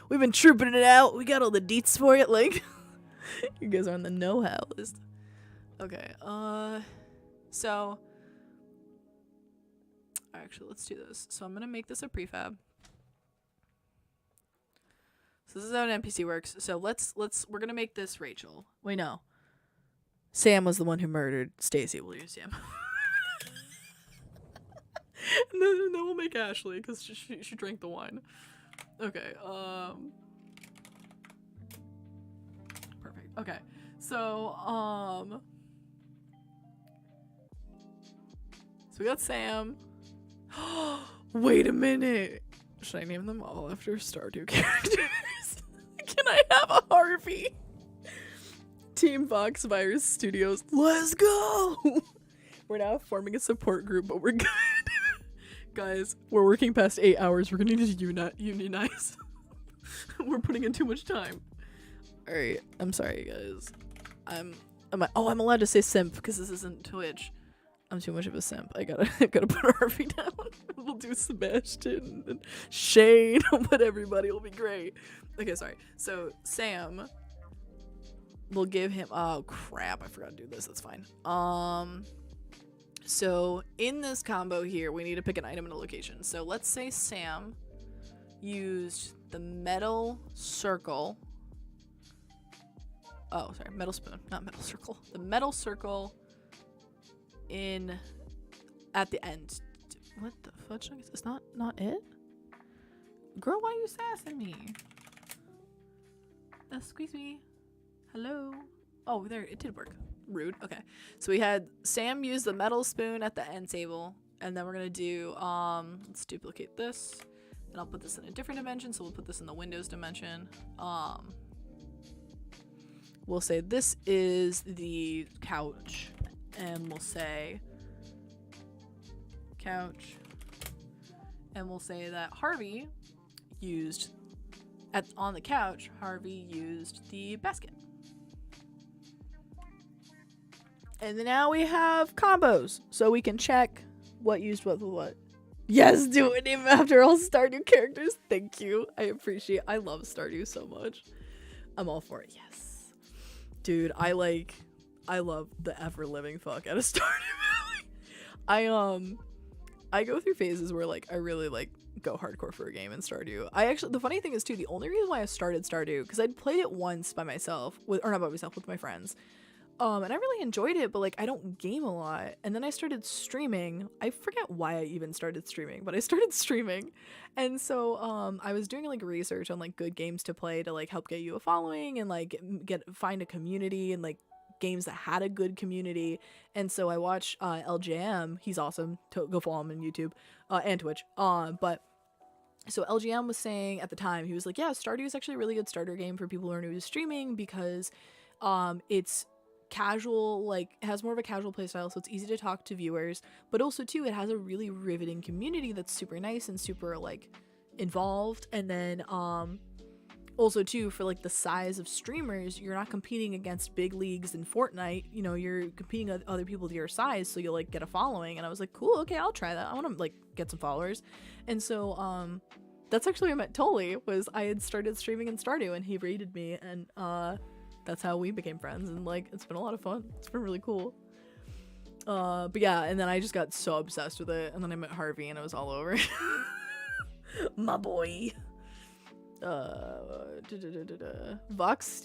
We've been trooping it out. We got all the deets for it. Like, you guys are on the know-how list. Okay, so actually, let's do this. So I'm gonna make this a prefab. So this is how an NPC works. So we're gonna make this Rachel. Wait, no. Sam was the one who murdered Stacy. We'll use Sam. and then we'll make Ashley because she drank the wine. Okay. Perfect. Okay. So we got Sam. Wait a minute. Should I name them all after Stardew characters? Can I have a Harvey? Team Foxvirus Studios. Let's go! We're now forming a support group, but we're good. Guys, we're working past 8 hours. We're gonna need to unionize. We're putting in too much time. Alright, I'm sorry, guys. I'm allowed to say simp because this isn't Twitch. I'm too much of a simp. I gotta put Harvey down. We'll do Sebastian and Shane, but everybody will be great. Okay, sorry. So Sam, we'll give him. Oh crap! I forgot to do this. That's fine. So in this combo here, we need to pick an item and a location. So let's say Sam used the metal circle. Oh, sorry, metal spoon, not metal circle. The metal circle at the end. What the fudge? Is not it? Girl, why are you sassing me? Squeeze me. Hello. Oh, there, it did work. Rude. Okay. So we had Sam use the metal spoon at the end table, and then we're gonna do let's duplicate this, and I'll put this in a different dimension. So we'll put this in the Windows dimension. We'll say this is the couch, and we'll say couch, and we'll say that Harvey used on the couch. Harvey used the basket. And then now we have combos, so we can check what used what with what. Yes, do it even after all Stardew characters. Thank you. I love Stardew so much. I'm all for it. Yes. Dude, I love the ever living fuck out of Stardew Valley. I go through phases where like I really like go hardcore for a game in Stardew. The funny thing is too, the only reason why I started Stardew, because I'd played it once by myself with my friends. And I really enjoyed it, but like I don't game a lot. And then I started streaming. I forget why I even started streaming, but I started streaming. And so I was doing like research on like good games to play to like help get you a following and like find a community and like games that had a good community. And so I watched LJM. He's awesome. Go follow him on YouTube and Twitch. But so LGM was saying at the time, he was like, yeah, Stardew is actually a really good starter game for people who are new to streaming because it's casual, like it has more of a casual play style, so it's easy to talk to viewers, but also too it has a really riveting community that's super nice and super like involved. And then also too, for like the size of streamers, you're not competing against big leagues in Fortnite, you know, you're competing with other people to your size, so you'll like get a following. And I was like, cool, okay, I'll try that. I want to like get some followers. And so that's actually what I met Tolly, was I had started streaming in Stardew and he raided me, and that's how we became friends, and like it's been a lot of fun. It's been really cool. But yeah, and then I just got so obsessed with it, and then I met Harvey and it was all over. My boy. Vox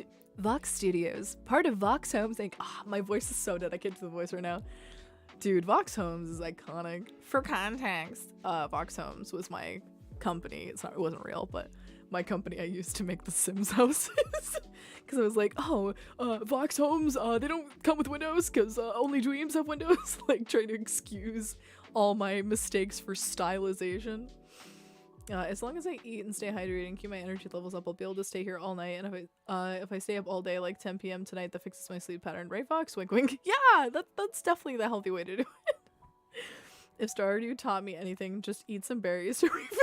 Studios, part of Vox Homes Inc. My voice is so dead, I can't do the voice right now. Dude, Vox Homes is iconic. For context, Vox Homes was my company. It wasn't real, but my company I used to make the Sims houses. Because I was like, Vox Homes, they don't come with windows because only Dreams have windows. Like trying to excuse all my mistakes for stylization. As long as I eat and stay hydrated and keep my energy levels up, I'll be able to stay here all night. And if I stay up all day, like 10 p.m. tonight, that fixes my sleep pattern. Right, Fox? Wink, wink. Yeah, that's definitely the healthy way to do it. If Stardew taught me anything, just eat some berries to refill.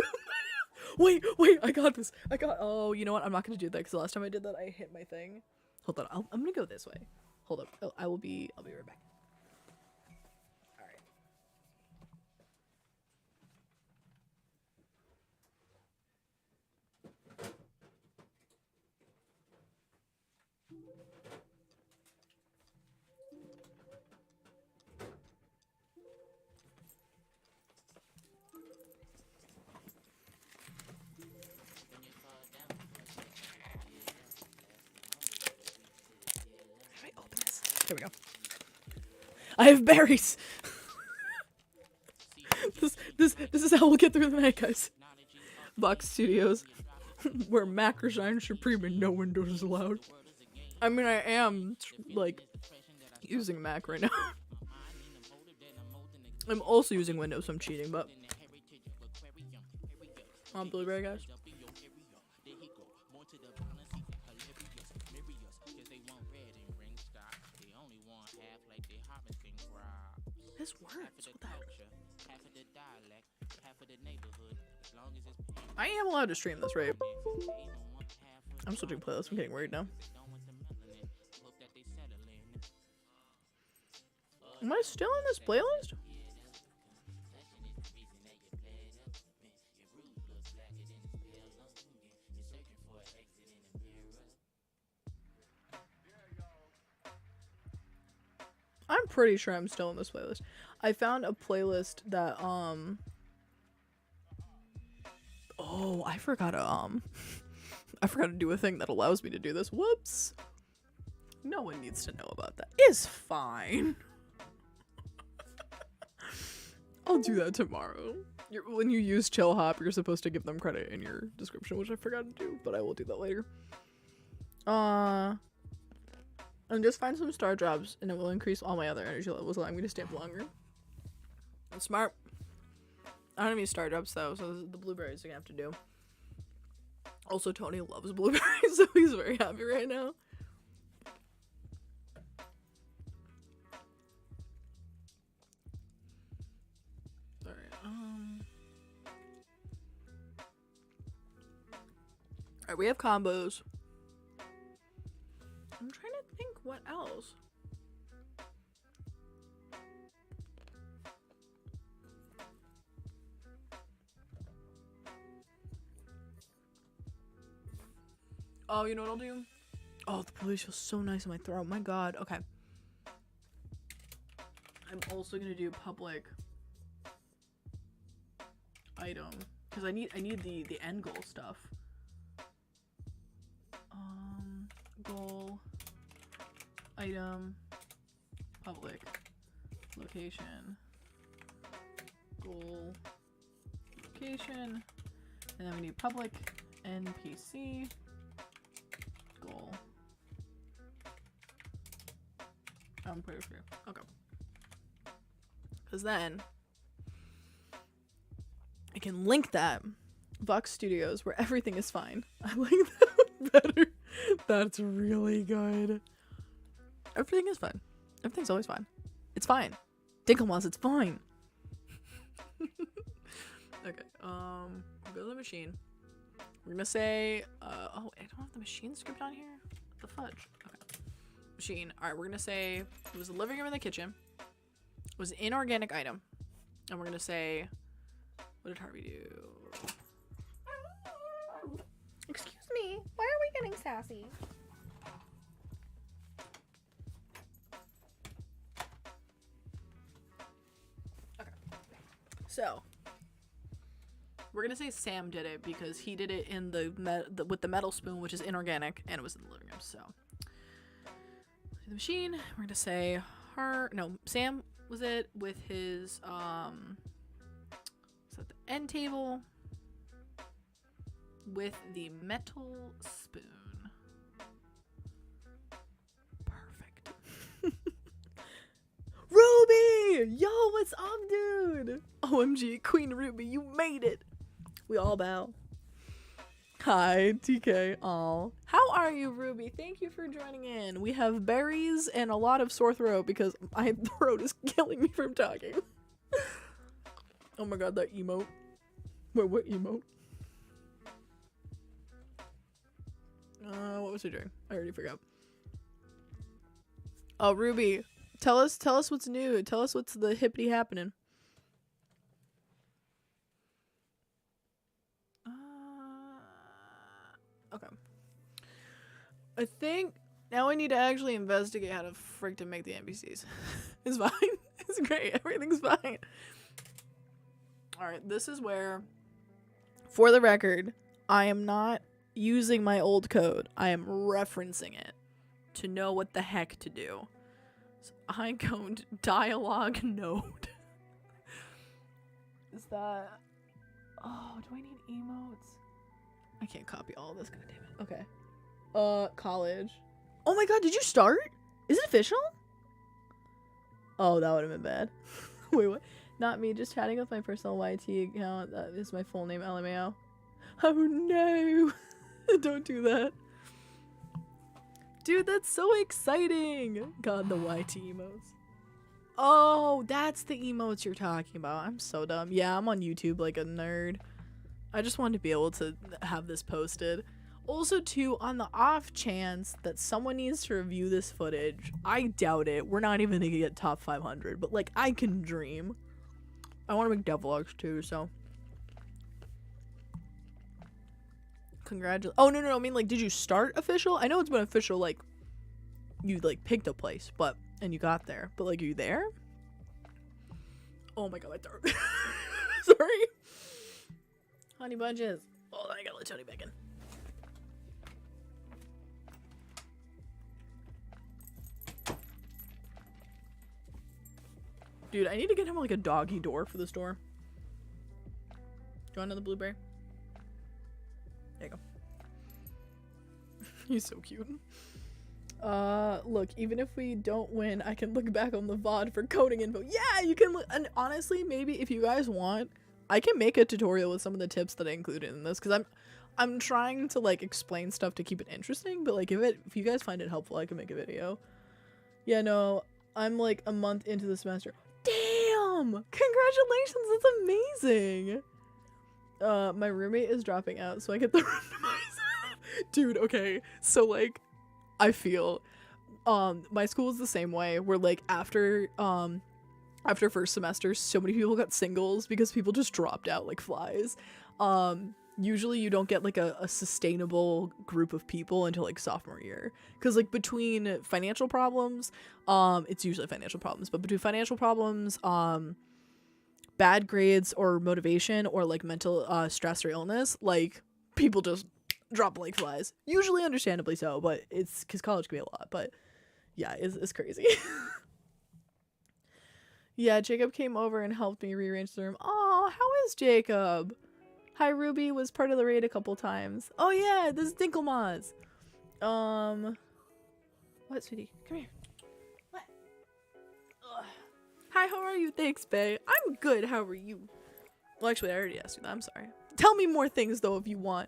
Wait, I got this. Oh, you know what? I'm not gonna do that because the last time I did that, I hit my thing. Hold on, I'm gonna go this way. Hold up. Oh, I'll be right back. There we go. I have berries. This is how we'll get through the night, guys. Vox Studios, where Mac or Shine Supreme and no Windows is allowed. I mean, I am like using Mac right now. I'm also using Windows, so I'm cheating, but Blueberry, guys. This works. What the heck? I am allowed to stream this, right? I'm switching playlists. I'm getting worried now. Am I still in this playlist? I'm pretty sure I'm still in this playlist. I found a playlist that, oh, I forgot to, I forgot to do a thing that allows me to do this. Whoops. No one needs to know about that. It's fine. I'll do that tomorrow. When you use Chill Hop, you're supposed to give them credit in your description, which I forgot to do, but I will do that later. And just find some star jobs, and it will increase all my other energy levels, allowing me to stay up longer. That's smart. I don't have any star jobs though, so the blueberries are gonna have to do. Also, Tony loves blueberries, so he's very happy right now. Alright, we have combos. I'm trying to think what else. Oh, you know what I'll do? Oh, the blueberries feel so nice in my throat. My god. Okay. I'm also gonna do public item because I need the end goal stuff. Goal item public location goal location, and then we need public NPC goal. I'm pretty sure. Okay. Because then I can link that Vox Studios where everything is fine. I like that better. That's really good. Everything is fine. Everything's always fine. It's fine. Dinkelmoss, it's fine. Okay. Go to the machine. We're gonna say, oh, I don't have the machine script on here. What the fudge? Okay. Machine. Alright, we're gonna say it was the living room and the kitchen. It was an inorganic item. And we're gonna say, what did Harvey do? Excuse me, why are we getting sassy? Okay. So, we're gonna say Sam did it because he did it in with the metal spoon, which is inorganic, and it was in the living room. So, the machine. We're gonna say Sam was it with his so the end table with the metal spoon. Perfect. Ruby! Yo, what's up, dude? OMG, Queen Ruby, you made it. We all bow. Hi, TK. Aw. How are you, Ruby? Thank you for joining in. We have berries and a lot of sore throat because my throat is killing me from talking. Oh my god, that emote. Wait, what emote? What was I doing? I already forgot. Oh, Ruby, tell us what's new. Tell us what's the hippity happening. Okay. I think now we need to actually investigate how to frick to make the NPCs. It's fine. It's great. Everything's fine. Alright, this is where, for the record, I am not using my old code. I am referencing it to know what the heck to do. So icon dialogue node. Is that... Oh, do I need emotes? I can't copy all of this, god damn it. Okay. College. Oh my god, did you start? Is it official? Oh, that would have been bad. Wait, what? Not me, just chatting with my personal YT account. That is my full name, LMAO. Oh no! Don't do that. Dude, that's so exciting! God, the YT emotes. Oh, that's the emotes you're talking about. I'm so dumb. Yeah, I'm on YouTube like a nerd. I just wanted to be able to have this posted. Also, too, on the off chance that someone needs to review this footage, I doubt it. We're not even gonna get top 500, but like, I can dream. I want to make devlogs too, so. Congratulations. Oh, no, I mean, like, did you start official? I know it's been official, like, you, like, picked a place, but, and you got there, but, like, are you there? Oh my god, my throat. Sorry. Honey bunches. Oh, I gotta let Tony back in. Dude, I need to get him like a doggy door for this door. Do you want another blueberry? There you go. He's so cute. Look, even if we don't win, I can look back on the VOD for coding info. Yeah, you can look, and honestly, maybe if you guys want, I can make a tutorial with some of the tips that I included in this, because I'm trying to like explain stuff to keep it interesting, but like if you guys find it helpful, I can make a video. Yeah, no, I'm like a month into the semester. Damn! Congratulations, that's amazing! My roommate is dropping out, so I get the room to myself. Dude, okay, so like, I feel, my school is the same way, where like after first semester, so many people got singles because people just dropped out like flies. Usually you don't get like a sustainable group of people until like sophomore year, because like between financial problems, it's usually financial problems, but between financial problems, bad grades or motivation or like mental stress or illness, like people just drop like flies, usually understandably so, but it's because college can be a lot. But yeah, it's crazy. Yeah, Jacob came over and helped me rearrange the room. Oh, how is Jacob? Hi, Ruby was part of the raid a couple times. Oh yeah, this is Dinkelmaz. What, sweetie? Come here. What? Ugh. Hi, how are you? Thanks, bae. I'm good. How are you? Well, actually, I already asked you that. I'm sorry. Tell me more things though if you want.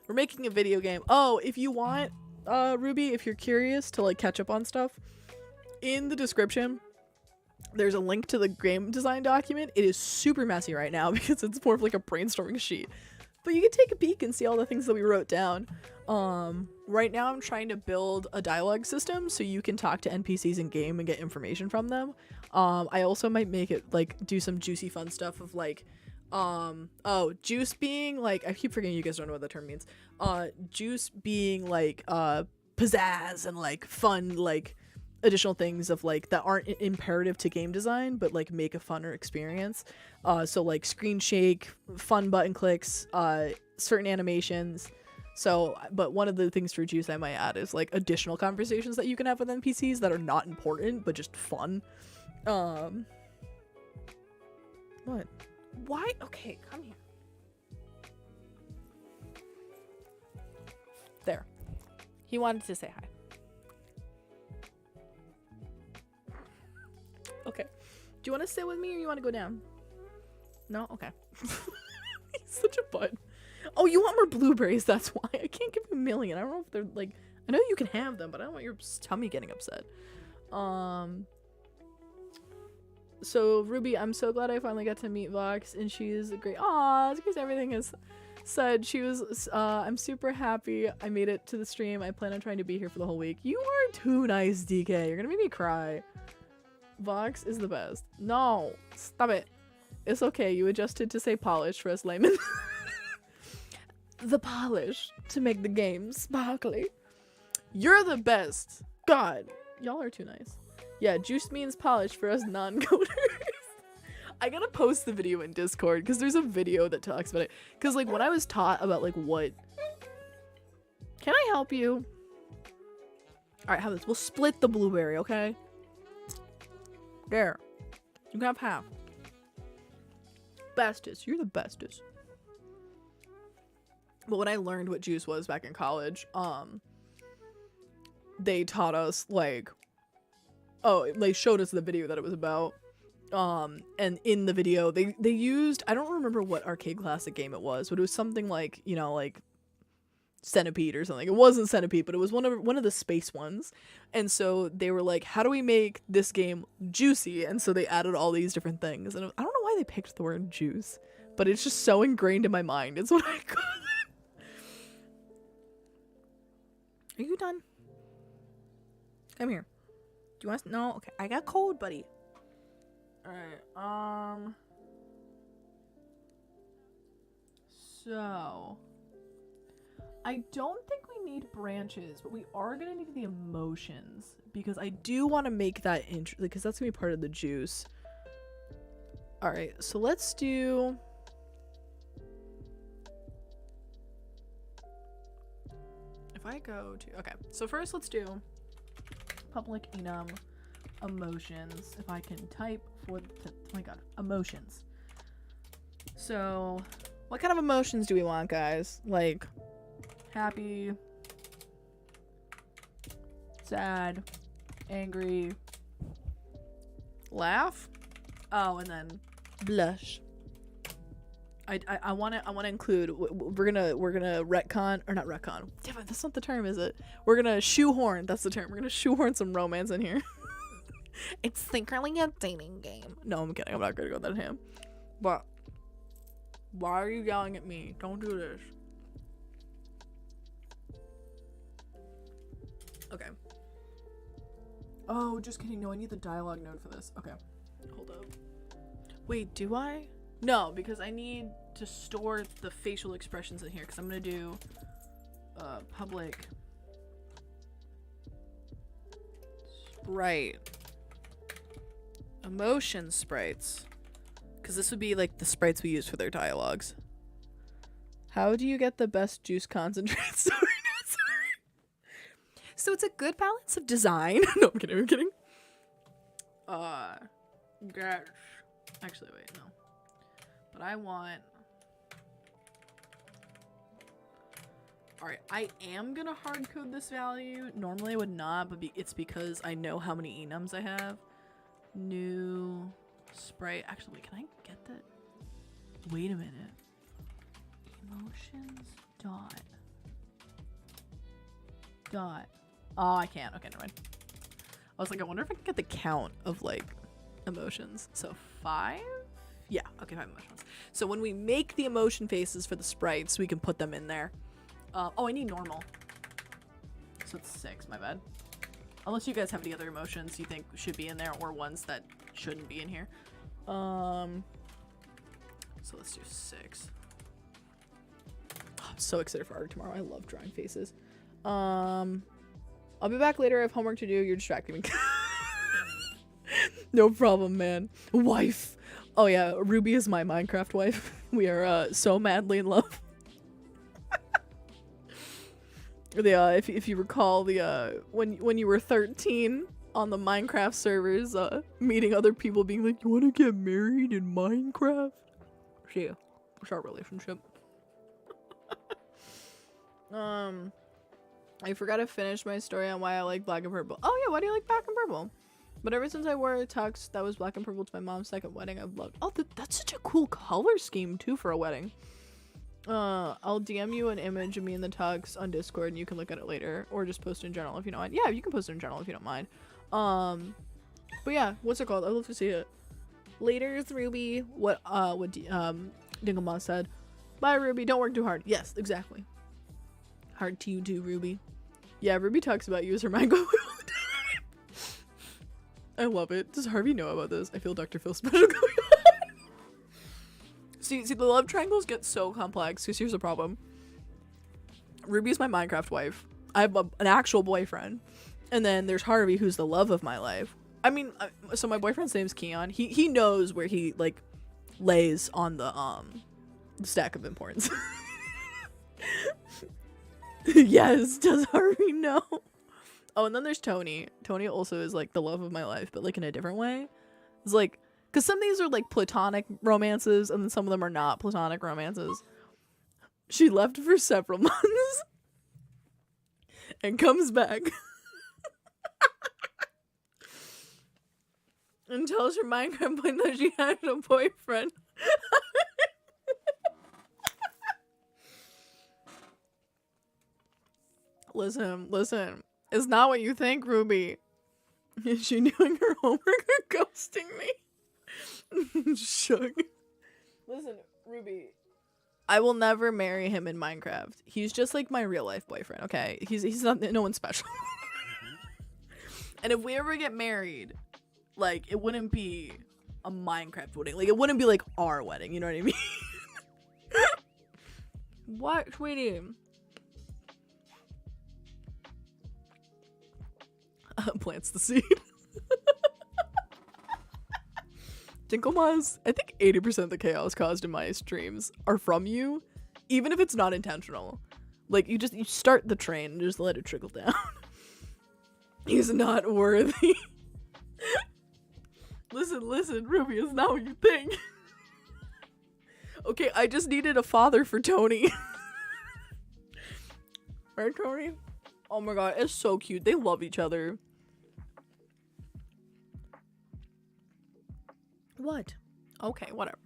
We're making a video game. Oh, if you want, Ruby, if you're curious to like catch up on stuff, in the description there's a link to the game design document. It is super messy right now because it's more of like a brainstorming sheet, but you can take a peek and see all the things that we wrote down. Right now I'm trying to build a dialogue system so you can talk to NPCs in game and get information from them. I also might make it like do some juicy fun stuff of like juice being like, I keep forgetting you guys don't know what the term means. Juice being like pizzazz and like fun, like additional things of like that aren't imperative to game design but like make a funner experience. So like screen shake, fun button clicks, certain animations. So but one of the things for juice I might add is like additional conversations that you can have with NPCs that are not important but just fun. What? Why? Okay, come here. There. He wanted to say hi. Okay. Do you want to sit with me or you want to go down? No? Okay. He's such a butt. Oh, you want more blueberries, that's why. I can't give you a million. I don't know if they're like... I know you can have them, but I don't want your tummy getting upset. So, Ruby, I'm so glad I finally got to meet Vox, and she's great. Aw, because everything is said. She was, I'm super happy I made it to the stream. I plan on trying to be here for the whole week. You are too nice, DK. You're gonna make me cry. Vox is the best. No, stop it. It's okay. You adjusted to say polish for us laymen. The polish to make the game sparkly. You're the best. God, y'all are too nice. Yeah, juice means polish for us non-coders. I gotta post the video in Discord because there's a video that talks about it. Because like when I was taught about like what... Can I help you? Alright, have this. We'll split the blueberry, okay? There. You can have half. Bestest. You're the bestest. But when I learned what juice was back in college, they taught us, like, they showed us the video that it was about. And in the video, they used, I don't remember what arcade classic game it was, but it was something like, you know, like Centipede or something. It wasn't Centipede, but it was one of the space ones. And so they were like, how do we make this game juicy? And so they added all these different things. And I don't know why they picked the word juice, but it's just so ingrained in my mind. It's what I call it. Are you done? Come here. Do you want to? No? Okay. I got cold, buddy. Alright. So I don't think we need branches, but we are gonna need the emotions, because I do want to make that interesting, because that's gonna be part of the juice. Alright, so let's do... If I go to... Okay, so first let's do public enum emotions. If I can type for the... Oh my god, emotions. So, what kind of emotions do we want, guys? Like, happy, sad, angry, laugh? Oh, and then blush. I want to include, we're gonna retcon, or not retcon, damn it, that's not the term, is it? We're gonna shoehorn, that's the term, we're gonna shoehorn some romance in here. It's secretly a dating game. No, I'm kidding, I'm not gonna go that ham. But why are you yelling at me? Don't do this. Okay. Oh, just kidding. No, I need the dialogue node for this. Okay. Hold up. Wait, do I? No, because I need to store the facial expressions in here, because I'm going to do public sprite. Emotion sprites. Because this would be like the sprites we use for their dialogues. How do you get the best juice concentrate? Sorry. So it's a good balance of design. No, I'm kidding, I'm kidding. Gosh. Actually, wait, no. But I want... Alright, I am gonna hard code this value. Normally I would not, but it's because I know how many enums I have. New sprite. Actually, wait, can I get that? Wait a minute. Emotions dot. Oh, I can't. Okay, never mind. I was like, I wonder if I can get the count of, like, emotions. So 5? Yeah, okay, 5 emotions. So when we make the emotion faces for the sprites, we can put them in there. Oh, I need normal. So it's 6, my bad. Unless you guys have any other emotions you think should be in there, or ones that shouldn't be in here. So let's do 6. Oh, I'm so excited for art tomorrow. I love drawing faces. I'll be back later. I have homework to do. You're distracting me. No problem, man. Wife. Oh yeah, Ruby is my Minecraft wife. We are so madly in love. If you recall the when you were 13 on the Minecraft servers, meeting other people being like, you want to get married in Minecraft? Yeah, it's our relationship. I forgot to finish my story on why I like black and purple. Oh yeah, why do you like black and purple? But ever since I wore a tux that was black and purple to my mom's second wedding, I've loved. Oh, that's such a cool color scheme too for a wedding. I'll DM you an image of me in the tux on Discord, and you can look at it later, or just post it in general if you don't mind. Yeah, you can post it in general if you don't mind. But yeah, what's it called? I'd love to see it. Later's Ruby. What Dinglebot said. Bye, Ruby. Don't work too hard. Yes, exactly. Hard to you too, Ruby. Yeah, Ruby talks about you as her mind going all the time. I love it. Does Harvey know about this? I feel Dr. Phil special going on. See, the love triangles get so complex, because here's the problem. Ruby's my Minecraft wife. I have an actual boyfriend. And then there's Harvey, who's the love of my life. I mean, so my boyfriend's name's Keon. He knows where he, like, lays on the stack of importance. Yes, does Harvey know? Oh, and then there's Tony. Tony also is like the love of my life, but like in a different way. It's like, because some of these are like platonic romances, and then some of them are not platonic romances. She left for several months and comes back and tells her Minecraft boy that she had a boyfriend. Listen. It's not what you think, Ruby. Is she doing her homework or ghosting me? Shook. Listen, Ruby. I will never marry him in Minecraft. He's just like my real life boyfriend, okay? He's not no one special. And if we ever get married, like it wouldn't be a Minecraft wedding. Like it wouldn't be like our wedding, you know what I mean? What, sweetie? Plants the seed. Dinkelmas, I think 80% of the chaos caused in my streams are from you, even if it's not intentional. Like you start the train and just let it trickle down. He's not worthy. Listen, Ruby, it's not what you think. Okay, I just needed a father for Tony. Right, Tony? Oh my god, it's so cute. They love each other. What? Okay, whatever.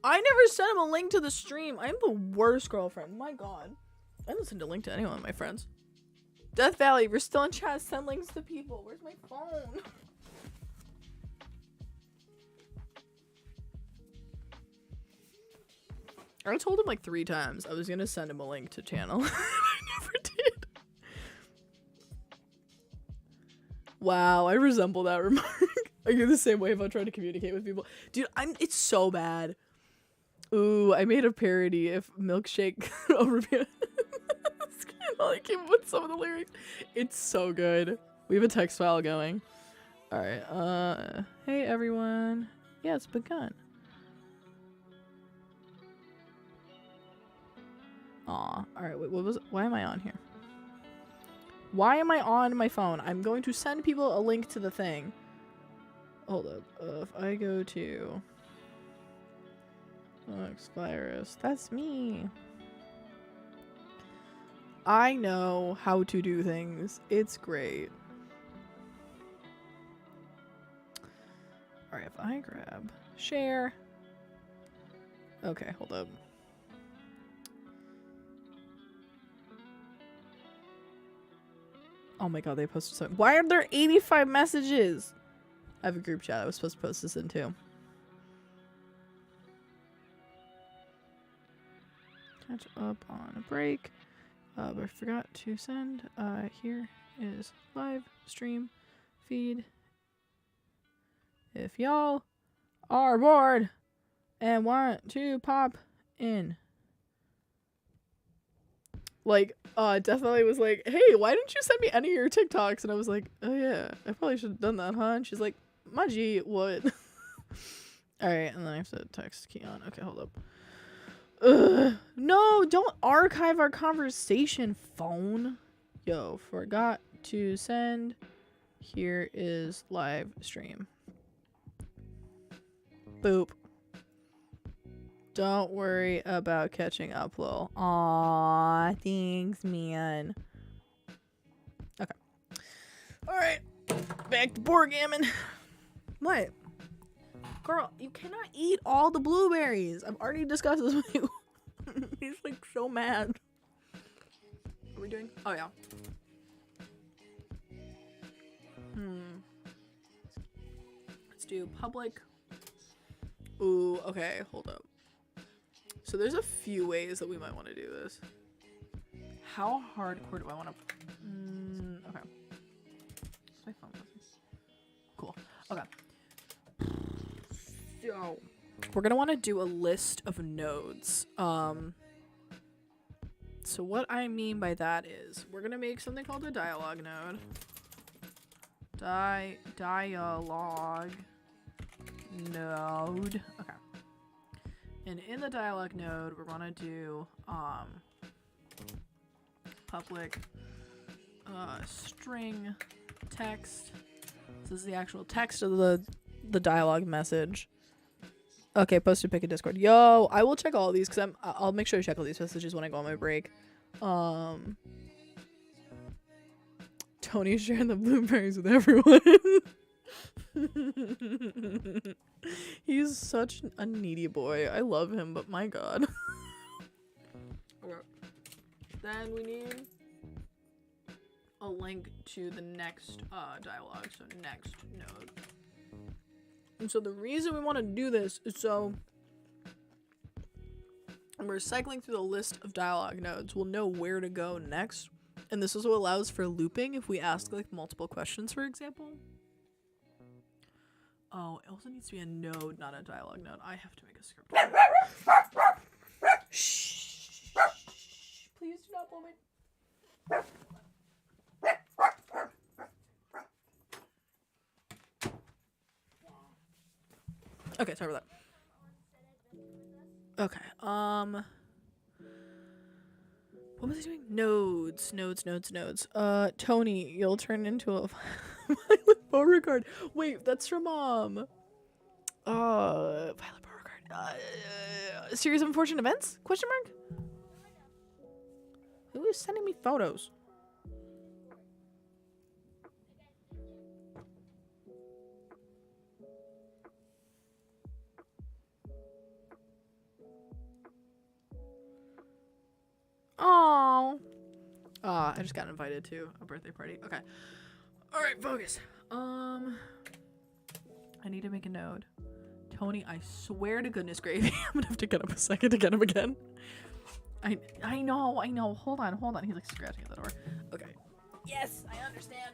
I never sent him a link to the stream. I'm the worst girlfriend. My god. I don't send a link to anyone of my friends. Death Valley, we're still in chat. Send links to people. Where's my phone? I told him like 3 times I was gonna send him a link to channel. I never did. Wow, I resemble that remark. I get the same way if I try to communicate with people. Dude, it's so bad. Ooh, I made a parody if milkshake over I came up with some of the lyrics. It's so good. We have a text file going. Alright, hey everyone. Yeah, it's begun. Aw, alright, wait, why am I on here? Why am I on my phone? I'm going to send people a link to the thing. Hold up, if I go to Virus, that's me. I know how to do things. It's great. Alright, if I grab share. Okay, hold up. Oh my god, they posted something. Why are there 85 messages? I have a group chat I was supposed to post this in too. Catch up on a break. But I forgot to send. Here is live stream feed. If y'all are bored and want to pop in. Like, definitely was like, hey, why didn't you send me any of your TikToks? And I was like, oh yeah, I probably should have done that, huh? And she's like, Maji, what? Alright, and then I have to text Keon. Okay, hold up. Ugh, no, don't archive our conversation, phone. Yo, forgot to send. Here is live stream. Boop. Don't worry about catching up, lol. Aw, thanks, man. Okay. Alright. Back to board gammon. What? Girl, you cannot eat all the blueberries. I've already discussed this with you. He's like so mad. What are we doing? Oh, yeah. Let's do public. Ooh, okay, hold up. So there's a few ways that we might want to do this. How hardcore do I want to... okay. My phone buttons. Cool. Okay. So we're gonna want to do a list of nodes. So what I mean by that is we're gonna make something called a dialogue node. Dialogue node. Okay. And in the dialogue node, we're gonna do public string text. This is the actual text of the the dialogue message. Okay, posted pick a Discord. Yo, I will check all these because I'll make sure to check all these messages when I go on my break. Tony's sharing the blueberries with everyone. He's such a needy boy. I love him, but my god. Okay. Then we need a link to the next dialogue, so next node. And so the reason we want to do this is so when we're cycling through the list of dialogue nodes, we'll know where to go next. And this also allows for looping if we ask like multiple questions, for example. Oh, it also needs to be a node, not a dialogue node. I have to make a script. Shh. Please do not blow me. Okay, sorry about that. Okay, what was I doing? Nodes. Tony, you'll turn into a Violet Beauregard. Wait, that's from, Violet Beauregard. A series of unfortunate events? Question mark? Who is sending me photos? Oh, I just got invited to a birthday party. Okay. All right, focus. I need to make a node. Tony, I swear to goodness gravy, I'm gonna have to get up a second to get him again. I know. Hold on. He's like scratching at the door. Okay. Yes, I understand.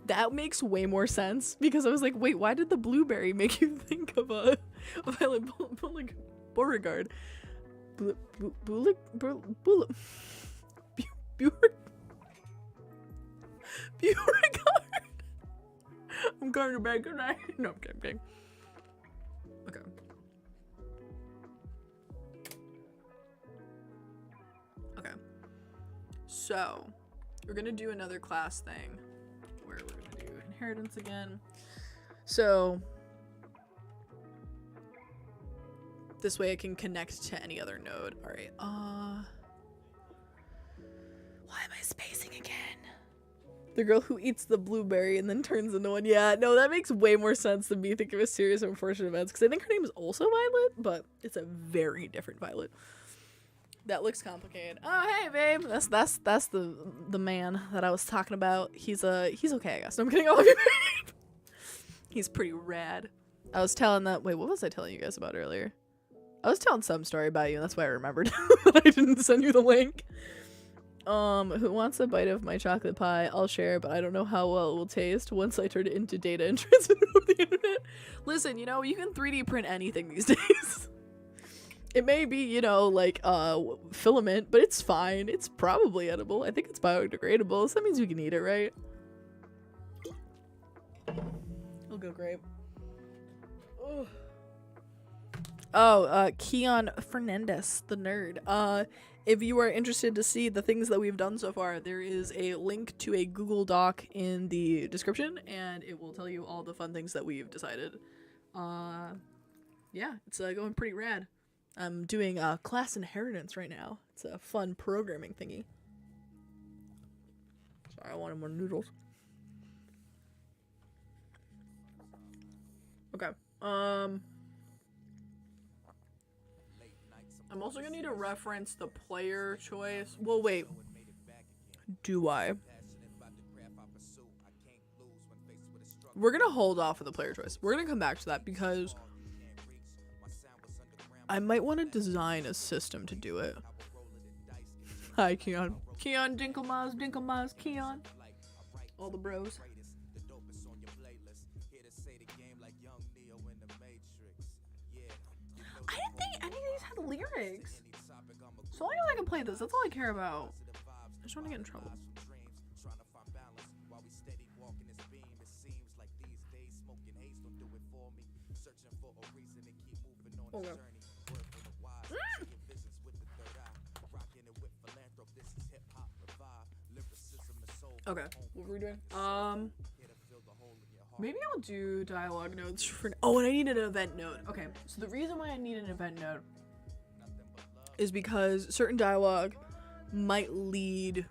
That makes way more sense because I was like, wait, why did the blueberry make you think of a Violet Beauregard? Beauregard. I'm going to bed. Good night. No, I'm kidding. Okay. Okay. So, we're gonna do another class thing. Where we're gonna do inheritance again. So this way I can connect to any other node. All right. Why am I spacing again? The girl who eats the blueberry and then turns into one. Yeah, no, that makes way more sense than me thinking of a series of unfortunate events because I think her name is also Violet, but it's a very different Violet. That looks complicated. Oh, hey, babe. That's the man that I was talking about. He's okay, I guess. No, I'm kidding. I love you, babe. He's pretty rad. I was telling that. Wait, what was I telling you guys about earlier? I was telling some story about you, and that's why I remembered that I didn't send you the link. Who wants a bite of my chocolate pie? I'll share, but I don't know how well it will taste once I turn it into data and transmit it over the internet. Listen, you can 3D print anything these days. It may be, like, filament, but it's fine. It's probably edible. I think it's biodegradable, so that means we can eat it, right? It'll go great. Ugh. Oh, Keon Fernandez, the nerd. If you are interested to see the things that we've done so far, there is a link to a Google Doc in the description, and it will tell you all the fun things that we've decided. Yeah, it's going pretty rad. I'm doing class inheritance right now. It's a fun programming thingy. Sorry, I wanted more noodles. Okay. I'm also gonna need to reference the player choice. Well, wait. Do I? We're gonna hold off on the player choice. We're gonna come back to that because I might want to design a system to do it. Hi, Keon. Keon, Dinkelmaz, Keon. All the bros. I didn't think any of these had lyrics. So long as I can play this, that's all I care about. I just want to get in trouble. Okay. Okay, what were we doing? Maybe I'll do dialogue notes for. Oh, and I need an event node. Okay, so the reason why I need an event node is because certain dialogue might lead.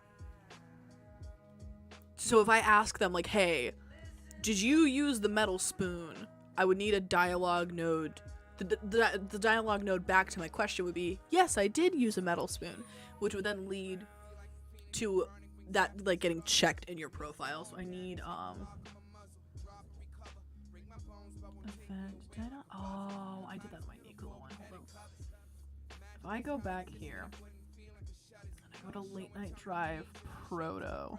So if I ask them like, "Hey, did you use the metal spoon?" I would need a dialogue node. The dialogue node back to my question would be, "Yes, I did use a metal spoon," which would then lead to that like getting checked in your profile. So I need event. Oh, I did that in my Nicola one. Hold on. If I go back here and I go to Late Night Drive Proto.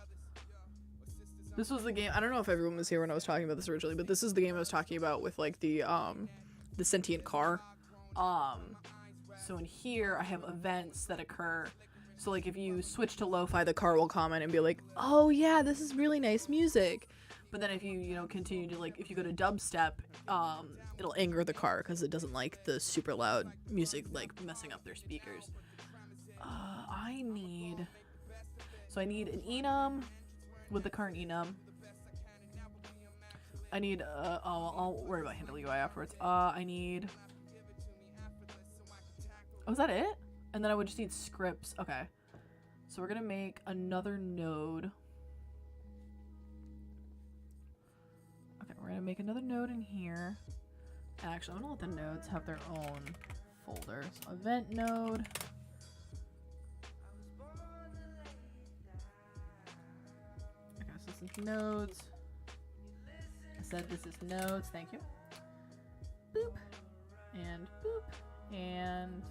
This was the game. I don't know if everyone was here when I was talking about this originally, but this is the game I was talking about with like the sentient car. So in here I have events that occur. So like if you switch to lo-fi, the car will comment and be like, "Oh yeah, this is really nice music." But then if you continue to like, if you go to dubstep, it'll anger the car because it doesn't like the super loud music like messing up their speakers. I need an enum with the current enum. I need I'll worry about handle UI afterwards. I need. Oh, is that it? And then I would just need scripts. Okay. So we're gonna make another node. Okay, we're gonna make another node in here. Actually, I'm gonna let the nodes have their own folder. So event node. Okay, so this is nodes. I said this is nodes. Thank you. Boop. And boop. And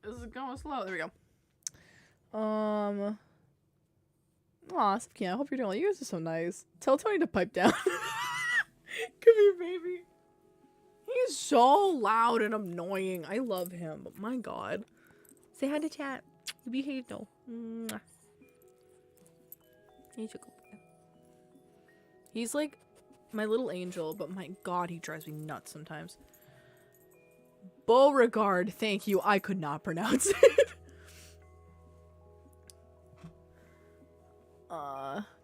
this is going slow. There we go. Aw, Safkia, I hope you're doing well. You guys are so nice. Tell Tony to pipe down. Come here, baby. He's so loud and annoying. I love him. But my god. Say hi to chat. You behave though. He's a good boy. He's like my little angel, but my god, he drives me nuts sometimes. Beauregard, thank you. I could not pronounce it.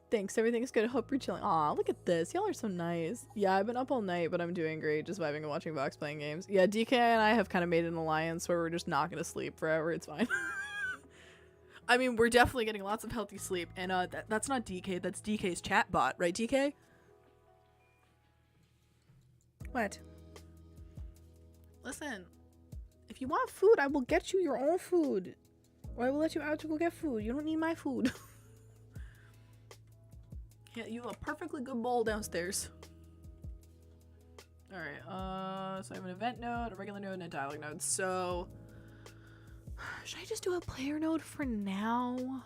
Thanks. Everything's good. I hope you're chilling. Aw, look at this. Y'all are so nice. Yeah, I've been up all night, but I'm doing great. Just vibing and watching Vox playing games. Yeah, DK and I have kind of made an alliance where we're just not going to sleep forever. It's fine. I mean, we're definitely getting lots of healthy sleep. And that's not DK. That's DK's chat bot. Right, DK? What? Listen. If you want food, I will get you your own food. Or I will let you out to go get food. You don't need my food. Yeah, you have a perfectly good bowl downstairs. Alright, so I have an event node, a regular node, and a dialogue node. So, should I just do a player node for now?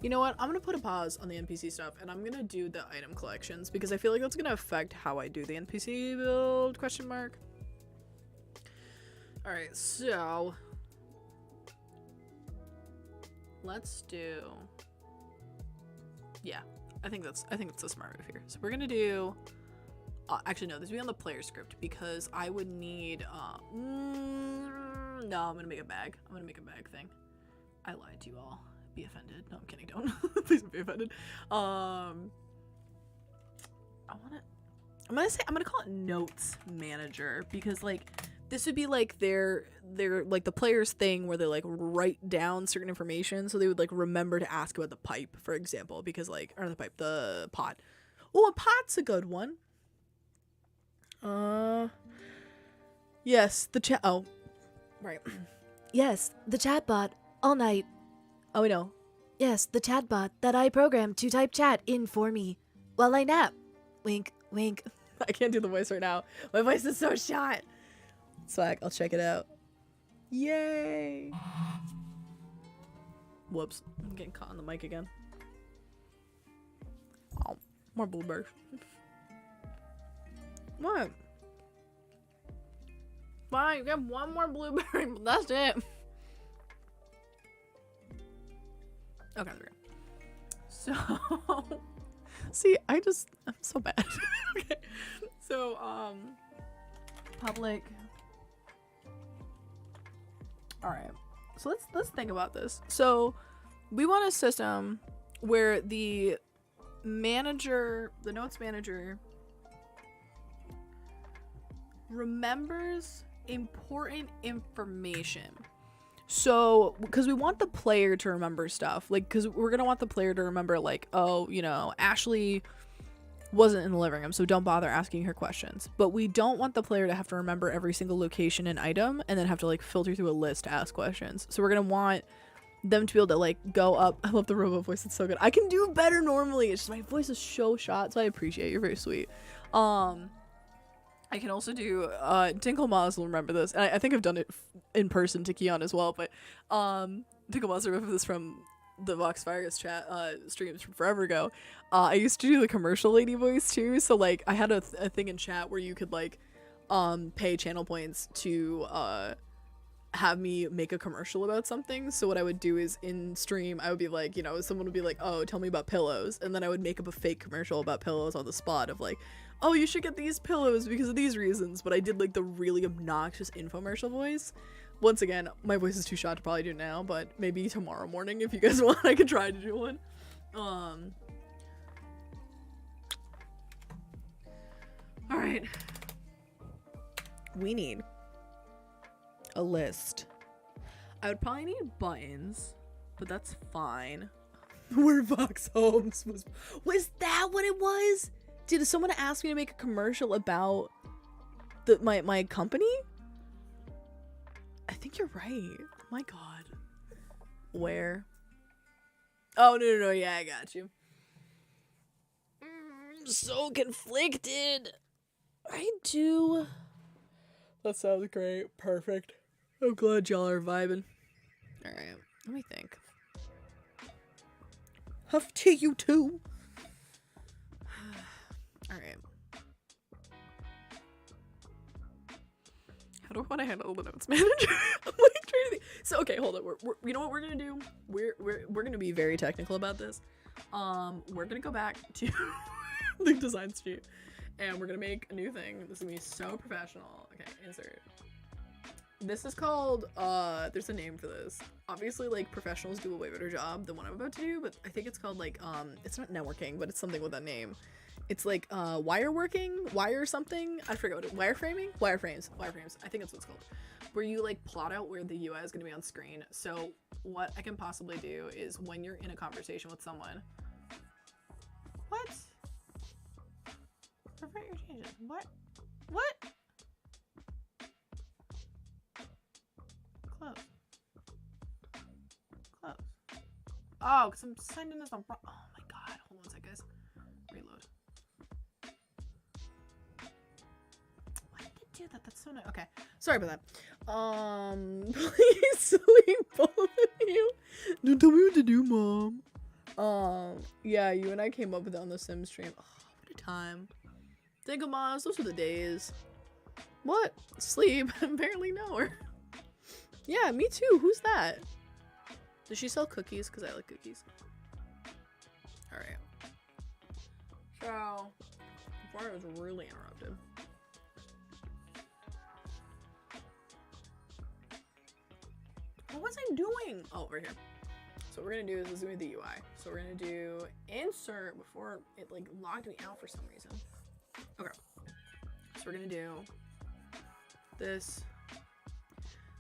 You know what? I'm gonna put a pause on the NPC stuff, and I'm gonna do the item collections, because I feel like that's gonna affect how I do the NPC build, question mark. Alright, so let's do, yeah, I think that's a smart move here. So we're gonna do, actually no, this will be on the player script because I would need, no, I'm gonna make a bag. I'm gonna make a bag thing. I lied to you all. Be offended. No, I'm kidding. Don't. Please don't be offended. I'm gonna call it notes manager because like this would be like their like the player's thing where they like write down certain information so they would like remember to ask about the pipe, for example, because like, or the pot. Oh, a pot's a good one. Yes, the chat. Oh, right. Yes, the chatbot all night. Oh, we know. Yes, the chatbot that I programmed to type chat in for me while I nap. Wink, wink. I can't do the voice right now. My voice is so shot. Swag, I'll check it out. Yay! Whoops, I'm getting caught on the mic again. Oh, more blueberries. What? Fine, you get one more blueberry, but that's it. Okay, there we go. So, see, I'm so bad. Okay, so, public. All right. So let's think about this. So we want a system where the manager, the notes manager, remembers important information. So, because we want the player to remember stuff, like, because we're gonna want the player to remember, like, oh, you know, Ashley wasn't in the living room, so don't bother asking her questions. But we don't want the player to have to remember every single location and item and then have to, like, filter through a list to ask questions. So we're gonna want them to be able to, like, go up. I love the robot voice, it's so good. I can do better normally, it's just my voice is so shot, so I appreciate you're very sweet. I can also do Tinkle Moz will remember this, and I think I've done it in person to Keon as well, but Tinkle Moz remember this from the Vox Virus chat streams from forever ago. I used to do the commercial lady voice too, so like I had a thing in chat where you could like pay channel points to have me make a commercial about something. So what I would do is in stream I would be like, you know, someone would be like, oh, tell me about pillows, and then I would make up a fake commercial about pillows on the spot of like, oh, you should get these pillows because of these reasons. But I did like the really obnoxious infomercial voice. Once again, my voice is too shot to probably do now, but maybe tomorrow morning if you guys want I could try to do one. Alright, we need a list. I would probably need buttons, but that's fine. Where Vox Homes was that what it was? Did someone ask me to make a commercial about my company? I think you're right. Oh my god. Where? Oh no, yeah, I got you. I'm so conflicted. I do. That sounds great. Perfect. I'm glad y'all are vibing. Alright, let me think. Huff to you too. Alright. How do I want to handle the notes manager? I'm like trying to think. So okay, hold on. We're you know what we're gonna do? We're gonna be very technical about this. We're gonna go back to the design sheet, and we're gonna make a new thing. This is gonna be so professional. Okay, insert. This is called there's a name for this. Obviously, like, professionals do a way better job than what I'm about to do, but I think it's called like it's not networking, but it's something with that name. It's like wire something. I forget what it, wireframing? Wireframes. I think that's what it's called. Where you like plot out where the UI is going to be on screen. So what I can possibly do is when you're in a conversation with someone. What? Revert your changes. What? Close. Oh, because I'm signed in as the wrong. Oh my god. Hold on a sec, guys. Reload. Why did it do that? That's so nice. Okay. Sorry about that. Please sleep, both of you. Don't tell me what to do, Mom. Yeah, you and I came up with it on the Sims stream. Oh, what a time. Think of Moms, those were the days. What? Sleep? Apparently no. Yeah, me too. Who's that? Does she sell cookies? Because I like cookies. Alright. So, before I was really interrupted. What was I doing? Oh, right here. So what we're gonna do is gonna be the UI. So we're gonna do insert before it like logged me out for some reason. Okay. So we're gonna do this.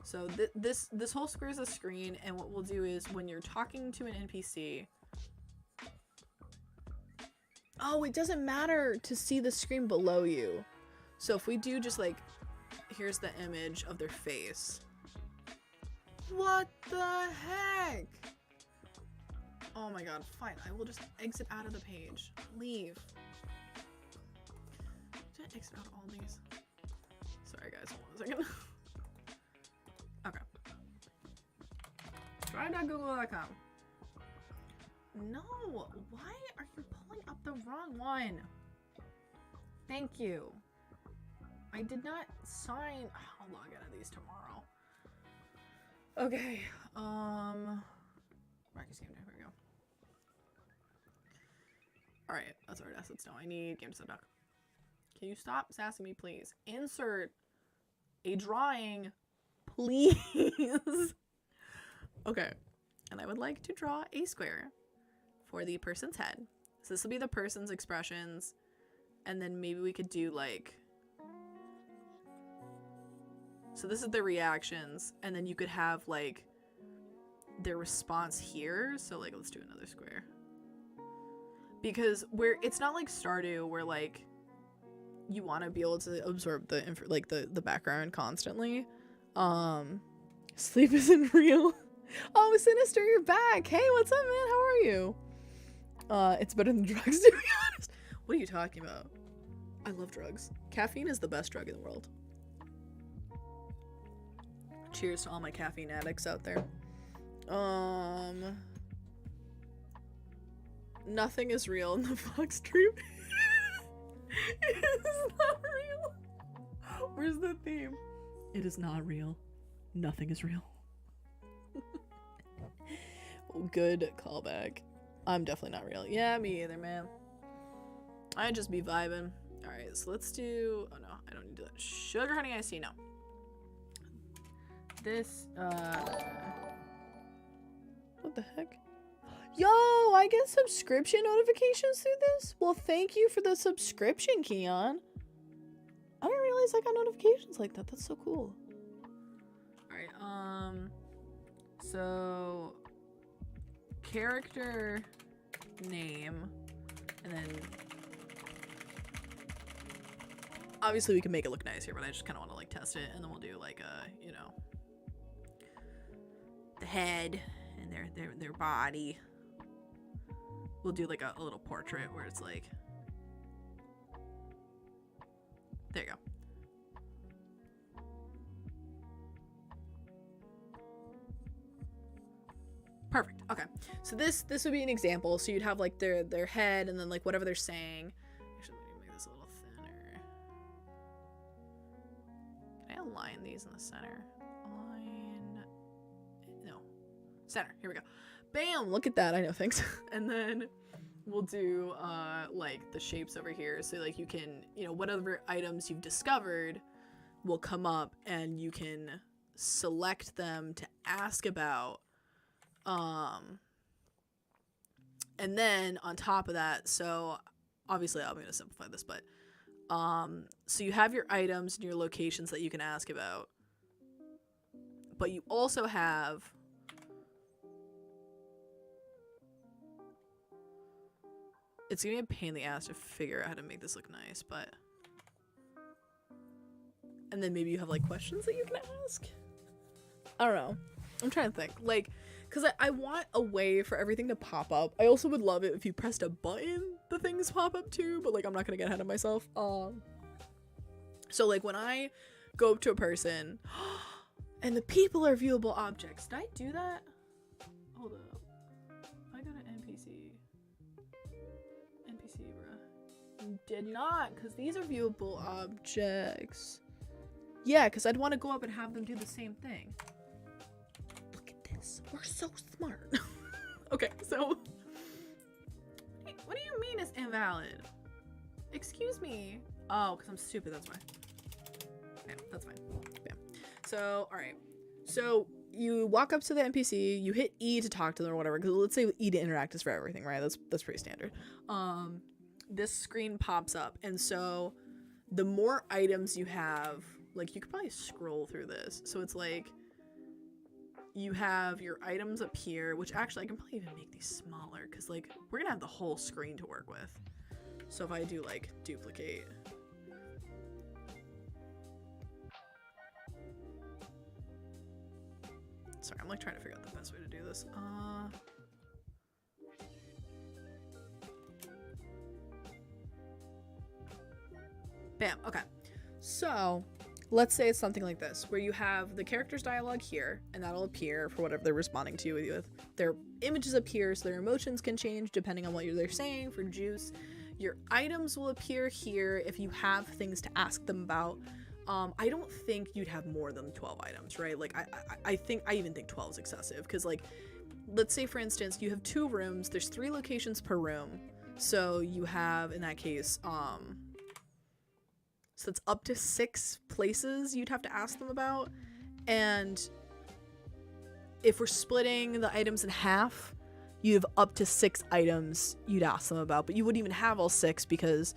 So this whole square is a screen, and what we'll do is when you're talking to an NPC. Oh, it doesn't matter to see the screen below you. So if we do just like, here's the image of their face. What the heck? Oh my god, fine. I will just exit out of the page. Leave. Did I exit out all these? Sorry guys, hold on a second. Okay. Try.google.com. No, why are you pulling up the wrong one? Thank you. I did not sign. I'll log out of these tomorrow. Okay. Brackey game. Here we go. All right, that's our assets now. I need game set doc. Can you stop sassing me, please? Insert a drawing please. Okay. And I would like to draw a square for the person's head. So this will be the person's expressions. And then maybe we could do like... So this is their reactions. And then you could have like their response here. So like, let's do another square. Because it's not like Stardew where like you want to be able to absorb the background constantly. Sleep isn't real. Oh, Sinister, you're back. Hey, what's up, man? How are you? It's better than drugs, to be honest. What are you talking about? I love drugs. Caffeine is the best drug in the world. Cheers to all my caffeine addicts out there. Nothing is real in the Fox Dream. It is not real. Where's the theme? It is not real. Nothing is real. Good callback. I'm definitely not real. Yeah, me either, man. I'd just be vibing. Alright, so let's do... Oh, no. I don't need to do that. Sugar honey iced tea. No. This, What the heck? Yo, I get subscription notifications through this? Well, thank you for the subscription, Keon. I didn't realize I got notifications like that. That's so cool. Alright, so... Character name, and then... Obviously, we can make it look nice here, but I just kind of want to, like, test it, and then we'll do, like, you know... The head, and their body. We'll do like a little portrait where it's like, there you go. Perfect. Okay. So this would be an example. So you'd have like their head and then like whatever they're saying. Actually, let me make this a little thinner. Can I align these in the center? Align. No. Center. Here we go. Bam! Look at that. I know, thanks. And then we'll do like the shapes over here. So like you can, you know, whatever items you've discovered will come up and you can select them to ask about. And then on top of that, so obviously I'm going to simplify this, but so you have your items and your locations that you can ask about. But you also have it's gonna be a pain in the ass to figure out how to make this look nice, but... And then maybe you have, like, questions that you can ask? I don't know. I'm trying to think. Like, because I want a way for everything to pop up. I also would love it if you pressed a button, the things pop up too, but, like, I'm not gonna get ahead of myself. So, like, when I go up to a person, and the people are viewable objects. Did I do that? Hold up. If I go to NPC, bruh. Did not, because these are viewable objects. Yeah, because I'd want to go up and have them do the same thing. Look at this. We're so smart. Okay, so... What do you mean it's invalid? Excuse me. Oh, because I'm stupid, that's why. Yeah, that's fine. Bam. So, alright. So, you walk up to the NPC, you hit E to talk to them or whatever, because let's say E to interact is for everything, right? That's pretty standard. This screen pops up, and so the more items you have, like, you could probably scroll through this. So it's like, you have your items up here, which actually I can probably even make these smaller, because, like, we're gonna have the whole screen to work with. So if I do, like, duplicate... Sorry, I'm like trying to figure out the best way to do this. Bam, okay. So, let's say it's something like this, where you have the character's dialogue here, and that'll appear for whatever they're responding to you with. Their images appear, so their emotions can change depending on what they're saying for juice. Your items will appear here if you have things to ask them about. I don't think you'd have more than 12 items, right? Like, I even think 12 is excessive, because, like, let's say, for instance, you have 2 rooms, there's 3 locations per room, so you have, in that case, so it's up to 6 places you'd have to ask them about, And if we're splitting the items in half, you have up to 6 items you'd ask them about, but you wouldn't even have all 6 because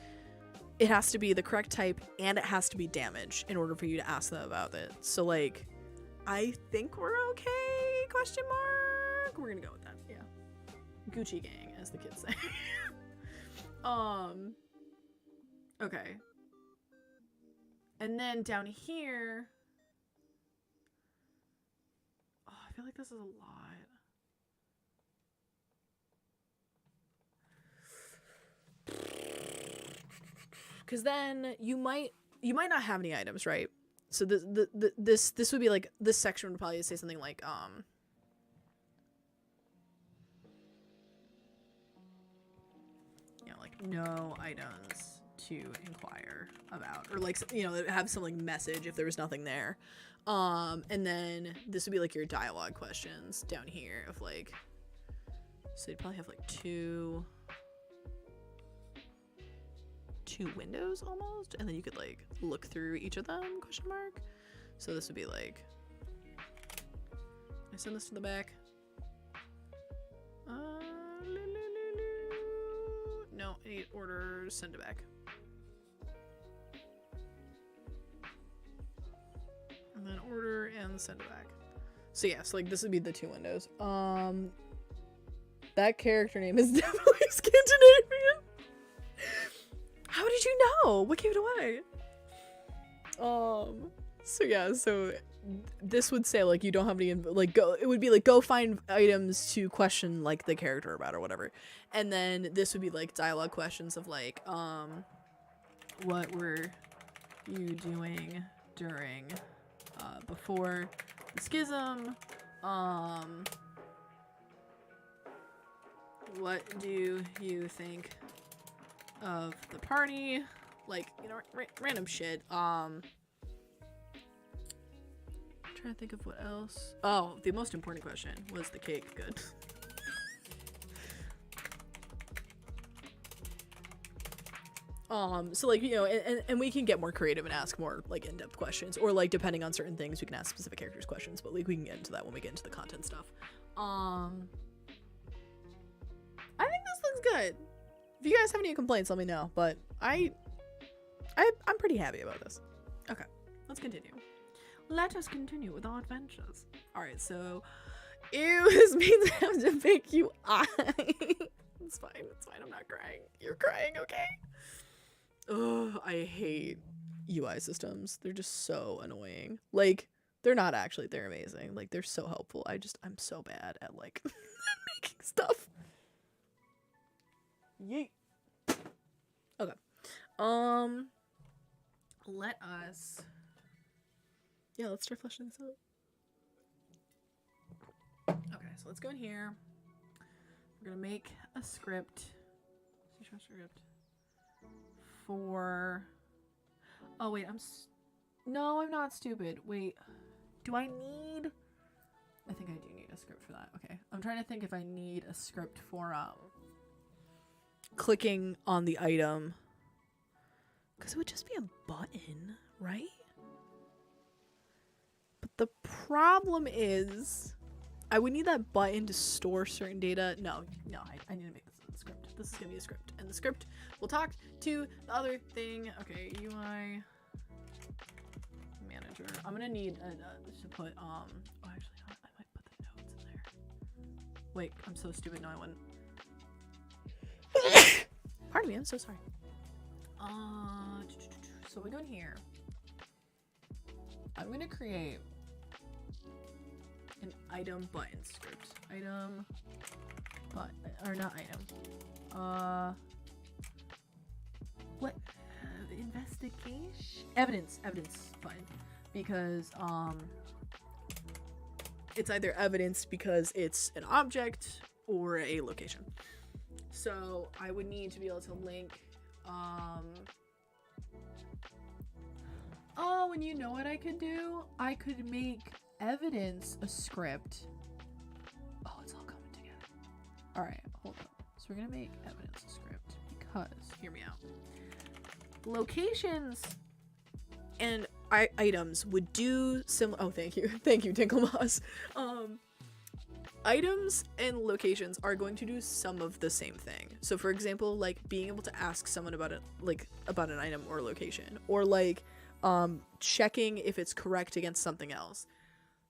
it has to be the correct type and it has to be damage in order for you to ask them about it. So like, I think we're okay, question mark? We're gonna go with that, yeah. Gucci gang, as the kids say. Okay. And then down here, oh, I feel like this is a lot. Because then you might not have any items, right? So this would be like, this section would probably say something like you know, like no items to inquire about, or like, you know, have some like message if there was nothing there. And then this would be like your dialogue questions down here of like, so you'd probably have like two windows almost, and then you could like look through each of them, question mark. So this would be like, I send this to the back. No, I need orders, send it back. And then order and send it back. So yes, like this would be the 2 windows. That character name is definitely Scandinavian. How did you know? What gave it away? So yeah, so this would say like you don't have any, like, it would be like go find items to question like the character about or whatever. And then this would be like dialogue questions of like what were you doing during before the schism? What do you think of the party? Like, you know, random shit. Trying to think of what else. Oh, the most important question was the cake good? So like, you know, and we can get more creative and ask more like in-depth questions, or like depending on certain things we can ask specific characters questions, but like we can get into that when we get into the content stuff. I think this looks good. If you guys have any complaints, let me know, but I'm pretty happy about this. Okay, let's continue. Let us continue with our adventures. Alright, so ew, this means I have to make you eye. It's fine, I'm not crying. You're crying, okay? Ugh, I hate UI systems. They're just so annoying. Like, they're not actually, they're amazing. Like, they're so helpful. I'm so bad at, like, making stuff. Yeet. Okay. Let us... Yeah, let's start fleshing this out. Okay, so let's go in here. We're gonna make a script. Script. For... Oh, wait, No, I'm not stupid. Wait, do I need... I think I do need a script for that. Okay, I'm trying to think if I need a script for, clicking on the item. Because it would just be a button, right? But the problem is, I would need that button to store certain data. No, I need to make this a script. This is going to be a script. And the script will talk to the other thing. Okay, UI manager. I'm going to need to put, oh, actually, no, I might put the notes in there. Wait, I'm so stupid. No, I wouldn't. Pardon me, I'm so sorry. So we go in here. I'm gonna create an item button script. Item, but or not item. What? Investigation? Evidence button, because it's either evidence because it's an object or a location. So I would need to be able to link, oh, and you know what I could do? I could make evidence a script. Oh, it's all coming together. All right, hold up. So we're gonna make evidence a script because, hear me out. Locations and items would do similar. Oh, thank you, thank you, Tinkle Moss. Items and locations are going to do some of the same thing. So, for example, like being able to ask someone about it, like about an item or location, or like checking if it's correct against something else.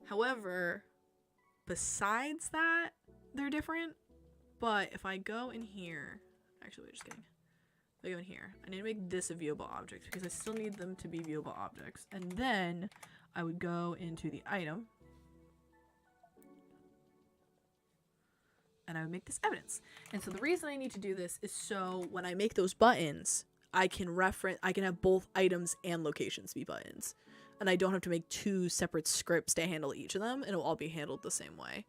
However, besides that, they're different. But if I go in here, actually, wait, just kidding. If I go in here, I need to make this a viewable object because I still need them to be viewable objects. And then I would go into the item and I would make this evidence. And so the reason I need to do this is so when I make those buttons, I can have both items and locations be buttons. And I don't have to make 2 separate scripts to handle each of them, and it'll all be handled the same way.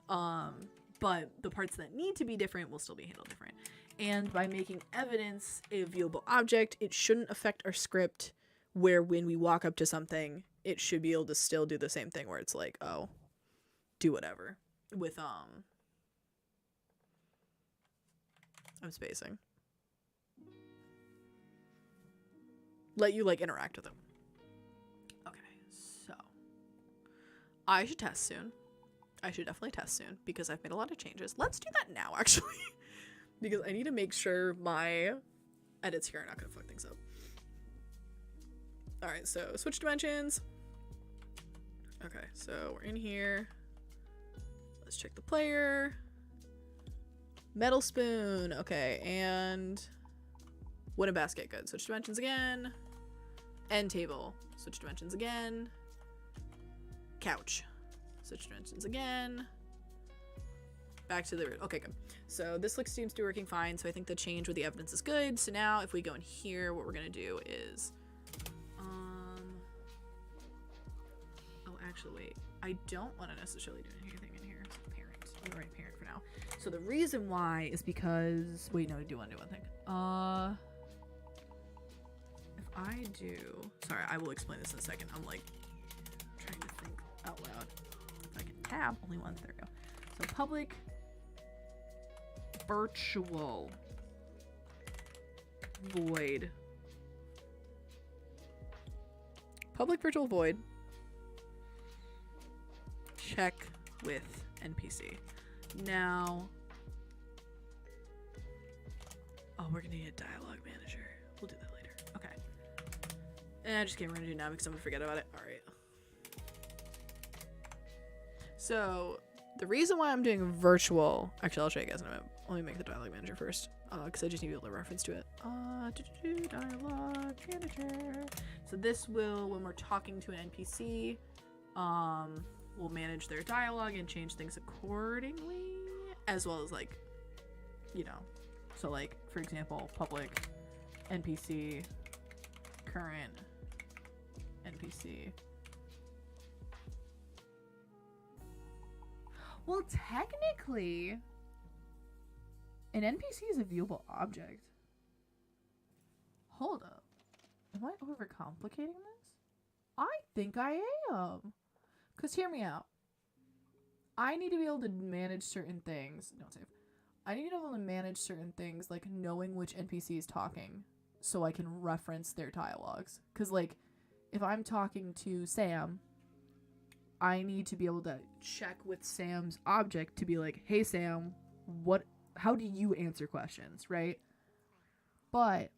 But the parts that need to be different will still be handled different. And by making evidence a viewable object, it shouldn't affect our script where when we walk up to something, it should be able to still do the same thing where it's like, oh, do whatever. With, I'm spacing. Let you, like, interact with them. Okay, so. I should test soon. I should definitely test soon because I've made a lot of changes. Let's do that now, actually. Because I need to make sure my edits here are not going to fuck things up. Alright, so switch dimensions. Okay, so we're in here. Let's check the player. Metal spoon. Okay, and wooden basket. Good. Switch dimensions again. End table. Switch dimensions again. Couch. Switch dimensions again. Back to the root. Okay, good. So this seems to be working fine. So I think the change with the evidence is good. So now if we go in here, what we're gonna do is, oh, actually, wait. I don't want to necessarily do anything in here. Parent. I'm gonna write parent for now. So the reason why is because, wait, no, I do want to do one thing. If I do, sorry, I will explain this in a second. I'm like trying to think out loud. If I can tab, only one, there we go. So public virtual void. Public virtual void. Check with NPC. Now, oh, we're gonna need a dialogue manager. We'll do that later. Okay. And just kidding, we're gonna do it now because I'm gonna forget about it. All right. So the reason why I'm doing virtual, actually, I'll show you guys in a minute. Let me make the dialogue manager first, because I just need to be able to reference to it. Dialogue manager. So this will, when we're talking to an NPC, we'll manage their dialogue and change things accordingly, as well as, like, you know, so like, for example, public NPC, current NPC. Well, technically, an NPC is a viewable object. Hold up. Am I overcomplicating this? I think I am. Because hear me out. I need to be able to manage certain things. Don't save. I need to be able to manage certain things, like knowing which NPC is talking so I can reference their dialogues. Because, like, if I'm talking to Sam, I need to be able to check with Sam's object to be like, hey, Sam, how do you answer questions, right? But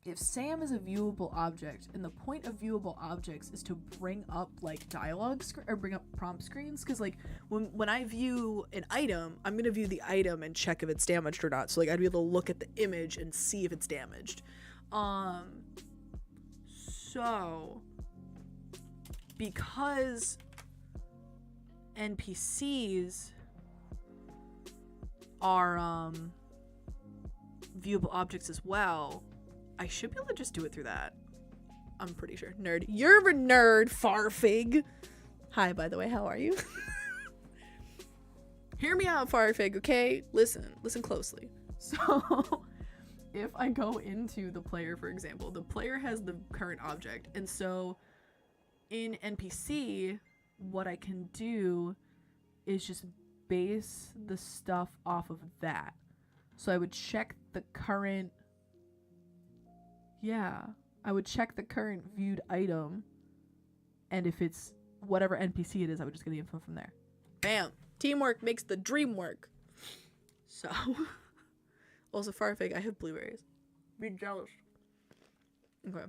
if Sam is a viewable object, and the point of viewable objects is to bring up, like, dialogue or bring up prompt screens, because, like, when I view an item, I'm gonna view the item and check if it's damaged or not. So, like, I'd be able to look at the image and see if it's damaged. So because NPCs are viewable objects as well, I should be able to just do it through that. I'm pretty sure. Nerd. You're a nerd, Farfig. Hi, by the way, how are you? Hear me out, Farfig, okay? Listen closely. So, if I go into the player, for example, the player has the current object, and so in NPC, what I can do is just base the stuff off of that. So I would check the current, yeah, I would check the current viewed item, and if it's whatever NPC it is, I would just get the info from there. Bam. Teamwork makes the dream work. So, also Farfig, I have blueberries. Be jealous. Okay.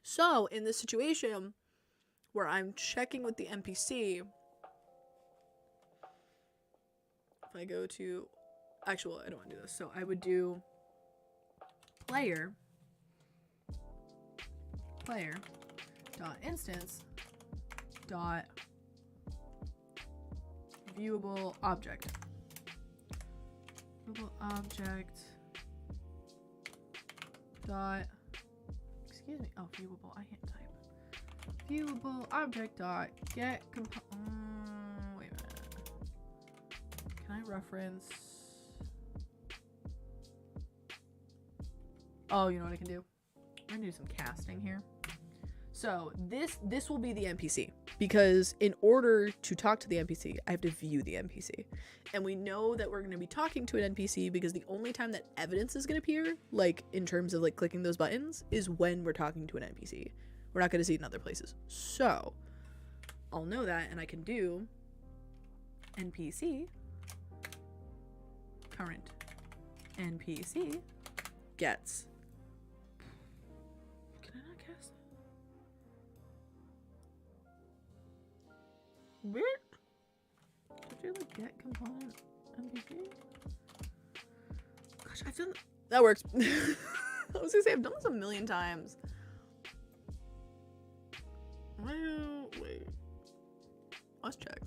So, in this situation where I'm checking with the NPC, if I go to, actually, I don't want to do this. So I would do player dot instance dot viewable object dot, excuse me, oh, viewable, I can't type. Viewable object dot get wait a minute. Can I reference? Oh, you know what I can do? I'm gonna do some casting here. So this will be the NPC, because in order to talk to the NPC, I have to view the NPC. And we know that we're going to be talking to an NPC because the only time that evidence is going to appear, like in terms of like clicking those buttons, is when we're talking to an NPC. We're not going to see it in other places. So I'll know that, and I can do NPC current NPC gets. Can I not cast? What? Did you like get component NPC? Gosh, I've done that works. I was gonna say I've done this a million times. Wait. Let's check.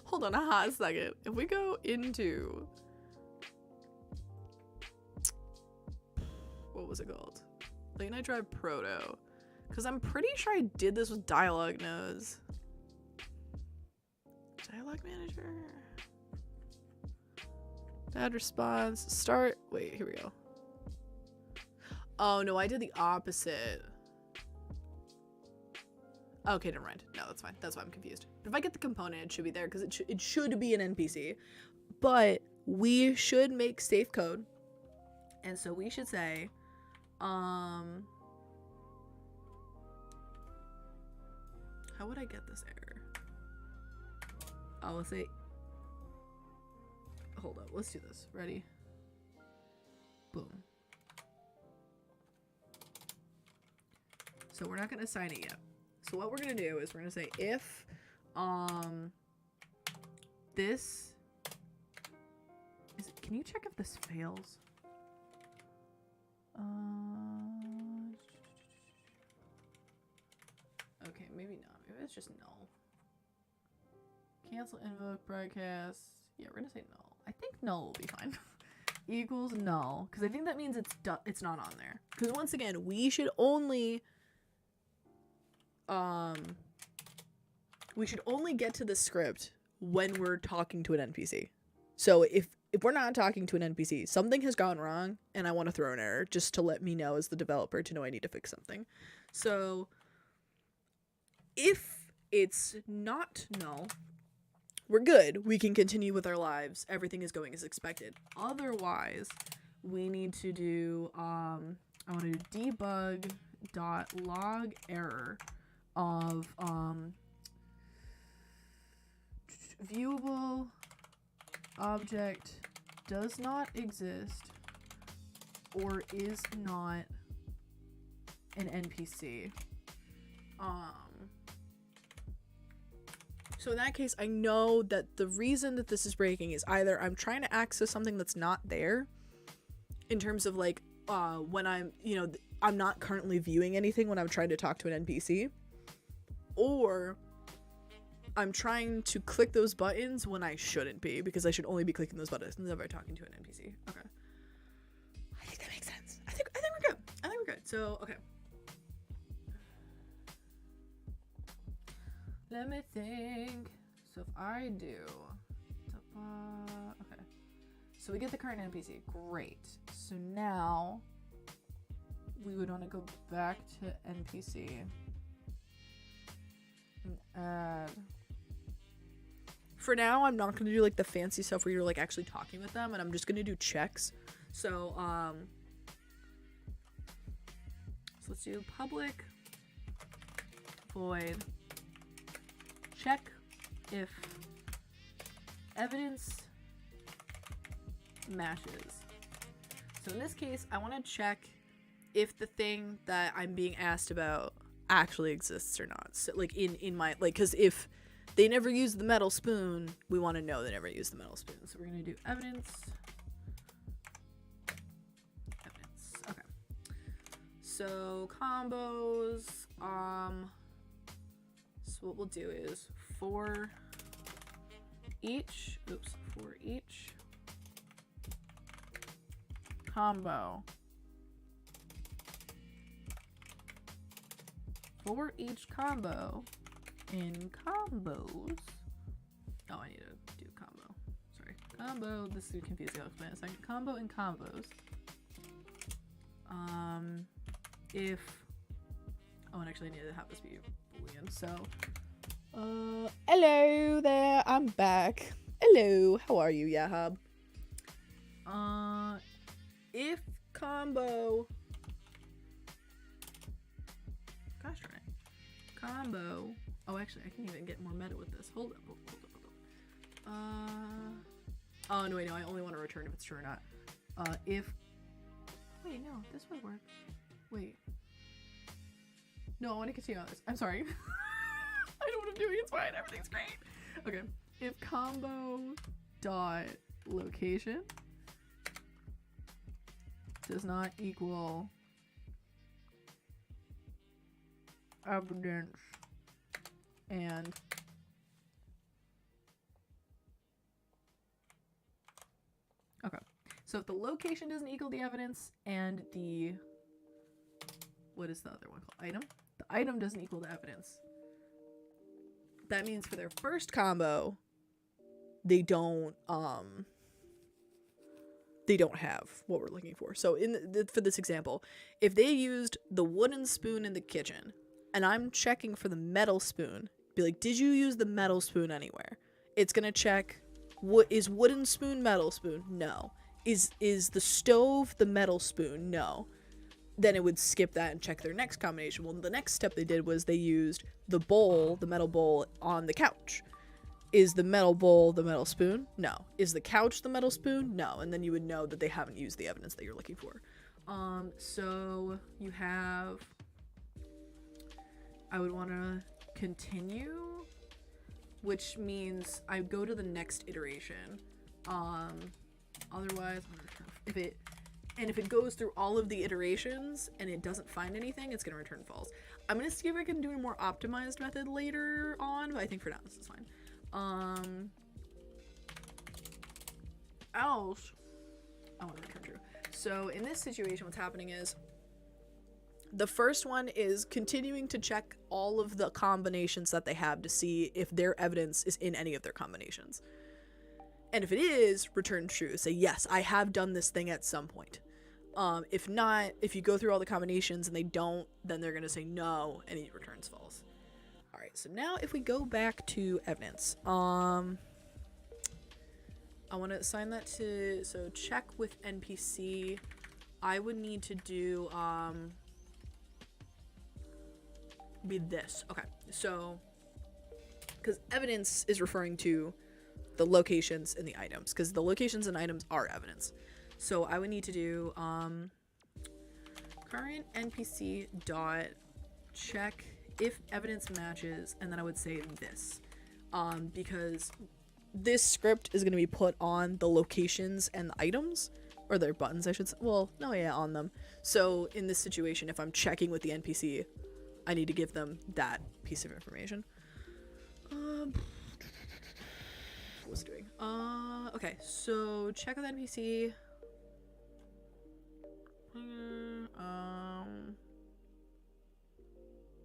Hold on a hot second. If we go into, what was it called? Late Night Drive Proto. Because I'm pretty sure I did this with Dialogue Nose. Dialogue Manager. Add response. Start. Wait, here we go. Oh no, I did the opposite. Okay, never mind. No, that's fine. That's why I'm confused. But if I get the component, it should be there because it should be an NPC. But we should make safe code. And so we should say, how would I get this error? I will say, hold up, let's do this. Ready? Boom. So we're not going to assign it yet. So what we're going to do is we're going to say if this is, can you check if this fails? Okay, maybe not. Maybe it's just null. Cancel invoke broadcast. Yeah, we're gonna say null. I think null will be fine. Equals null, because I think that means it's not on there. Because once again, we should only get to the script when we're talking to an NPC. So if we're not talking to an NPC, something has gone wrong, and I want to throw an error just to let me know as the developer to know I need to fix something. So if it's not null, we're good. We can continue with our lives. Everything is going as expected. Otherwise, we need to do, I want to do debug.log error of viewable object does not exist or is not an NPC. So in that case, I know that the reason that this is breaking is either I'm trying to access something that's not there, in terms of like when I'm, I'm not currently viewing anything when I'm trying to talk to an NPC, or I'm trying to click those buttons when I shouldn't be, because I should only be clicking those buttons whenever I'm talking to an NPC. Okay. I think that makes sense. I think we're good. So, okay. Let me think. So if I do, okay. So we get the current NPC. Great. So now we would want to go back to NPC and add for now, I'm not gonna do like the fancy stuff where you're like actually talking with them, and I'm just gonna do checks. So let's do public void check if evidence matches. So in this case, I want to check if the thing that I'm being asked about actually exists or not. So like in my, like, because if they never use the metal spoon, we want to know they never use the metal spoon. So we're gonna do evidence. Okay. So combos. So what we'll do is for each combo. For each combo in combos. Oh, I need to do combo. Sorry. Combo. This is confusing. I'll explain in a second. Combo in combos. If. Oh, and actually, I need to have this be Boolean. So. Hello there. I'm back. Hello. How are you, Yahab? If combo. Gosh darn it. Combo. Oh, actually, I can even get more meta with this. Hold up. Oh, no, wait, no. I only want to return if it's true or not. If. Wait, no. This would work. Wait. No, I want to continue on this. I'm sorry. I know what I'm doing. It's fine. Everything's great. Okay. If combo dot location does not equal evidence and okay, so if the location doesn't equal the evidence and the, what is the other one called, item, the item doesn't equal the evidence, that means for their first combo they don't have what we're looking for. So for this example, if they used the wooden spoon in the kitchen and I'm checking for the metal spoon, be like, did you use the metal spoon anywhere? It's gonna check, what is wooden spoon metal spoon? No. Is the stove the metal spoon? No. Then it would skip that and check their next combination. Well, the next step they did was they used the bowl, the metal bowl, on the couch. Is the metal bowl the metal spoon? No. Is the couch the metal spoon? No. And then you would know that they haven't used the evidence that you're looking for. So you have, I would want to continue, which means I go to the next iteration. Otherwise, I'm gonna return if it goes through all of the iterations and it doesn't find anything, it's gonna return false. I'm gonna see if I can do a more optimized method later on, but I think for now this is fine. Else, I want to return true. So in this situation, what's happening is the first one is continuing to check all of the combinations that they have to see if their evidence is in any of their combinations. And if it is, return true. Say, yes, I have done this thing at some point. If not, if you go through all the combinations and they don't, then they're going to say no, and it returns false. All right, so now if we go back to evidence, I want to assign that to, so check with NPC. I would need to do, be this. Okay, so, because evidence is referring to the locations and the items, because the locations and items are evidence. So I would need to do, current NPC dot check if evidence matches, and then I would say this, because this script is going to be put on the locations and the items, or their buttons, I should say. Well, no, yeah, on them. So in this situation, if I'm checking with the NPC, I need to give them that piece of information. What's it doing? Okay, so check with NPC.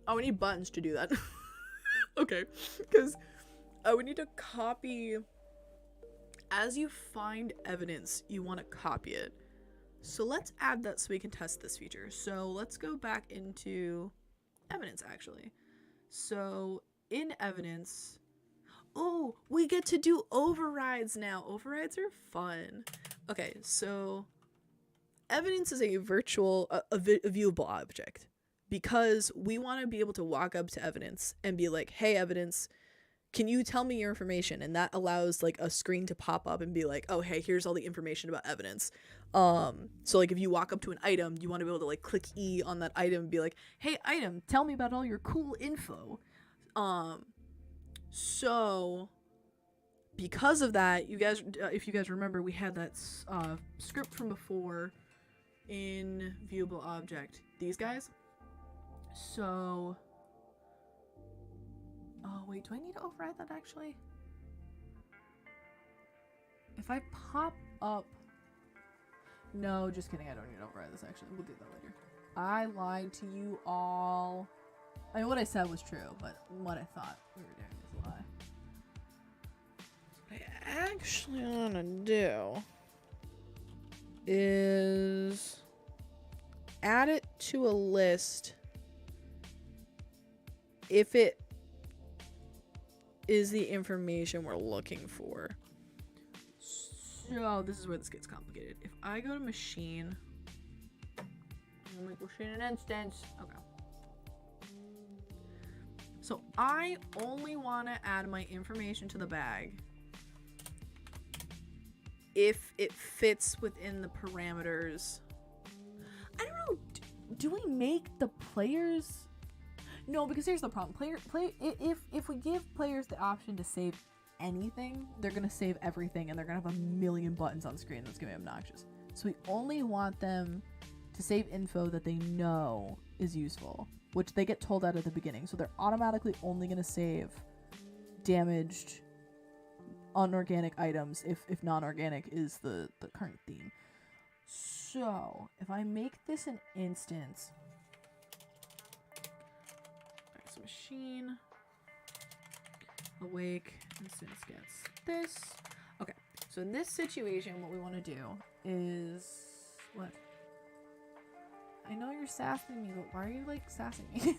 Oh, we need buttons to do that. Okay, because I would need to copy. As you find evidence, you want to copy it. So let's add that so we can test this feature. So let's go back into evidence, actually. So in evidence, Oh, we get to do overrides now. Overrides are fun. Okay, so evidence is a virtual, a viewable object because we want to be able to walk up to evidence and be like, hey, evidence, can you tell me your information? And that allows like a screen to pop up and be like, oh, hey, here's all the information about evidence. So like if you walk up to an item, you want to be able to like click E on that item and be like, hey, item, tell me about all your cool info. So because of that, you guys, if you guys remember, we had that script from before in viewable object. These guys. So, oh wait, do I need to override that actually? If I pop up, no, just kidding. I don't need to override this actually. We'll do that later. I lied to you all. I mean, what I said was true, but what I thought we were doing is a lie. What I actually want to do is add it to a list if it is the information we're looking for. So this is where this gets complicated. If I go to machine, I'll make machine an instance. Okay. So I only want to add my information to the bag if it fits within the parameters. I don't know. Do we make the players? No, because here's the problem. If we give players the option to save anything, they're gonna save everything, and they're gonna have a million buttons on screen. That's gonna be obnoxious. So we only want them to save info that they know is useful, which they get told at the beginning. So they're automatically only gonna save damaged, unorganic items if non-organic is the current theme. So if I make this an instance, alright, so machine awake instance gets this. Okay, so in this situation, what we want to do is what? I know you're sassing me, but why are you like sassing me?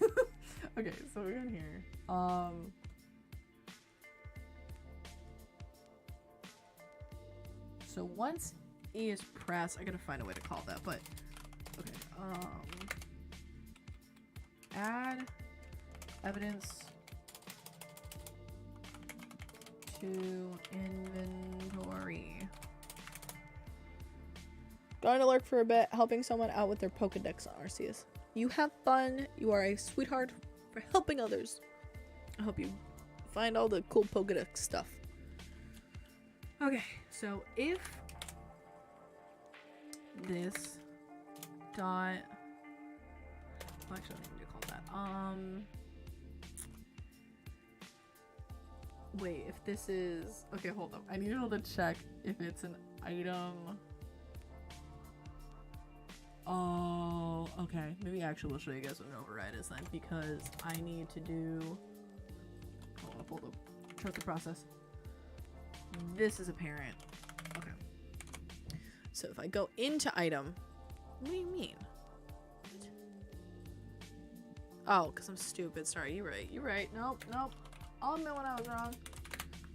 Okay, so we're in here. So once E is pressed, I gotta find a way to call that, but okay. Add evidence to inventory. Going to lurk for a bit, helping someone out with their Pokedex on Arceus. You have fun. You are a sweetheart for helping others. I hope you find all the cool Pokedex stuff. Okay, so if this dot, well, actually, I don't need to call that. Wait, if this is, okay, hold up. I need to be able to check if it's an item. Oh, okay. Maybe actually we'll show you guys what an override is then, because I need to do, hold up, trust the process. This is a parent. Okay. So if I go into item, what do you mean? Oh, because I'm stupid. Sorry, you're right. Nope. I'll admit when I was wrong.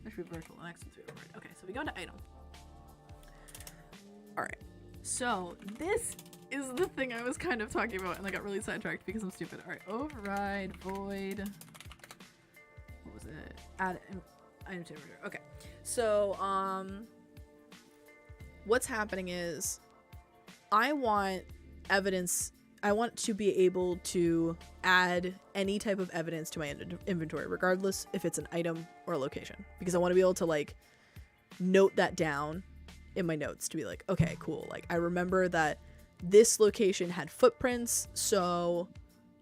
There should be virtual. The next one's override. Okay, so we go into item. Alright. So this is the thing I was kind of talking about, and I got really sidetracked because I'm stupid. Alright, override, void. What was it? Add item to inventory. Okay. So, what's happening is I want evidence. I want to be able to add any type of evidence to my inventory, regardless if it's an item or a location, because I want to be able to like note that down in my notes to be like, okay, cool. Like I remember that this location had footprints, so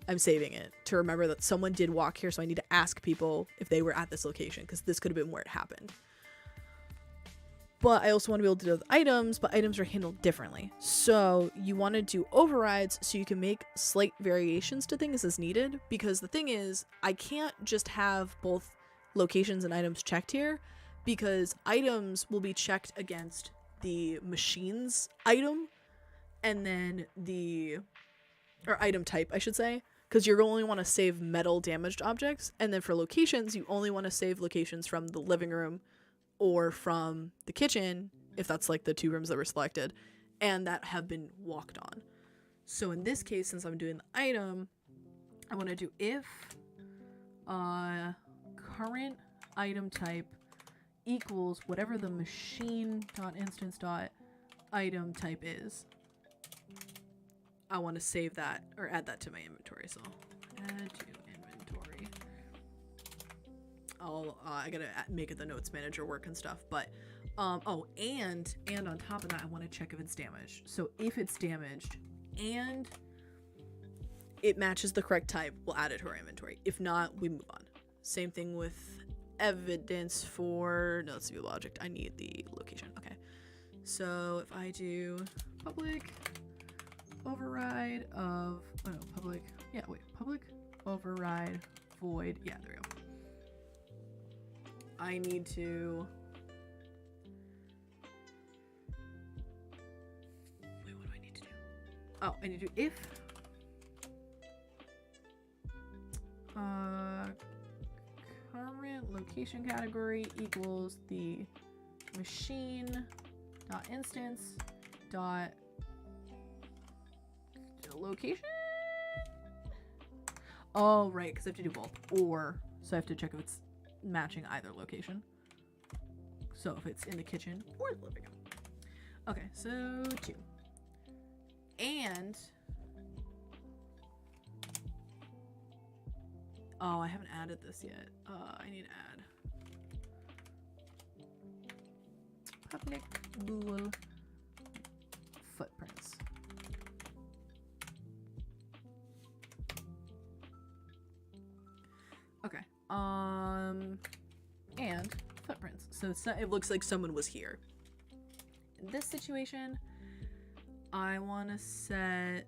I'm saving it to remember that someone did walk here. So I need to ask people if they were at this location, because this could have been where it happened. But I also want to be able to do with items, but items are handled differently. So you want to do overrides so you can make slight variations to things as needed. Because the thing is, I can't just have both locations and items checked here, because items will be checked against the machine's item, and then or item type, I should say. because you only want to save metal damaged objects. And then for locations, you only want to save locations from the living room or from the kitchen, if that's like the 2 rooms that were selected, and that have been walked on. So in this case, since I'm doing the item, I want to do if current item type equals whatever the machine.instance.item type is. I want to save that or add that to my inventory. So add to inventory. I gotta make it the notes manager work and stuff, but and on top of that, I want to check if it's damaged. So if it's damaged and it matches the correct type, we'll add it to our inventory. If not, we move on. Same thing with evidence for, no, let's view object. I need the location. Okay. So if I do public override of, public override void. Yeah, there we go. I need to, wait, what do I need to do? Oh, I need to do if current location category equals the machine dot instance dot location. Oh, right, because I have to do both. Or, so I have to check if it's matching either location. So if it's in the kitchen or the living room. Okay, so 2. And oh, I haven't added this yet. I need to add public bool footprints. Okay. And footprints. So it looks like someone was here. In this situation, I want to set.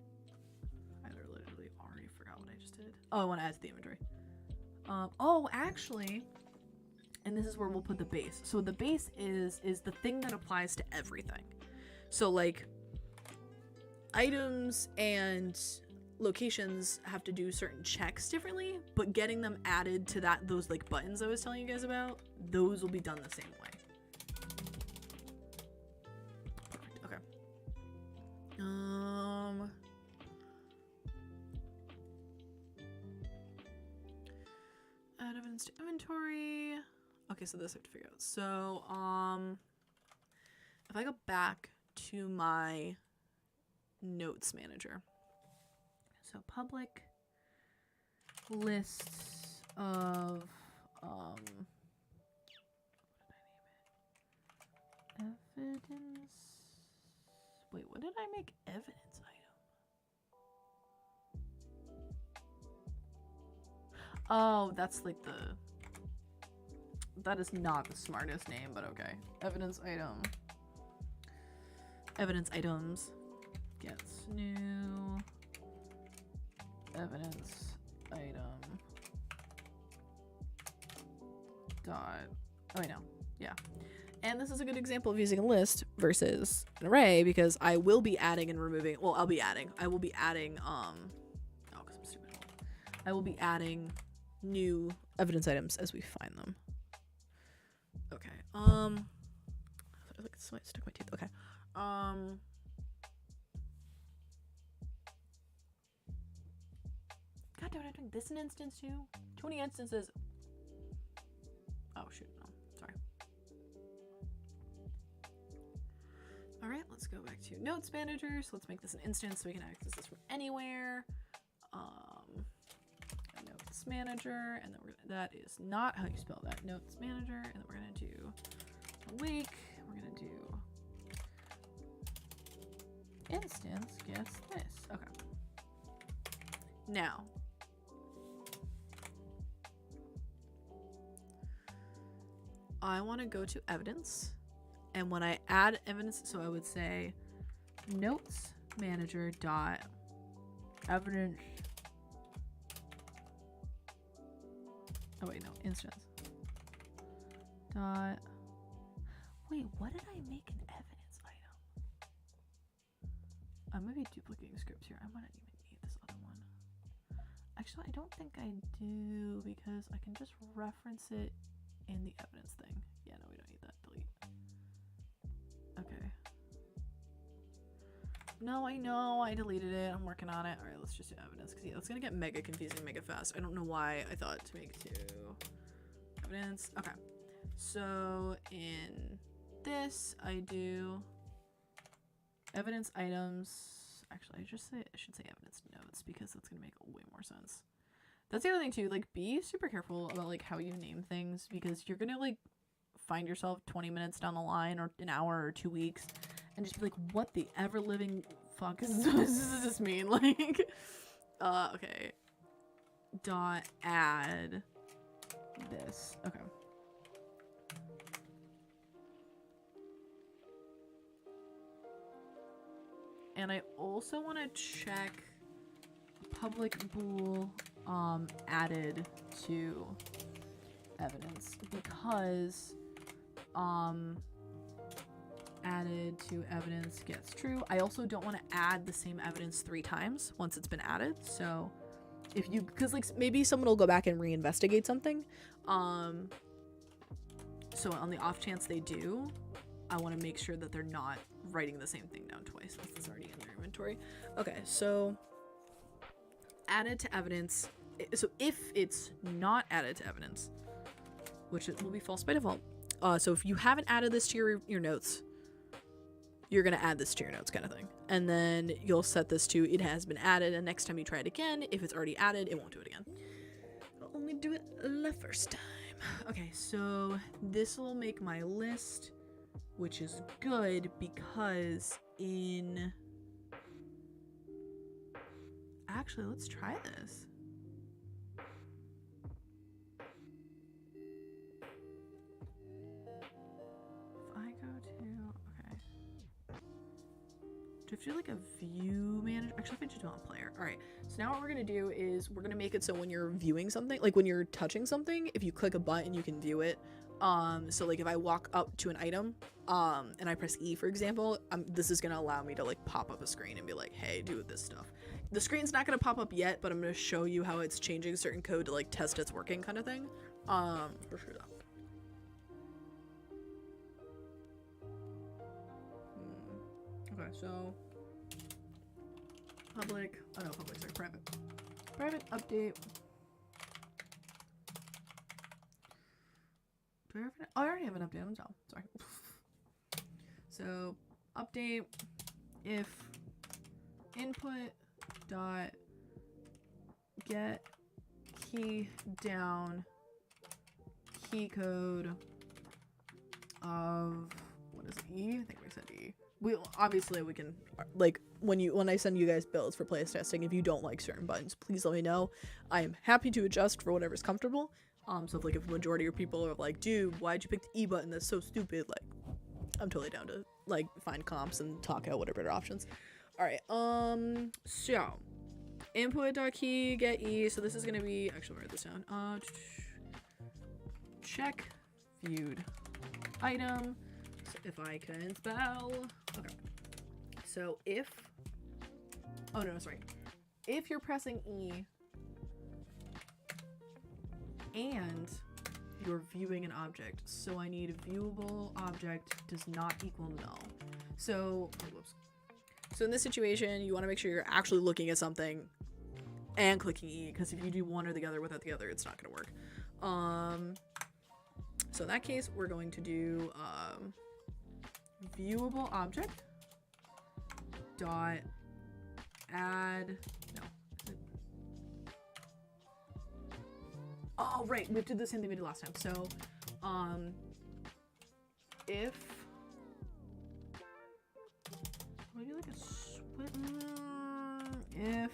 I literally already forgot what I just did. Oh, I want to add to the inventory. Actually, and this is where we'll put the base. So the base is the thing that applies to everything. So like items and locations have to do certain checks differently, but getting them added to those like buttons I was telling you guys about, those will be done the same way. Perfect. Okay. Add evidence to inventory. Okay, so this I have to figure out. So if I go back to my notes manager. So public lists of what did I name it? Evidence. Wait, what did I make evidence item? Oh, that's like that is not the smartest name, but okay. Evidence item. Evidence items gets new evidence item dot, oh wait, no, yeah. And this is a good example of using a list versus an array, because I will be adding and removing, well, I will be adding, oh, because I'm stupid. I will be adding new evidence items as we find them. Okay, I stuck my teeth, okay. God damn it, I'm doing this in instance too? 20 instances. Oh shoot, no, sorry. Alright, let's go back to notes manager. So let's make this an instance so we can access this from anywhere. Notes manager, and then that is not how you spell that. Notes manager, and then we're gonna do awake. We're gonna do instance, guess this. Okay. Now, I want to go to evidence, and when I add evidence, so I would say notes manager dot evidence. Oh wait, no, instance dot. Wait, what did I make an evidence item? I might be duplicating scripts here. I might not even need this other one. Actually, I don't think I do because I can just reference it in the evidence thing. Yeah, no, we don't need that. Delete. Okay. No, I know. I deleted it. I'm working on it. All right, let's just do evidence because yeah, that's gonna get mega confusing, mega fast. I don't know why I thought to make 2 evidence. Okay. So in this, I do evidence items. Actually, I should say evidence notes because that's gonna make way more sense. That's the other thing too. Like, be super careful about like how you name things because you're gonna like find yourself 20 minutes down the line or an hour or 2 weeks and just be like, what the ever living fuck does this mean? Like, okay. Dot add this. Okay. And I also want to check public bool added to evidence because added to evidence gets true. I also don't want to add the same evidence 3 times once it's been added. So if you, because like maybe someone will go back and reinvestigate something. So on the off chance they do, I want to make sure that they're not writing the same thing down twice since it's already in their inventory. Okay, so added to evidence. So if it's not added to evidence, which it will be false by default. So if you haven't added this to your notes, you're going to add this to your notes kind of thing. And then you'll set this to it has been added. And next time you try it again, if it's already added, it won't do it again. It'll only do it the first time. Okay, so this will make my list, which is good because in... Actually, let's try this. If I go to... Okay. Do I have to do like a view manager? Actually, if I just do it on player. All right. So now what we're going to do is we're going to make it so when you're viewing something, like when you're touching something, if you click a button, you can view it. So like if I walk up to an item, and I press E, for example, this is going to allow me to like pop up a screen and be like, hey, do this stuff. The screen's not going to pop up yet, but I'm going to show you how it's changing certain code to like test it's working kind of thing. For sure though. Okay, so public, oh no, public, sorry, private. Private update. Do I have an, oh, I already have an update, I'm sorry. So update if input dot get key down key code of, what is it, E? I think we said E. We obviously we can like when I send you guys builds for playtest testing, if you don't like certain buttons, please let me know. I am happy to adjust for whatever's comfortable. So if like if a majority of people are like, dude, why'd you pick the E button? That's so stupid. Like, I'm totally down to like find comps and talk out whatever better options. All right. So input.key get E. So this is gonna be, actually I'll write this down. Check viewed item. So if I can spell. Okay. So if, oh no, sorry. If you're pressing E and you're viewing an object, so I need a viewable object does not equal null. So, oh, whoops. So in this situation, you want to make sure you're actually looking at something and clicking E, because if you do one or the other without the other, it's not going to work. So in that case, we're going to do viewable object dot add, no. Oh, right, we did the same thing we did last time. So, if, do I do like a split? If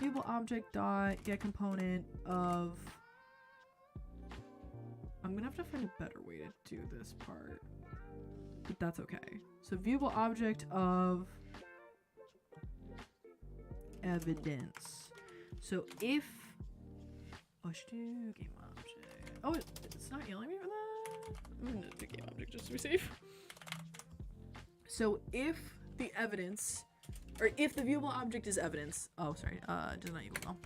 viewable object dot get component of, I'm gonna have to find a better way to do this part, but that's okay. So viewable object of evidence. So if, oh, I should do game object. Oh, it's not yelling me for that. I'm gonna do game object just to be safe. So if the evidence or if the viewable object is evidence. Oh, sorry. Does not equal null.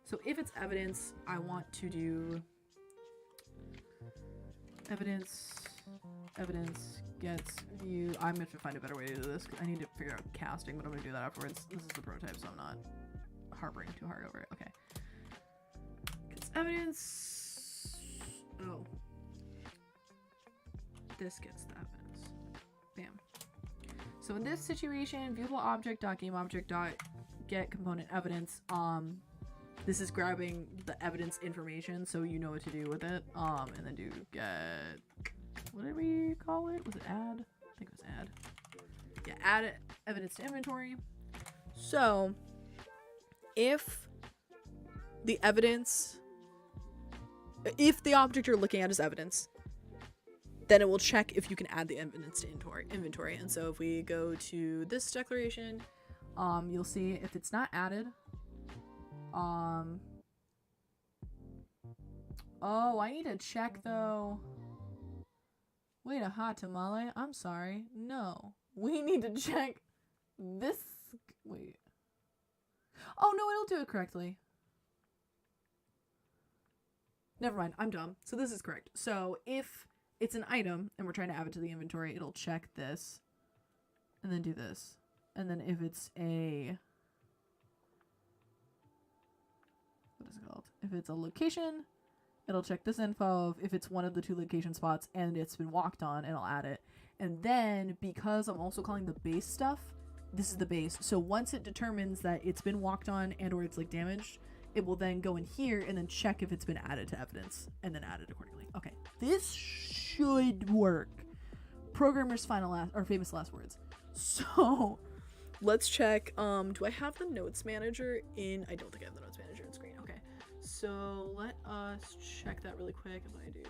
So if it's evidence, I want to do evidence gets view. I'm going to find a better way to do this. I need to figure out casting, but I'm going to do that afterwards. This is the prototype, so I'm not harboring too hard over it. Okay. Gets evidence. Oh. This gets the evidence. Bam. So in this situation, viewable object dot game object dot get component evidence. This is grabbing the evidence information, so you know what to do with it. And then do get, what did we call it? Was it add? I think it was add. Yeah, add evidence to inventory. So if the evidence, if the object you're looking at is evidence, then it will check if you can add the evidence to inventory. And so if we go to this declaration, you'll see if it's not added, oh, I need to check though. Wait a hot tamale. I'm sorry. No, we need to check this. Wait. Oh no, it'll do it correctly. Never mind. I'm dumb. So this is correct. So if it's an item and we're trying to add it to the inventory, it'll check this and then do this. And then if it's a, what is it called? If it's a location, it'll check this info of if it's one of the two location spots and it's been walked on, and I'll add it. And then because I'm also calling the base stuff, this is the base. So once it determines that it's been walked on and or it's like damaged, it will then go in here and then check if it's been added to evidence and then add it accordingly. Okay, this should work. Programmer's famous last words. So let's check. Do I have the notes manager in? I don't think I have the notes manager in screen. Okay, so let us check that really quick. If I do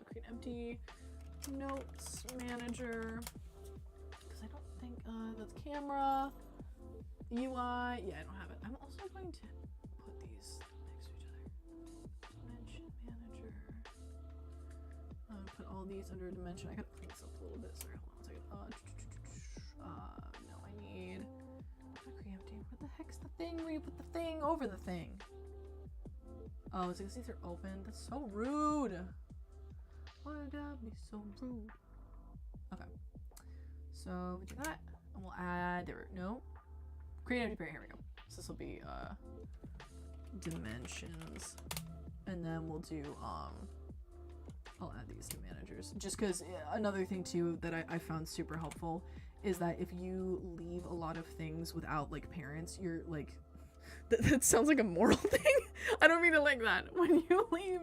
create empty notes manager, because I don't think that's camera UI. Yeah, I don't have it. I'm also going to put these next to each other. Dimension manager. I'm gonna put all these under dimension. I gotta clean this up a little bit. Sorry, hold on a second. No, I need preempting. What the heck's the thing where you put the thing over the thing? Oh, it's because these are open. That's so rude. Why did that be so rude? Okay. So we do that, and we'll add there. No. Create empty pair. Here we go. So this will be dimensions, and then we'll do I'll add these to managers, just because another thing too that I found super helpful is that if you leave a lot of things without like parents, you're like that sounds like a moral thing. I don't mean it like that. When you leave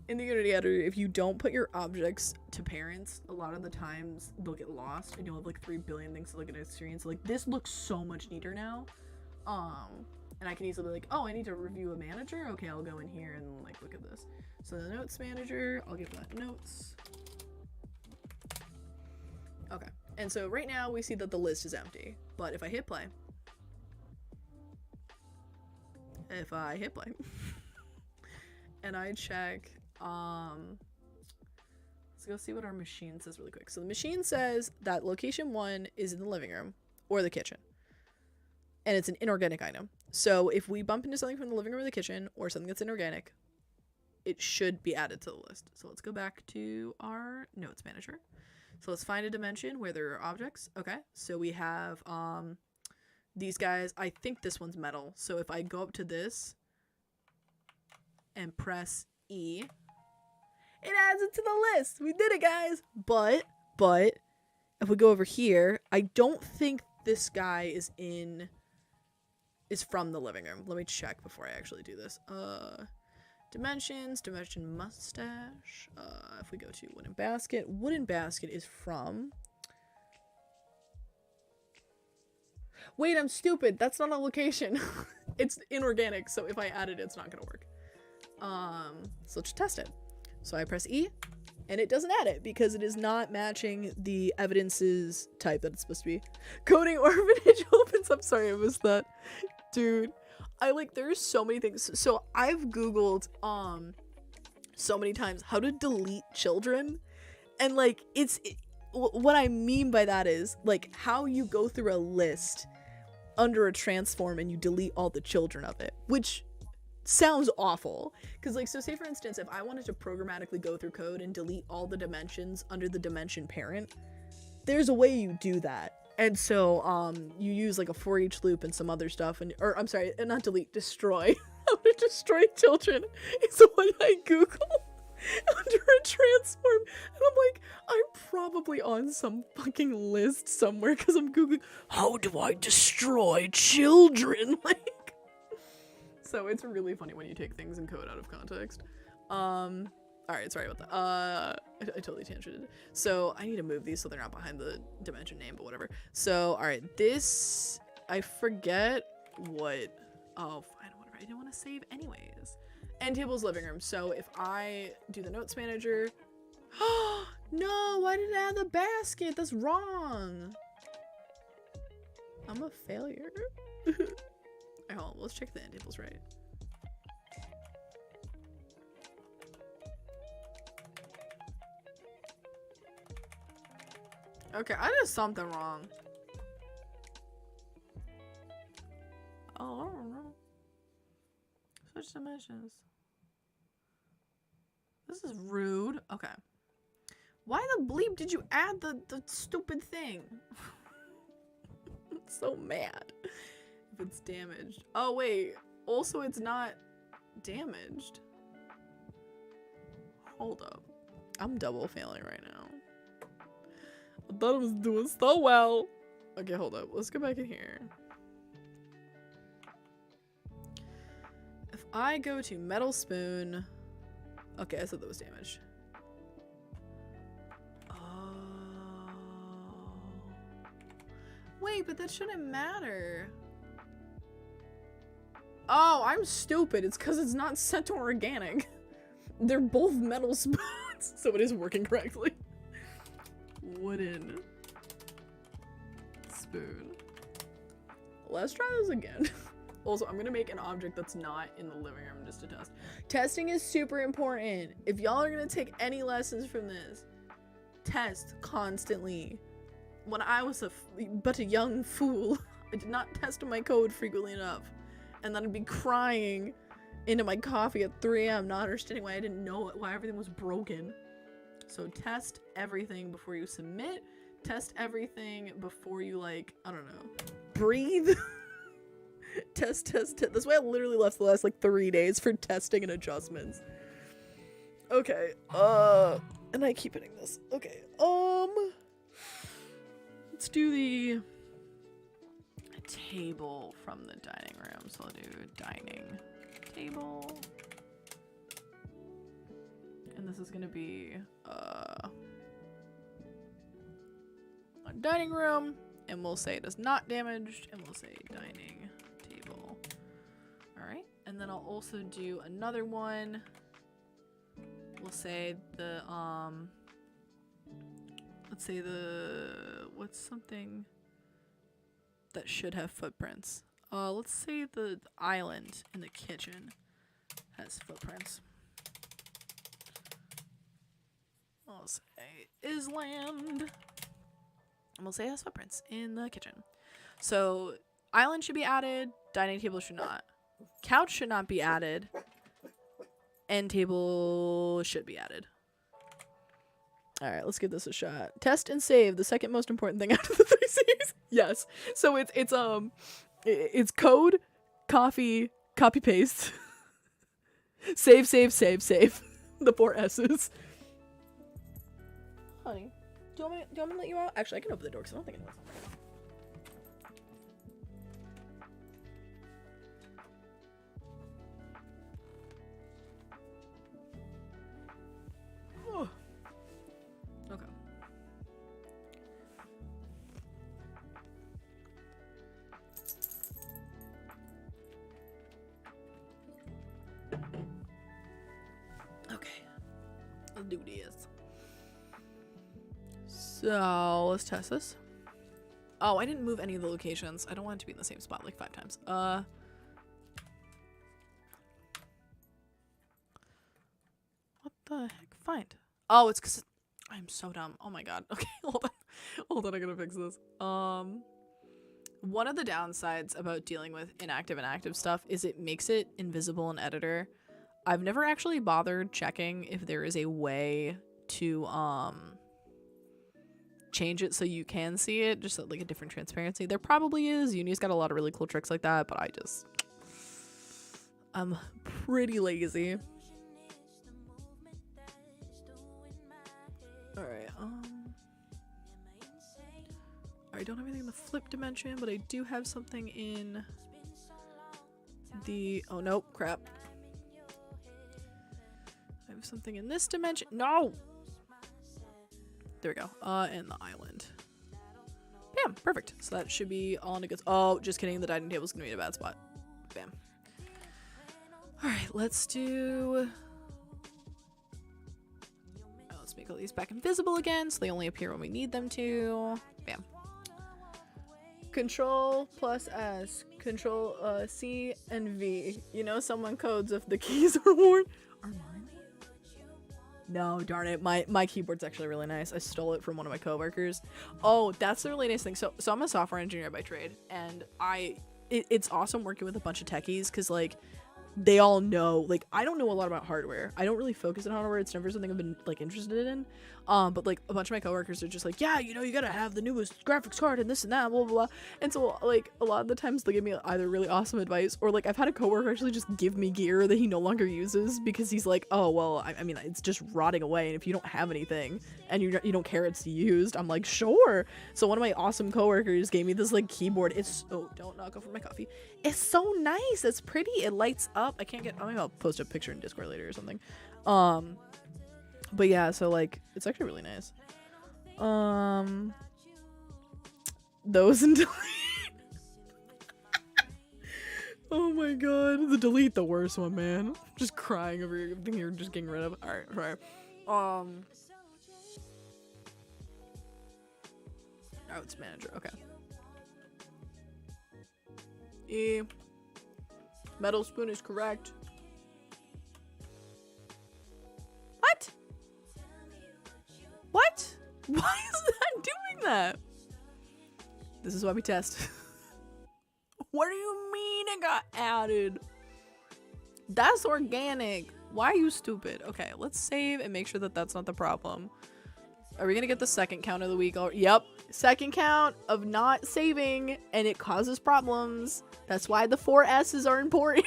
in the Unity editor, if you don't put your objects to parents, a lot of the times they'll get lost and you'll have like 3 billion things to look at a screen. So like this looks so much neater now. And I can easily be like, oh, I need to review a manager. Okay, I'll go in here and like look at this. So the notes manager, I'll give that notes. Okay, and so right now we see that the list is empty, but if I hit play, and I check, let's go see what our machine says really quick. So the machine says that location 1 is in the living room or the kitchen, and it's an inorganic item. So if we bump into something from the living room or the kitchen or something that's inorganic, it should be added to the list. So let's go back to our notes manager. So let's find a dimension where there are objects. Okay, so we have these guys. I think this one's metal. So if I go up to this and press E, it adds it to the list. We did it, guys. But if we go over here, I don't think this guy is from the living room. Let me check before I actually do this. Dimensions, dimension mustache. If we go to wooden basket is from. Wait, I'm stupid. That's not a location. It's inorganic, so if I add it, it's not gonna work. So let's test it. So I press E, and it doesn't add it because it is not matching the evidence's type that it's supposed to be. Coding orphanage opens up. Sorry, I missed that. Dude, there's so many things. So I've Googled, so many times how to delete children. And like, what I mean by that is like how you go through a list under a transform and you delete all the children of it, which sounds awful. Because like, so say for instance, if I wanted to programmatically go through code and delete all the dimensions under the dimension parent, there's a way you do that. And so you use like a for each loop and some other stuff, and or I'm sorry, not delete, destroy. How to destroy children is what I Google under a transform, and I'm like, I'm probably on some fucking list somewhere because I'm googling how do I destroy children. Like, so it's really funny when you take things in code out of context. All right, sorry about that. I totally tangented. So I need to move these so they're not behind the dimension name, but whatever. So all right, this, I forget what. Oh, fine, whatever. I didn't want to save anyways. End table's living room. So if I do the notes manager, no, why did I add the basket? That's wrong. I'm a failure. Alright, hold on, let's check the end tables right. Okay, I did something wrong. Oh, I don't know. Switch dimensions. This is rude. Okay. Why the bleep did you add the stupid thing? I'm so mad. If it's damaged. Oh, wait. Also, it's not damaged. Hold up. I'm double failing right now. I thought I was doing so well. Okay, hold up. Let's go back in here. If I go to metal spoon. Okay, I said that was damaged. Oh. Wait, but that shouldn't matter. Oh, I'm stupid. It's because it's not set to organic. They're both metal spoons, so it is working correctly. Wooden spoon. Let's try this again. Also, I'm gonna make an object that's not in the living room just to test. Testing is super important. If y'all are gonna take any lessons from this, test constantly. When I was but a young fool, I did not test my code frequently enough. And then I'd be crying into my coffee at 3 a.m. not understanding why I didn't know why everything was broken. So test everything before you submit. Test everything before you, like, I don't know, breathe. Test. That's why I literally left the last, like, 3 days for testing and adjustments. Okay, and I keep hitting this. Okay, let's do the table from the dining room. So I'll do dining table. And this is gonna be a dining room, and we'll say it is not damaged, and we'll say dining table. All right, and then I'll also do another one. We'll say the let's say what's something that should have footprints. Let's say the island in the kitchen has footprints. I'll say Island. And we'll say it has footprints in the kitchen. So island should be added, dining table should not. Couch should not be added. End table should be added. Alright, let's give this a shot. Test and save, the second most important thing out of the 3 C's. Yes. So it's code, coffee, copy paste. Save. The 4 S's. Honey, do you want me to let you out? Actually, I can open the door because I don't think anyone's home right now. Okay. Okay. Let's do this. So let's test this. Oh, I didn't move any of the locations. I don't want it to be in the same spot like 5 times. What the heck? Find. Oh, it's because I'm so dumb. Oh my god. Okay, hold on, I gotta fix this. One of the downsides about dealing with inactive and active stuff is it makes it invisible in editor. I've never actually bothered checking if there is a way to change it so you can see it, just like a different transparency. There probably is. Uni's got a lot of really cool tricks like that, but I'm pretty lazy. Alright, I don't have anything in the flip dimension, but I do have something in the, oh nope, crap. I have something in this dimension. No! There we go. And the island. Bam, perfect. So that should be all in a good, oh, just kidding, the dining table's gonna be in a bad spot. Bam. Alright, let's do, let's make all these back invisible again so they only appear when we need them to. Bam. Control plus S, Control C and V. You know, someone codes if the keys are worn. Are mine? No, darn it. My keyboard's actually really nice. I stole it from one of my coworkers. Oh, that's the really nice thing. So I'm a software engineer by trade, and it's awesome working with a bunch of techies because like they all know, like, I don't know a lot about hardware. I don't really focus on hardware. It's never something I've been like interested in. But like a bunch of my coworkers are just like, yeah, you know, you gotta have the newest graphics card and this and that, blah, blah, blah. And so like a lot of the times they give me either really awesome advice or like I've had a coworker actually just give me gear that he no longer uses because he's like, oh, well, I mean, it's just rotting away. And if you don't have anything and you don't care it's used, I'm like, sure. So one of my awesome coworkers gave me this like keyboard. It's, oh, don't knock over my coffee. It's so nice. It's pretty. It lights up. I can't get, I mean, I'll post a picture in Discord later or something. But yeah, so like it's actually really nice. Those and delete. Oh my god, the delete, the worst one, man. Just crying over everything you're just getting rid of. All right. Oh, it's manager. Okay. E. Metal spoon is correct. What? What? Why is that doing that? This is why we test. What do you mean it got added? That's organic. Why are you stupid? Okay, let's save and make sure that that's not the problem. Are we gonna get the second count of the week? Yep, second count of not saving, and it causes problems. That's why the 4 S's are important.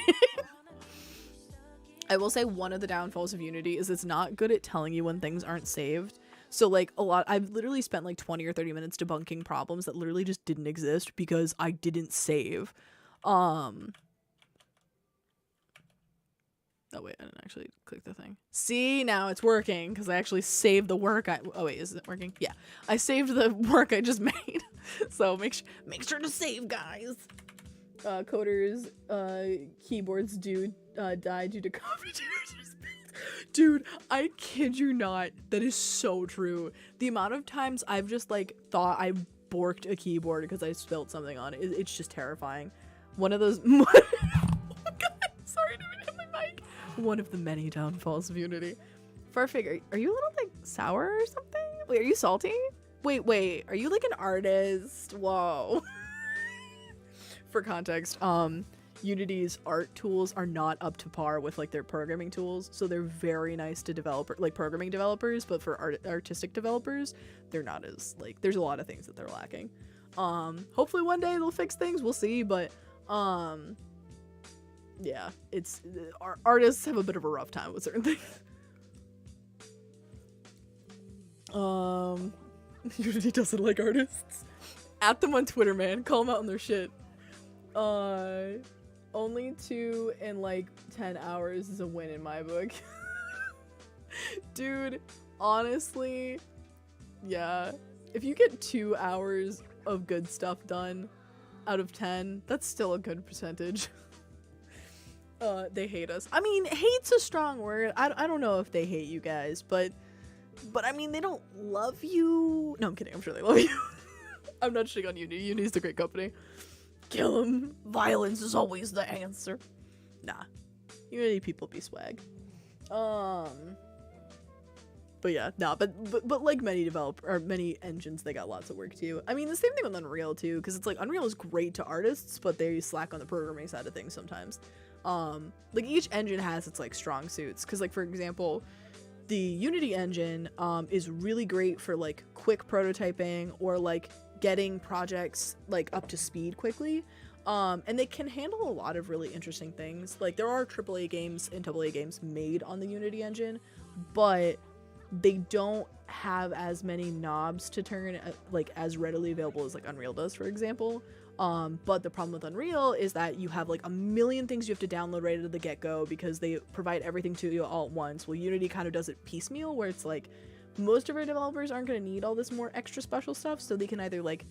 I will say one of the downfalls of Unity is it's not good at telling you when things aren't saved. So like I've literally spent like 20 or 30 minutes debunking problems that literally just didn't exist because I didn't save. Oh wait, I didn't actually click the thing. See, now it's working because I actually saved the work oh wait, is it working? Yeah, I saved the work I just made. So make sure to save, guys. Coders, keyboards do die due to computers. Dude, I kid you not. That is so true. The amount of times I've just like thought I borked a keyboard because I spilled something on it. It's just terrifying. One of those. Oh God, sorry to hit my mic. One of the many downfalls of Unity. Farfig, are you a little like sour or something? Wait, are you salty? Wait, are you like an artist? Whoa. For context, Unity's art tools are not up to par with like their programming tools, so they're very nice to programming developers, but for artistic developers, they're not as like, there's a lot of things that they're lacking. Hopefully one day they'll fix things, we'll see, but yeah, it's artists have a bit of a rough time with certain things. Unity doesn't like artists. At them on Twitter, man. Call them out on their shit. Only 2 in like 10 hours is a win in my book. Dude, honestly, yeah. If you get 2 hours of good stuff done out of 10, that's still a good percentage. They hate us. I mean, hate's a strong word. I don't know if they hate you guys, but I mean, they don't love you. No, I'm kidding. I'm sure they love you. I'm not shitting on Unity. Unity's a great company. Kill him. Violence is always the answer. Nah. Unity people be swag. But yeah, no, but like many engines, they got lots of work too. I mean, the same thing with Unreal too, because it's like Unreal is great to artists, but they slack on the programming side of things sometimes. Like each engine has its like strong suits, because like for example, the Unity engine is really great for like quick prototyping or like getting projects like up to speed quickly. And they can handle a lot of really interesting things. Like there are AAA games and AA games made on the Unity engine, but they don't have as many knobs to turn like as readily available as like Unreal does, for example. But the problem with Unreal is that you have like a million things you have to download right at the get-go because they provide everything to you all at once. Well, Unity kind of does it piecemeal, where it's like most of our developers aren't going to need all this more extra special stuff, so they can either like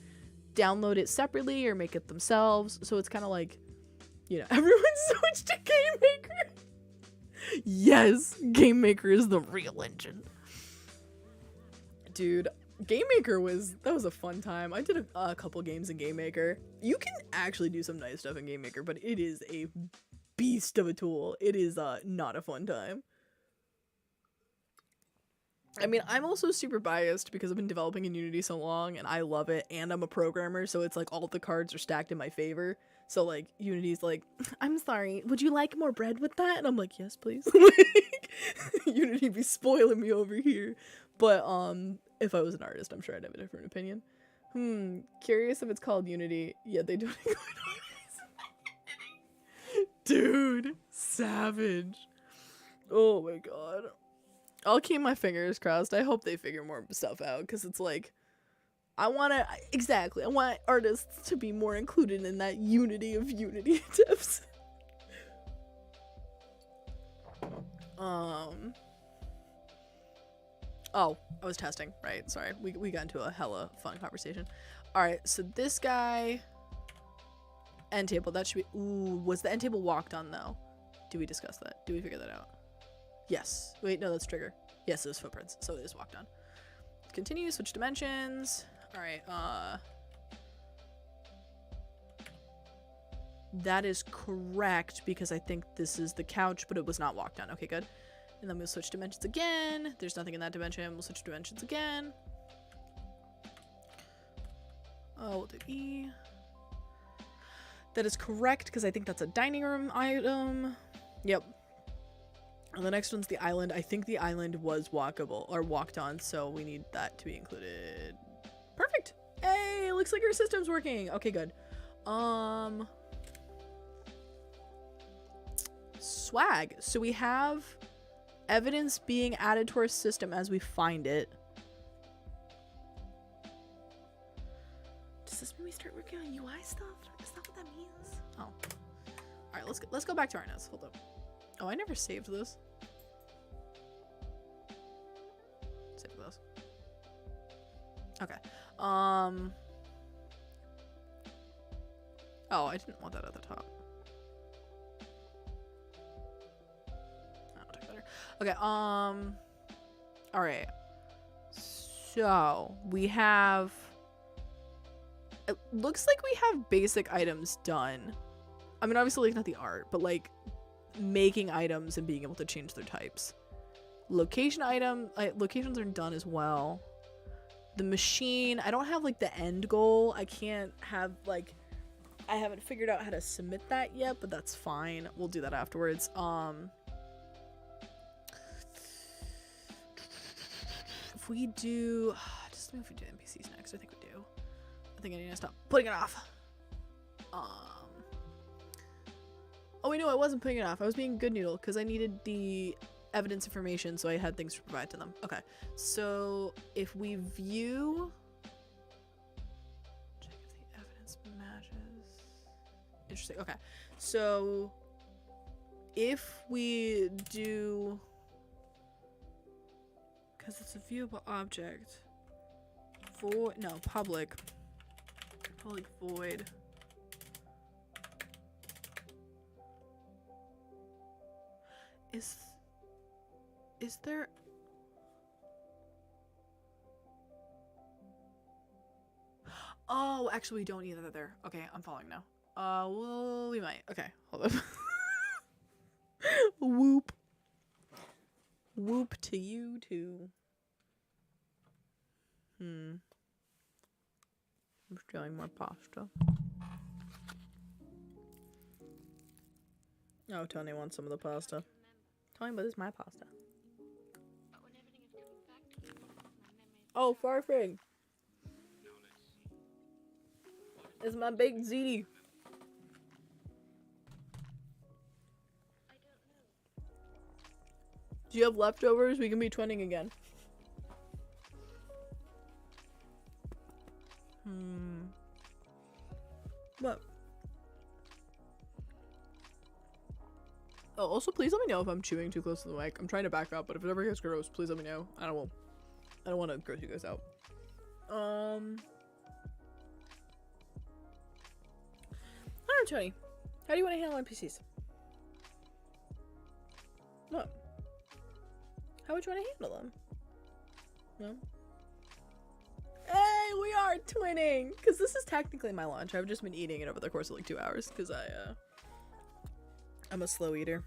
download it separately or make it themselves. So it's kind of like, you know, everyone switched to Game Maker. Yes, Game Maker is the real engine. Dude, Game Maker was a fun time. I did a couple games in Game Maker. You can actually do some nice stuff in Game Maker, but it is a beast of a tool. It is not a fun time. I mean, I'm also super biased because I've been developing in Unity so long and I love it, and I'm a programmer, so it's like all the cards are stacked in my favor. So like Unity's like, I'm sorry, would you like more bread with that? And I'm like, yes, please. Like, Unity be spoiling me over here. But if I was an artist, I'm sure I'd have a different opinion. Curious if it's called Unity. Yeah, they don't include artists. Dude, savage. Oh my god. I'll keep my fingers crossed. I hope they figure more stuff out, because it's like, I want artists to be more included in that unity of Unity tips. Oh, I was testing, right? Sorry, we got into a hella fun conversation. All right, so this guy, end table, that should be, ooh, was the end table walked on though? Did we discuss that? Did we figure that out? Yes. Wait, no, that's trigger. Yes, it was footprints, so it is walked on. Continue, switch dimensions. All right, that is correct, because I think this is the couch, but it was not walked on. Okay, good. And then we'll switch dimensions again. There's nothing in that dimension. We'll switch dimensions again. Oh, we'll do E. That is correct, because I think that's a dining room item. Yep. And the next one's the island. I think the island was walkable, or walked on, so we need that to be included. Perfect. Hey, looks like our system's working. Okay, good. Swag. So we have evidence being added to our system as we find it. Does this mean we start working on UI stuff? Is that what that means? Oh. Alright, let's go back to our notes. Hold up. Oh, I never saved this. Save this. Okay. Oh, I didn't want that at the top. I'll take better. Okay, alright. So, we have... It looks like we have basic items done. I mean, obviously, like, not the art, but, like, making items and being able to change their types. Locations are done as well. The machine, I don't have, like, the end goal. I can't have, like... I haven't figured out how to submit that yet, but that's fine. We'll do that afterwards. If we do... Just if we do NPCs next. I think we do. I think I need to stop putting it off. Oh, wait, no, I wasn't putting it off. I was being good noodle because I needed the evidence information, so I had things to provide to them. Okay, so if we view... Check if the evidence matches. Interesting. Okay, so if we do... Because it's a viewable object. Void... No, public. Public void. Is there... Oh, actually we don't need that there. Okay, I'm following now. Well, we might. Okay, hold up. Whoop. Whoop to you too. I'm stealing more pasta. Oh, Tony wants some of the pasta. Tony, but this is my pasta. Oh, Farfig. It's my baked ziti. Do you have leftovers? We can be twinning again. What? Oh, also, please let me know if I'm chewing too close to the mic. I'm trying to back up, but if it ever gets gross, please let me know. I don't want to gross you guys out. I don't know, Tony. How do you want to handle NPCs? What? How would you want to handle them? No? Hey, we are twinning! Because this is technically my lunch. I've just been eating it over the course of like 2 hours. Because I'm a slow eater.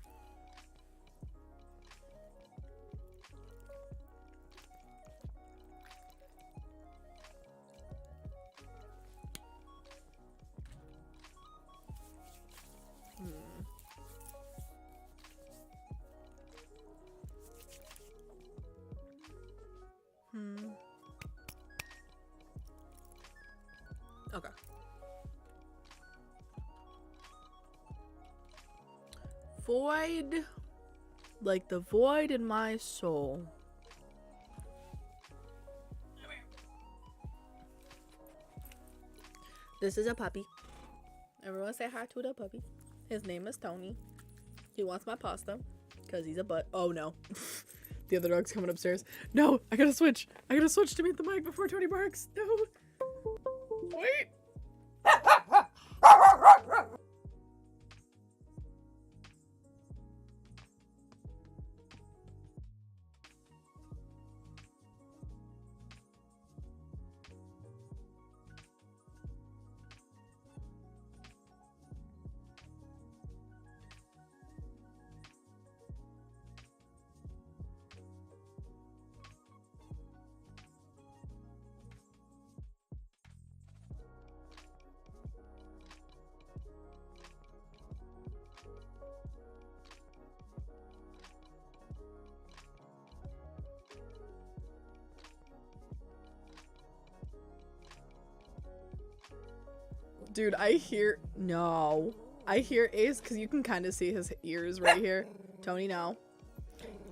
Okay. Void, like the void in my soul. This is a puppy. Everyone say hi to the puppy. His name is Tony. He wants my pasta because he's a butt. Oh no. The other dog's coming upstairs. No, I gotta switch. I gotta switch to meet the mic before Tony barks. No. Wait. Dude, I hear Ace because you can kind of see his ears right here. Tony, no.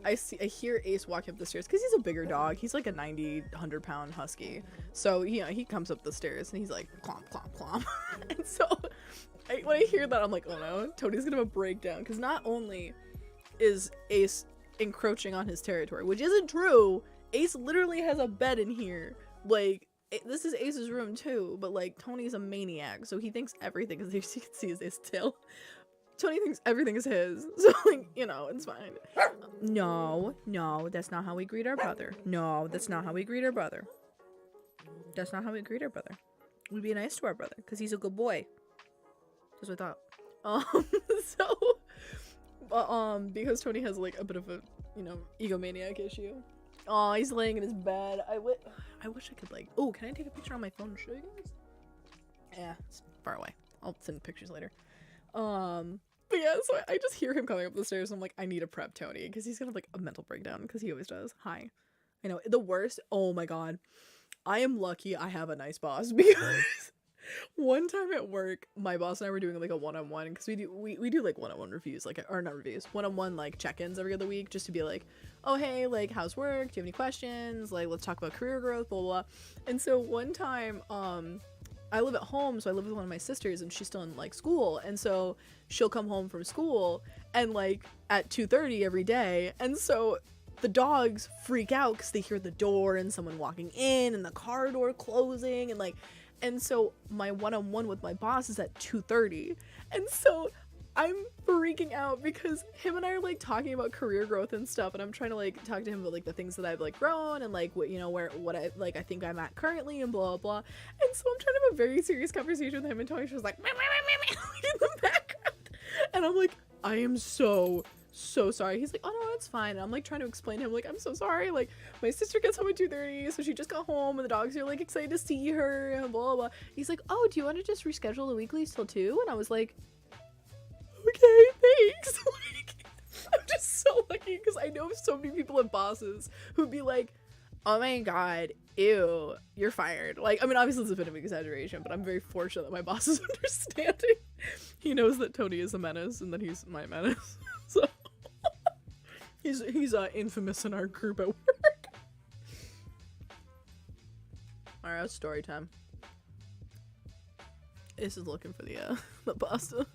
I hear Ace walking up the stairs because he's a bigger dog. He's like a 90, 100-pound husky. So, you know, he comes up the stairs and he's like, clomp, clomp, clomp. And so, when I hear that, I'm like, oh no, Tony's gonna have a breakdown. Because not only is Ace encroaching on his territory, which isn't true, Ace literally has a bed in here. Like, this is Ace's room too, but like, Tony's a maniac, so he thinks everything is, as you can see, is his tail. Tony thinks everything is his, so like, you know, it's fine. No, that's not how we greet our brother. No, that's not how we greet our brother. That's not how we greet our brother. We be nice to our brother, because he's a good boy. That's what I thought. Because Tony has like a bit of a, you know, egomaniac issue. Oh, he's laying in his bed. I wish I could like, oh, can I take a picture on my phone and show you guys? Yeah, it's far away. I'll send pictures later. But yeah, so I just hear him coming up the stairs and I'm like, I need to prep Tony because he's gonna have like a mental breakdown because he always does. Hi. I know, the worst, oh my god. I am lucky I have a nice boss because one time at work, my boss and I were doing like a one-on-one because we do like one-on-one reviews, like, or not reviews, one-on-one like check-ins every other week just to be like, oh hey, like how's work? Do you have any questions? Like let's talk about career growth, blah blah. And so one time, I live at home, so I live with one of my sisters and she's still in like school, and so she'll come home from school and like at 2:30 every day, and so the dogs freak out because they hear the door and someone walking in and the car door closing and so my one-on-one with my boss is at 2:30, and so I'm freaking out because him and I are like talking about career growth and stuff, and I'm trying to like talk to him about like the things that I've like grown and like what, you know, what I like I think I'm at currently and blah blah. And so I'm trying to have a very serious conversation with him, and Tony's just like in the background, and I'm like, I am so so sorry. He's like, oh no, it's fine. And I'm like trying to explain to him, like, I'm so sorry. Like, my sister gets home at 2:30, so she just got home, and the dogs are like excited to see her, and blah blah blah. He's like, oh, do you want to just reschedule the weeklies till 2? And I was like, okay, thanks. Like, I'm just so lucky because I know so many people and bosses who'd be like, oh my god, ew, you're fired. Like, I mean, obviously it's a bit of an exaggeration, but I'm very fortunate that my boss is understanding. He knows that Tony is a menace and that he's my menace. So he's infamous in our group at work. Alright, it's story time. Ace is looking for the pasta.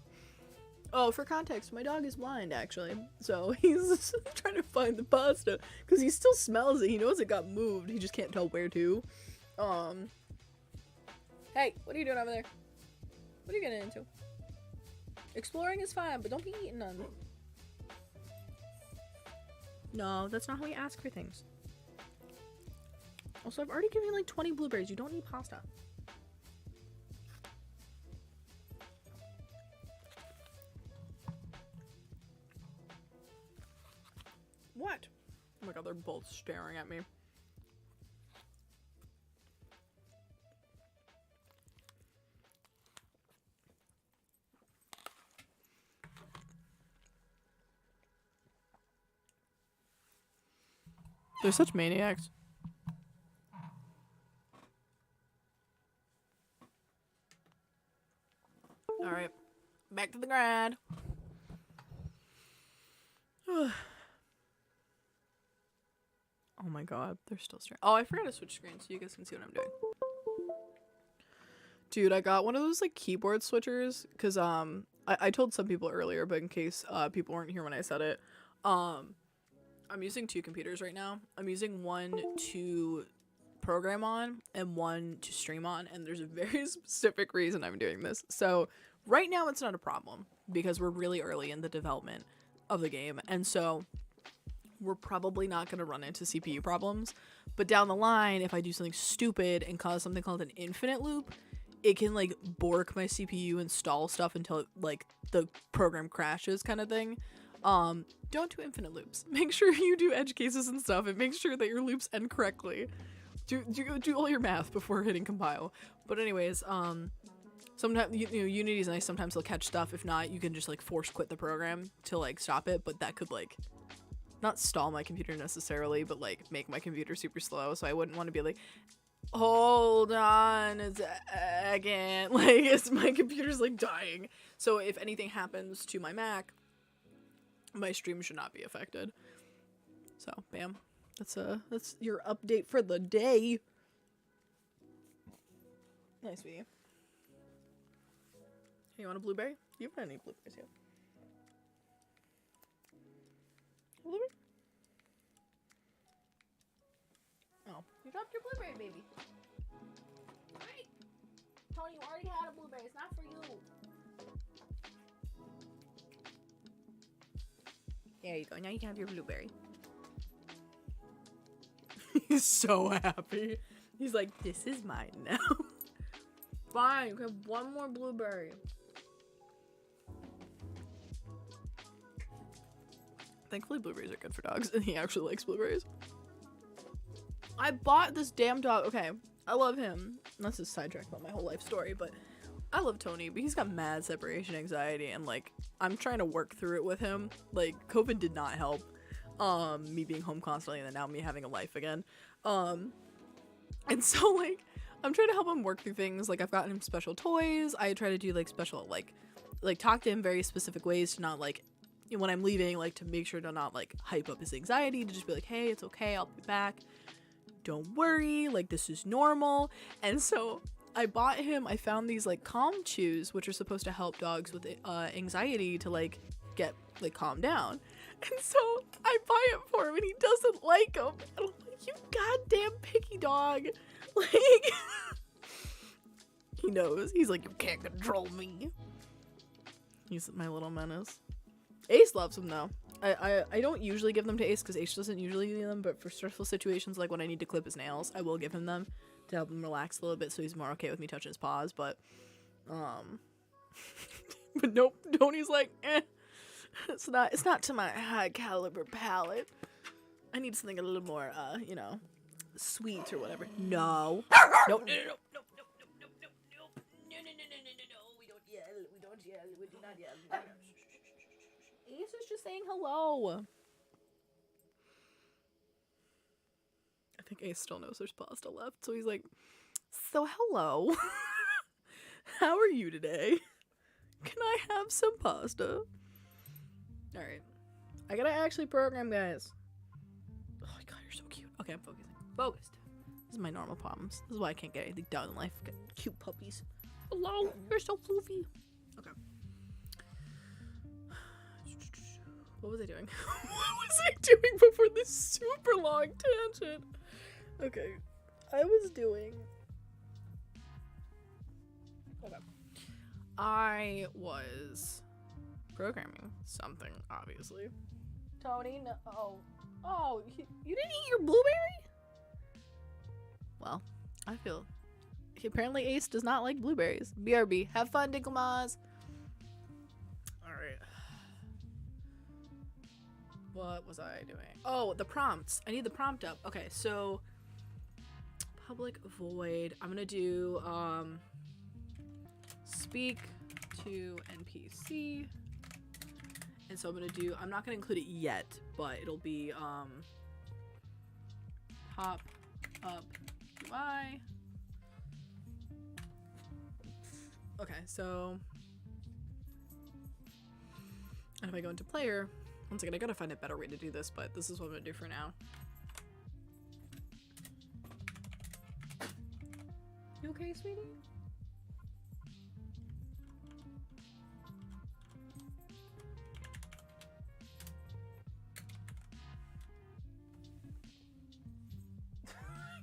Oh, for context, my dog is blind, actually. So he's trying to find the pasta because he still smells it. He knows it got moved. He just can't tell where to. Hey, what are you doing over there? What are you getting into? Exploring is fine, but don't be eating none. No, that's not how we ask for things. Also, I've already given you like 20 blueberries. You don't need pasta. What? Oh my god, they're both staring at me. They're such maniacs. Alright. Back to the grind. Oh my god, they're still staring. Oh, I forgot to switch screens so you guys can see what I'm doing. Dude, I got one of those like keyboard switchers because I told some people earlier, but in case people weren't here when I said it, I'm using 2 computers right now. I'm using one to program on and one to stream on, and there's a very specific reason I'm doing this. So right now it's not a problem because we're really early in the development of the game, and so we're probably not going to run into CPU problems. But down the line, if I do something stupid and cause something called an infinite loop, it can like bork my CPU and stall stuff until like the program crashes kind of thing. Don't do infinite loops. Make sure you do edge cases and stuff and make sure that your loops end correctly. Do all your math before hitting compile. But anyways, sometimes you know, Unity's nice. Sometimes they'll catch stuff. If not, you can just like force quit the program to like stop it, but that could like not stall my computer necessarily, but like make my computer super slow. So I wouldn't want to be like, hold on a second, like it's my computer's like dying. So if anything happens to my Mac, my stream should not be affected. So bam, that's your update for the day. Nice video. Hey, you want a blueberry? You haven't had any blueberries yet. Blueberry? Oh, you dropped your blueberry, baby. Right. Tony, you already had a blueberry. It's not for you. There you go. Now you can have your blueberry. He's so happy. He's like, this is mine now. Fine, you can have one more blueberry. Thankfully, blueberries are good for dogs, and he actually likes blueberries. I bought this damn dog. Okay, I love him. That's just sidetracked about my whole life story, but I love Tony, but he's got mad separation anxiety, and like I'm trying to work through it with him. Like COVID did not help. Me being home constantly, and then now me having a life again. And so like I'm trying to help him work through things. Like I've gotten him special toys. I try to do like special like talk to him very specific ways to not like when I'm leaving, like to make sure to not like hype up his anxiety, to just be like, hey, it's okay, I'll be back. Don't worry, like this is normal. And so I found these like calm chews, which are supposed to help dogs with anxiety to like get like calm down. And so I buy it for him and he doesn't like them. And I'm like, you goddamn picky dog. Like, he knows. He's like, you can't control me. He's my little menace. Ace loves them though. I don't usually give them to Ace because Ace doesn't usually need them, but for stressful situations like when I need to clip his nails, I will give him them to help him relax a little bit so he's more okay with me touching his paws, but but nope, Tony's like, eh. It's not to my high caliber palate. I need something a little more, you know, sweet or whatever. No. No, no, no, no, no, no, no, no, no, no, no, no, no, no, we don't yell, we do not yell. Ace is just saying hello. I think Ace still knows there's pasta left, so he's like, so hello. How are you today? Can I have some pasta? Alright. I gotta actually program, guys. Oh my god, you're so cute. Okay, I'm focusing. Focused. This is my normal problems. This is why I can't get anything done in life. Get cute puppies. Hello, you're so floofy. Okay. What was I doing? What was I doing before this super long tangent? Okay. I was doing... Okay. I was programming something, obviously. Tony, no. Oh, you didn't eat your blueberry? Well, I feel... Apparently Ace does not like blueberries. BRB. Have fun, Dinkelmas. Alright. What was I doing? Oh, the prompts. I need the prompt up. Okay, so... Public void. I'm gonna do, speak to NPC. And so I'm not gonna include it yet, but it'll be, pop up UI. Okay, so, and if I go into player, one second, I gotta find a better way to do this, but this is what I'm gonna do for now. You okay, sweetie?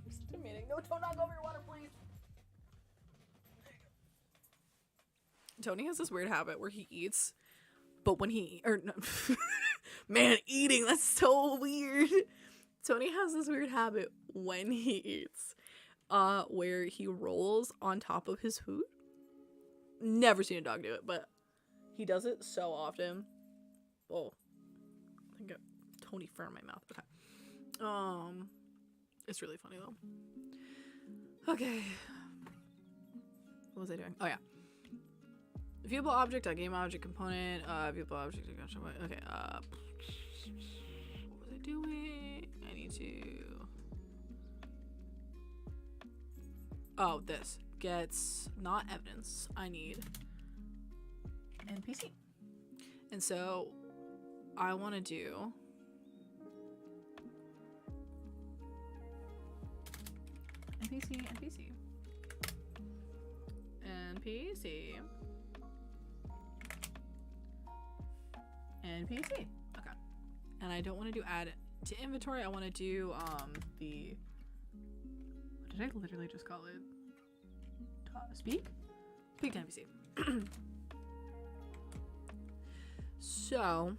Just a minute. No, don't knock over your water, please. Tony has this weird habit where he eats, but when he no, man, eating, that's so weird. Tony has this weird habit when he eats, where he rolls on top of his food. Never seen a dog do it, but he does it so often. Oh, I think I Tony fur in my mouth. Okay. It's really funny though. Okay. What was I doing? Oh yeah. Viewable object, a game object component, viewable object, okay, what was I doing? I need to, oh, this gets not evidence, I need NPC. And so I want to do NPC, NPC. Okay. And I don't want to do add to inventory. I want to do the, what did I literally just call it? Speak to NPC. So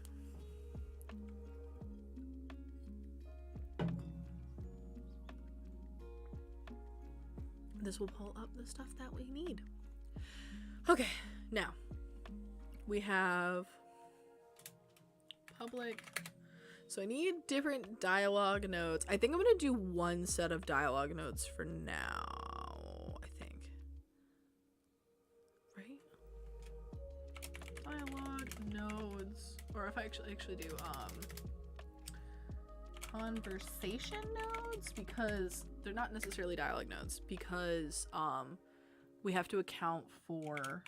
this will pull up the stuff that we need. Okay, now we have public. So I need different dialogue nodes. I think I'm gonna do one set of dialogue nodes for now, I think. Right? Dialogue nodes. Or if I actually do conversation nodes, because they're not necessarily dialogue nodes, because we have to account for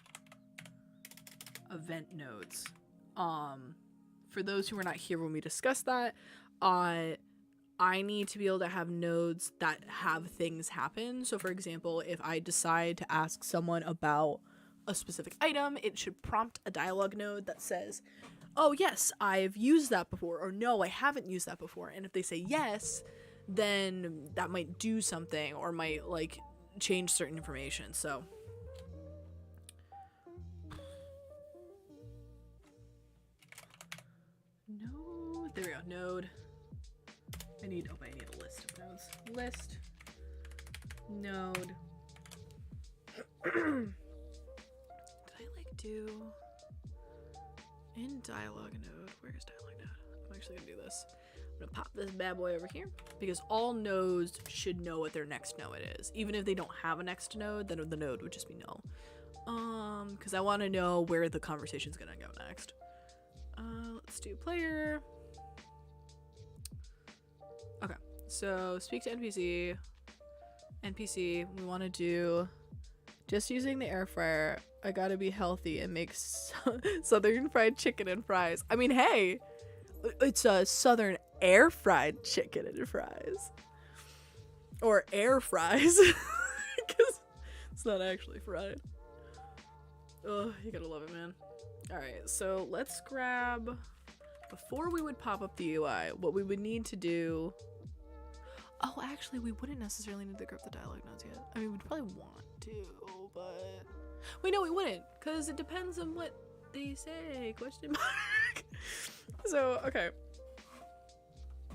event nodes. For those who were not here when we discussed that, I need to be able to have nodes that have things happen. So for example, if I decide to ask someone about a specific item, it should prompt a dialogue node that says, oh yes, I've used that before, or no, I haven't used that before. And if they say yes, then that might do something or might like change certain information. So no, there we go. Node. I need a list of nodes. List. Node. Did I like do In dialogue node, where's dialogue node? I'm actually gonna do this. I'm gonna pop this bad boy over here because all nodes should know what their next node is. Even if they don't have a next node, then the node would just be null. Because I want to know where the conversation's gonna go next. Let's do player. Okay, so speak to NPC. NPC, we want to do just using the air fryer. I gotta be healthy and make southern fried chicken and fries. I mean, hey, it's a southern air fried chicken and fries, or air fries, because it's not actually fried. Oh, you gotta love it, man. All right, so let's grab. Before we would pop up the UI, what we would need to do. Oh, actually, we wouldn't necessarily need to grab the dialogue nodes yet. I mean, we'd probably want to, but wait, no, we wouldn't, because it depends on what they say. Question mark. So, okay. I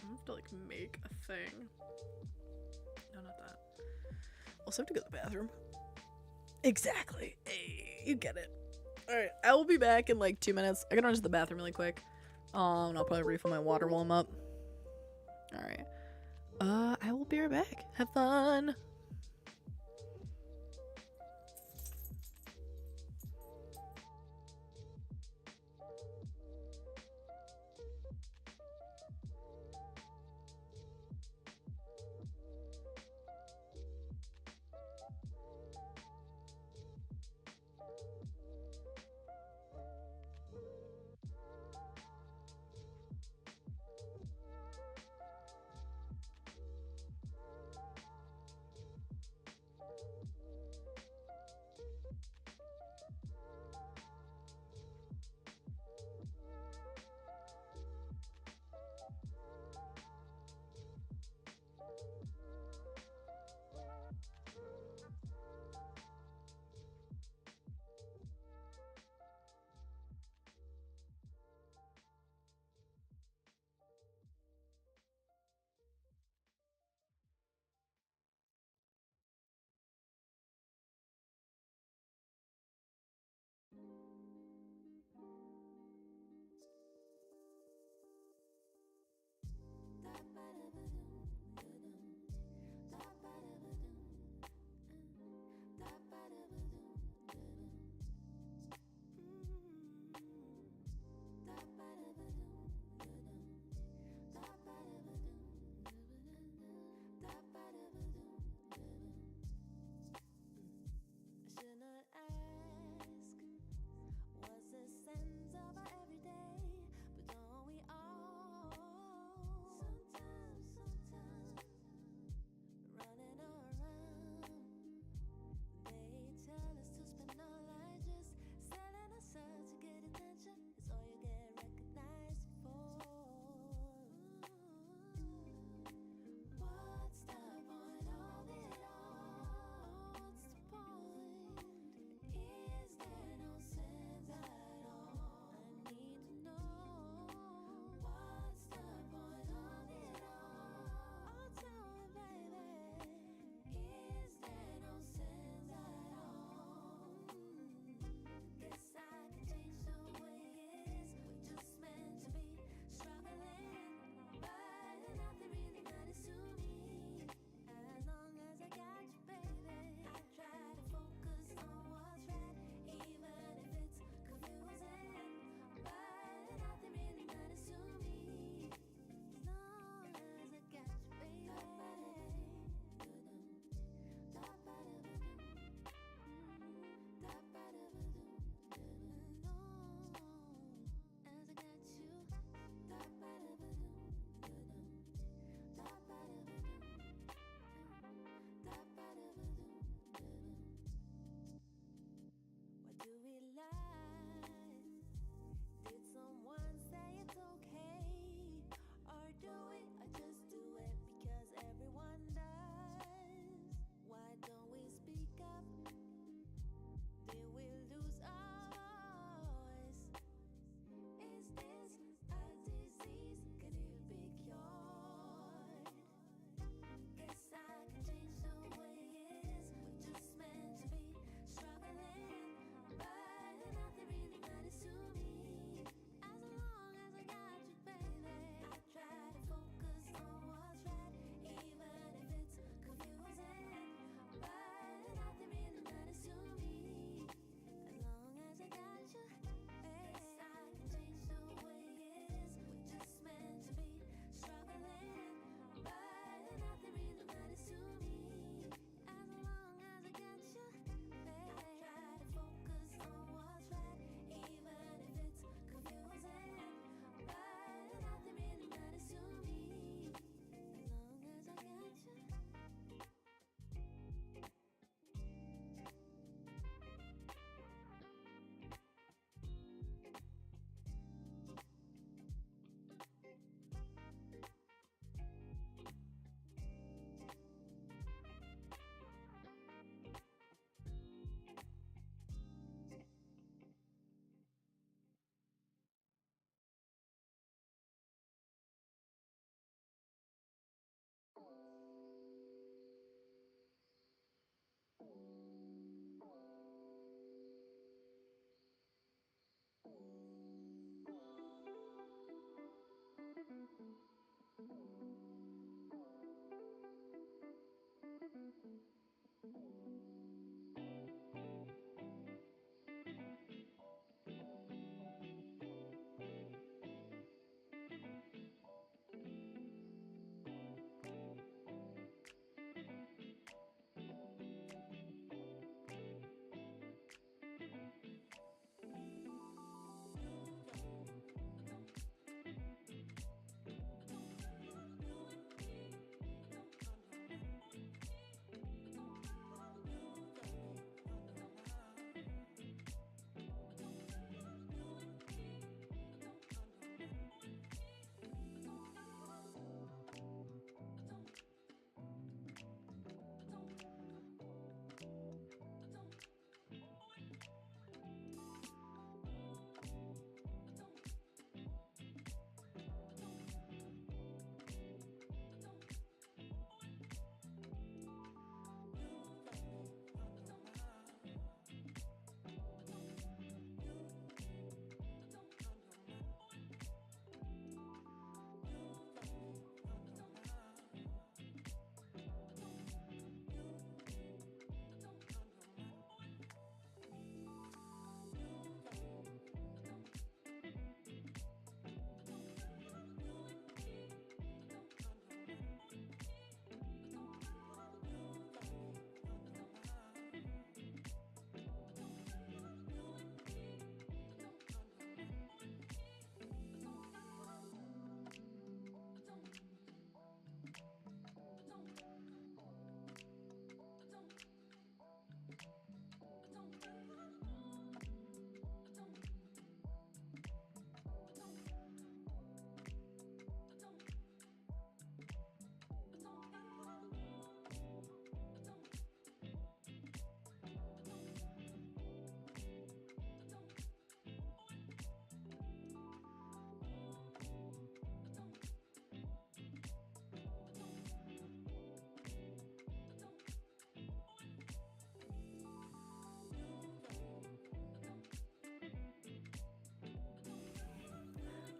have to like make a thing. No, not that. Also have to go to the bathroom. Exactly. Hey, you get it. All right, I will be back in like 2 minutes. I can run to the bathroom really quick. And I'll probably refill my water while I'm up. All right. I will be right back. Have fun.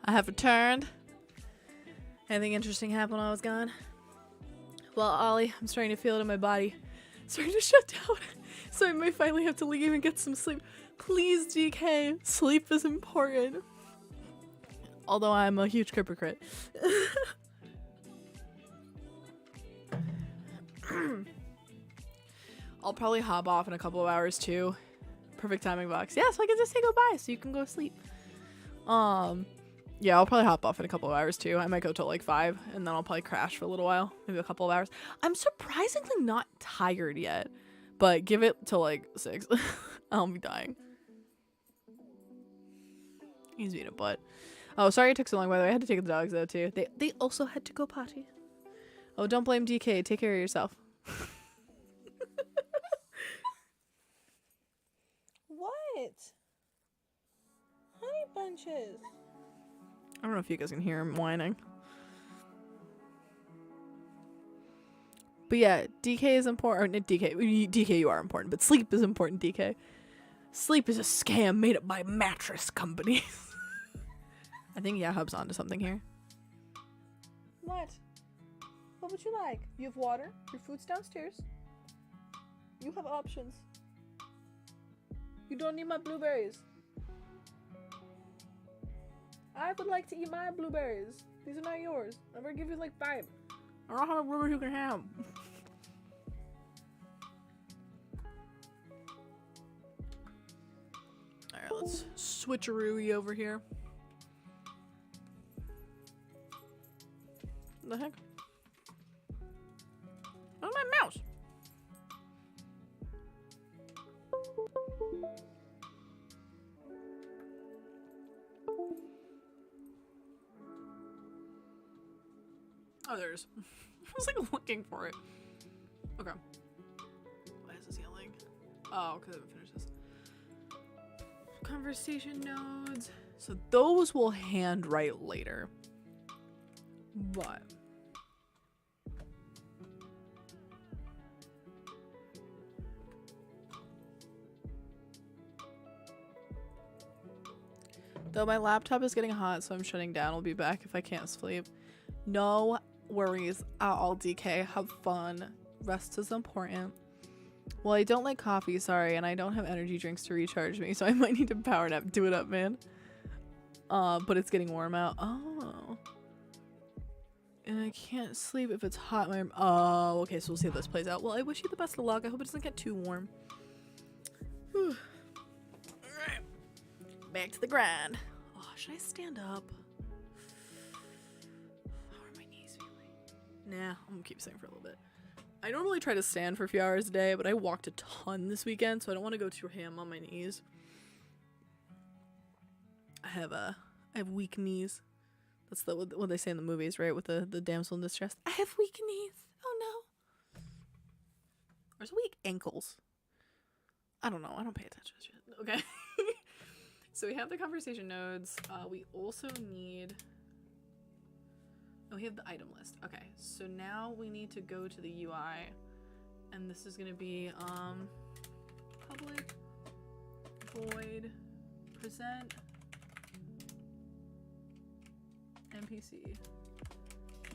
I have returned. Anything interesting happened while I was gone? Well, Ollie, I'm starting to feel it in my body. It's starting to shut down. So I might finally have to leave and get some sleep. Please, DK, sleep is important. Although I'm a huge hypocrite. I'll probably hop off in a couple of hours too. Perfect timing box. Yeah, so I can just say goodbye so you can go sleep. Yeah, I'll probably hop off in a couple of hours too. I might go till like 5 and then I'll probably crash for a little while. Maybe a couple of hours. I'm surprisingly not tired yet. But give it till like 6. I'll be dying. He's being a butt. Oh, sorry it took so long, by the way. I had to take the dogs though too. They also had to go potty. Oh, don't blame DK. Take care of yourself. What? Honey bunches. I don't know if you guys can hear him whining. But yeah, DK is important. Or DK, you are important, but sleep is important, DK. Sleep is a scam made up by mattress companies. I think Yahub's onto something here. What? What would you like? You have water. Your food's downstairs. You have options. You don't need my blueberries. I would like to eat my blueberries. These are not yours. I'm gonna give you like 5. I don't know how many blueberries you can have. Alright, let's switcheroo over here. What the heck? Where's my mouse? Oh, there it is. I was like looking for it. Okay. Why is this yelling? Oh, because I haven't finished this. Conversation nodes. So those will handwrite later. But Though my laptop is getting hot, so I'm shutting down. I'll be back if I can't sleep. No worries at all, DK. Have fun. Rest is important. Well, I don't like coffee, sorry, and I don't have energy drinks to recharge me, so I might need to power nap. Do it up, man. But it's getting warm out. Oh. And I can't sleep if it's hot. Oh, okay, so we'll see how this plays out. Well, I wish you the best of luck. I hope it doesn't get too warm. Whew. Alright. Back to the grind. Oh, should I stand up? How are my knees feeling? Nah, I'm gonna keep staying for a little bit. I normally try to stand for a few hours a day, but I walked a ton this weekend, so I don't want to go too ham on my knees. I have weak knees. That's what they say in the movies, right? With the damsel in distress. I have weak knees. Oh no. There's weak ankles. I don't know. I don't pay attention to shit. Okay. So we have the conversation nodes. We also need... Oh, we have the item list. Okay. So now we need to go to the UI. And this is going to be public void present NPC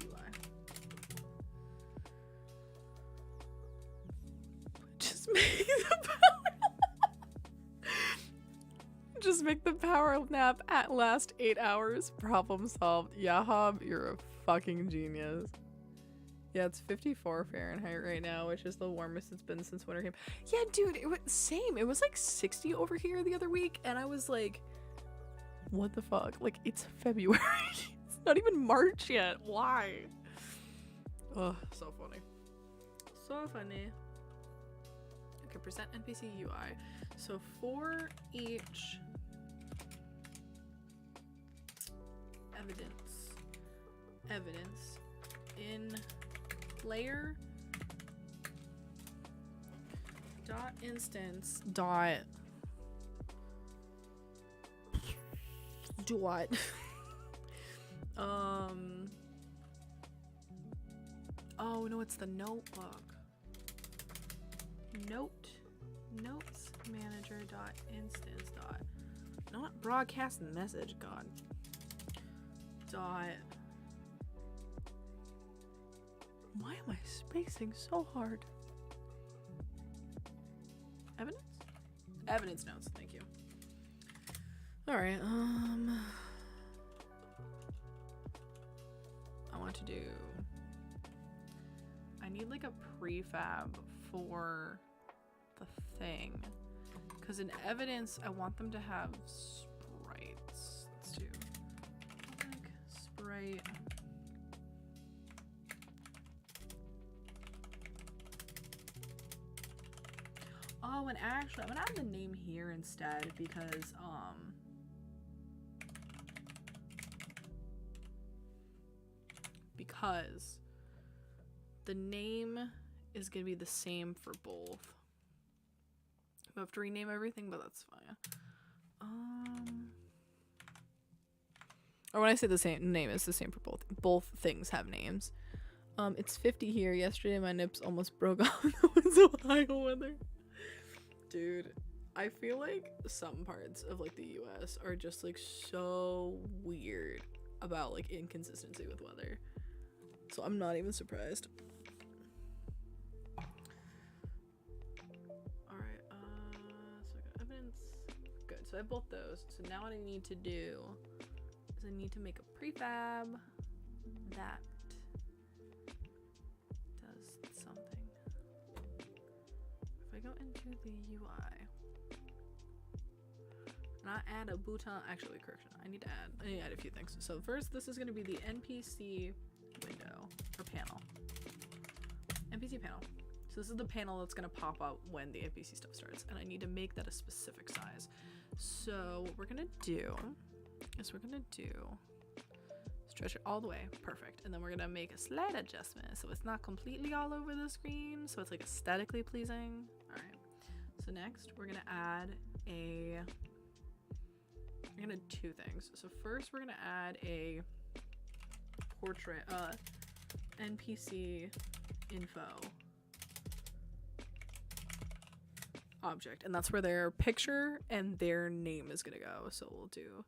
UI. Just make the power nap at last 8 hours. Problem solved. Yahab, you're a fucking genius. Yeah, it's 54 Fahrenheit right now, which is the warmest it's been since winter came. Yeah, dude, it was same. It was like 60 over here the other week, and I was like, what the fuck? Like, it's February. It's not even March yet. Why? Oh, so funny. So funny. Okay, present NPC UI. So for each evidence in player dot instance dot oh no, it's the notebook. Notes manager dot instance dot not broadcast message, god, dot, why am I spacing so hard? Evidence notes, thank you. All right, I need like a prefab for the thing, because in evidence I want them to have sprites. Let's do like sprite oh, and actually I'm gonna add the name here instead, because the name is gonna be the same for both. We have to rename everything, but that's fine. Or when I say the same name, it's the same for both. Both things have names. It's 50 here. Yesterday my nips almost broke off in the Ohio weather. Dude, I feel like some parts of like the US are just like so weird about like inconsistency with weather. So I'm not even surprised. Alright, so I got evidence. Good, so I have both those. So now what I need to do is I need to make a prefab that does something. If I go into the UI, not add a button, actually correction, I need to add a few things. So first, this is going to be the NPC window or panel. NPC panel. So this is the panel that's going to pop up when the NPC stuff starts, and I need to make that a specific size. So what we're going to do is we're going to stretch it all the way, perfect, and then we're going to make a slight adjustment so it's not completely all over the screen, so it's like aesthetically pleasing. All right, so next we're going to add we're going to do two things. So first we're going to add a portrait NPC info object, and that's where their picture and their name is gonna go. So we'll do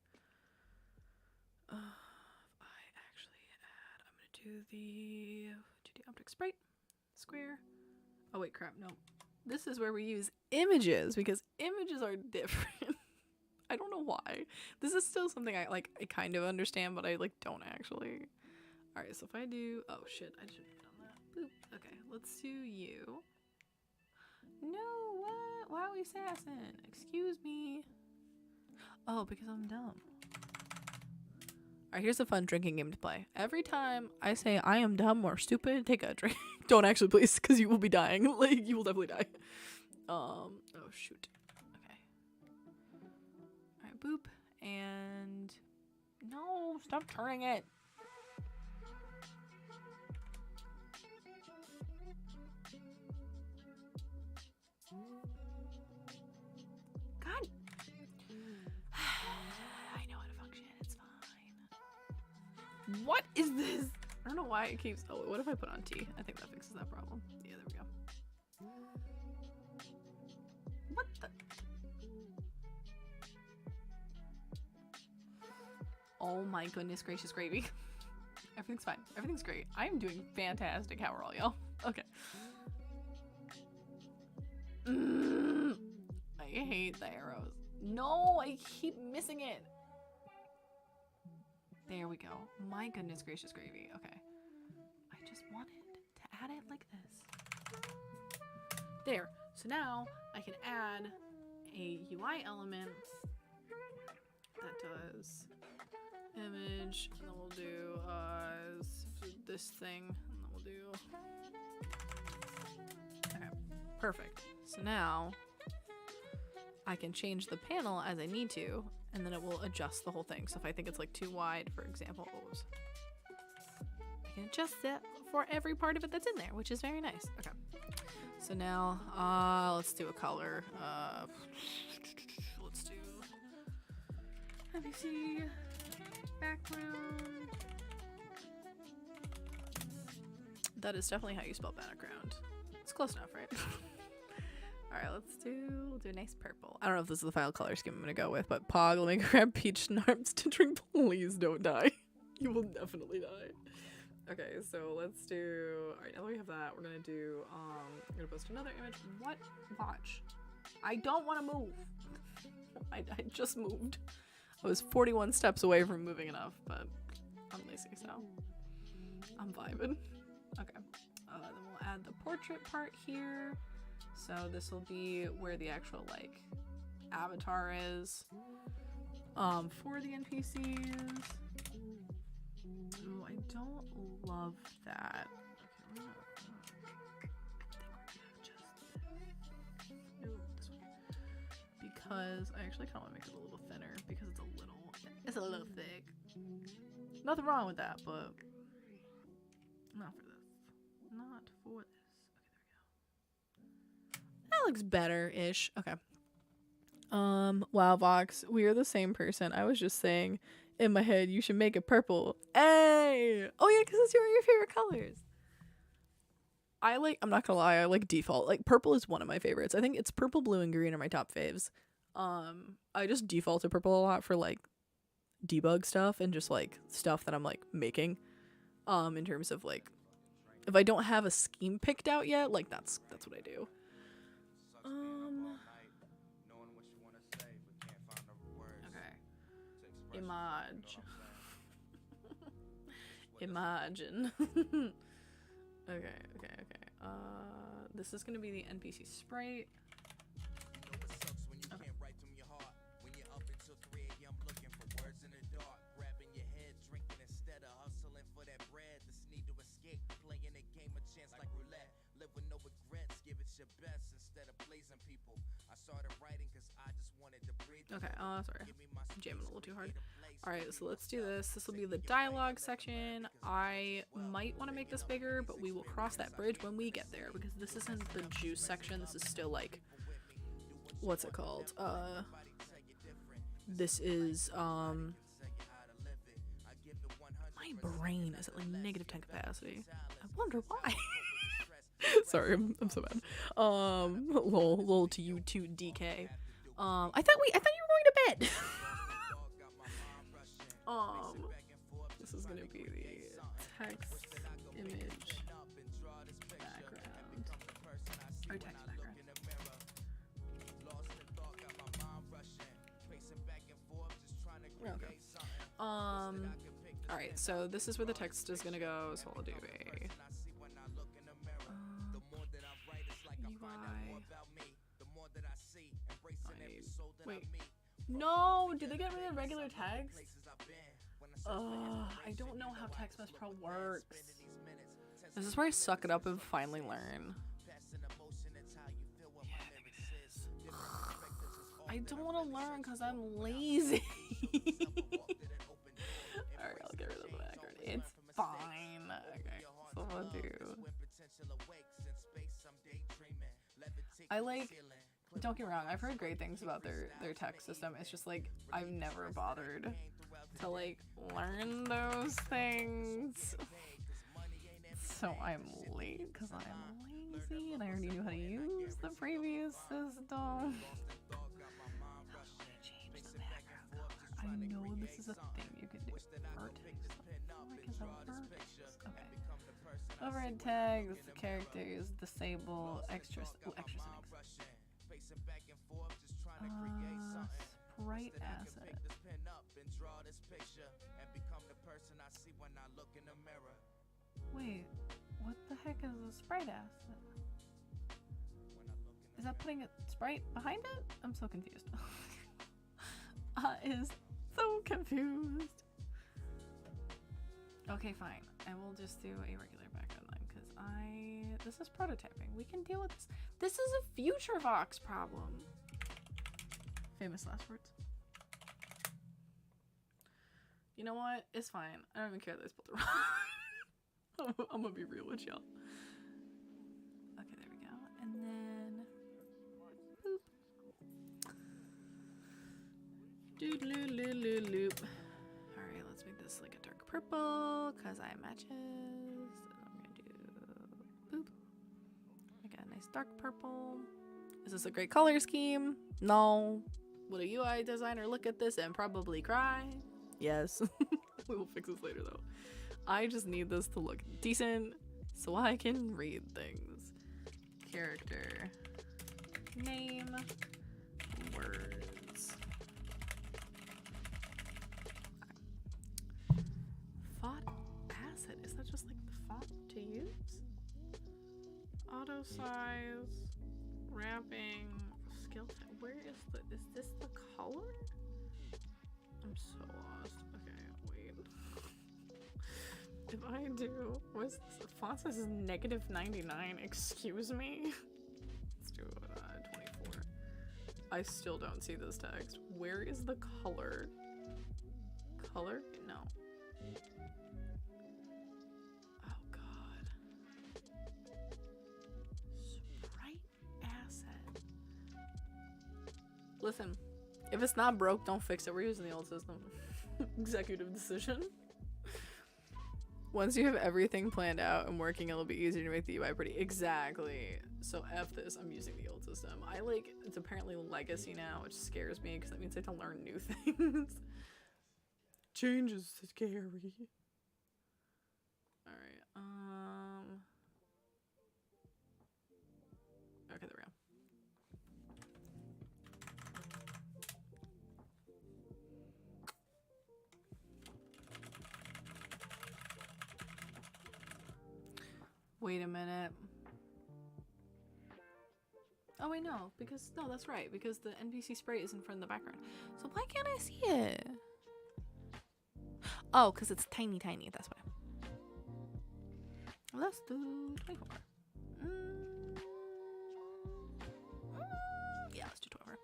I actually add, I'm gonna do the 2D object sprite square. Oh wait, crap, no. This is where we use images because images are different. I don't know why. This is still something I kind of understand, but I don't actually. All right, so if I do, oh shit, I shouldn't have done that. Boop. Okay, let's do you. No, what? Why are we sassing? Excuse me. Oh, because I'm dumb. Alright, here's a fun drinking game to play. Every time I say I am dumb or stupid, take a drink. Don't actually, please, because you will be dying. Like, you will definitely die. Oh, shoot. Okay. Alright, boop. And... No, stop turning it. God. I know how to function. It's fine. What is this? I don't know why it keeps... Oh, what if I put on T? I think that fixes that problem. Yeah, there we go. What the... Oh my goodness gracious gravy. Everything's fine. Everything's great. I'm doing fantastic. How are all y'all? Okay. I hate the arrows. No, I keep missing it. There we go. My goodness gracious gravy. Okay. I just wanted to add it like this. There. So now I can add a UI element that does image, and then we'll do this thing, and then we'll do... Okay, perfect. So now I can change the panel as I need to, and then it will adjust the whole thing. So if I think it's like too wide, for example, I can adjust it for every part of it that's in there, which is very nice. Okay. So now, let's do a color. Let's do, let me see, background. That is definitely how you spell background. It's close enough, right? Alright, we'll do a nice purple. I don't know if this is the final color scheme I'm gonna go with, but Pog, let me grab peach schnapps to drink. Please don't die. You will definitely die. Okay, so let's do... Alright, now that we have that, we're gonna do, I'm gonna post another image. What? Watch. I don't want to move. I just moved. I was 41 steps away from moving enough, but I'm lazy, so I'm vibing. Okay, then we'll add the portrait part here. So this will be where the actual, like, avatar is, for the NPCs. Oh, I don't love that. Okay, because I actually kind of want to make it a little thinner because it's a little thick. Nothing wrong with that, but not for this. Not for this. That looks better-ish. Okay. Wow, Vox, we are the same person. I was just saying in my head, you should make it purple. Hey! Oh yeah, because it's your favorite colors. I'm not gonna lie, I like default. Like, purple is one of my favorites. I think it's purple, blue, and green are my top faves. I just default to purple a lot for, like, debug stuff and just, like, stuff that I'm, like, making. In terms of, like, if I don't have a scheme picked out yet, like, that's what I do. Okay. Imagine. Okay. This is gonna be the NPC sprite. Okay. Okay, sorry. I'm jamming a little too hard. Alright, so let's do this. This will be the dialogue section. I might want to make this bigger, but we will cross that bridge when we get there, because this isn't the juice section. This is still, like, what's it called? This is, my brain is at, like, -10 capacity. I wonder why. Sorry, I'm so bad. Lol to you too, DK. I thought you were going to bed. gonna be the text image background or text background. Okay. All right. So this is where the text is gonna go. So we'll do a UI. Wait. No. Did they get rid of regular text? I don't know how TextMess Pro works. This is where I suck it up and finally learn. Yeah, I think it is. I don't want to learn because I'm lazy. Alright, I'll get rid of the background. It's fine. Okay, so we'll do. I like. Don't get me wrong, I've heard great things about their text system. It's just like I've never bothered to like learn those things. So I'm late because I'm lazy and I already knew how to use the previous system. How do I change the background color? I know this is a thing you can do. Vertex. What is a vertex? Okay. Overhead tags, characters, disable, extra settings. Sprite asset. Wait, what the heck is a sprite asset? Is that putting a sprite behind it? I'm so confused. I is so confused. Okay, fine. I will just do a regular background then, because this is prototyping. We can deal with this. This is a future Vox problem. Famous last words. You know what? It's fine. I don't even care that I spelled it wrong. I'm gonna be real with y'all. Okay, there we go. And then boop. Doodle-loo-loo-loop. Alright, let's make this like a dark purple because I matches. And I'm gonna do boop. Make a nice dark purple. Is this a great color scheme? No. Would a UI designer look at this and probably cry? Yes. We will fix this later though. I just need this to look decent so I can read things. Character, name, words. Font asset, is that just like the font to use? Auto size, wrapping, skill type. Where is this the color? I'm so lost. Okay, wait. If I do, what's this? Font size is -99. Excuse me. Let's do 24. I still don't see this text. Where is the color? Color? No. Oh god. Sprite asset. Listen, if it's not broke, don't fix it. We're using the old system. Executive decision. Once you have everything planned out and working, it'll be easier to make the UI pretty. Exactly. So F this, I'm using the old system. It's apparently legacy now, which scares me because that means I have to learn new things. Change is scary. Alright, okay, there we go. Wait a minute. Oh wait, no, that's right, because the NPC sprite is in front of the background. So why can't I see it? Oh, because it's tiny, that's why. Let's do 24. Yeah, let's do 12.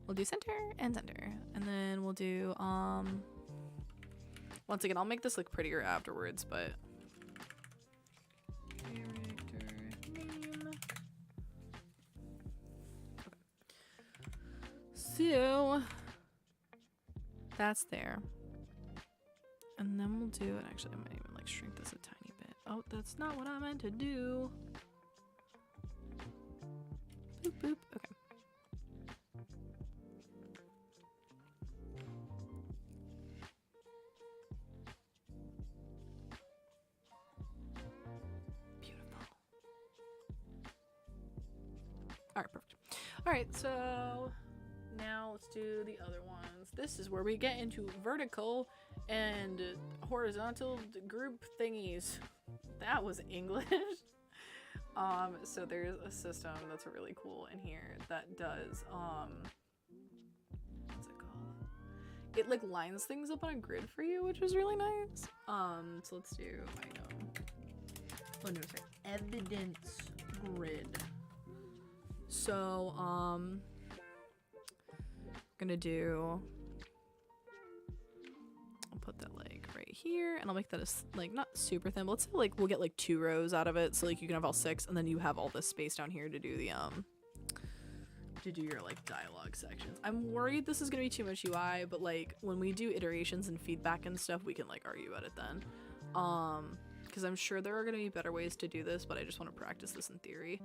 We'll do center and center. And then we'll do, once again, I'll make this look prettier afterwards, but so that's there. And then we'll do it. Actually, I might even like shrink this a tiny bit. Oh, that's not what I meant to do. Boop, boop. Okay. All right, perfect. All right, so now let's do the other ones. This is where we get into vertical and horizontal group thingies. That was English. So there's a system that's really cool in here that does, what's it called? It like lines things up on a grid for you, which is really nice. So let's do, evidence grid. So, gonna do, I'll put that like right here, and I'll make that like not super thin, but let's say like we'll get like 2 rows out of it, so like you can have all 6, and then you have all this space down here to do the to do your like dialogue sections. I'm worried this is gonna be too much UI, but like when we do iterations and feedback and stuff, we can like argue at it then. Because I'm sure there are gonna be better ways to do this, but I just want to practice this in theory.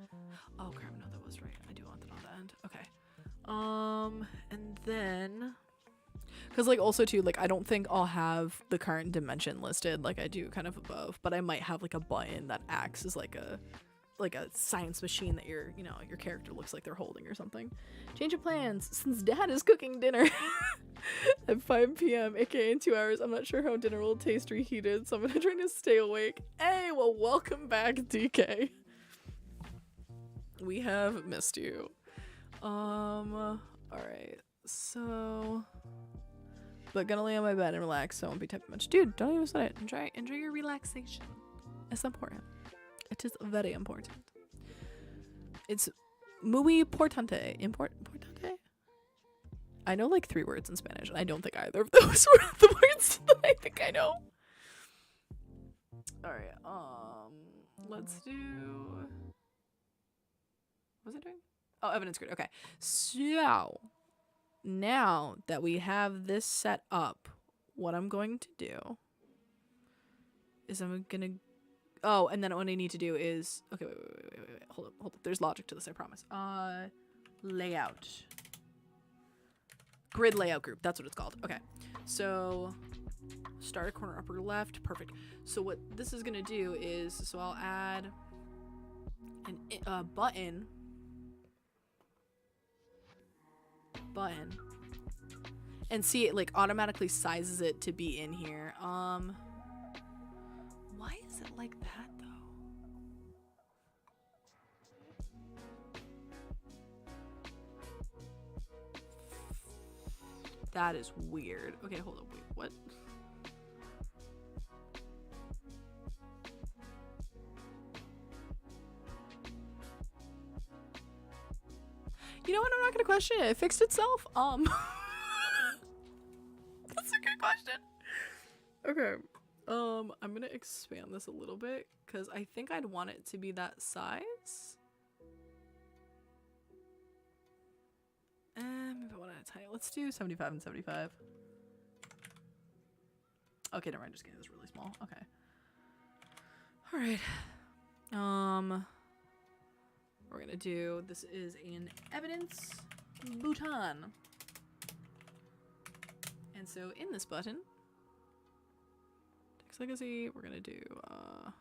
Oh crap, no, that was right. I do want that on the end. Okay. And then, because like also too, like I don't think I'll have the current dimension listed like I do kind of above, but I might have like a button that acts as like a science machine that your character looks like they're holding or something. Change of plans since dad is cooking dinner at 5 p.m. aka in 2 hours. I'm not sure how dinner will taste reheated, so I'm gonna try to stay awake. Hey, well, welcome back, DK. We have missed you. All right, so, but gonna lay on my bed and relax, so I won't be typing much. Dude, don't even sweat it. Enjoy your relaxation. It's important. It is very important. It's muy importante. Importante? I know like 3 words in Spanish, and I don't think either of those were the words that I think I know. Alright, let's do... What was I doing? Oh, evidence grid. Okay. So, now that we have this set up, what I'm going to do is I'm gonna... Oh, and then what I need to do is... Okay, wait. Hold up. There's logic to this, I promise. Layout. Grid layout group. That's what it's called. Okay. So, start a corner upper left. Perfect. So what this is going to do is... So I'll add a button. And see, it like automatically sizes it to be in here. Why is it like that though? That is weird. Okay, hold up, wait, what? You know what, I'm not gonna question it. It fixed itself. That's a good question. Okay. I'm gonna expand this a little bit because I think I'd want it to be that size. Maybe I want it tiny. Let's do 75 and 75. Okay, never mind. Just kidding. This really small. Okay. All right. We're gonna do. This is an evidence button, and so in this button. Legacy, we're gonna do I'm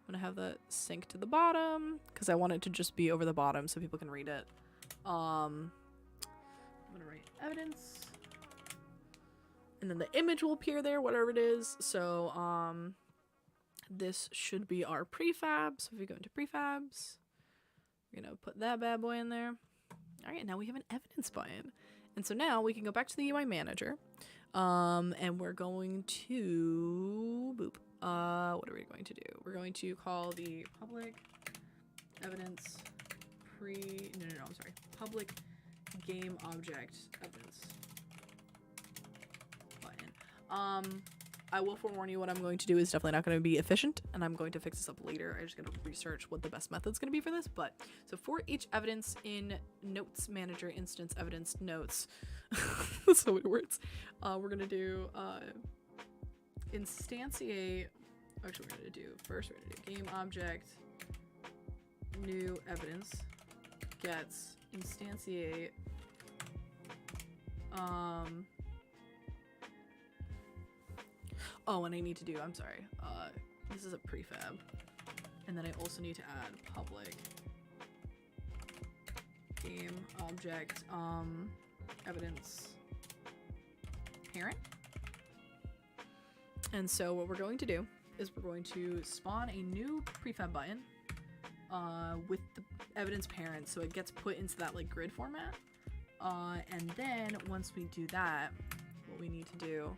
gonna have that sync to the bottom because I want it to just be over the bottom so people can read it. I'm gonna write evidence, and then the image will appear there, whatever it is. So this should be our prefab. So if we go into prefabs, we're gonna put that bad boy in there. All right, now we have an evidence button, and so now we can go back to the UI manager. And we're going to boop. What are we going to do? We're going to call the public evidence I'm sorry. Public game object evidence button. I will forewarn you, what I'm going to do is definitely not going to be efficient, and I'm going to fix this up later. I'm just going to research what the best method's going to be for this. But so for each evidence in notes manager instance evidence notes, that's so many words. We're going to do instantiate. Actually, we're going to do first. We're going to do game object new evidence gets instantiate oh, and I need to do, I'm sorry, this is a prefab, and then I also need to add public game object evidence parent. And so what we're going to do is we're going to spawn a new prefab button with the evidence parent, so it gets put into that like grid format. And then once we do that, what we need to do,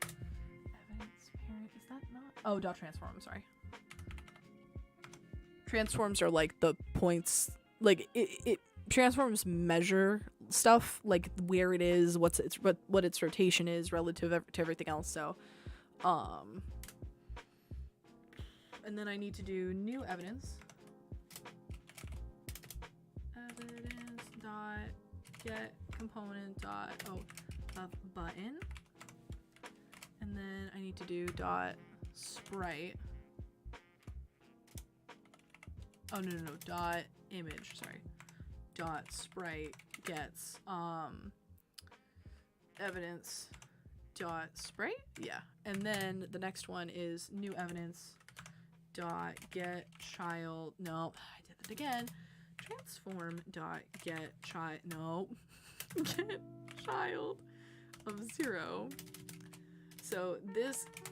evidence parent, is that not? Oh, dot transform, I'm sorry. Transforms are like the points, like it transforms measure stuff, like where it is, what its rotation is relative to everything else. So and then I need to do new evidence dot get component dot of button, and then I need to do dot sprite. Oh no, dot image, sorry. Dot sprite gets evidence dot sprite, yeah. And then the next one is new evidence dot get child, no, I did it again. Transform dot get child, no, get child of 0. So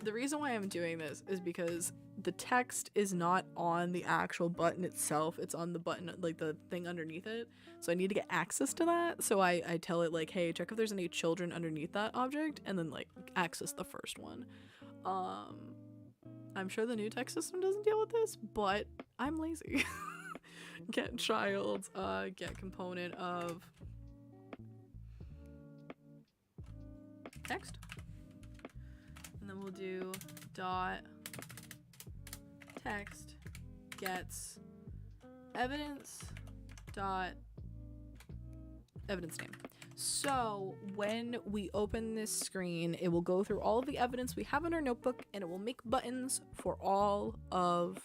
the reason why I'm doing this is because the text is not on the actual button itself, it's on the button, like the thing underneath it. So I need to get access to that. So I tell it like, hey, check if there's any children underneath that object, and then like access the first one. I'm sure the new text system doesn't deal with this, but I'm lazy. Get child, get component of text. And then we'll do dot text gets evidence dot evidence name. So when we open this screen, it will go through all of the evidence we have in our notebook, and it will make buttons for all of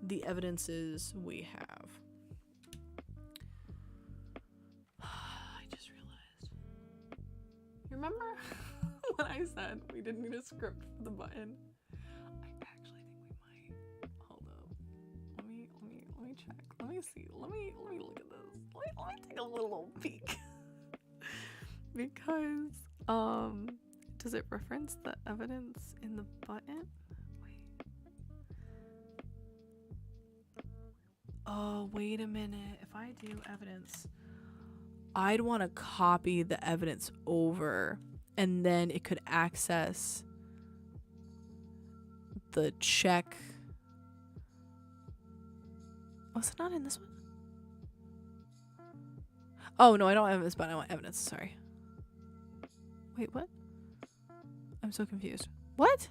the evidences we have. I just realized. You remember when I said we didn't need a script for the button? I actually think we might. Hold up. Let me check. Let me see. Let me look at this. Let me take a little peek. Because does it reference the evidence in the button? Oh, wait a minute. If I do evidence, I'd want to copy the evidence over, and then it could access the check. Oh, is it not in this one? Oh, no, I don't have this button. I want evidence. Sorry. Wait, what? I'm so confused. What?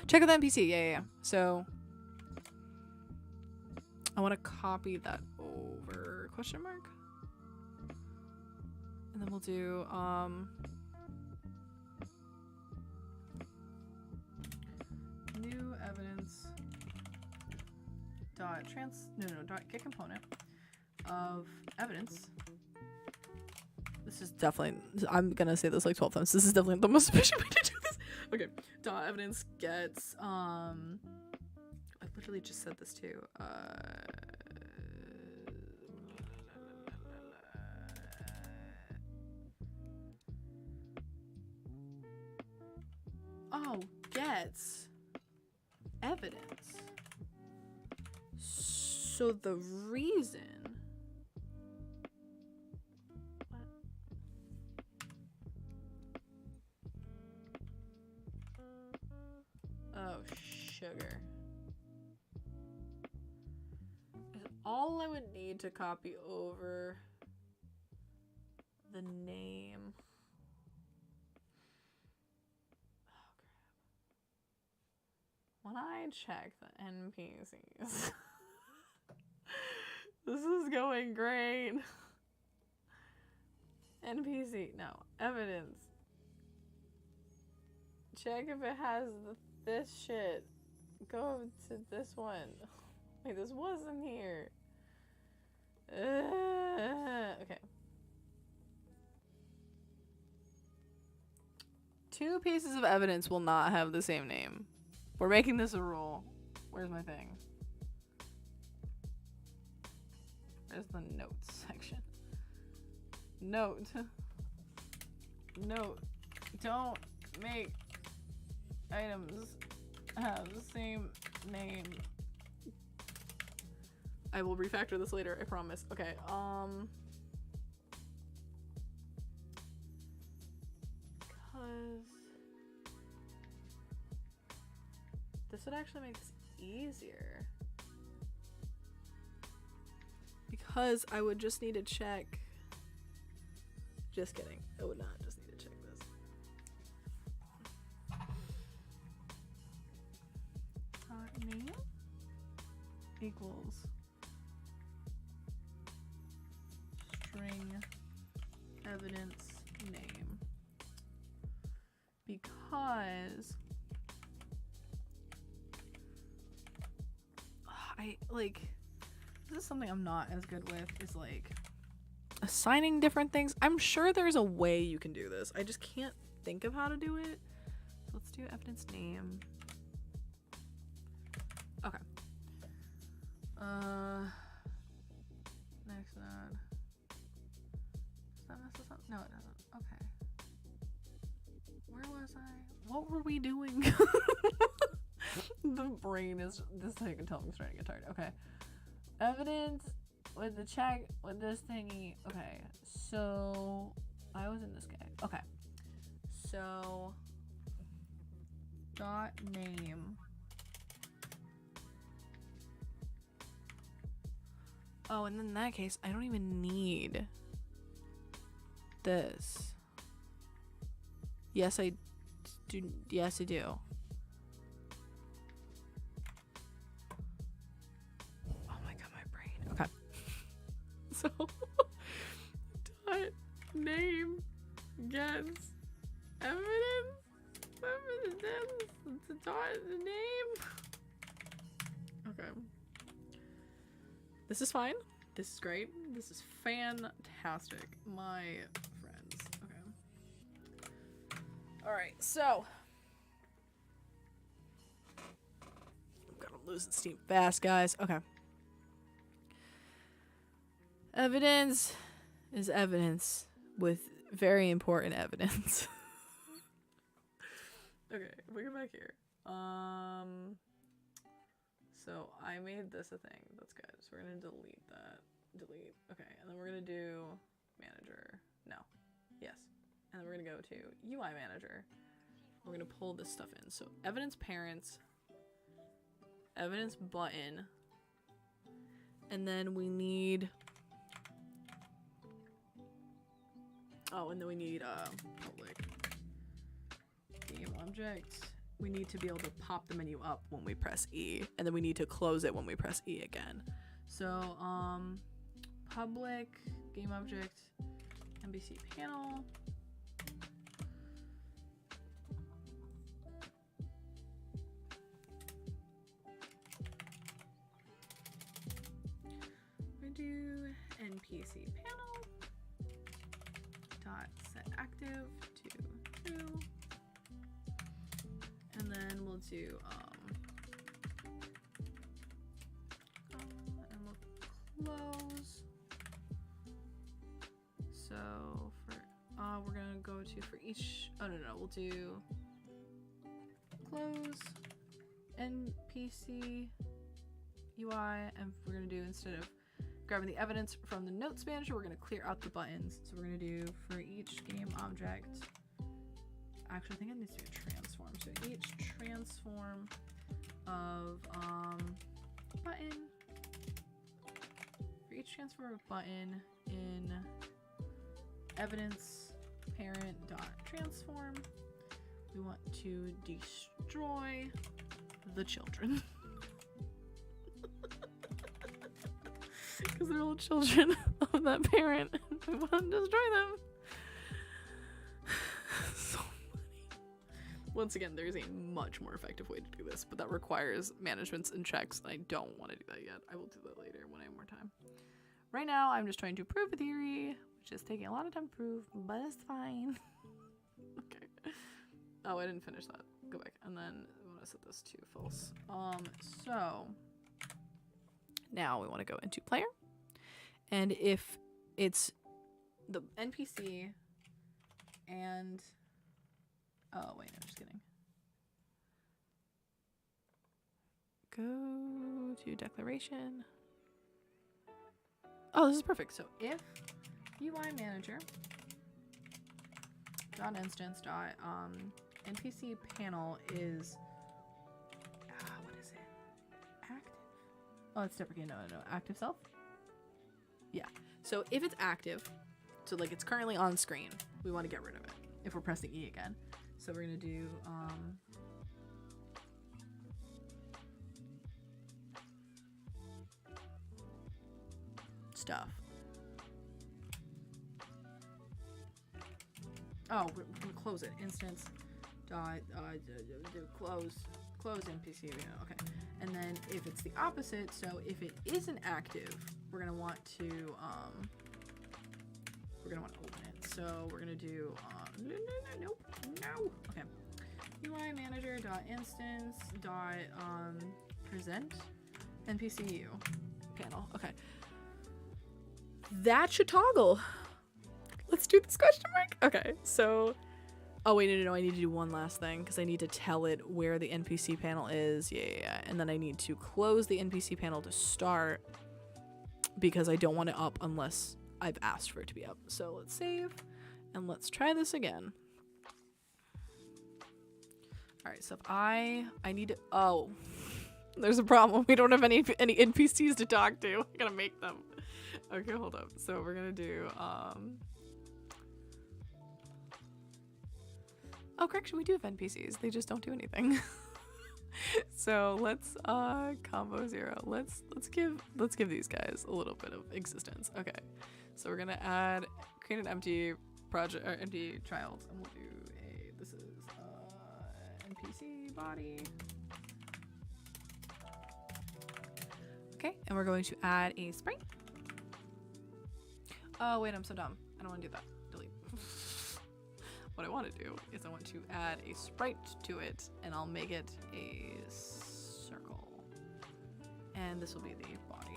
Check with NPC. Yeah. So I want to copy that over question mark, and then we'll do new evidence dot dot get component of evidence. This is definitely, I'm gonna say this like 12 times. This is definitely the most efficient way to do this. Okay. Dot evidence gets I literally just said this too. Gets evidence. So the reason. Oh, sugar. All I would need to copy over the name. When I check the NPCs, this is going great. NPC, no, evidence. Check if it has this shit. Go to this one. Wait, this wasn't here. Okay. 2 pieces of evidence will not have the same name. We're making this a rule. Where's my thing? Where's the notes section? Note. Note. Don't make items have the same name. I will refactor this later, I promise. Okay, because this would actually make this easier. Because I would just need to check. Just kidding. I would not just need to check this. Name equals string evidence name. Because I like, this is something I'm not as good with, is like assigning different things. I'm sure there's a way you can do this. I just can't think of how to do it. So let's do evidence name. Okay. Next node. Does that mess this up? No, it doesn't. Okay. Where was I? What were we doing? The brain is this thing can tell me I'm starting to get tired. Okay. Evidence with the check with this thingy. Okay. So I was in this guy. Okay. So dot name. Oh, and then in that case, I don't even need this. Yes, I do. Yes, I do. Oh my god, my brain. Okay. So, dot name gets evidence. Evidence. Dot name. Okay. This is fine. This is great. This is fantastic, my friends. Okay. All right, so I'm gonna lose the steam fast, guys. Okay. Evidence is evidence with very important evidence. Okay, if we go back here. So I made this a thing. That's good. So we're gonna delete that. Delete. Okay, and then we're gonna do manager. No. Yes. And then we're gonna go to UI manager. We're gonna pull this stuff in. So evidence parents, evidence button, and then we need. Oh, and then we need public game object. We need to be able to pop the menu up when we press E, and then we need to close it when we press E again. So, public game object, NBC panel. We do NPC panel dot set active to true. And then we'll do and we'll close. So for we're gonna go to for each, oh no, we'll do close NPC UI, and we're gonna do, instead of grabbing the evidence from the notes manager, we're gonna clear out the buttons. So we're gonna do for each game object. Actually, I think it needs to be a transform. So each transform of button. For each transform of button in evidence parent dot transform, we want to destroy the children. Because they're all children of that parent. We want to destroy them. So once again, there's a much more effective way to do this, but that requires managements and checks, and I don't want to do that yet. I will do that later when I have more time. Right now, I'm just trying to prove a theory, which is taking a lot of time to prove, but it's fine. Okay. Oh, I didn't finish that. Go back, and then we want to set this to false. So now we want to go into player, And if it's the NPC and... Oh, wait, no, just kidding. Go to declaration. Oh, this is perfect. So if UI manager dot instance dot NPC panel is what is it? Active? Oh, it's deprecated. No, active self. Yeah. So if it's active, so like it's currently on screen, we want to get rid of it if we're pressing E again. So we're gonna do stuff. Oh, we're gonna close it. Instance dot close NPC. Okay. And then if it's the opposite, so if it isn't active, we're gonna want to open it. So we're gonna do no. Okay. UI manager dot instance dot present NPCU panel. Okay. That should toggle. Let's do this question mark. Okay, so... Oh, wait, no. I need to do one last thing because I need to tell it where the NPC panel is. Yeah. And then I need to close the NPC panel to start because I don't want it up unless I've asked for it to be up. So let's save and let's try this again. All right, so if I need to... Oh, there's a problem. We don't have any NPCs to talk to. I gotta make them. Okay, hold up. So we're gonna do... Oh, correction, we do have NPCs. They just don't do anything. So let's combo 0. Let's give these guys a little bit of existence. Okay. So we're gonna create an empty project or empty child, and we'll do this is NPC body. Okay, and we're going to add a sprite. Oh wait, I'm so dumb. I don't want to do that. Delete. What I want to do is I want to add a sprite to it, and I'll make it a circle. And this will be the body.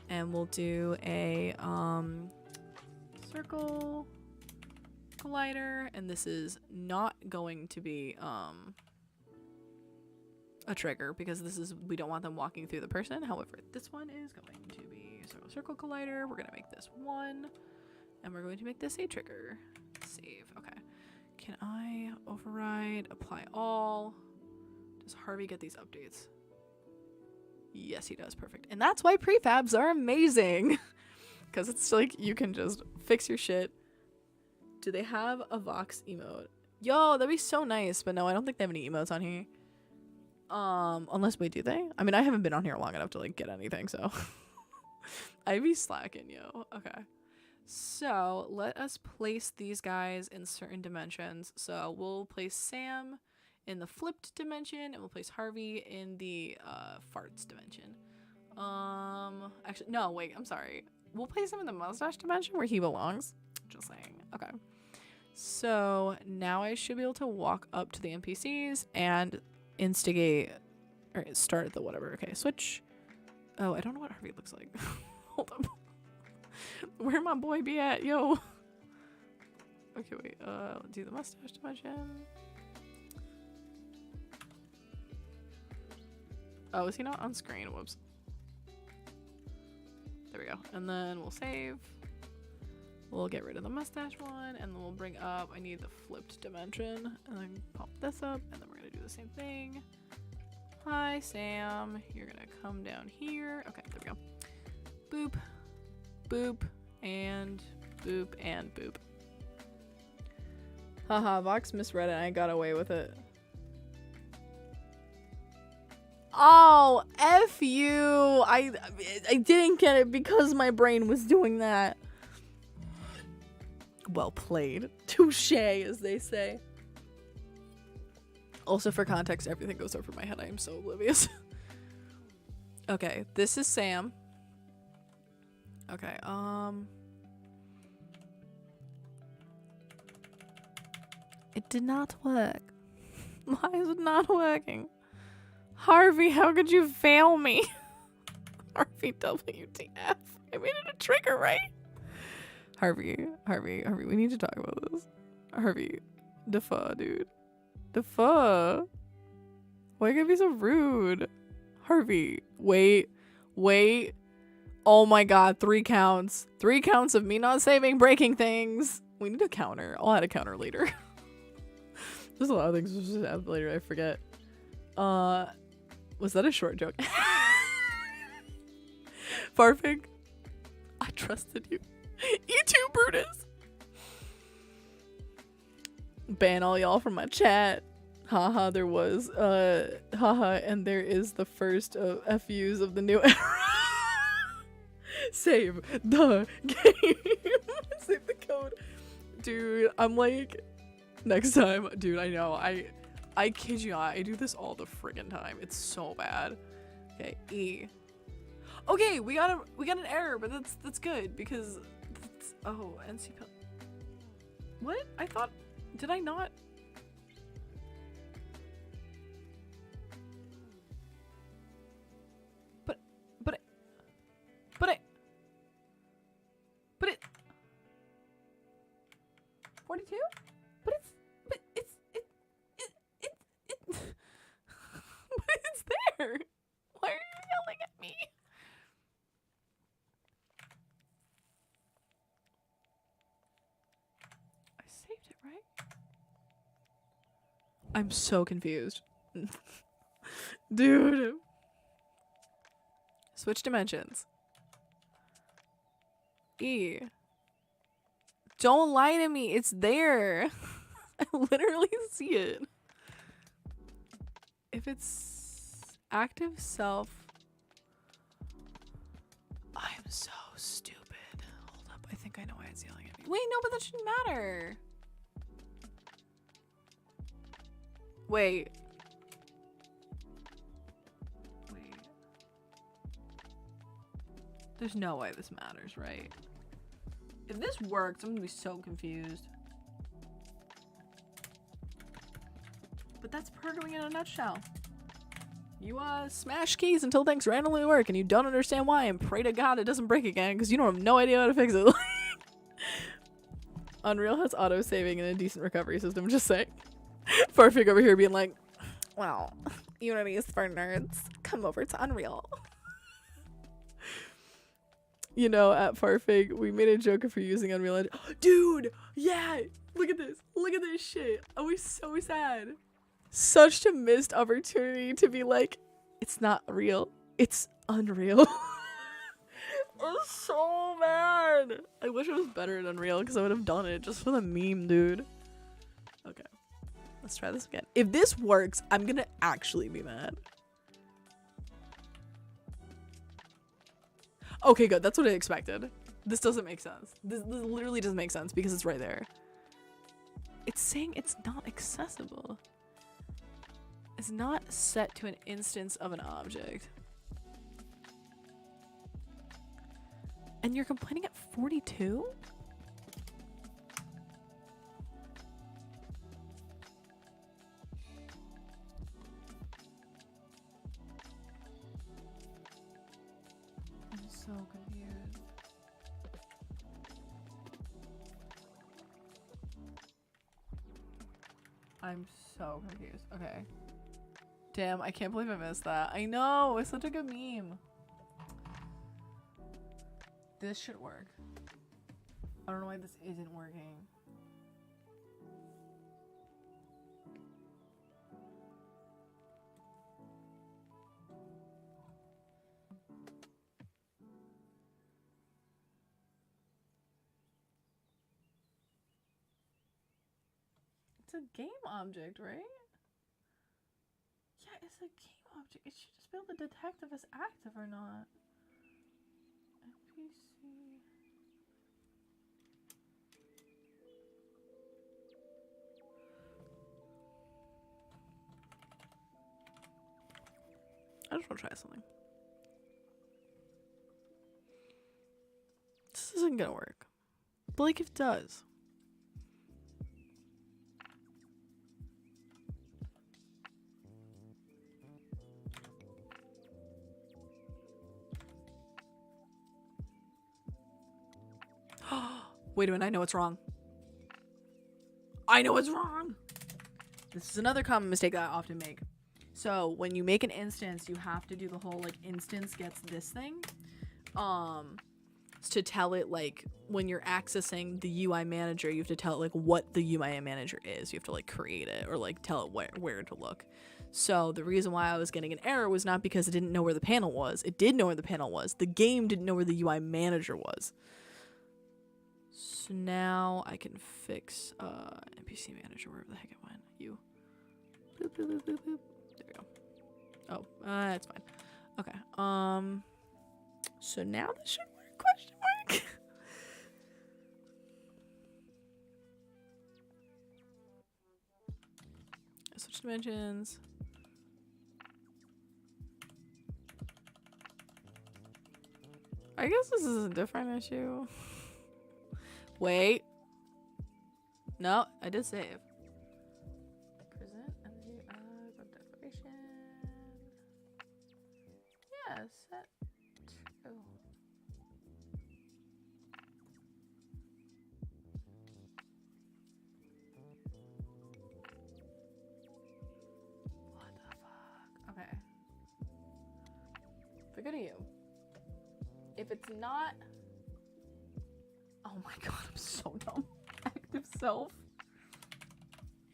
And we'll do a circle collider, and this is not going to be a trigger because this is, we don't want them walking through the person. However, this one is going to be circle collider. We're gonna make this 1, and we're going to make this a trigger. Save. Okay. Can I override apply all? Does Harvey get these updates? Yes, he does. Perfect. And that's why prefabs are amazing. Because it's like you can just fix your shit. Do they have a Vox emote? Yo, that'd be so nice. But no, I don't think they have any emotes on here. Unless, wait, do they? I mean, I haven't been on here long enough to like get anything, so I'd be slacking, yo. Okay. So let us place these guys in certain dimensions. So we'll place Sam in the flipped dimension, and we'll place Harvey in the farts dimension. Actually, no, wait, I'm sorry. We'll place him in the mustache dimension where he belongs. Just saying. Okay. So now I should be able to walk up to the NPCs and instigate or start the whatever. Okay, switch. Oh, I don't know what Harvey looks like. Hold up. Where my boy be at, yo? Okay, wait. Do the mustache dimension. Oh, is he not on screen? Whoops. There we go. And then we'll save. We'll get rid of the mustache one, and then we'll bring up, I need the flipped dimension, and then pop this up, and then we're gonna do the same thing. Hi, Sam. You're gonna come down here. Okay, there we go. Boop, boop, and boop, and boop. Haha, Vox misread it, and I got away with it. Oh, F you. I didn't get it because my brain was doing that. Well played. Touché, as they say. Also, for context, everything goes over my head. I am so oblivious. Okay, this is Sam. Okay, it did not work. Why is it not working? Harvey, how could you fail me? Harvey WTF. I made it a trigger, right? Harvey, we need to talk about this. Harvey, defa, dude. Defa. Why you gotta be so rude? Harvey, wait. Oh my god, 3 counts. 3 counts of me not saving, breaking things. We need a counter. I'll add a counter later. There's a lot of things we should add later, I forget. Was that a short joke? Farfig, I trusted you. You too, Brutus. Ban all y'all from my chat. Haha, there was. Haha, and there is the first FUs of the new era. Save the game. Save the code. Dude, I'm like, next time. Dude, I know. I kid you not. I do this all the friggin' time. It's so bad. Okay, E. Okay, we got an error, but that's good because oh, NC. What? I thought, did I not? But it 42? But it's but it's there. Why are you yelling at me? I saved it, right? I'm so confused. Dude. Switch dimensions. E. Don't lie to me. It's there. I literally see it. If it's active self. I am so stupid. Hold up. I think I know why it's yelling at me. Wait, no, but that shouldn't matter. Wait. There's no way this matters, right? If this works, I'm gonna be so confused. But that's programming in a nutshell. You smash keys until things randomly work and you don't understand why and pray to God it doesn't break again because you don't have no idea how to fix it. Unreal has auto saving and a decent recovery system, just saying. Farfig over here being like, well, Unity is for nerds. Come over to Unreal. You know, at Farfig, we made a joke if you're using Unreal Engine. Dude, yeah, look at this shit. I was so sad. Such a missed opportunity to be like, it's not real, it's Unreal. I'm so mad. I wish it was better at Unreal because I would have done it just for the meme, dude. Okay, let's try this again. If this works, I'm gonna actually be mad. Okay, good. That's what I expected. This doesn't make sense. This literally doesn't make sense because it's right there. It's saying it's not accessible. It's not set to an instance of an object. And you're complaining at 42? So confused. I'm so confused. Okay. Damn, I can't believe I missed that. I know, it's such a good meme. This should work. I don't know why this isn't working. It's a game object, right? Yeah, it's a game object. It should just be able to detect if it's active or not. NPC. I just want to try something. This isn't gonna work. But like if it does. Wait a minute, I know what's wrong. I know what's wrong! This is another common mistake that I often make. So, when you make an instance, you have to do the whole, like, instance gets this thing. To tell it, like, when you're accessing the UI manager, you have to tell it, like, what the UI manager is. You have to, like, create it or, like, tell it where to look. So, the reason why I was getting an error was not because it didn't know where the panel was. It did know where the panel was. The game didn't know where the UI manager was. So now I can fix NPC manager wherever the heck it went. You. Boop, boop, boop, boop, boop. There we go. Oh, that's fine. Okay. So now this should work? Question mark. Switch dimensions. I guess this is a different issue. Wait. No, I did save. Present empty web declaration. Yeah, set true. What the fuck? Okay. If I go to you. If it's not. Oh my god, I'm so dumb. Active self.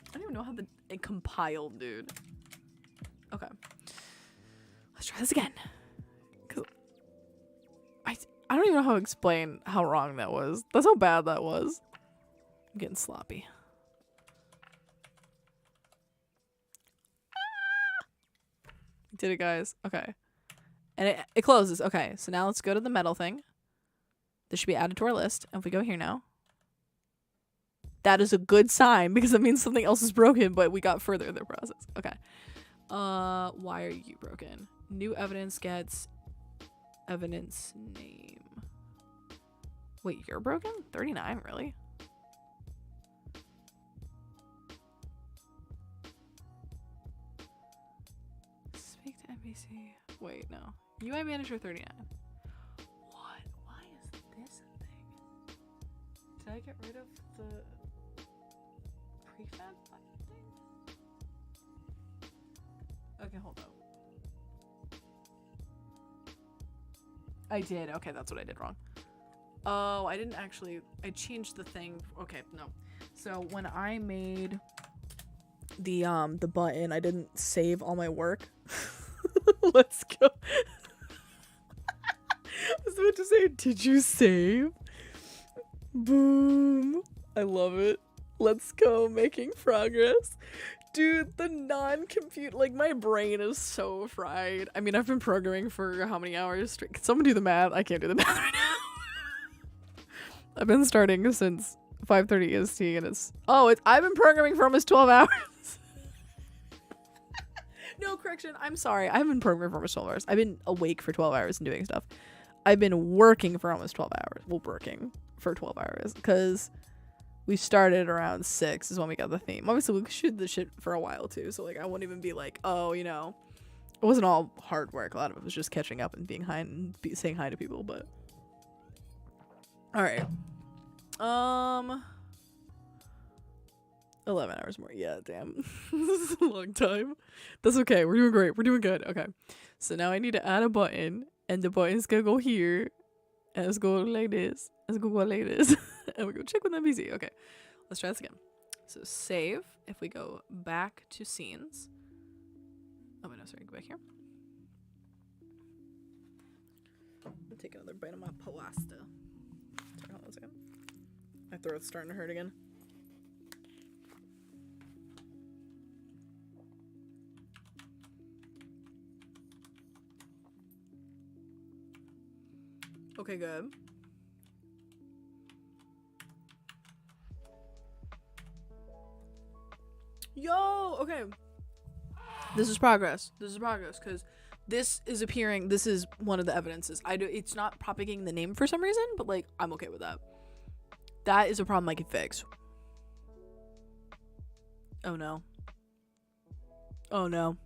I don't even know how it compiled, dude. Okay. Let's try this again. Cause I don't even know how to explain how wrong that was. That's how bad that was. I'm getting sloppy. Did it, guys. Okay. And it closes. Okay, so now let's go to the metal thing. This should be added to our list. And if we go here now, that is a good sign because it means something else is broken, but we got further in the process. Okay. Why are you broken? New evidence gets evidence name. Wait, you're broken? 39, really? Speak to NPC. Wait, no. UI manager 39. Did I get rid of the prefab button thing? Okay, hold up. I did. Okay, that's what I did wrong. Oh, I didn't actually. I changed the thing. Okay, no. So when I made the button, I didn't save all my work. Let's go. I was about to say, did you save? Boom. I love it. Let's go, making progress. Dude, the non-compute, like, my brain is so fried. I mean, I've been programming for how many hours straight? Can someone do the math? I can't do the math right now. I've been starting since 5:30 EST, and I've been programming for almost 12 hours. No, correction, I'm sorry. I haven't been programming for almost 12 hours. I've been awake for 12 hours and doing stuff. I've been working for almost 12 hours. Well, working for 12 hours because we started around 6 is when we got the theme. Obviously, we shoot the shit for a while too, so like I wouldn't even be like, oh, you know, it wasn't all hard work. A lot of it was just catching up and being high and saying hi to people. But all right, 11 hours more. Yeah, damn, this is a long time. That's okay. We're doing great. We're doing good. Okay, so now I need to add a button, and the button's gonna go here, and it's gonna go like this. Let's go like this. And we go check with NPC. Okay, let's try this again. So save. If we go back to scenes. Oh, wait, no, sorry. Go back here. I'll take another bite of my pasta. Sorry, hold on a second. My throat's starting to hurt again. Okay, good. Yo, okay. This is progress. This is progress because this is appearing. This is one of the evidences. It's not propagating the name for some reason, but like I'm okay with that. That is a problem I can fix. Oh no. Oh no.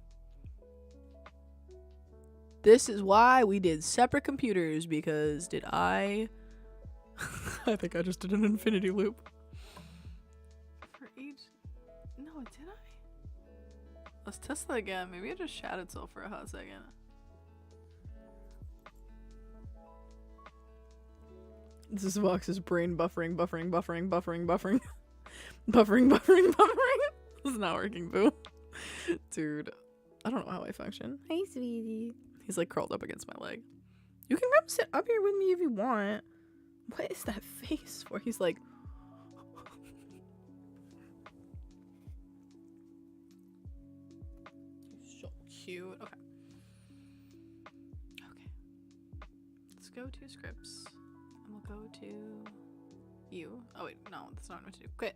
This is why we did separate computers because did I I think I just did an infinity loop. For each... No, did I? Let's test that again. Maybe it just shat itself for a hot second. This is Vox's brain buffering. Buffering. This is not working, boo. Dude, I don't know how I function. Hey, sweetie. He's like curled up against my leg. You can come sit up here with me if you want. What is that face for? He's like... You're so cute. Okay. Okay. Let's go to scripts. And we'll go to you. Oh wait, no, that's not what to do. Quit.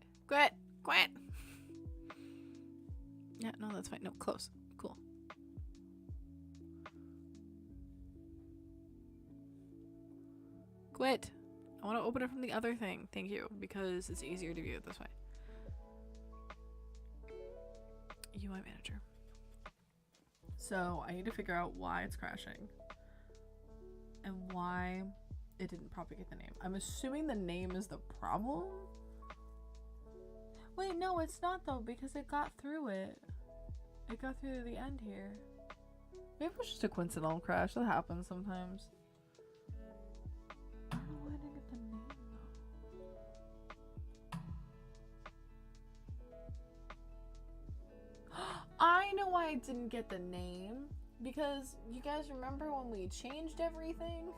Yeah, no, that's fine. No, close. Cool. Quit. I want to open it from the other thing. Thank you, because it's easier to view it this way. UI manager. So I need to figure out why it's crashing and why it didn't propagate the name. I'm assuming the name is the problem. Wait, no, it's not though, because it got through it. It got through the end here. Maybe it was just a coincidental crash. That happens sometimes. I don't know why I didn't get the name though. I know why I didn't get the name. Because you guys remember when we changed everything?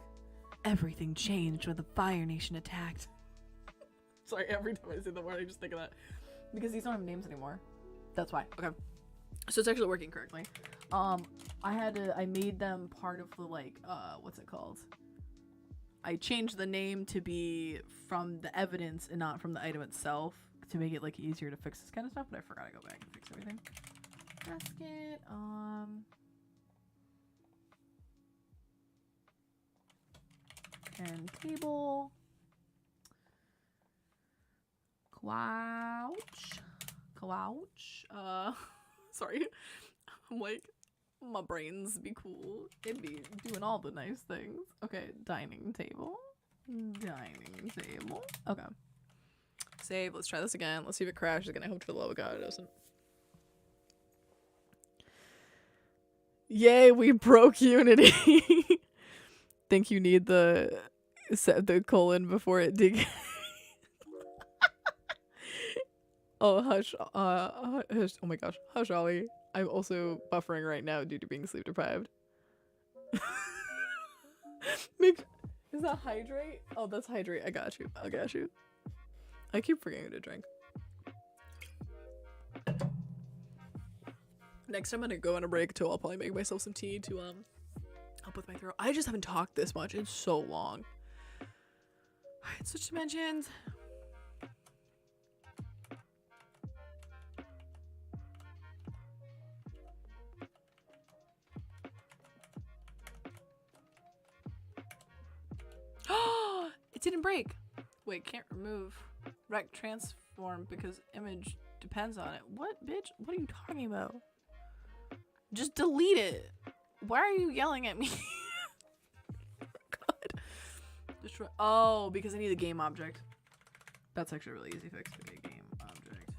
Everything changed when the Fire Nation attacked. Sorry, every time I say the word I just think of that. Because these don't have names anymore. That's why. Okay. So it's actually working correctly. I made them part of the what's it called? I changed the name to be from the evidence and not from the item itself to make it like easier to fix this kind of stuff, but I forgot to go back and fix everything. Basket, and table. Couch. Sorry. I'm like, my brains be cool. It'd be doing all the nice things. Okay, dining table. Okay. Save. Let's try this again. Let's see if it crashes again. I hope for the love of God it doesn't. Yay, we broke Unity. Think you need the colon before it dig. Oh, hush. Hush. Oh my gosh. Hush, Ollie. I'm also buffering right now due to being sleep deprived. Is that hydrate? Oh, that's hydrate. I got you. I keep forgetting to drink. Next time I'm gonna go on a break too. I'll probably make myself some tea to help with my throat. I just haven't talked this much in so long. Alright, switch dimensions. It didn't break. Wait, can't remove rect transform because image depends on it. What, bitch? What are you talking about? Just delete it. Why are you yelling at me? God. Destroy. Oh, because I need a game object. That's actually a really easy fix. Okay, game object.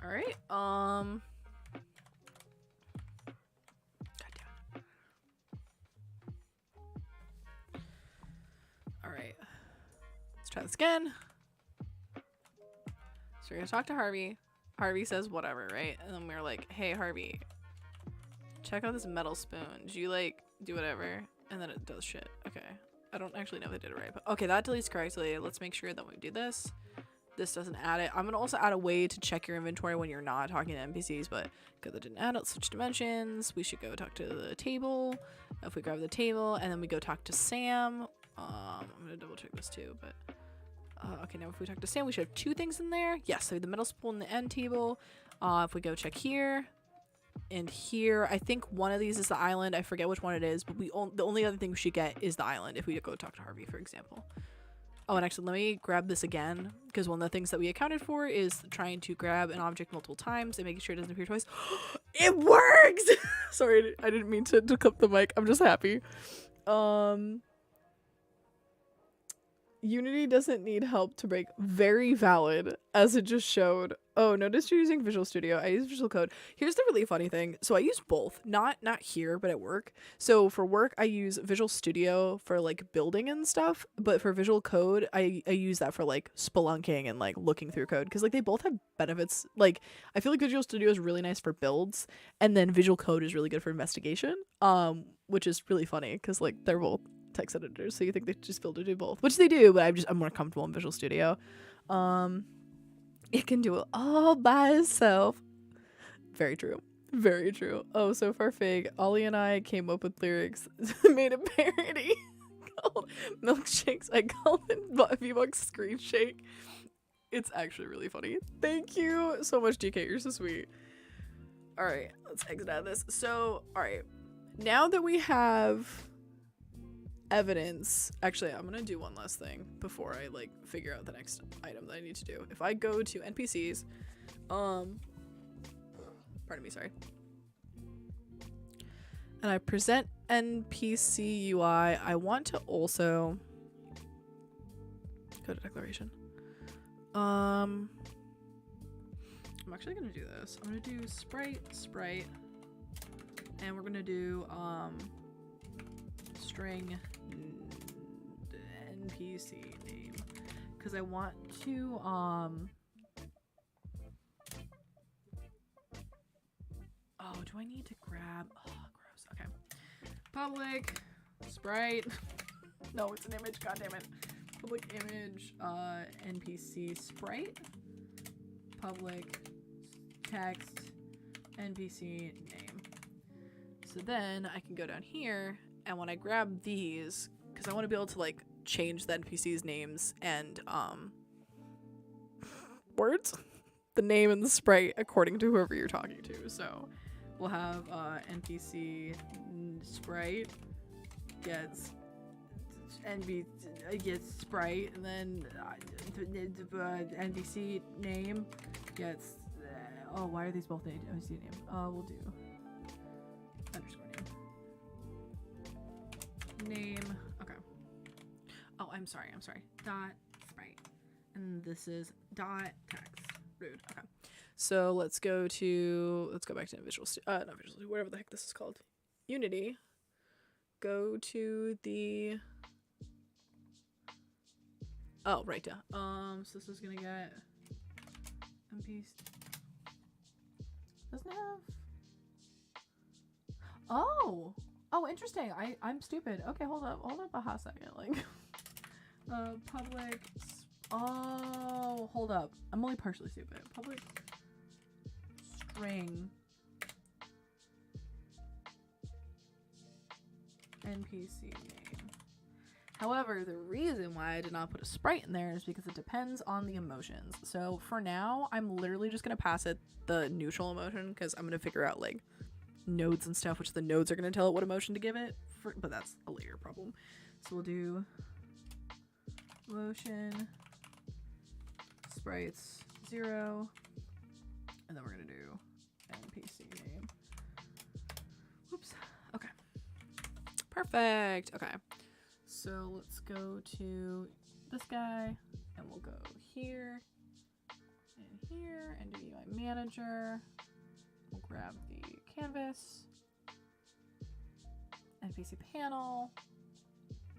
All right. Alright. Let's try this again. So we're gonna talk to Harvey. Harvey says whatever, right? And then we're like, hey Harvey, check out this metal spoon. Do you like do whatever? And then it does shit. Okay. I don't actually know if I did it right, but okay, that deletes correctly. Let's make sure that when we do this, this doesn't add it. I'm gonna also add a way to check your inventory when you're not talking to NPCs, but because it didn't add it, switch dimensions. We should go talk to the table. If we grab the table and then we go talk to Sam. I'm gonna double check this too, but okay, now if we talk to Sam, we should have two things in there. Yes, so the metal spoon and the end table. If we go check here and here, I think one of these is the island. I forget which one it is, but the only other thing we should get is the island if we go talk to Harvey, for example. Oh, and actually, let me grab this again, because one of the things that we accounted for is trying to grab an object multiple times and making sure it doesn't appear twice. It works! Sorry, I didn't mean to clip the mic. I'm just happy. Unity doesn't need help to break. Very valid, as it just showed. Oh, notice you're using Visual Studio. I use Visual Code. Here's the really funny thing. So I use both. Not here, but at work. So for work, I use Visual Studio for like building and stuff. But for Visual Code, I use that for like spelunking and like looking through code. Because like they both have benefits. Like I feel like Visual Studio is really nice for builds. And then Visual Code is really good for investigation. Which is really funny because like they're both text editors, so you think they just build to do both, which they do, but I'm more comfortable in Visual Studio. It can do it all by itself. Very true. Very true. Oh, so far fake. Ollie and I came up with lyrics, made a parody called Milkshakes. I call it V-Bucks Screen Shake. It's actually really funny. Thank you so much, DK. You're so sweet. All right, let's exit out of this. So, all right, now that we have evidence, actually I'm gonna do one last thing before I like figure out the next item that I need to do. If I go to NPCs, pardon me, sorry, and I present NPC UI, I want to also go to declaration. I'm actually gonna do this. I'm gonna do sprite, and we're gonna do string NPC name, because I want to oh, do I need to grab, oh gross, okay, public sprite no, it's an image, god damn it, public image NPC sprite, public text NPC name. So then I can go down here, and when I grab these, because I want to be able to like change the NPC's names and words, the name and the sprite according to whoever you're talking to. So we'll have NPC sprite gets sprite, and then NPC name gets oh, why are these both NPC name? We'll do underscore name. Okay. Oh, I'm sorry. Dot sprite. And this is dot text. Rude. Okay. So let's go back to Visual Studio, not Visual Studio, whatever the heck this is called. Unity. Go to the, oh, right down. So this is gonna get MP. Doesn't have. Oh, interesting. I'm stupid. Okay, hold up a hot second. Like, public. Oh, hold up. I'm only partially stupid. Public string NPC name. However, the reason why I did not put a sprite in there is because it depends on the emotions. So for now, I'm literally just gonna pass it the neutral emotion, because I'm gonna figure out like nodes and stuff, which the nodes are going to tell it what emotion to give it for, but that's a later problem. So we'll do motion sprites 0, and then we're going to do NPC name. Whoops. Okay, perfect. Okay, so let's go to this guy, and we'll go here and do UI manager. We'll grab the canvas, NPC panel,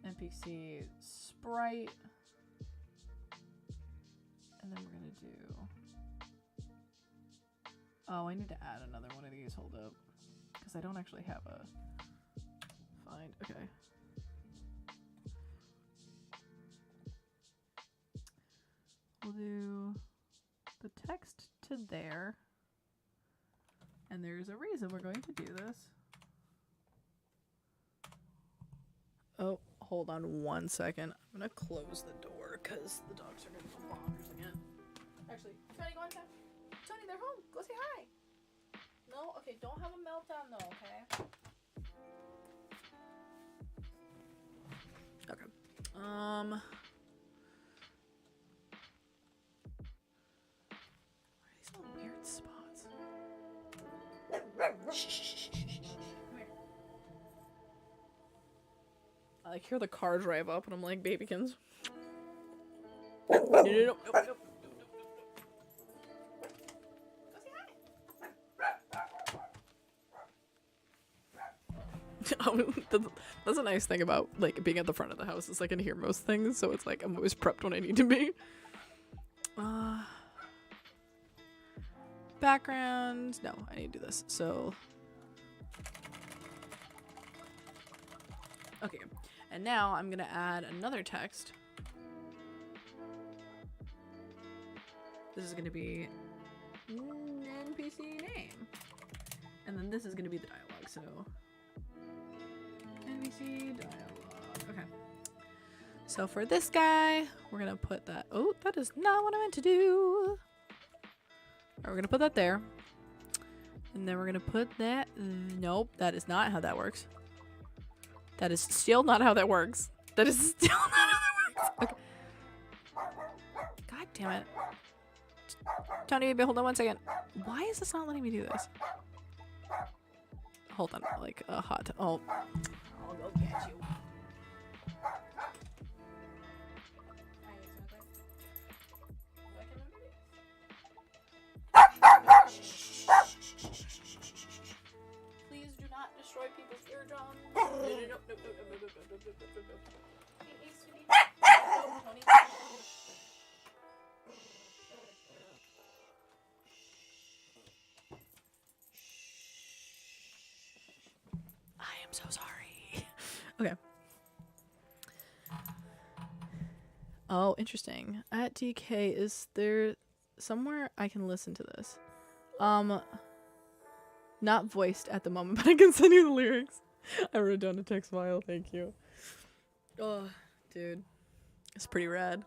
NPC sprite, and then we're gonna do, oh, I need to add another one of these, hold up, because I don't actually have a find. Okay, we'll do the text to there. And there's a reason we're going to do this. Oh, hold on one second. I'm gonna close the door because the dogs are gonna go bonkers again. Actually, Tony, go inside. Tony, they're home. Go say hi. No? Okay, don't have a meltdown though, okay? Okay. Where are these little weird spots? Shh. Come here. I like hear the car drive up and I'm like, babykins. No, no, no, no, no. That's a nice thing about like being at the front of the house is I can hear most things, so it's like I'm always prepped when I need to be. Background. No, I need to do this. So okay, and now I'm gonna add another text. This is gonna be NPC name, and then this is gonna be the dialogue. So NPC dialogue. Okay. So for this guy, we're gonna put that. Oh, that is not what I meant to do. Alright, we're gonna put that there, and then we're gonna put that. Nope, that is not how that works. That is still not how that works. That is still not how that works. Okay. God damn it. Tony, baby, hold on one second. Why is this not letting me do this? Hold on, like a hot. Oh, I'll go get you. Please do not destroy people's eardrums. No, no, no, no, no, no, no, no, no, no, no, no. It needs to be. No, Tony. I am so sorry. Okay. Oh, interesting. At DK, is there somewhere I can listen to this? Not voiced at the moment, but I can send you the lyrics. I wrote down a text file, thank you. Oh, dude. It's pretty rad.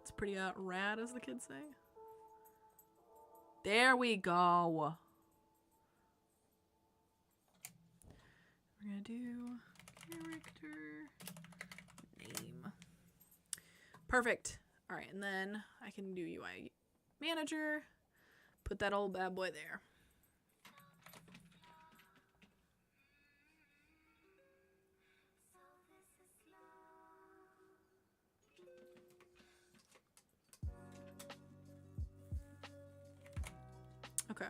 It's pretty rad, as the kids say. There we go. We're gonna do character name. Perfect. All right, and then I can do UI manager. Put that old bad boy there. Okay.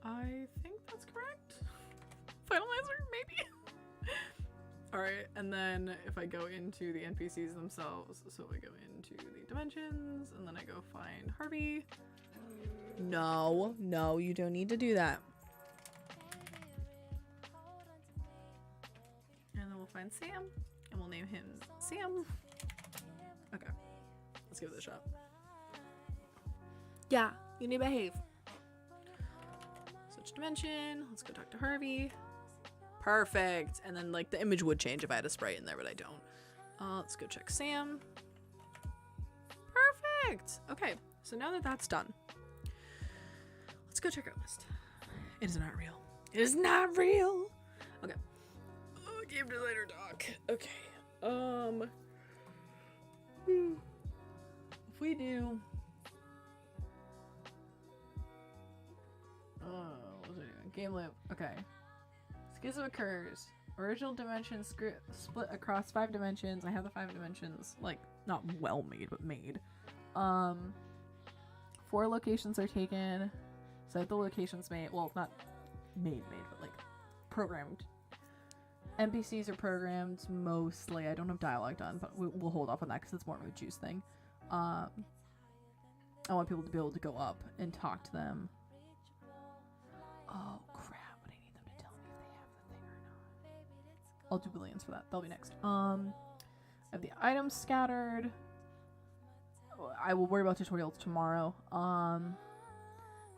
I think that's correct. Finalizer, maybe? Alright, and then if I go into the NPCs themselves, so I go into the dimensions, and then I go find Harvey. No, no, you don't need to do that. And then we'll find Sam, and we'll name him Sam. Okay, let's give it a shot. Yeah, you need to behave. Switch dimension. Let's go talk to Harvey. Perfect. And then like the image would change if I had a sprite in there, but I don't. Let's go check Sam. Perfect. Okay, so now that that's done, let's go check our list. It is not real. It is not real. Okay. Oh, game designer doc. Okay. If we do. What's it doing? Game loop. Okay. Schism occurs. Original dimension split across 5 dimensions. I have the 5 dimensions, like, not well made, but made. 4 locations are taken. So I have the locations made. Well, not made, but like programmed. NPCs are programmed mostly. I don't have dialogue done, but we'll hold off on that because it's more of a juice thing. I want people to be able to go up and talk to them. Oh crap, but I need them to tell me if they have the thing or not. I'll do billions for that. That'll be next. I have the items scattered. I will worry about tutorials tomorrow.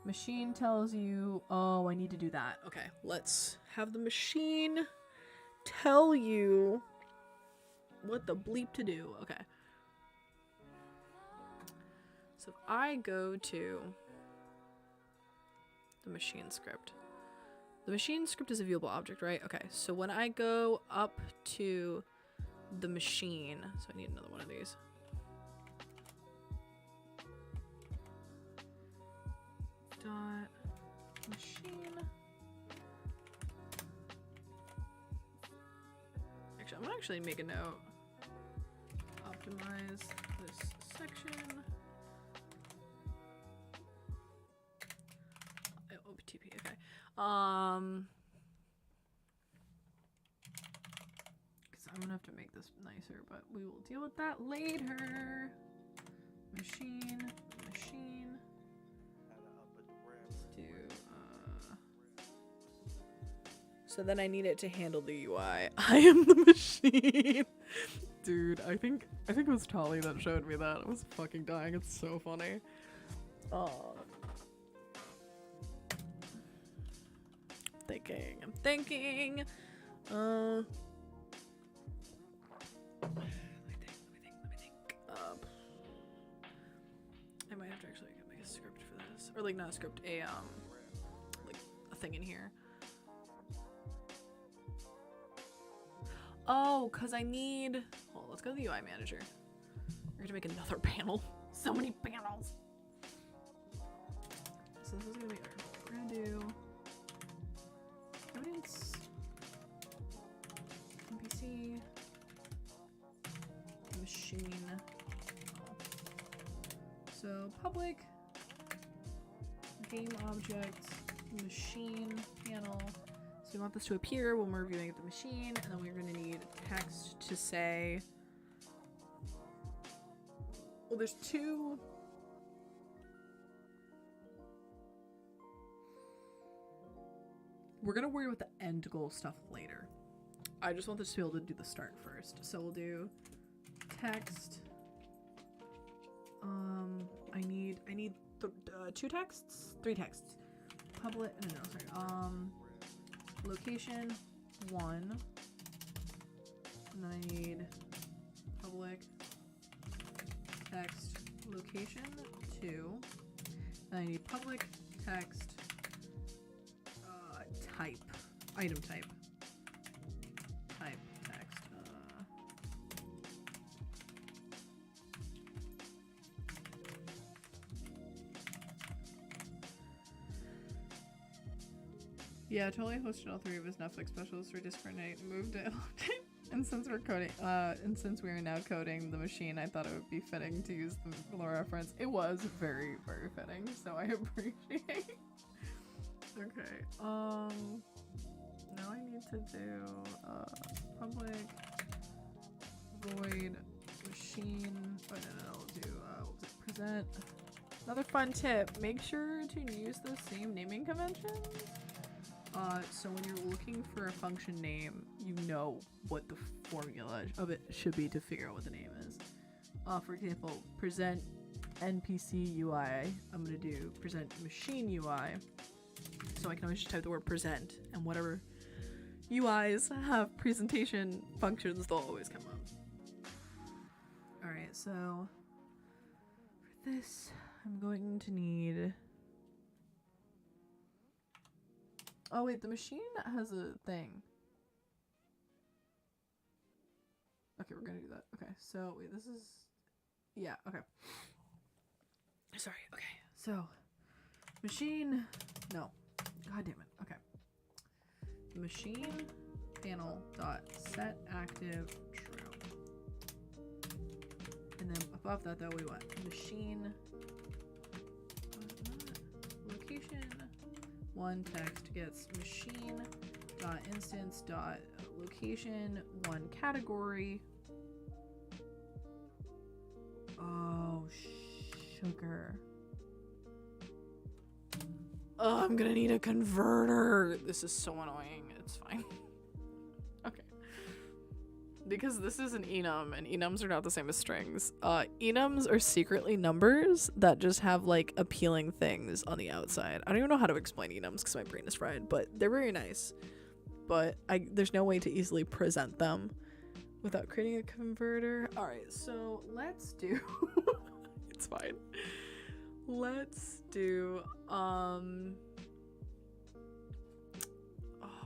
Machine tells you, oh, I need to do that. Okay, let's have the machine tell you what the bleep to do. Okay. So if I go to the machine script. The machine script is a viewable object, right? Okay, so when I go up to the machine, so I need another one of these. Dot machine. Actually, I'm gonna actually make a note. Optimize minimize this section. OPTP, okay. Because I'm gonna have to make this nicer, but we will deal with that later. Machine. Let's do, so then I need it to handle the UI. I am the machine. Dude, I think it was Tolly that showed me that. I was fucking dying. It's so funny. Oh. I'm thinking. Let me think. I might have to actually make a script for this, or like not a script, like a thing in here. Oh, cause I need. Well, let's go to the UI manager. We're gonna make another panel. So many panels. So this is gonna be. We're gonna do. Evidence. NPC. Machine. So public. Game object. Machine panel. So we want this to appear when we're viewing the machine, and then we're going to need text to say. Well, there's two. We're going to worry about the end goal stuff later. I just want this to be able to do the start first. So we'll do text. I need two texts, three texts. Public. No, sorry. Location 1. And then I need public text location 2. And I need public text type, item type. Type text. Yeah, totally hosted all 3 of his Netflix specials for Discord night. Moved it. And since we're coding, and since we are now coding the machine, I thought it would be fitting to use the reference. It was very, very fitting, so I appreciate. Okay. Now I need to do public void machine. Oh no, we'll do present. Another fun tip: make sure to use the same naming conventions. So when you're looking for a function name, you know what the formula of it should be to figure out what the name is. For example, present NPC UI. I'm gonna do present machine UI. So I can always just type the word present, and whatever UIs have presentation functions, they'll always come up. Alright, so for this, I'm going to need... Oh wait, the machine has a thing. Okay, we're gonna do that. Okay, so wait, this is... Yeah, okay. Sorry, okay. So, machine... No. God damn it. Okay. Machine panel dot set active true. And then above that though we want machine location 1 text gets machine dot instance dot location 1 category. Oh sugar. Oh, I'm gonna need a converter. This is so annoying. It's fine. Okay. Because this is an enum, and enums are not the same as strings. Enums are secretly numbers that just have, like, appealing things on the outside. I don't even know how to explain enums because my brain is fried, but they're very nice. But there's no way to easily present them without creating a converter. Alright, so let's do... It's fine. Let's do, oh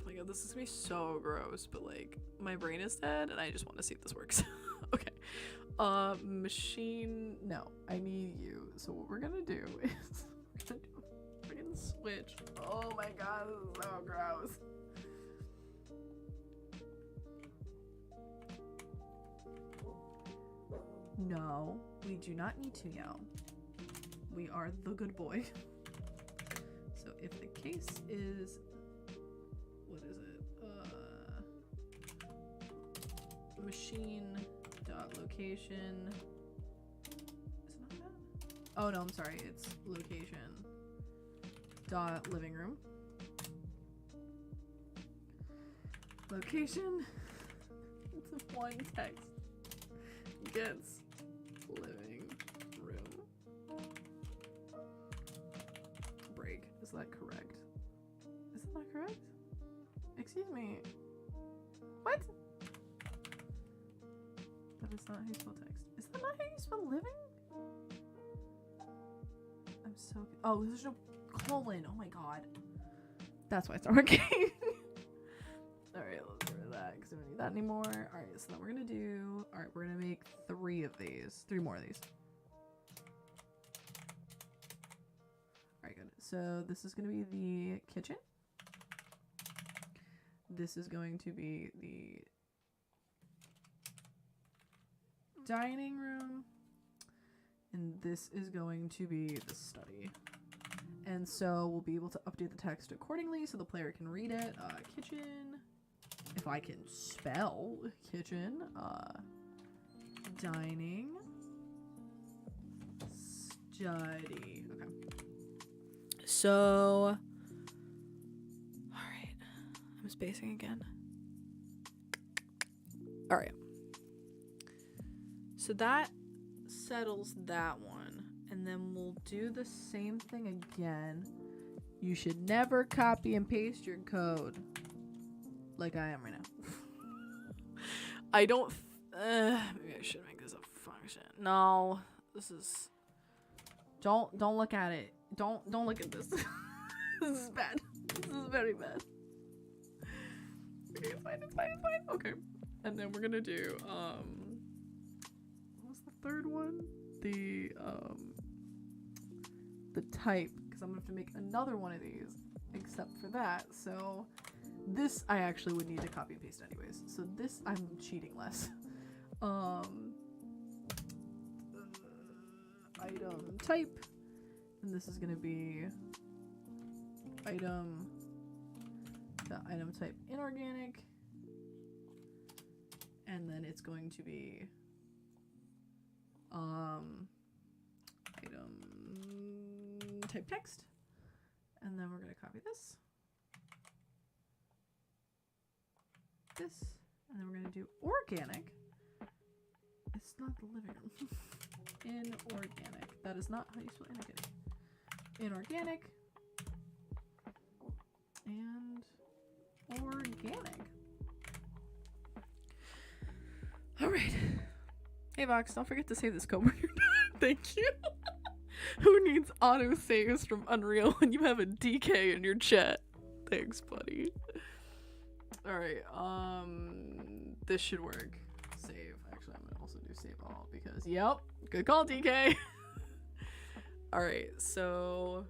my god, this is gonna be so gross, but like, my brain is dead and I just want to see if this works. Okay. Machine, no, I need you. So what we're gonna do is, we're gonna switch. Oh my god, this is so gross. No, we do not need to yell. We are the good boy. So if the case is, what is it? Machine dot location. Is it not that? Oh no, I'm sorry. It's location dot living room. Location. It's one text. Gets living room. Break. Is that correct? Is that not correct? Excuse me. What? That is not how you spell text. Is that not how you spell living? I'm so. Oh, there's no colon. Oh my god. That's why it's not working. Alright, let's get rid of that because we don't need that anymore. Alright, so then we're gonna do. Alright, we're gonna make 3 of these. 3 more of these. Alright, good. So this is gonna be the kitchen. This is going to be the dining room. And this is going to be the study. And so we'll be able to update the text accordingly so the player can read it. Kitchen. If I can spell kitchen. Dining. Study. Okay. So. Alright. I'm spacing again. Alright. So that settles that one. And then we'll do the same thing again. You should never copy and paste your code. Like I am right now. I don't... maybe I should make this a function. No. This is... Don't look at it. Don't look at this. This is bad. This is very bad. Okay, it's fine. Okay. And then we're gonna do, what was the third one? The type, because I'm gonna have to make another one of these except for that. So this I actually would need to copy and paste anyways. So this I'm cheating less. Item type, and this is gonna be item type inorganic, and then it's going to be item type text, and then we're going to copy this, and then we're going to do organic. It's not the living room. Inorganic. That is not how you spell inorganic. Inorganic and organic. Alright. Hey Vox, don't forget to save this code when you're done. Thank you. Who needs auto saves from Unreal when you have a DK in your chat? Thanks, buddy. Alright, this should work. Save. Actually, I'm gonna also do save all because, yep, good call, DK. Alright, so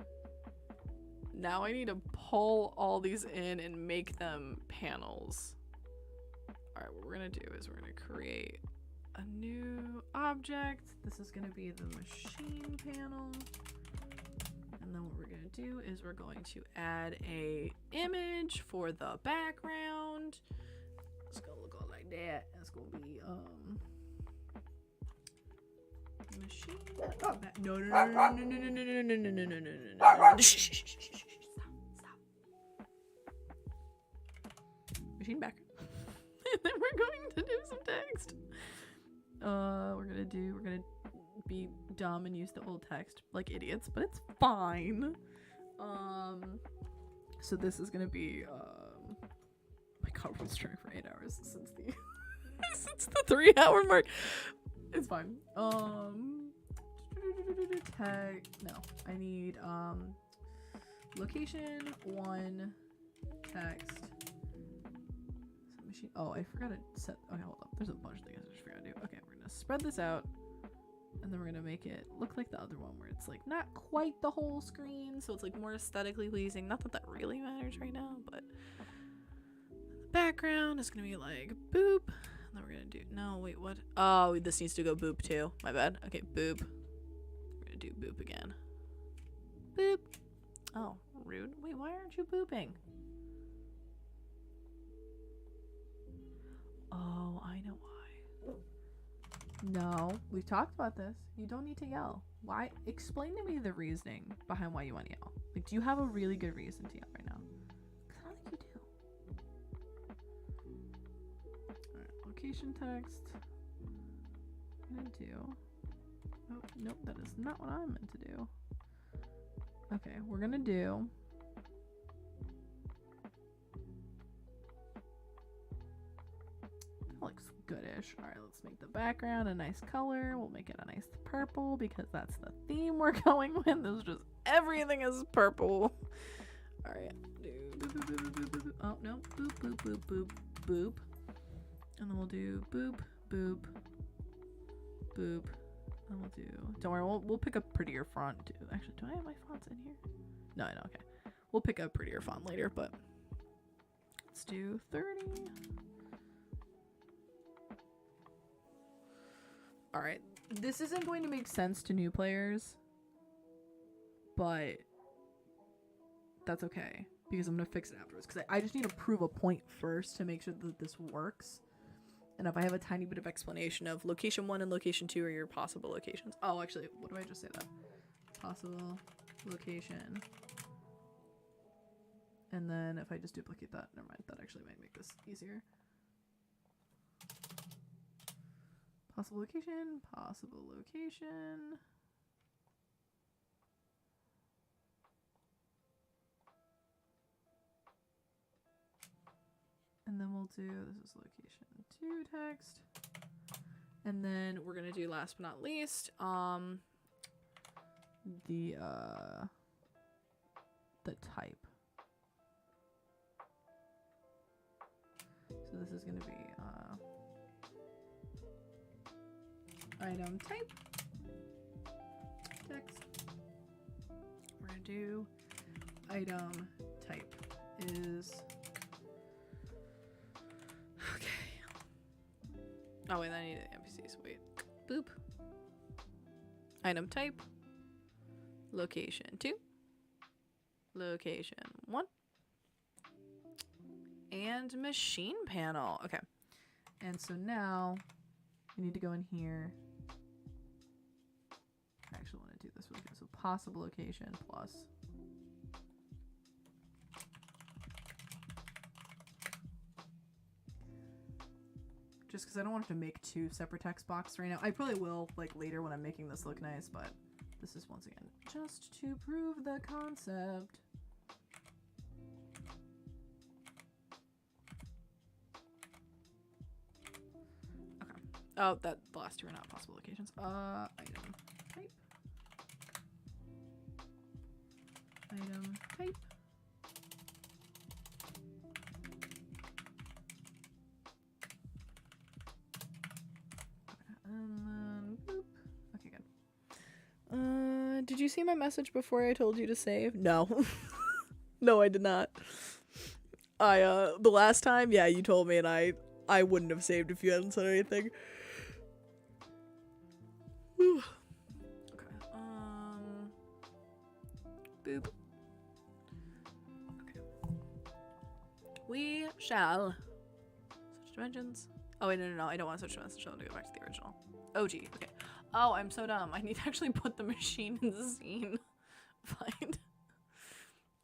now I need to pull all these in and make them panels. Alright, what we're gonna do is we're gonna create a new object. This is gonna be the machine panel. And then what we're gonna do is we're going to add a image for the background. It's gonna look all like that. It's gonna be machine. Oh, no. Stop. Machine background. And then we're going to do some text. We're gonna be dumb and use the old text like idiots, but it's fine. So this is gonna be my god, we've been streaming for 8 hours since the since the 3-hour mark. It's fine. Tag. No, I need location 1 text. Machine. Oh, I forgot to set. Okay, hold up. There's a bunch of things I just forgot to do. Okay, we're gonna spread this out, and then we're gonna make it look like the other one, where it's like not quite the whole screen, so it's like more aesthetically pleasing. Not that that really matters right now, but the background is gonna be like boop, and then we're gonna do, no, wait, what? Oh, this needs to go boop too. My bad. Okay, boop. We're gonna do boop again. Boop. Oh, rude. Wait, why aren't you booping? Oh, I know why. No, we've talked about this. You don't need to yell. Why? Explain to me the reasoning behind why you want to yell. Like, do you have a really good reason to yell right now? 'Cause I don't think you do. Alright, location text. I'm gonna do. Oh, nope, that is not what I'm meant to do. Okay, we're gonna do. That looks goodish. All right, let's make the background a nice color. We'll make it a nice purple because that's the theme we're going with. This is just everything is purple. All right, do boop, boop, boop, boop, boop, boop. Oh no, boop boop boop boop boop, and then we'll do boop boop boop, and we'll do. Don't worry, we'll pick a prettier font too. Actually, do I have my fonts in here? No, I know. Okay, we'll pick a prettier font later, but let's do 30. Alright, this isn't going to make sense to new players, but that's okay, because I'm going to fix it afterwards, because I just need to prove a point first to make sure that this works, and if I have a tiny bit of explanation of location 1 and location 2 are your possible locations. Oh, actually, what do I just say that? Possible location. And then if I just duplicate that, never mind, that actually might make this easier. Possible location, possible location. And then we'll do, this is location 2 text. And then we're gonna do last but not least, the type. So this is gonna be item type text. We're gonna do item type is okay. Oh wait, I need NPCs. Wait, boop. Item type. Location 2. Location 1. And machine panel. Okay. And so now we need to go in here. I actually want to do this really good. So possible location plus. Just because I don't want to make 2 separate text boxes right now. I probably will like later when I'm making this look nice, but this is once again just to prove the concept. Okay. Oh, that the last 2 are not possible locations. Item type. Item type. And then boop. Okay, good. Did you see my message before I told you to save? No. No, I did not. The last time, yeah, you told me and I wouldn't have saved if you hadn't said anything. Whew. Okay. Boop. Okay. We shall switch dimensions. Oh wait, no, I don't want to switch dimensions. I want to go back to the original. OG. Okay. Oh, I'm so dumb. I need to actually put the machine in the scene. Fine.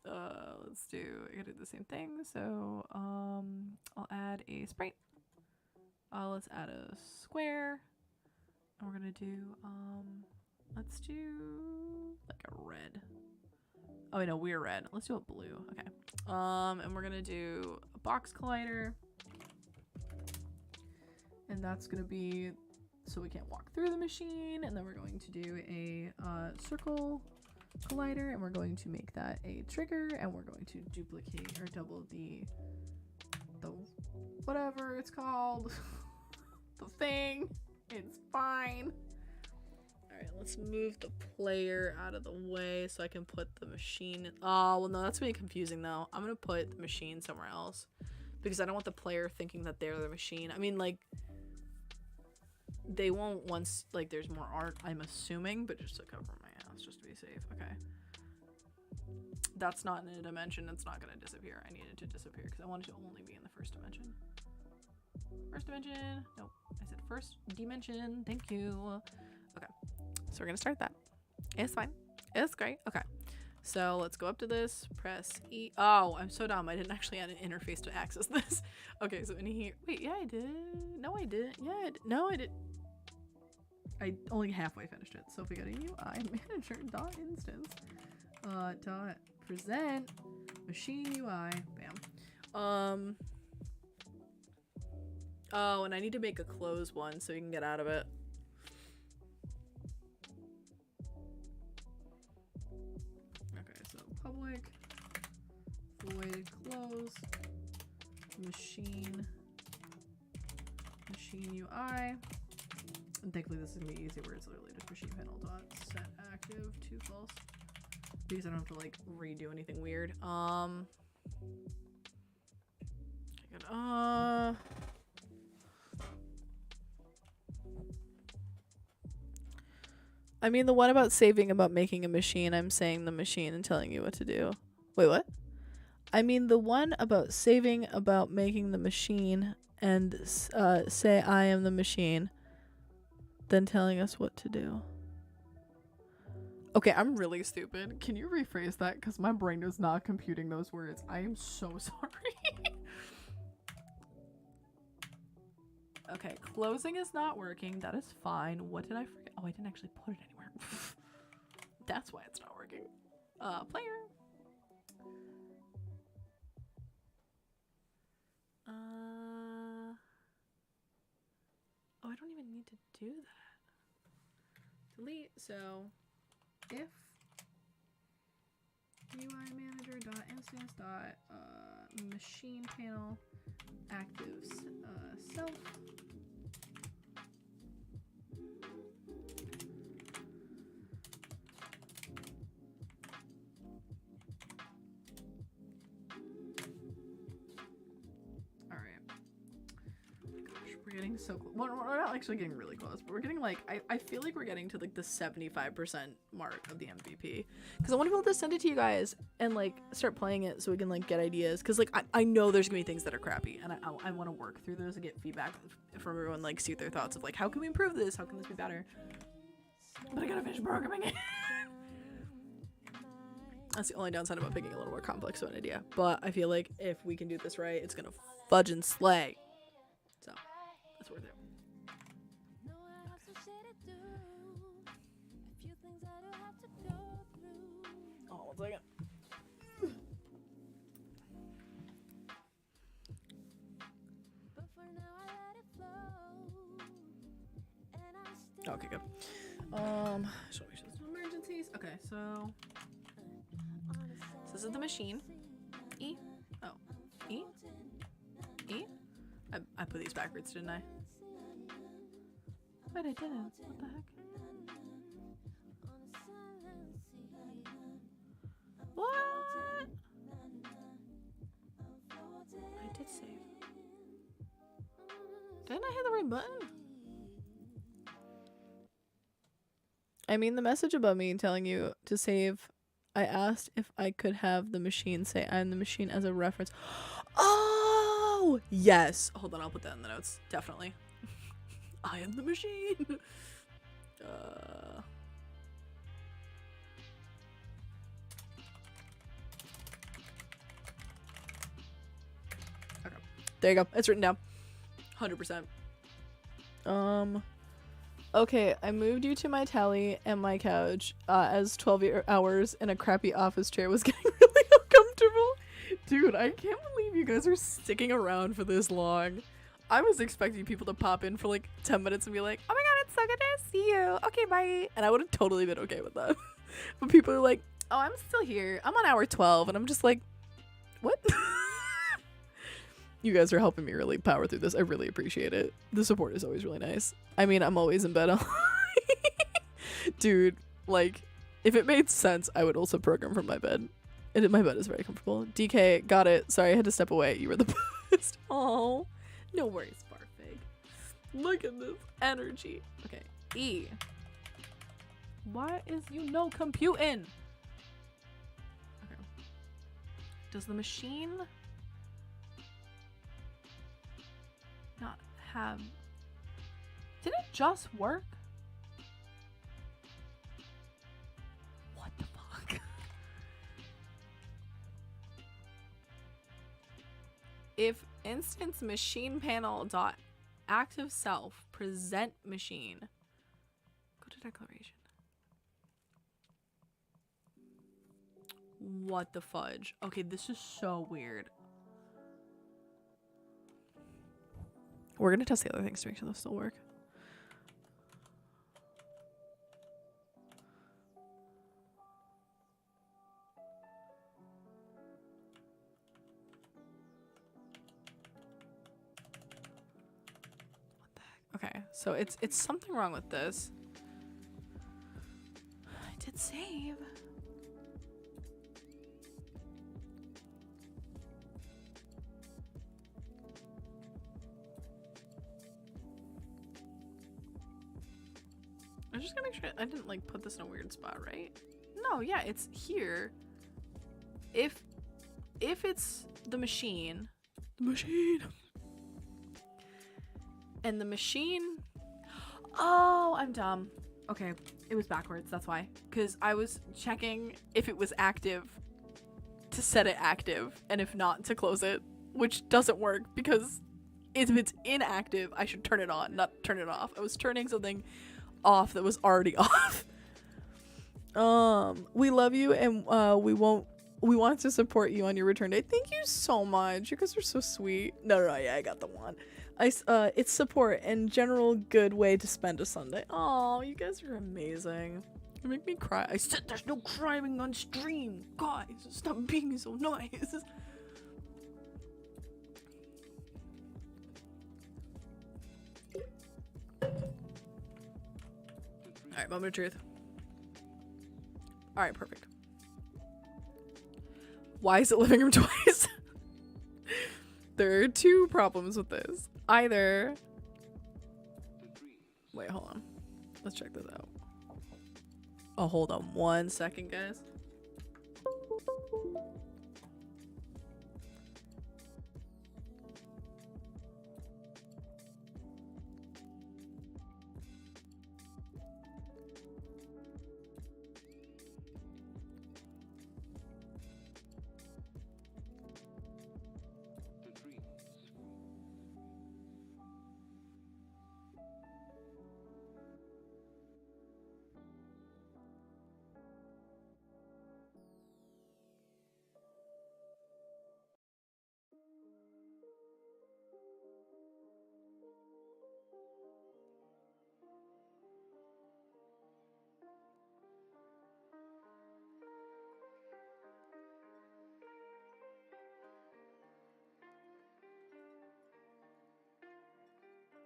Let's do. I gotta do the same thing. So, I'll add a sprite. Let's add a square. And we're gonna do. Let's do like a red. Oh wait, no, we're red. Let's do a blue. Okay. And we're gonna do a box collider. And that's gonna be so we can't walk through the machine. And then we're going to do a circle collider, and we're going to make that a trigger, and we're going to duplicate or double the whatever it's called, the thing. It's fine. All right, let's move the player out of the way so I can put the machine. Oh well, no, that's really confusing though. I'm gonna put the machine somewhere else because I don't want the player thinking that they're the machine. I mean, like, they won't once, like, there's more art, I'm assuming, but just to cover my ass, just to be safe. Okay. That's not in a dimension. It's not gonna disappear. I need it to disappear because I want it to only be in the first dimension. First dimension. Nope. I said first dimension. Thank you. Okay. So we're gonna start that. It's fine. It's great. Okay. So let's go up to this. Press E. Oh, I'm so dumb. I didn't actually add an interface to access this. Okay. So in here. Wait. Yeah, I did. No, I didn't. Yeah. No, I did. I only halfway finished it. So if we go to UI manager dot instance dot present machine UI. Bam. Oh, and I need to make a close one so you can get out of it. Okay, so public void close machine UI. And thankfully this is gonna be easy where it's literally just machine panel dot set active to false. Because I don't have to like redo anything weird. Okay, good. I mean the one about saving about making a machine, I'm saying the machine and telling you what to do. Wait, what? I mean the one about saving about making the machine and say I am the machine, then telling us what to do. Okay, I'm really stupid. Can you rephrase that? Because my brain is not computing those words. I am so sorry. Okay, closing is not working. That is fine. What did I forget? Oh, I didn't actually put it anywhere. That's why it's not working. Player. Oh, I don't even need to do that. Delete. So if UI manager dot instance dot machine panel active self. We're getting so close. Well, we're not actually getting really close, but we're getting like, I feel like we're getting to like the 75% mark of the MVP. Because I want to be able to send it to you guys and like start playing it so we can like get ideas. Because like I know there's gonna be things that are crappy and I want to work through those and get feedback from everyone, like see their thoughts of like, how can we improve this? How can this be better? But I gotta finish programming it. That's the only downside about picking a little more complex of an idea. But I feel like if we can do this right, it's gonna fudge and slay. So that's worth it. Oh, 1 second. Okay, good. Show me some emergencies. Okay, so this is the machine. E. Oh. E. E. I put these backwards, didn't I? Wait, I didn't. What the heck? What? I did save. Didn't I hit the right button? I mean the message above me telling you to save. I asked if I could have the machine say I'm the machine as a reference. Oh, yes. Hold on, I'll put that in the notes. Definitely. I am the machine. Okay. There you go. It's written down. 100%. Okay, I moved you to my tally and my couch as 12 hours in a crappy office chair was getting really uncomfortable. Dude, I can't believe you guys are sticking around for this long. I was expecting people to pop in for like 10 minutes and be like, oh my god, it's so good to see you. Okay, bye. And I would have totally been okay with that. But people are like, oh, I'm still here. I'm on hour 12. And I'm just like, what? You guys are helping me really power through this. I really appreciate it. The support is always really nice. I mean, I'm always in bed. Dude, like, if it made sense, I would also program from my bed. And my bed is very comfortable. DK, got it. Sorry, I had to step away. You were the best. Oh, no worries, Barfig. Look at this energy. Okay, E. Why is you no computing? Okay. Does the machine not have... Did it just work? What the fuck? If instance machine panel dot active self present machine, go to declaration. What the fudge? Okay, this is so weird. We're gonna test the other things to make sure those still work. Okay, so it's something wrong with this. I did save. I'm just gonna make sure I didn't like put this in a weird spot, right? No, yeah, it's here. If it's the machine, and the machine, oh, I'm dumb. Okay, it was backwards, that's why. Because I was checking if it was active to set it active, and if not, to close it, which doesn't work because if it's inactive, I should turn it on, not turn it off. I was turning something off that was already off. We love you, and we want to support you on your return date. Thank you so much. You guys are so sweet. No, yeah, I got the one. It's support and general good way to spend a Sunday. Oh, you guys are amazing. You make me cry. I said there's no crying on stream. Guys, stop being so nice. Alright, moment of truth. Alright, perfect. Why is it living room twice? There are two problems with this. Either... Wait, hold on. Let's check this out. Oh, hold on 1 second, guys.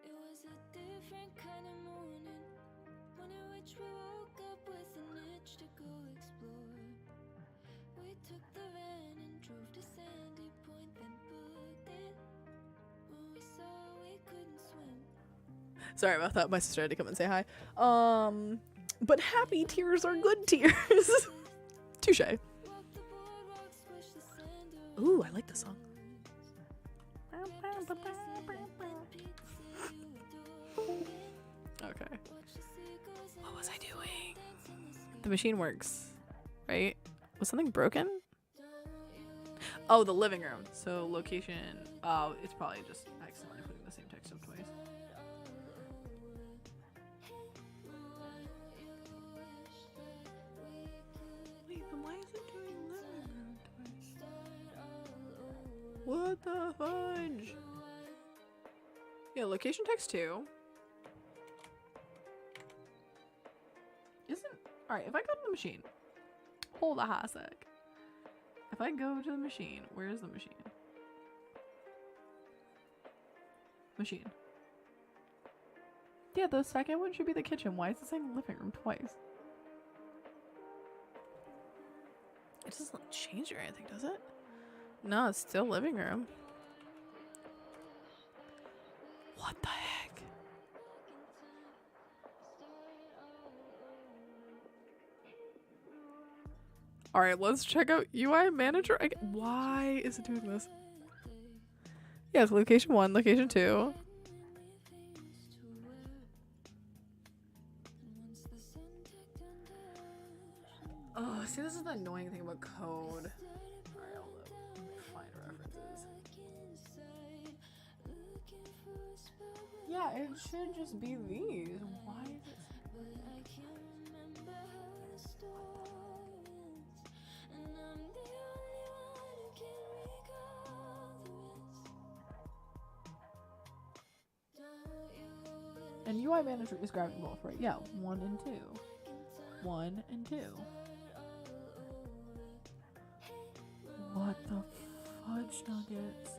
It was a different kind of morning, one in which we woke up with an itch to go explore. We took the van and drove to Sandy Point, then booked it. When we saw we couldn't swim. Sorry about that. My sister had to come and say hi. But happy tears are good tears. Touche. Walked the boardwalk, swished the sand around. Ooh, I like this song. Okay. What was I doing? The machine works, right? Was something broken? Oh, the living room. So location. Oh, it's probably just accidentally putting the same text up twice. Wait, then why is it doing living room twice? What the fudge? Yeah, location text 2. Isn't... Alright, if I go to the machine. Hold a hot sec. If I go to the machine, where is the machine? Machine. Yeah, the second one should be the kitchen. Why is it saying living room twice? It doesn't change or anything, does it? No, it's still living room. What the heck? All right, let's check out UI Manager. Why is it doing this? Yeah, it's location 1, location 2. Oh, see, this is the annoying thing about code. Alright, hold up. Let me find references. Yeah, it should just be these. Why is it? And UI Manager is grabbing both, right? Yeah, 1 and 2. 1 and 2. What the fudge nuggets?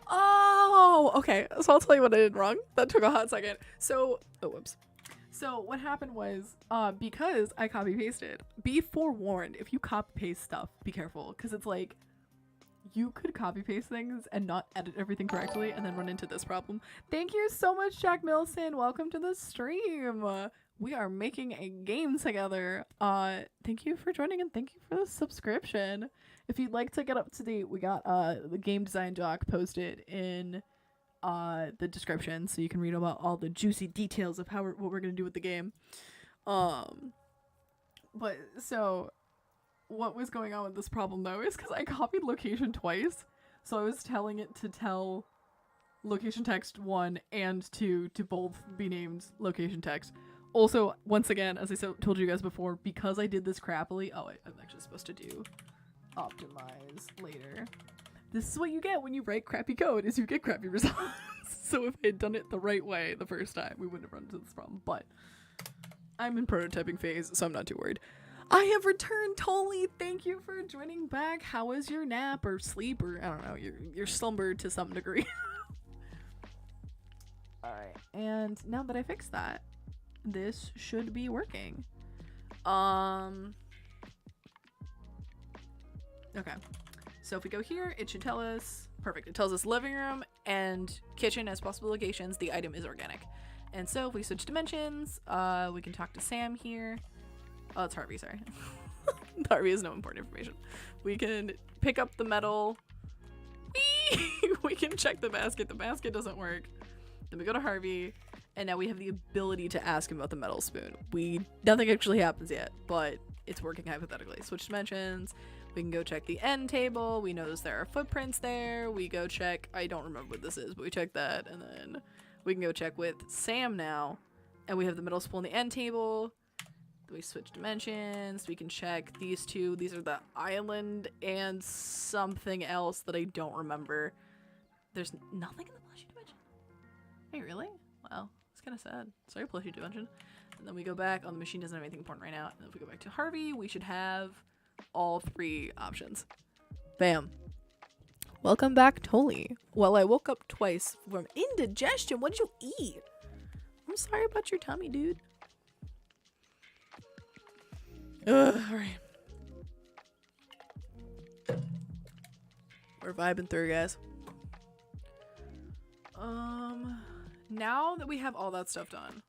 Oh, okay. So I'll tell you what I did wrong. That took a hot second. So, oh, whoops. So what happened was, because I copy pasted, be forewarned, if you copy paste stuff, be careful, because it's like, you could copy paste things and not edit everything correctly and then run into this problem. Thank you so much, Jack Milson. Welcome to the stream. We are making a game together. Thank you for joining and thank you for the subscription. If you'd like to get up to date, we got the game design doc posted in the description, so you can read about all the juicy details of what we're gonna do with the game. But so what was going on with this problem though is because I copied location twice, so I was telling it to tell location text 1 and 2 to both be named location text. Also, once again, as I told you guys before, because I did this crappily, I'm actually supposed to do optimize later. This is what you get when you write crappy code, is you get crappy results. So if I had done it the right way the first time, we wouldn't have run into this problem. But I'm in prototyping phase, so I'm not too worried. I have returned, Tolly. Thank you for joining back. How was your nap or sleep or I don't know, your slumber to some degree? Alright, and now that I fixed that, this should be working. Okay. So if we go here, it should tell us, perfect, it tells us living room and kitchen as possible locations. The item is organic. And so if we switch dimensions, we can talk to Sam here. Oh, it's Harvey, sorry. Harvey has no important information. We can pick up the metal. We can check the basket. The basket doesn't work. Then we go to Harvey, and now we have the ability to ask him about the metal spoon. Nothing actually happens yet, but it's working hypothetically. Switch dimensions. We can go check the end table. We notice there are footprints there. We go check, I don't remember what this is, but we check that, and then we can go check with Sam now, and we have the middle spool in the end table. Then we switch dimensions. We can check these two. These are the island and something else that I don't remember. There's nothing in the plushie dimension. Hey, really? Wow, it's kind of sad. Sorry, plushie dimension. And then we go back. Oh, the machine doesn't have anything important right now. And if we go back to Harvey, we should have all 3 options. Bam. Welcome back, Tolly. Well, I woke up twice from indigestion. What did you eat? I'm sorry about your tummy, dude. Alright. We're vibing through, guys. Now that we have all that stuff done,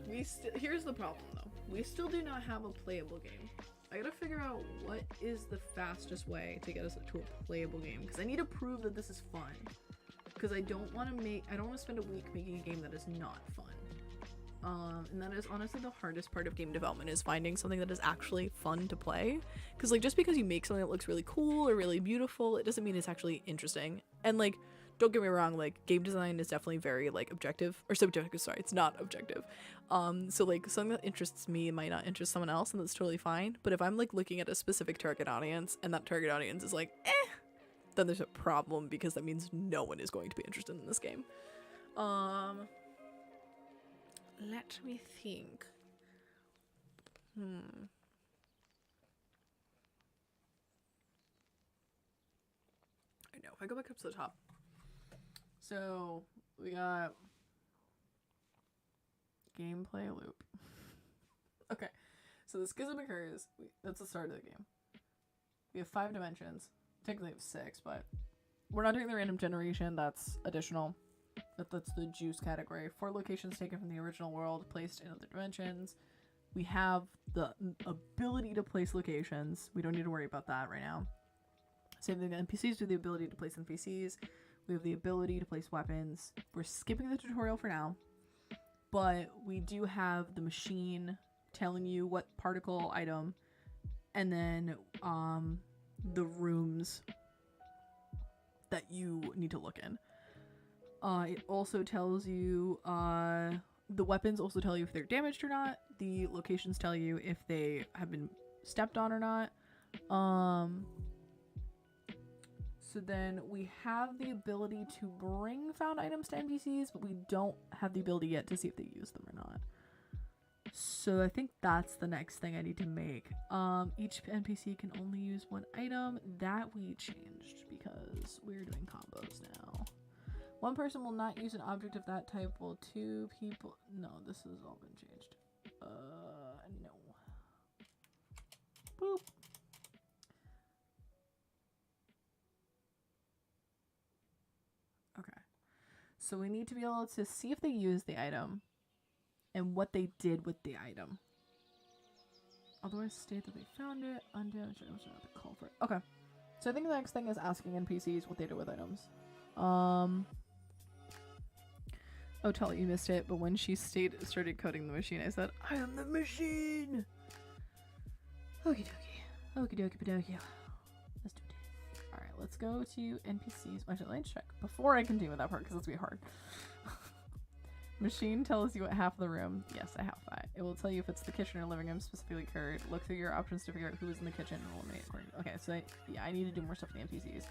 here's the problem though. We still do not have a playable game. I gotta figure out what is the fastest way to get us to a playable game, because I need to prove that this is fun. Because I don't want to spend a week making a game that is not fun. And that is honestly the hardest part of game development, is finding something that is actually fun to play. Because like, just because you make something that looks really cool or really beautiful, it doesn't mean it's actually interesting. And like, don't get me wrong, like, game design is definitely very like objective or subjective. Sorry, it's not objective. So like, something that interests me might not interest someone else, and that's totally fine. But if I'm like looking at a specific target audience and that target audience is like then there's a problem, because that means no one is going to be interested in this game. Let me think. I know, if I go back up to the top. So, we got gameplay loop. Okay, so the schism occurs. That's the start of the game. We have 5 dimensions. technically have 6, but we're not doing the random generation. That's additional. That's the juice category. 4 locations taken from the original world, placed in other dimensions. We have the ability to place locations. We don't need to worry about that right now. Same thing, the NPCs we have the ability to place NPCs. We have the ability to place weapons. We're skipping the tutorial for now, but we do have the machine telling you what particle item, and then the rooms that you need to look in. It also tells you the weapons also tell you if they're damaged or not. The locations tell you if they have been stepped on or not. So then we have the ability to bring found items to NPCs, but we don't have the ability yet to see if they use them or not. So I think that's the next thing I need to make. Each NPC can only use 1 item. That we changed because we're doing combos now. 1 person will not use an object of that type while 2 people... No, this has all been changed. No. Boop. Okay. So we need to be able to see if they use the item and what they did with the item. Otherwise state that they found it. Undamaged items are not the culprit. Okay. So I think the next thing is asking NPCs what they do with items. Oh, tell you missed it, but when she started coding the machine, I said, I am the machine! Okie dokie. Okie dokie padokie. Let's do it. Alright, let's go to NPCs. Actually, let me check before I continue with that part, because it's gonna be hard. Machine tells you what half of the room. Yes, I have that. It will tell you if it's the kitchen or living room, specifically curd. Look through your options to figure out who is in the kitchen and eliminate according to... Okay, so yeah, I need to do more stuff with the NPCs.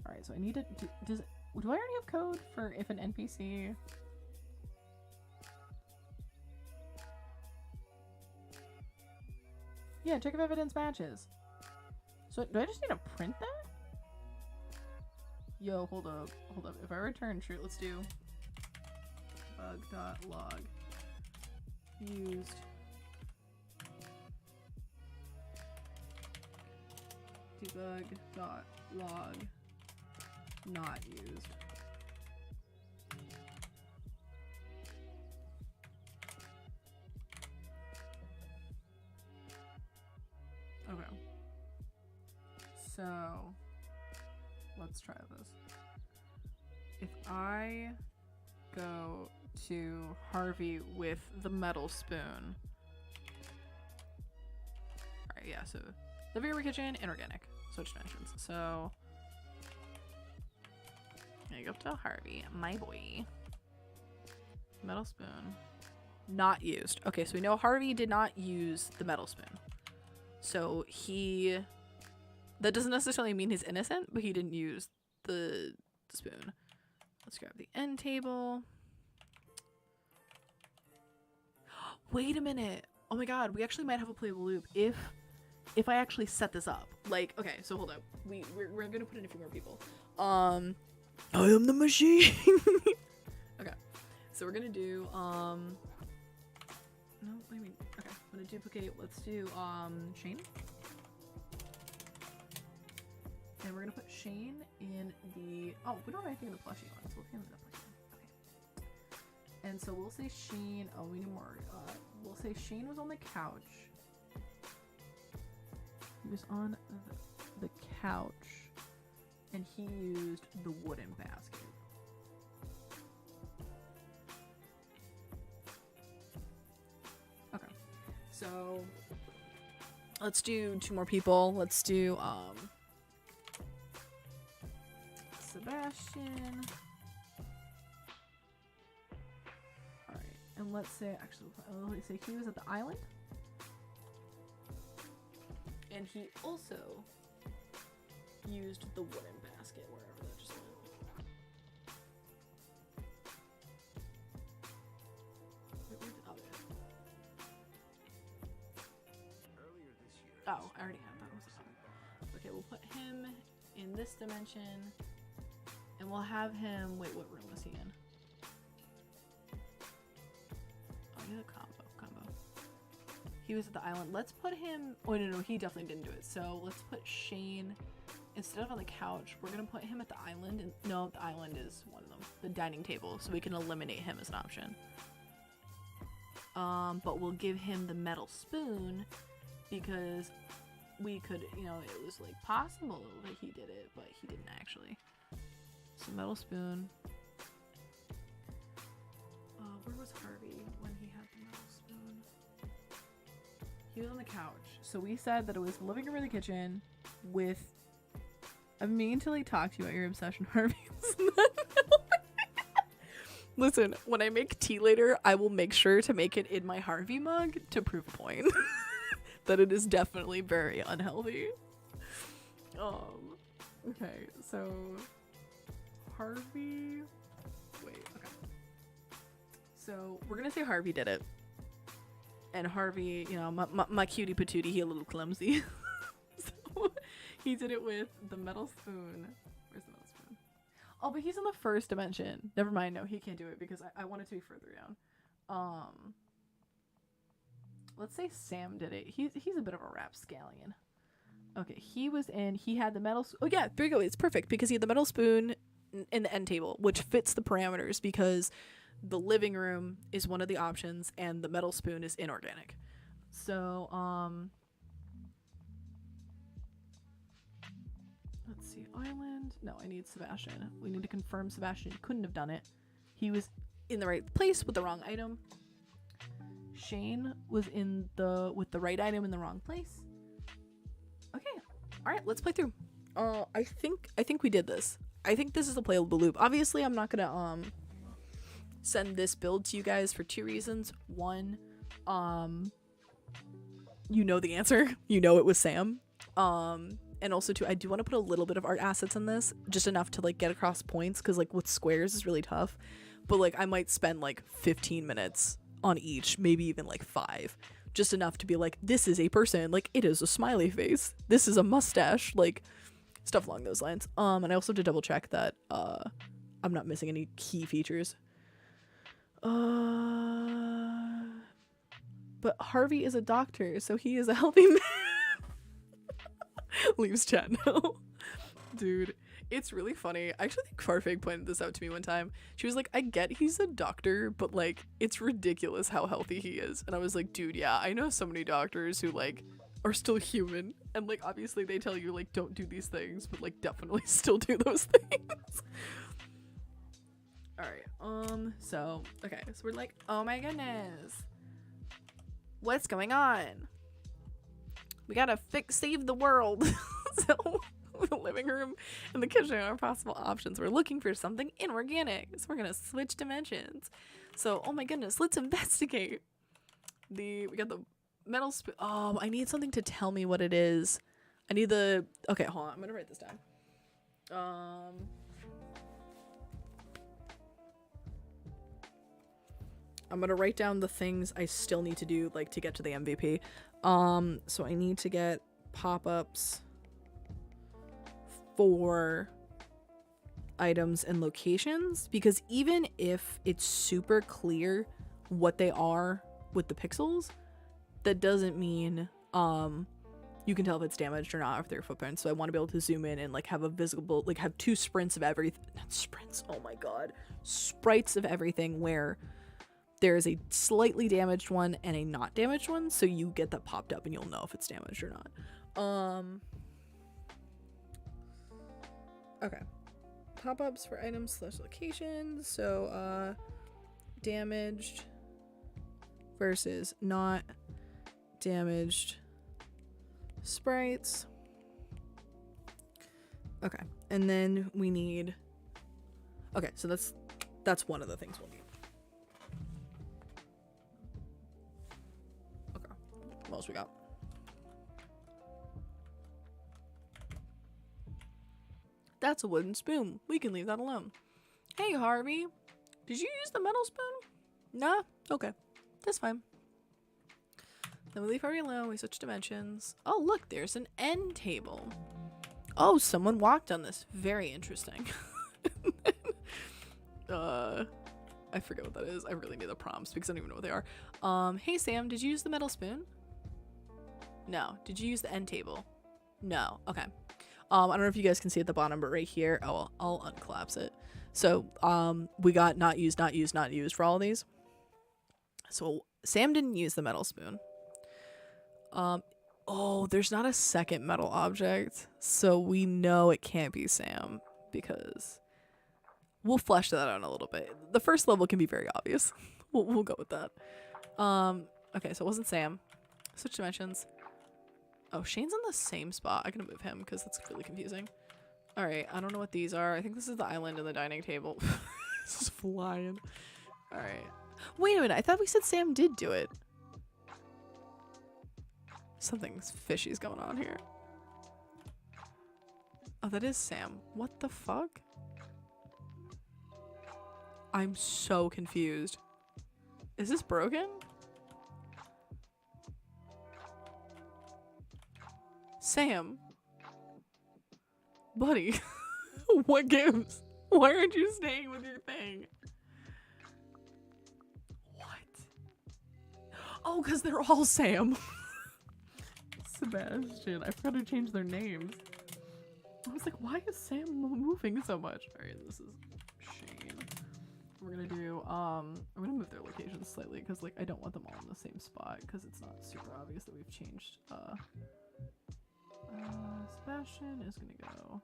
Alright, so I need to do I already have code for if an NPC... Yeah, check if evidence matches. So do I just need to print that? Yo, hold up. If I return true, let's do bug.log used debug.log not used. Okay. So let's try this. If I go to Harvey with the metal spoon. Alright, yeah, so the Vera kitchen, inorganic. Switch dimensions. So I go to Harvey, my boy. Metal spoon. Not used. Okay, so we know Harvey did not use the metal spoon. So that doesn't necessarily mean he's innocent, but he didn't use the spoon. Let's grab the end table. Wait a minute. Oh my god, we actually might have a playable loop if I actually set this up. Like, okay, so hold up. We're gonna put in a few more people. I am the machine. Okay. So we're gonna do no, what do you mean? Okay, I'm gonna duplicate. Let's do Shane. And we're gonna put Shane in the... Oh, we don't have anything in the plushie one, so we'll put him in the plushie one. Okay. And so we'll say Shane... Oh, we need more. We'll say Shane was on the couch. He was on the couch. And he used the wooden basket. Okay. So... let's do 2 more people. Let's do, Sebastian. Alright, and let's say, let's say he was at the island. And he also used the wooden basket wherever that just went. Oh, yeah. Oh, I already have that. Okay, we'll put him in this dimension. And we'll have him... Wait, what room was he in? Oh, he had a combo. He was at the island. Let's put him... Oh, no, he definitely didn't do it. So let's put Shane... Instead of on the couch, we're going to put him at the island. And no, the island is one of them. The dining table. So we can eliminate him as an option. But we'll give him the metal spoon because we could, you know, it was like possible that he did it, but he didn't actually. So metal spoon. Where was Harvey when he had the metal spoon? He was on the couch. So we said that it was the living room or the kitchen with... I'm meaning to like talk to you about your obsession, Harvey. Listen, when I make tea later, I will make sure to make it in my Harvey mug to prove a point. That it is definitely very unhealthy. Okay, so Harvey... Wait, okay. So we're gonna say Harvey did it. And Harvey, you know, my cutie patootie, he a little clumsy. So he did it with the metal spoon. Where's the metal spoon? Oh, but he's in the first dimension. Never mind, no, he can't do it because I want it to be further down. Let's say Sam did it. He's a bit of a rapscallion. Okay, he had the metal... Oh yeah, there you go. It's perfect because he had the metal spoon in the end table, which fits the parameters because the living room is one of the options and the metal spoon is inorganic. So, let's see, island. No, I need Sebastian. We need to confirm Sebastian couldn't have done it. He was in the right place with the wrong item. Shane was with the right item in the wrong place. Okay. All right, let's play through. I think we did this. I think this is a playable loop. Obviously, I'm not going to send this build to you guys for two reasons. One, you know the answer. You know it was Sam. And also two, I do want to put a little bit of art assets in this, just enough to like get across points cuz like with squares is really tough. But like I might spend like 15 minutes on each, maybe even like 5, just enough to be like, this is a person, like it is a smiley face, this is a mustache, like stuff along those lines. And I also have to double check that I'm not missing any key features. But Harvey is a doctor, so he is a healthy man. Leaves chat now. Dude, it's really funny. I actually think Farfig pointed this out to me one time. She was like, I get he's a doctor, but like it's ridiculous how healthy he is. And I was like, dude, yeah, I know so many doctors who like are still human and like obviously they tell you like don't do these things, but like definitely still do those things. Alright, so okay, so we're like, oh my goodness, what's going on? We gotta save the world. So the living room and the kitchen are possible options. We're looking for something inorganic, so we're gonna switch dimensions. So oh my goodness, let's investigate. We got the metal spoon. Oh, I need something to tell me what it is. I need the... Okay, hold on, I'm gonna write this down. I'm gonna write down the things I still need to do, like to get to the MVP. So I need to get pop-ups for items and locations, because even if it's super clear what they are with the pixels, that doesn't mean you can tell if it's damaged or not if they're footprints. So I want to be able to zoom in and like have a visible, like have 2 sprints of everything. Not sprints, oh my god, sprites of everything where there is a slightly damaged one and a not damaged one, so you get that popped up and you'll know if it's damaged or not. Okay, pop-ups for items / locations. So damaged versus not damaged sprites. Okay, and then we need... Okay, so that's one of the things we'll need. Okay, what else we got? That's a wooden spoon. We can leave that alone. Hey, Harvey. Did you use the metal spoon? Nah? Okay. That's fine. Then we leave Harvey alone. We switch dimensions. Oh, look. There's an end table. Oh, someone walked on this. Very interesting. I forget what that is. I really need the prompts because I don't even know what they are. Hey, Sam. Did you use the metal spoon? No. Did you use the end table? No. Okay. I don't know if you guys can see at the bottom, but right here, oh, I'll uncollapse it. So, we got not used, not used, not used for all of these. So Sam didn't use the metal spoon. Oh, there's not a second metal object, so we know it can't be Sam because we'll flesh that out in a little bit. The first level can be very obvious. We'll go with that. Okay, so it wasn't Sam. Switch dimensions. Oh, Shane's in the same spot. I can move him because that's really confusing. All right, I don't know what these are. I think this is the island and the dining table. This is flying. All right. Wait a minute. I thought we said Sam did do it. Something's fishy's going on here. Oh, that is Sam. What the fuck? I'm so confused. Is this broken? Sam. Buddy. What gives? Why aren't you staying with your thing? What? Oh, because they're all Sam. Sebastian. I forgot to change their names. I was like, why is Sam moving so much? Alright, this is Shane. We're gonna do, I'm gonna move their locations slightly because, like, I don't want them all in the same spot because it's not super obvious that we've changed, Sebastian is gonna go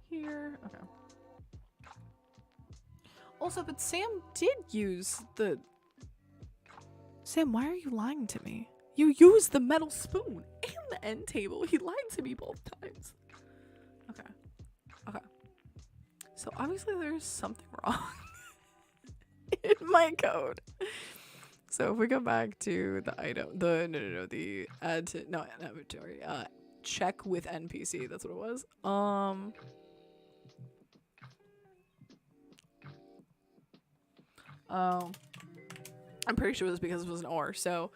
here. Okay. Also, but Sam did use the... Sam, why are you lying to me? You used the metal spoon and the end table. He lied to me both times. Okay. Okay. So obviously there's something wrong in my code. So if we go back to the item, the add to, no, inventory, check with NPC, that's what it was. Oh, I'm pretty sure it was because it was an or, so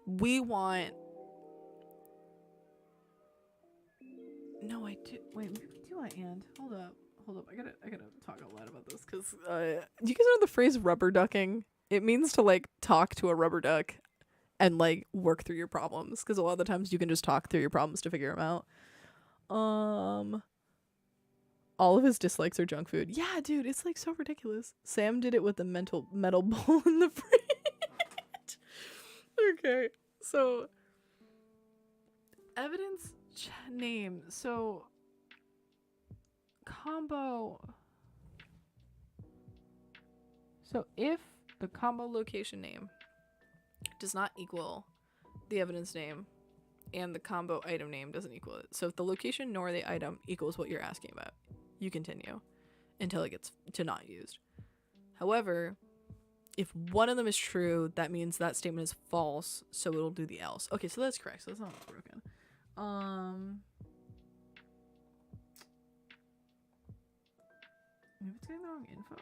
we want, no, I do, wait, maybe do I and, hold up, I gotta talk a lot about this, because, do you guys know the phrase rubber ducking? It means to, like, talk to a rubber duck and, like, work through your problems, because a lot of the times you can just talk through your problems to figure them out. All of his dislikes are junk food. Yeah, dude, it's, like, so ridiculous. Sam did it with the metal bowl in the fridge. Okay, so evidence name. So combo. So if the combo location name does not equal the evidence name and the combo item name doesn't equal it. So if the location nor the item equals what you're asking about, you continue until it gets to not used. However, if one of them is true, that means that statement is false, so it'll do the else. Okay, so that's correct. So that's not broken. Maybe it's getting the wrong info.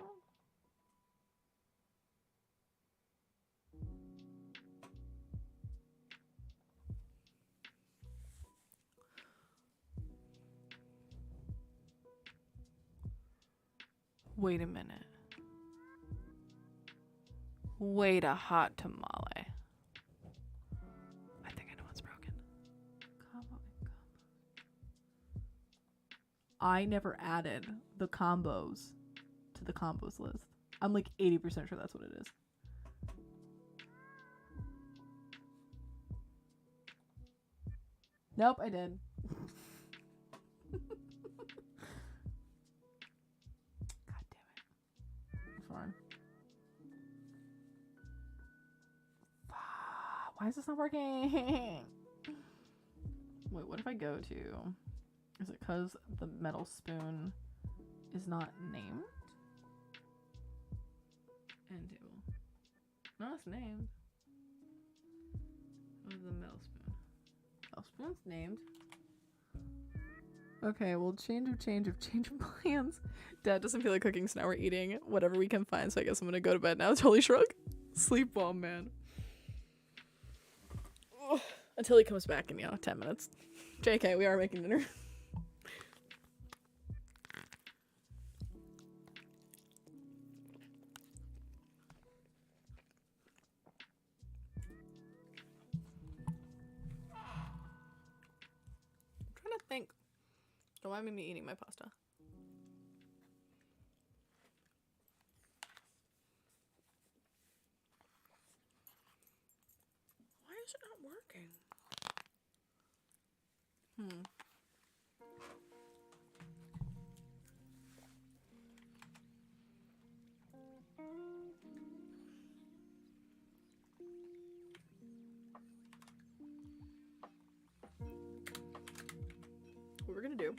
Wait a minute. Wait a hot tamale. I think I know what's broken. Combo and combos. I never added the combos to the combos list. I'm like 80% sure that's what it is. Nope, I did. God damn it. Fine. Why is this not working? Wait, what if I go to... Is it because the metal spoon is not named? End table. No, it's named. What is the metal spoon? Metal spoon's named. Okay, well, change of plans. Dad doesn't feel like cooking, so now we're eating whatever we can find, so I guess I'm gonna go to bed now. Totally shrug. Sleep well, man. Until he comes back in, 10 minutes. JK, we are making dinner. Don't mind me eating my pasta. Why is it not working? What we're gonna do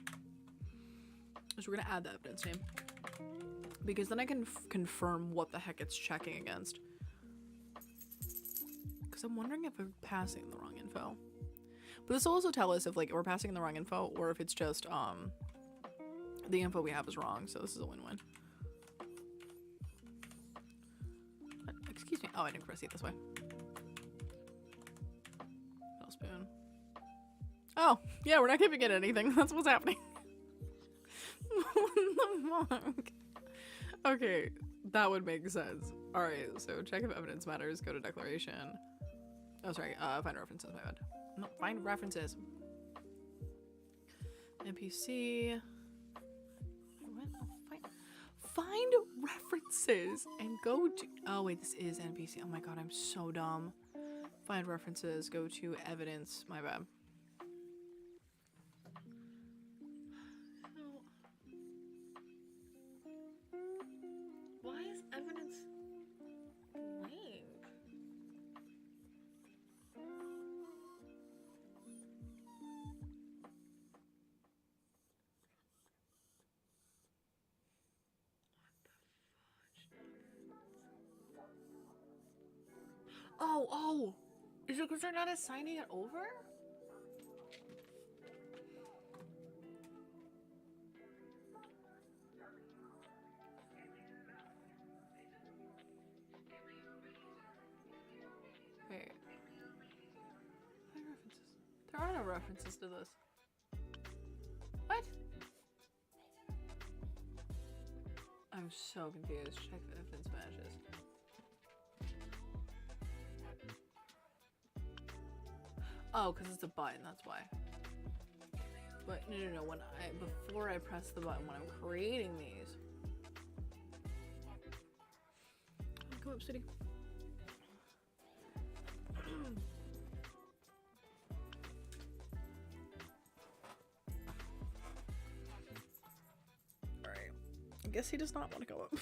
is we're gonna add the evidence name, because then I can confirm what the heck it's checking against. Because I'm wondering if we're passing the wrong info. But this will also tell us if like we're passing the wrong info or if it's just the info we have is wrong. So this is a win-win. Excuse me. Oh, I didn't press it this way. Middle spoon. Oh, yeah, we're not giving it anything. That's what's happening. What the fuck? Okay, that would make sense. Alright, so check if evidence matters. Go to declaration. Oh, sorry. Find references. My bad. No, find references. NPC. What? Oh, find references and go to. Oh wait, this is NPC. Oh my god, I'm so dumb. Find references. Go to evidence. My bad. Why is evidence blank? Oh, is it because they're not assigning it over? Wait. Find references. There are no references to this. What? I'm so confused. Check the evidence matches. Oh, because it's a button, that's why. But no, when before I press the button, when I'm creating these. Come up, city. Alright. I guess he does not want to go up.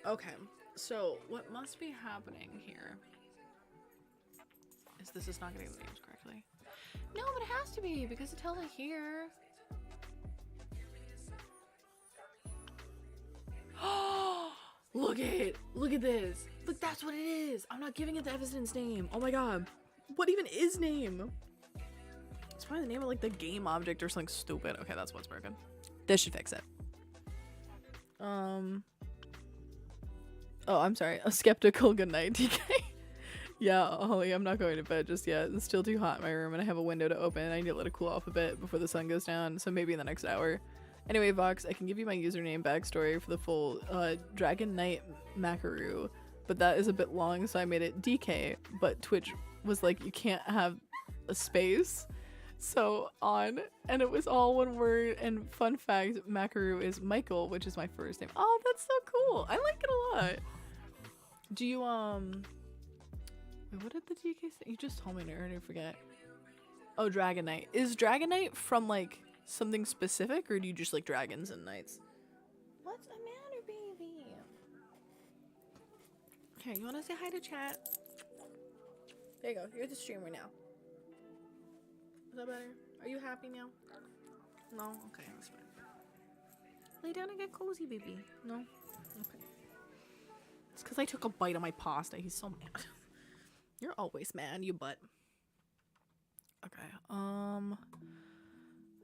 Okay, so what must be happening here is this is not getting the names correctly. No, but it has to be because it tells it here. Look at this. Look, that's what it is. I'm not giving it the evidence name. Oh my god. What even is name? It's probably the name of like the game object or something stupid. Okay, that's what's broken. This should fix it. Oh, I'm sorry. A skeptical good night, DK. Yeah, Holly, I'm not going to bed just yet. It's still too hot in my room and I have a window to open. I need to let it cool off a bit before the sun goes down, so maybe in the next hour. Anyway, Vox, I can give you my username backstory for the full Dragon Knight Macaru, but that is a bit long, so I made it DK, but Twitch was like, you can't have a space, so on, and it was all one word, and fun fact, Macaru is Michael, which is my first name. Oh, that's so cool. I like it a lot. Do you, wait, what did the DK say? You just told me and I already forget. Oh, Dragon Knight. Is Dragon Knight from, like, something specific, or do you just like dragons and knights? What's the matter, baby? Okay, you wanna say hi to chat? There you go. You're the streamer now. Is that better? Are you happy now? No? Okay, that's fine. Lay down and get cozy, baby. No? Okay. It's because I took a bite of my pasta. He's so mad. You're always mad, you butt. Okay,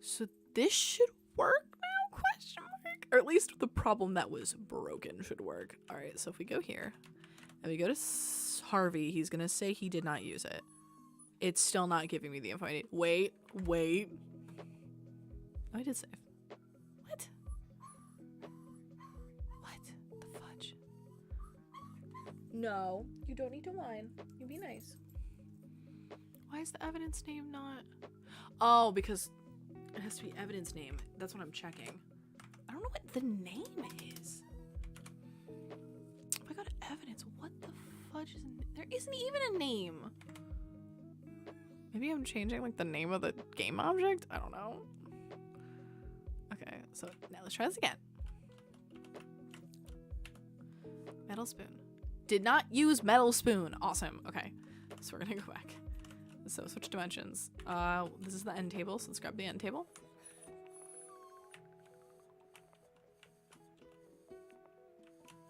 so this should work now, question mark? Or at least the problem that was broken should work. Alright, so if we go here, and we go to Harvey, he's gonna say he did not use it. It's still not giving me the info I need. Wait. Oh, I did save. What? What the fudge? No, you don't need to whine. You be nice. Why is the evidence name not? Oh, because It has to be evidence name. That's what I'm checking. I don't know what the name is. If I got evidence, what the fudge is there? Isn't even a name. Maybe I'm changing like the name of the game object? I don't know. Okay, so now let's try this again. Metal spoon. Did not use metal spoon. Awesome. Okay, so we're gonna go back. So switch dimensions. This is the end table, so let's grab the end table.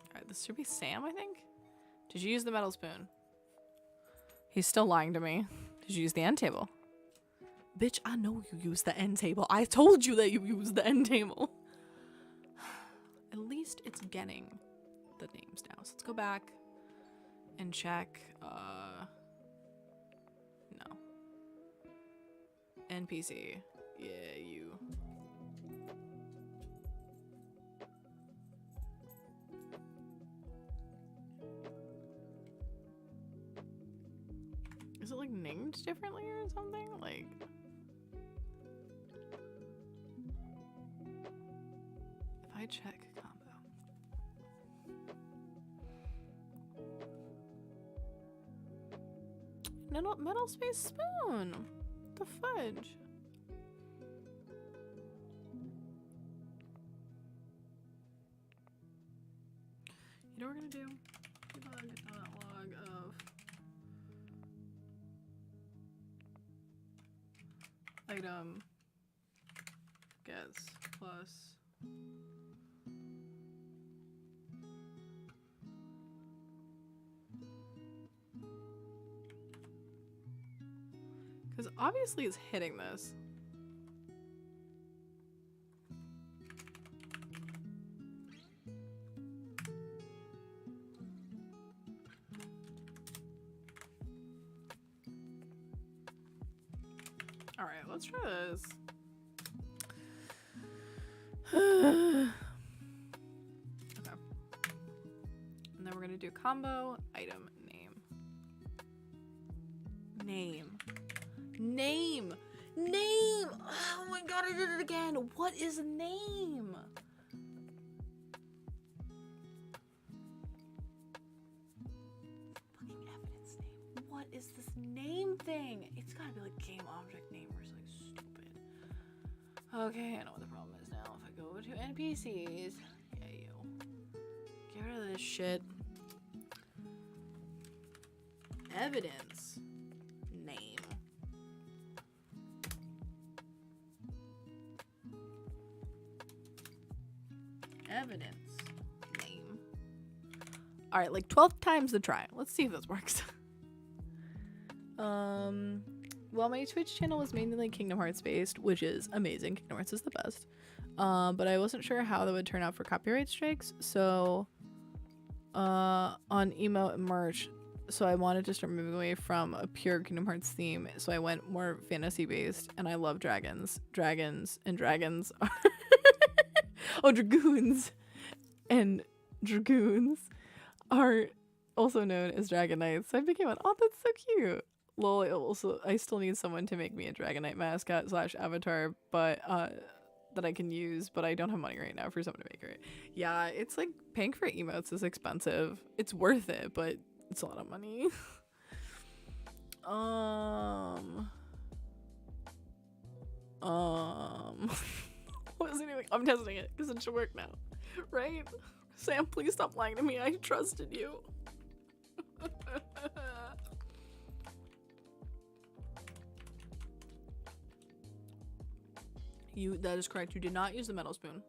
Alright, this should be Sam, I think. Did you use the metal spoon? He's still lying to me. Did you use the end table? Bitch, I know you used the end table. I told you that you used the end table. At least it's getting the names now. So let's go back and check. No. NPC. Yeah, you. Is it like named differently or something? Like, if I check combo. Metal space spoon. The fudge. You know what we're gonna do? Debug log of item gets plus because obviously it's hitting this. All right, let's try this. Okay. And then we're gonna do combo item name. Name. Oh my god, I did it again. What is name? Fucking evidence name. What is this name thing? It's gotta be like game object name or something stupid. Okay, I know what the problem is now. If I go to NPCs, yeah, you. Get rid of this shit. Evidence name. Evidence name. All right, like 12 times the try. Let's see if this works. Well, my Twitch channel was mainly like Kingdom Hearts based, which is amazing. Kingdom Hearts is the best. But I wasn't sure how that would turn out for copyright strikes. So, on emote and merch, so I wanted to start moving away from a pure Kingdom Hearts theme. So I went more fantasy based, and I love dragons. Dragons are oh, dragoons and dragoons are also known as dragon knights. So I became an, oh, that's so cute. Lol, I still need someone to make me a Dragon Knight mascot / avatar, but that I can use, but I don't have money right now for someone to make it. Yeah, it's like paying for emotes is expensive. It's worth it, but it's a lot of money. What is it doing? I'm testing it because it should work now, right? Sam, please stop lying to me. I trusted you. That is correct. You did not use the metal spoon.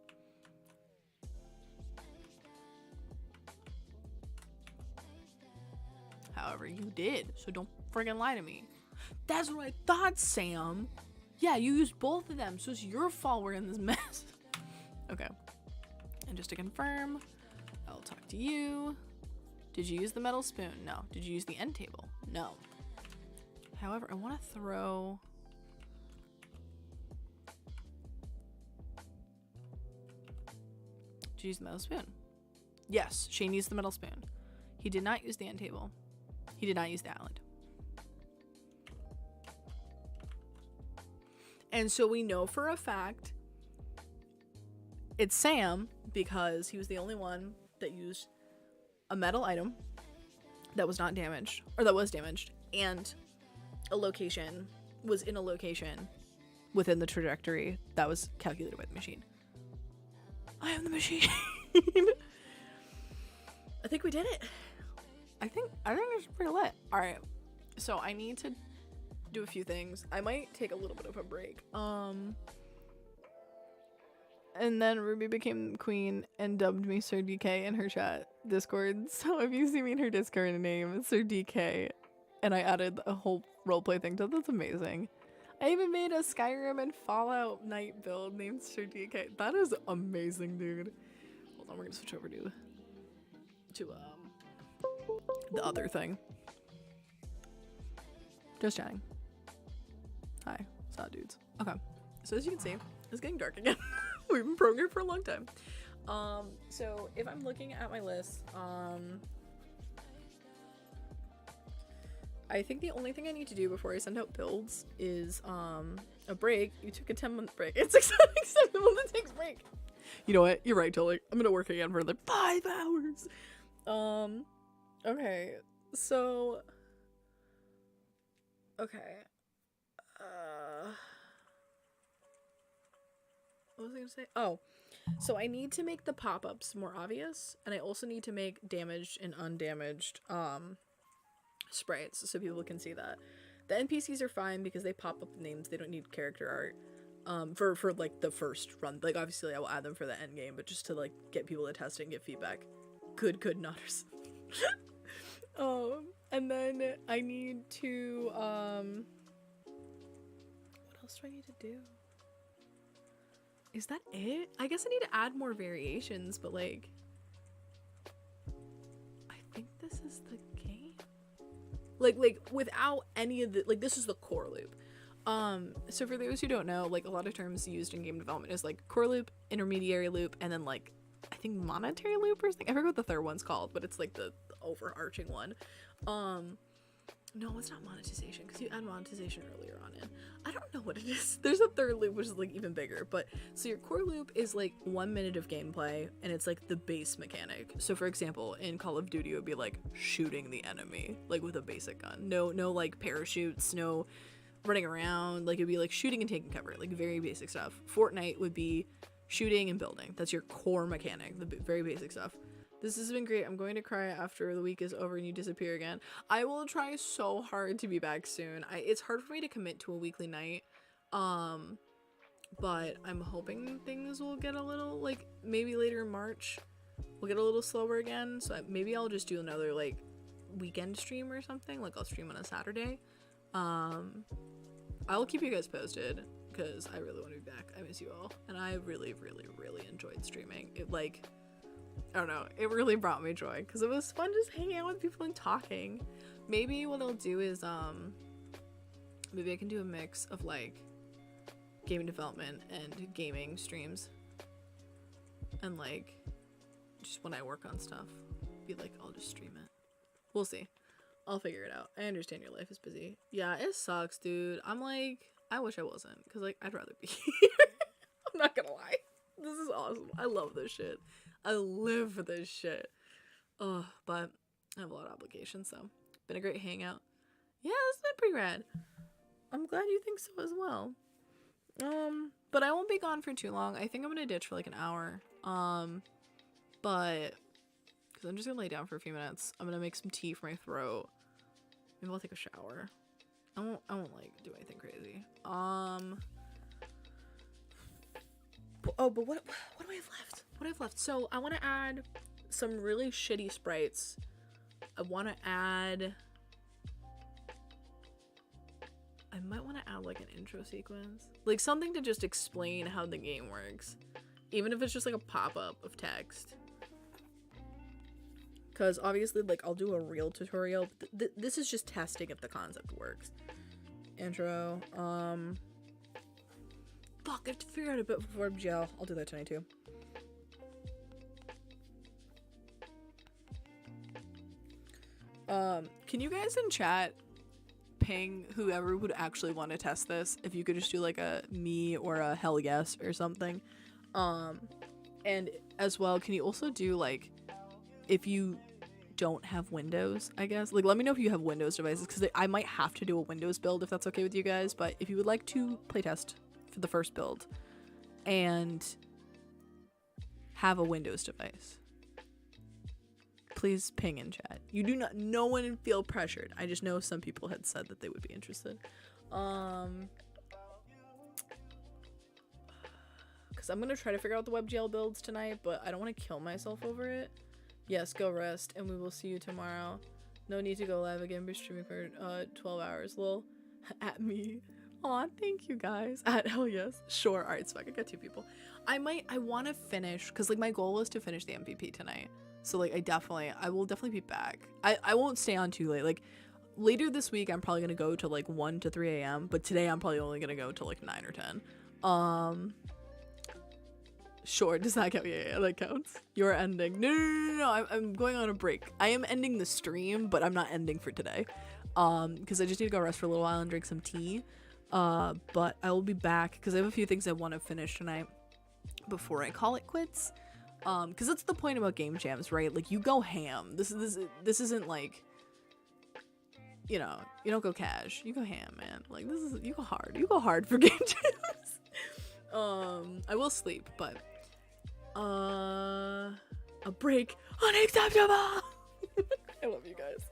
However, you did, so don't friggin' lie to me. That's what I thought, Sam. Yeah, you used both of them, so it's your fault we're in this mess. Okay. And just to confirm, I'll talk to you. Did you use the metal spoon? No. Did you use the end table? No. However, I want to throw... Did you use the metal spoon? Yes, Shane used the metal spoon. He did not use the end table. He did not use the island. And so we know for a fact it's Sam because he was the only one that used a metal item that was not damaged, or that was damaged, and a location was in a location within the trajectory that was calculated by the machine. I am the machine. I think we did it. I think it's pretty lit. All right, so I need to do a few things. I might take a little bit of a break. And then Ruby became queen and dubbed me Sir DK in her chat Discord. So if you see me in her Discord name, it's Sir DK. And I added a whole roleplay thing to it. That's amazing. I even made a Skyrim and Fallout Night build named Sir DK. That is amazing, dude. Hold on, we're gonna switch over to the other thing. Just chatting. Hi, what's up, dudes? Okay, so as you can see, it's getting dark again. We've been programmed for a long time. So if I'm looking at my list, I think the only thing I need to do before I send out builds is a break. You took a 10-month break. It's exciting 7 months it takes break. You know what? You're right, Tilly. I'm gonna work again for like 5 hours. Okay. So okay. What was I gonna say? Oh, so I need to make the pop-ups more obvious, and I also need to make damaged and undamaged sprites so people can see that. The NPCs are fine because they pop up names. They don't need character art for like the first run. Like obviously I will add them for the end game, but just to like get people to test it and get feedback. Good notters. And then I need to what else do I need to do? Is that it? I guess I need to add more variations, but like I think this is the game. Like without any of the, like, this is the core loop. So for those who don't know, like a lot of terms used in game development is like core loop, intermediary loop, and then like I think monetary loop or something. I forget what the third one's called, but it's like the overarching one. No, it's not monetization because you add monetization earlier on in. I don't know what it is. There's a third loop which is like even bigger, but so your core loop is like 1 minute of gameplay and it's like the base mechanic. So for example, in Call of Duty it would be like shooting the enemy like with a basic gun. No like parachutes, no running around. Like it'd be like shooting and taking cover, like very basic stuff. Fortnite would be shooting and building. That's your core mechanic, the very basic stuff. This has been great. I'm going to cry after the week is over and you disappear again. I will try so hard to be back soon. It's hard for me to commit to a weekly night. But I'm hoping things will get a little, like, maybe later in March, we'll get a little slower again. So maybe I'll just do another, like, weekend stream or something. Like, I'll stream on a Saturday. I'll keep you guys posted because I really want to be back. I miss you all. And I really, really, really enjoyed streaming. It, like, I don't know, it really brought me joy because it was fun just hanging out with people and talking. Maybe what I'll do is maybe I can do a mix of like game development and gaming streams, and like just when I work on stuff be like I'll just stream it. We'll see. I'll figure it out. I understand your life is busy. Yeah, it sucks, dude. I'm like, I wish I wasn't because like I'd rather be here. I'm not gonna lie, this is awesome. I love this shit. I live for this shit. Ugh, but I have a lot of obligations, so been a great hangout. Yeah, it's been pretty rad. I'm glad you think so as well. But I won't be gone for too long. I think I'm gonna ditch for like an hour. But because I'm just gonna lay down for a few minutes. I'm gonna make some tea for my throat. Maybe I'll take a shower. I won't like do anything crazy. But what do I have left? What do I have left? So I want to add some really shitty sprites. I want to add... I might want to add like an intro sequence. Like something to just explain how the game works. Even if it's just like a pop-up of text. Because obviously like I'll do a real tutorial. This is just testing if the concept works. Intro. Fuck, I have to figure out a bit before MGL. I'll do that tonight too. Can you guys in chat ping whoever would actually want to test this. If you could just do like a me or a hell yes or something. And as well, can you also do like, if you don't have Windows, I guess, like, let me know if you have Windows devices, because I might have to do a Windows build if that's okay with you guys. But if you would like to playtest for the first build and have a Windows device, please ping in chat. You do not, no one feel pressured. I just know some people had said that they would be interested. Because I'm gonna try to figure out the WebGL builds tonight, but I don't want to kill myself over it. Yes, go rest, and we will see you tomorrow. No need to go live again. Be streaming for 12 hours. Lol. At me. Aw, thank you guys. At hell yes. Sure. Alright, so I got 2 people. I want to finish, because like my goal was to finish the MVP tonight. So like I will definitely be back. I won't stay on too late. Like later this week I'm probably gonna go to like 1 to 3 a.m. But today I'm probably only gonna go to like 9 or 10. Sure, does that count? Yeah, that counts. You're ending. No, I'm going on a break. I am ending the stream, but I'm not ending for today. Because I just need to go rest for a little while and drink some tea. But I will be back because I have a few things I want to finish tonight before I call it quits. Because that's the point about game jams, right? Like, you go ham. This isn't like, you know, you don't go cash. You go ham, man. Like, you go hard. You go hard for game jams. I will sleep, but a break, unacceptable. I love you guys.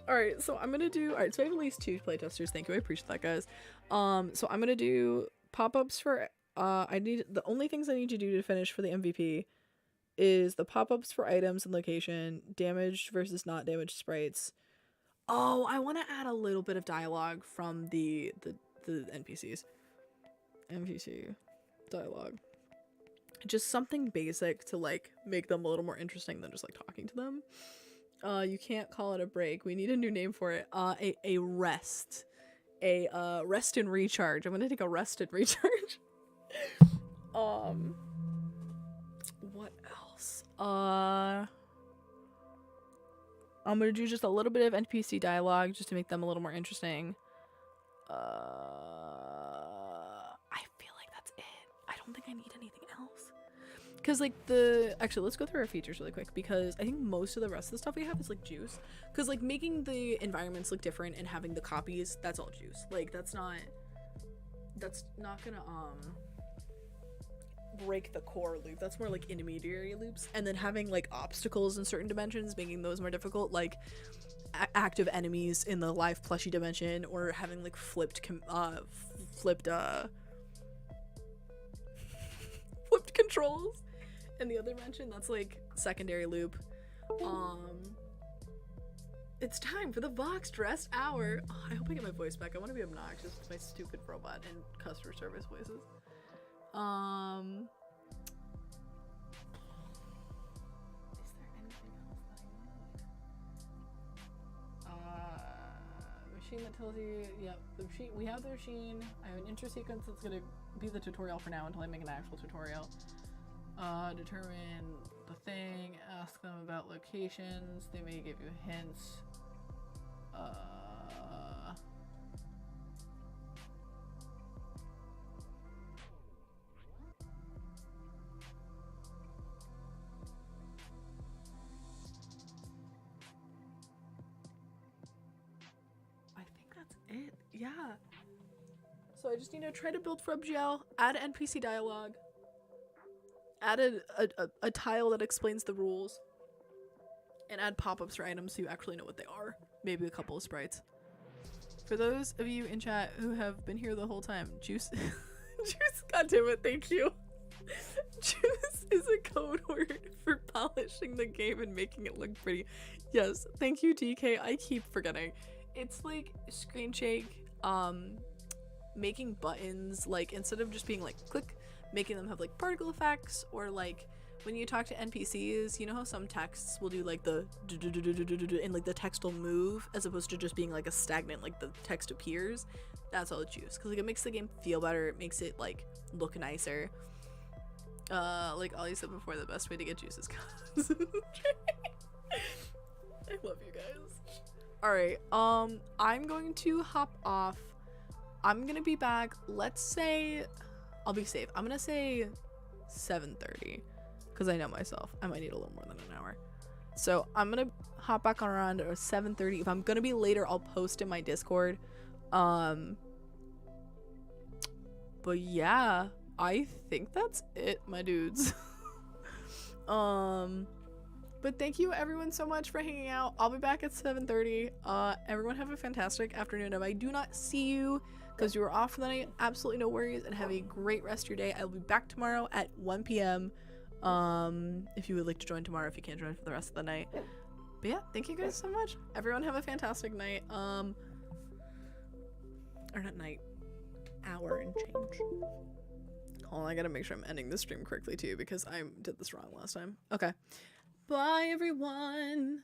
All right, so I'm gonna do. All right, so I have at least 2 playtesters. Thank you, I appreciate that, guys. So I'm gonna do pop-ups for. The only things I need to do to finish for the MVP is the pop-ups for items and location, damaged versus not damaged sprites. Oh, I want to add a little bit of dialogue from the NPCs. NPC dialogue. Just something basic to like make them a little more interesting than just like talking to them. You can't call it a break. We need a new name for it. A rest. A rest and recharge. I'm gonna take a rest and recharge. What else? I'm gonna do just a little bit of NPC dialogue just to make them a little more interesting. I feel like that's it. I don't think I need anything else. Because like actually, let's go through our features really quick, because I think most of the rest of the stuff we have is like juice. Because like making the environments look different and having the copies, that's all juice. Like that's not gonna break the core loop. That's more like intermediary loops. And then having like obstacles in certain dimensions, making those more difficult, like active enemies in the live plushie dimension, or having like flipped controls in the other dimension. That's like secondary loop. It's time for the Voxed Rest Hour. Oh, I hope I get my voice back. I want to be obnoxious with my stupid robot and customer service voices. Is there anything else that I need? Machine that tells you, yep, the machine, we have the machine. I have an intro sequence that's gonna be the tutorial for now until I make an actual tutorial. Determine the thing, ask them about locations, they may give you hints. I think that's it. Yeah. So I just need to try to build FrubGL, add NPC dialogue, add a tile that explains the rules, and add pop-ups for items so you actually know what they are. Maybe a couple of sprites. For those of you in chat who have been here the whole time, Juice, Juice, goddammit, thank you. Juice is a code word for polishing the game and making it look pretty. Yes, thank you, DK. I keep forgetting. It's like screen shake, making buttons, like instead of just being like click, making them have like particle effects, or like when you talk to NPCs, you know how some texts will do like the and like the text will move as opposed to just being like a stagnant, like the text appears. That's all Juice, because like it makes the game feel better, it makes it like look nicer. Like Ollie said before, the best way to get Juice is concentrate. I love you guys. All right. I'm going to hop off. I'm gonna be back. Let's say, I'll be safe. I'm gonna say 7:30, because I know myself. I might need a little more than an hour. So I'm gonna hop back on around 7:30. If I'm gonna be later, I'll post in my Discord. But yeah, I think that's it, my dudes. But thank you everyone so much for hanging out. I'll be back at 7:30. Everyone have a fantastic afternoon. If I do not see you because you were off for the night, absolutely no worries, and have a great rest of your day. I will be back tomorrow at 1 p.m. If you would like to join tomorrow, if you can't join for the rest of the night. But yeah, thank you guys so much. Everyone have a fantastic night. Or not night, hour and change. Hold on, I gotta make sure I'm ending this stream correctly too, because I did this wrong last time. Okay. Bye, everyone.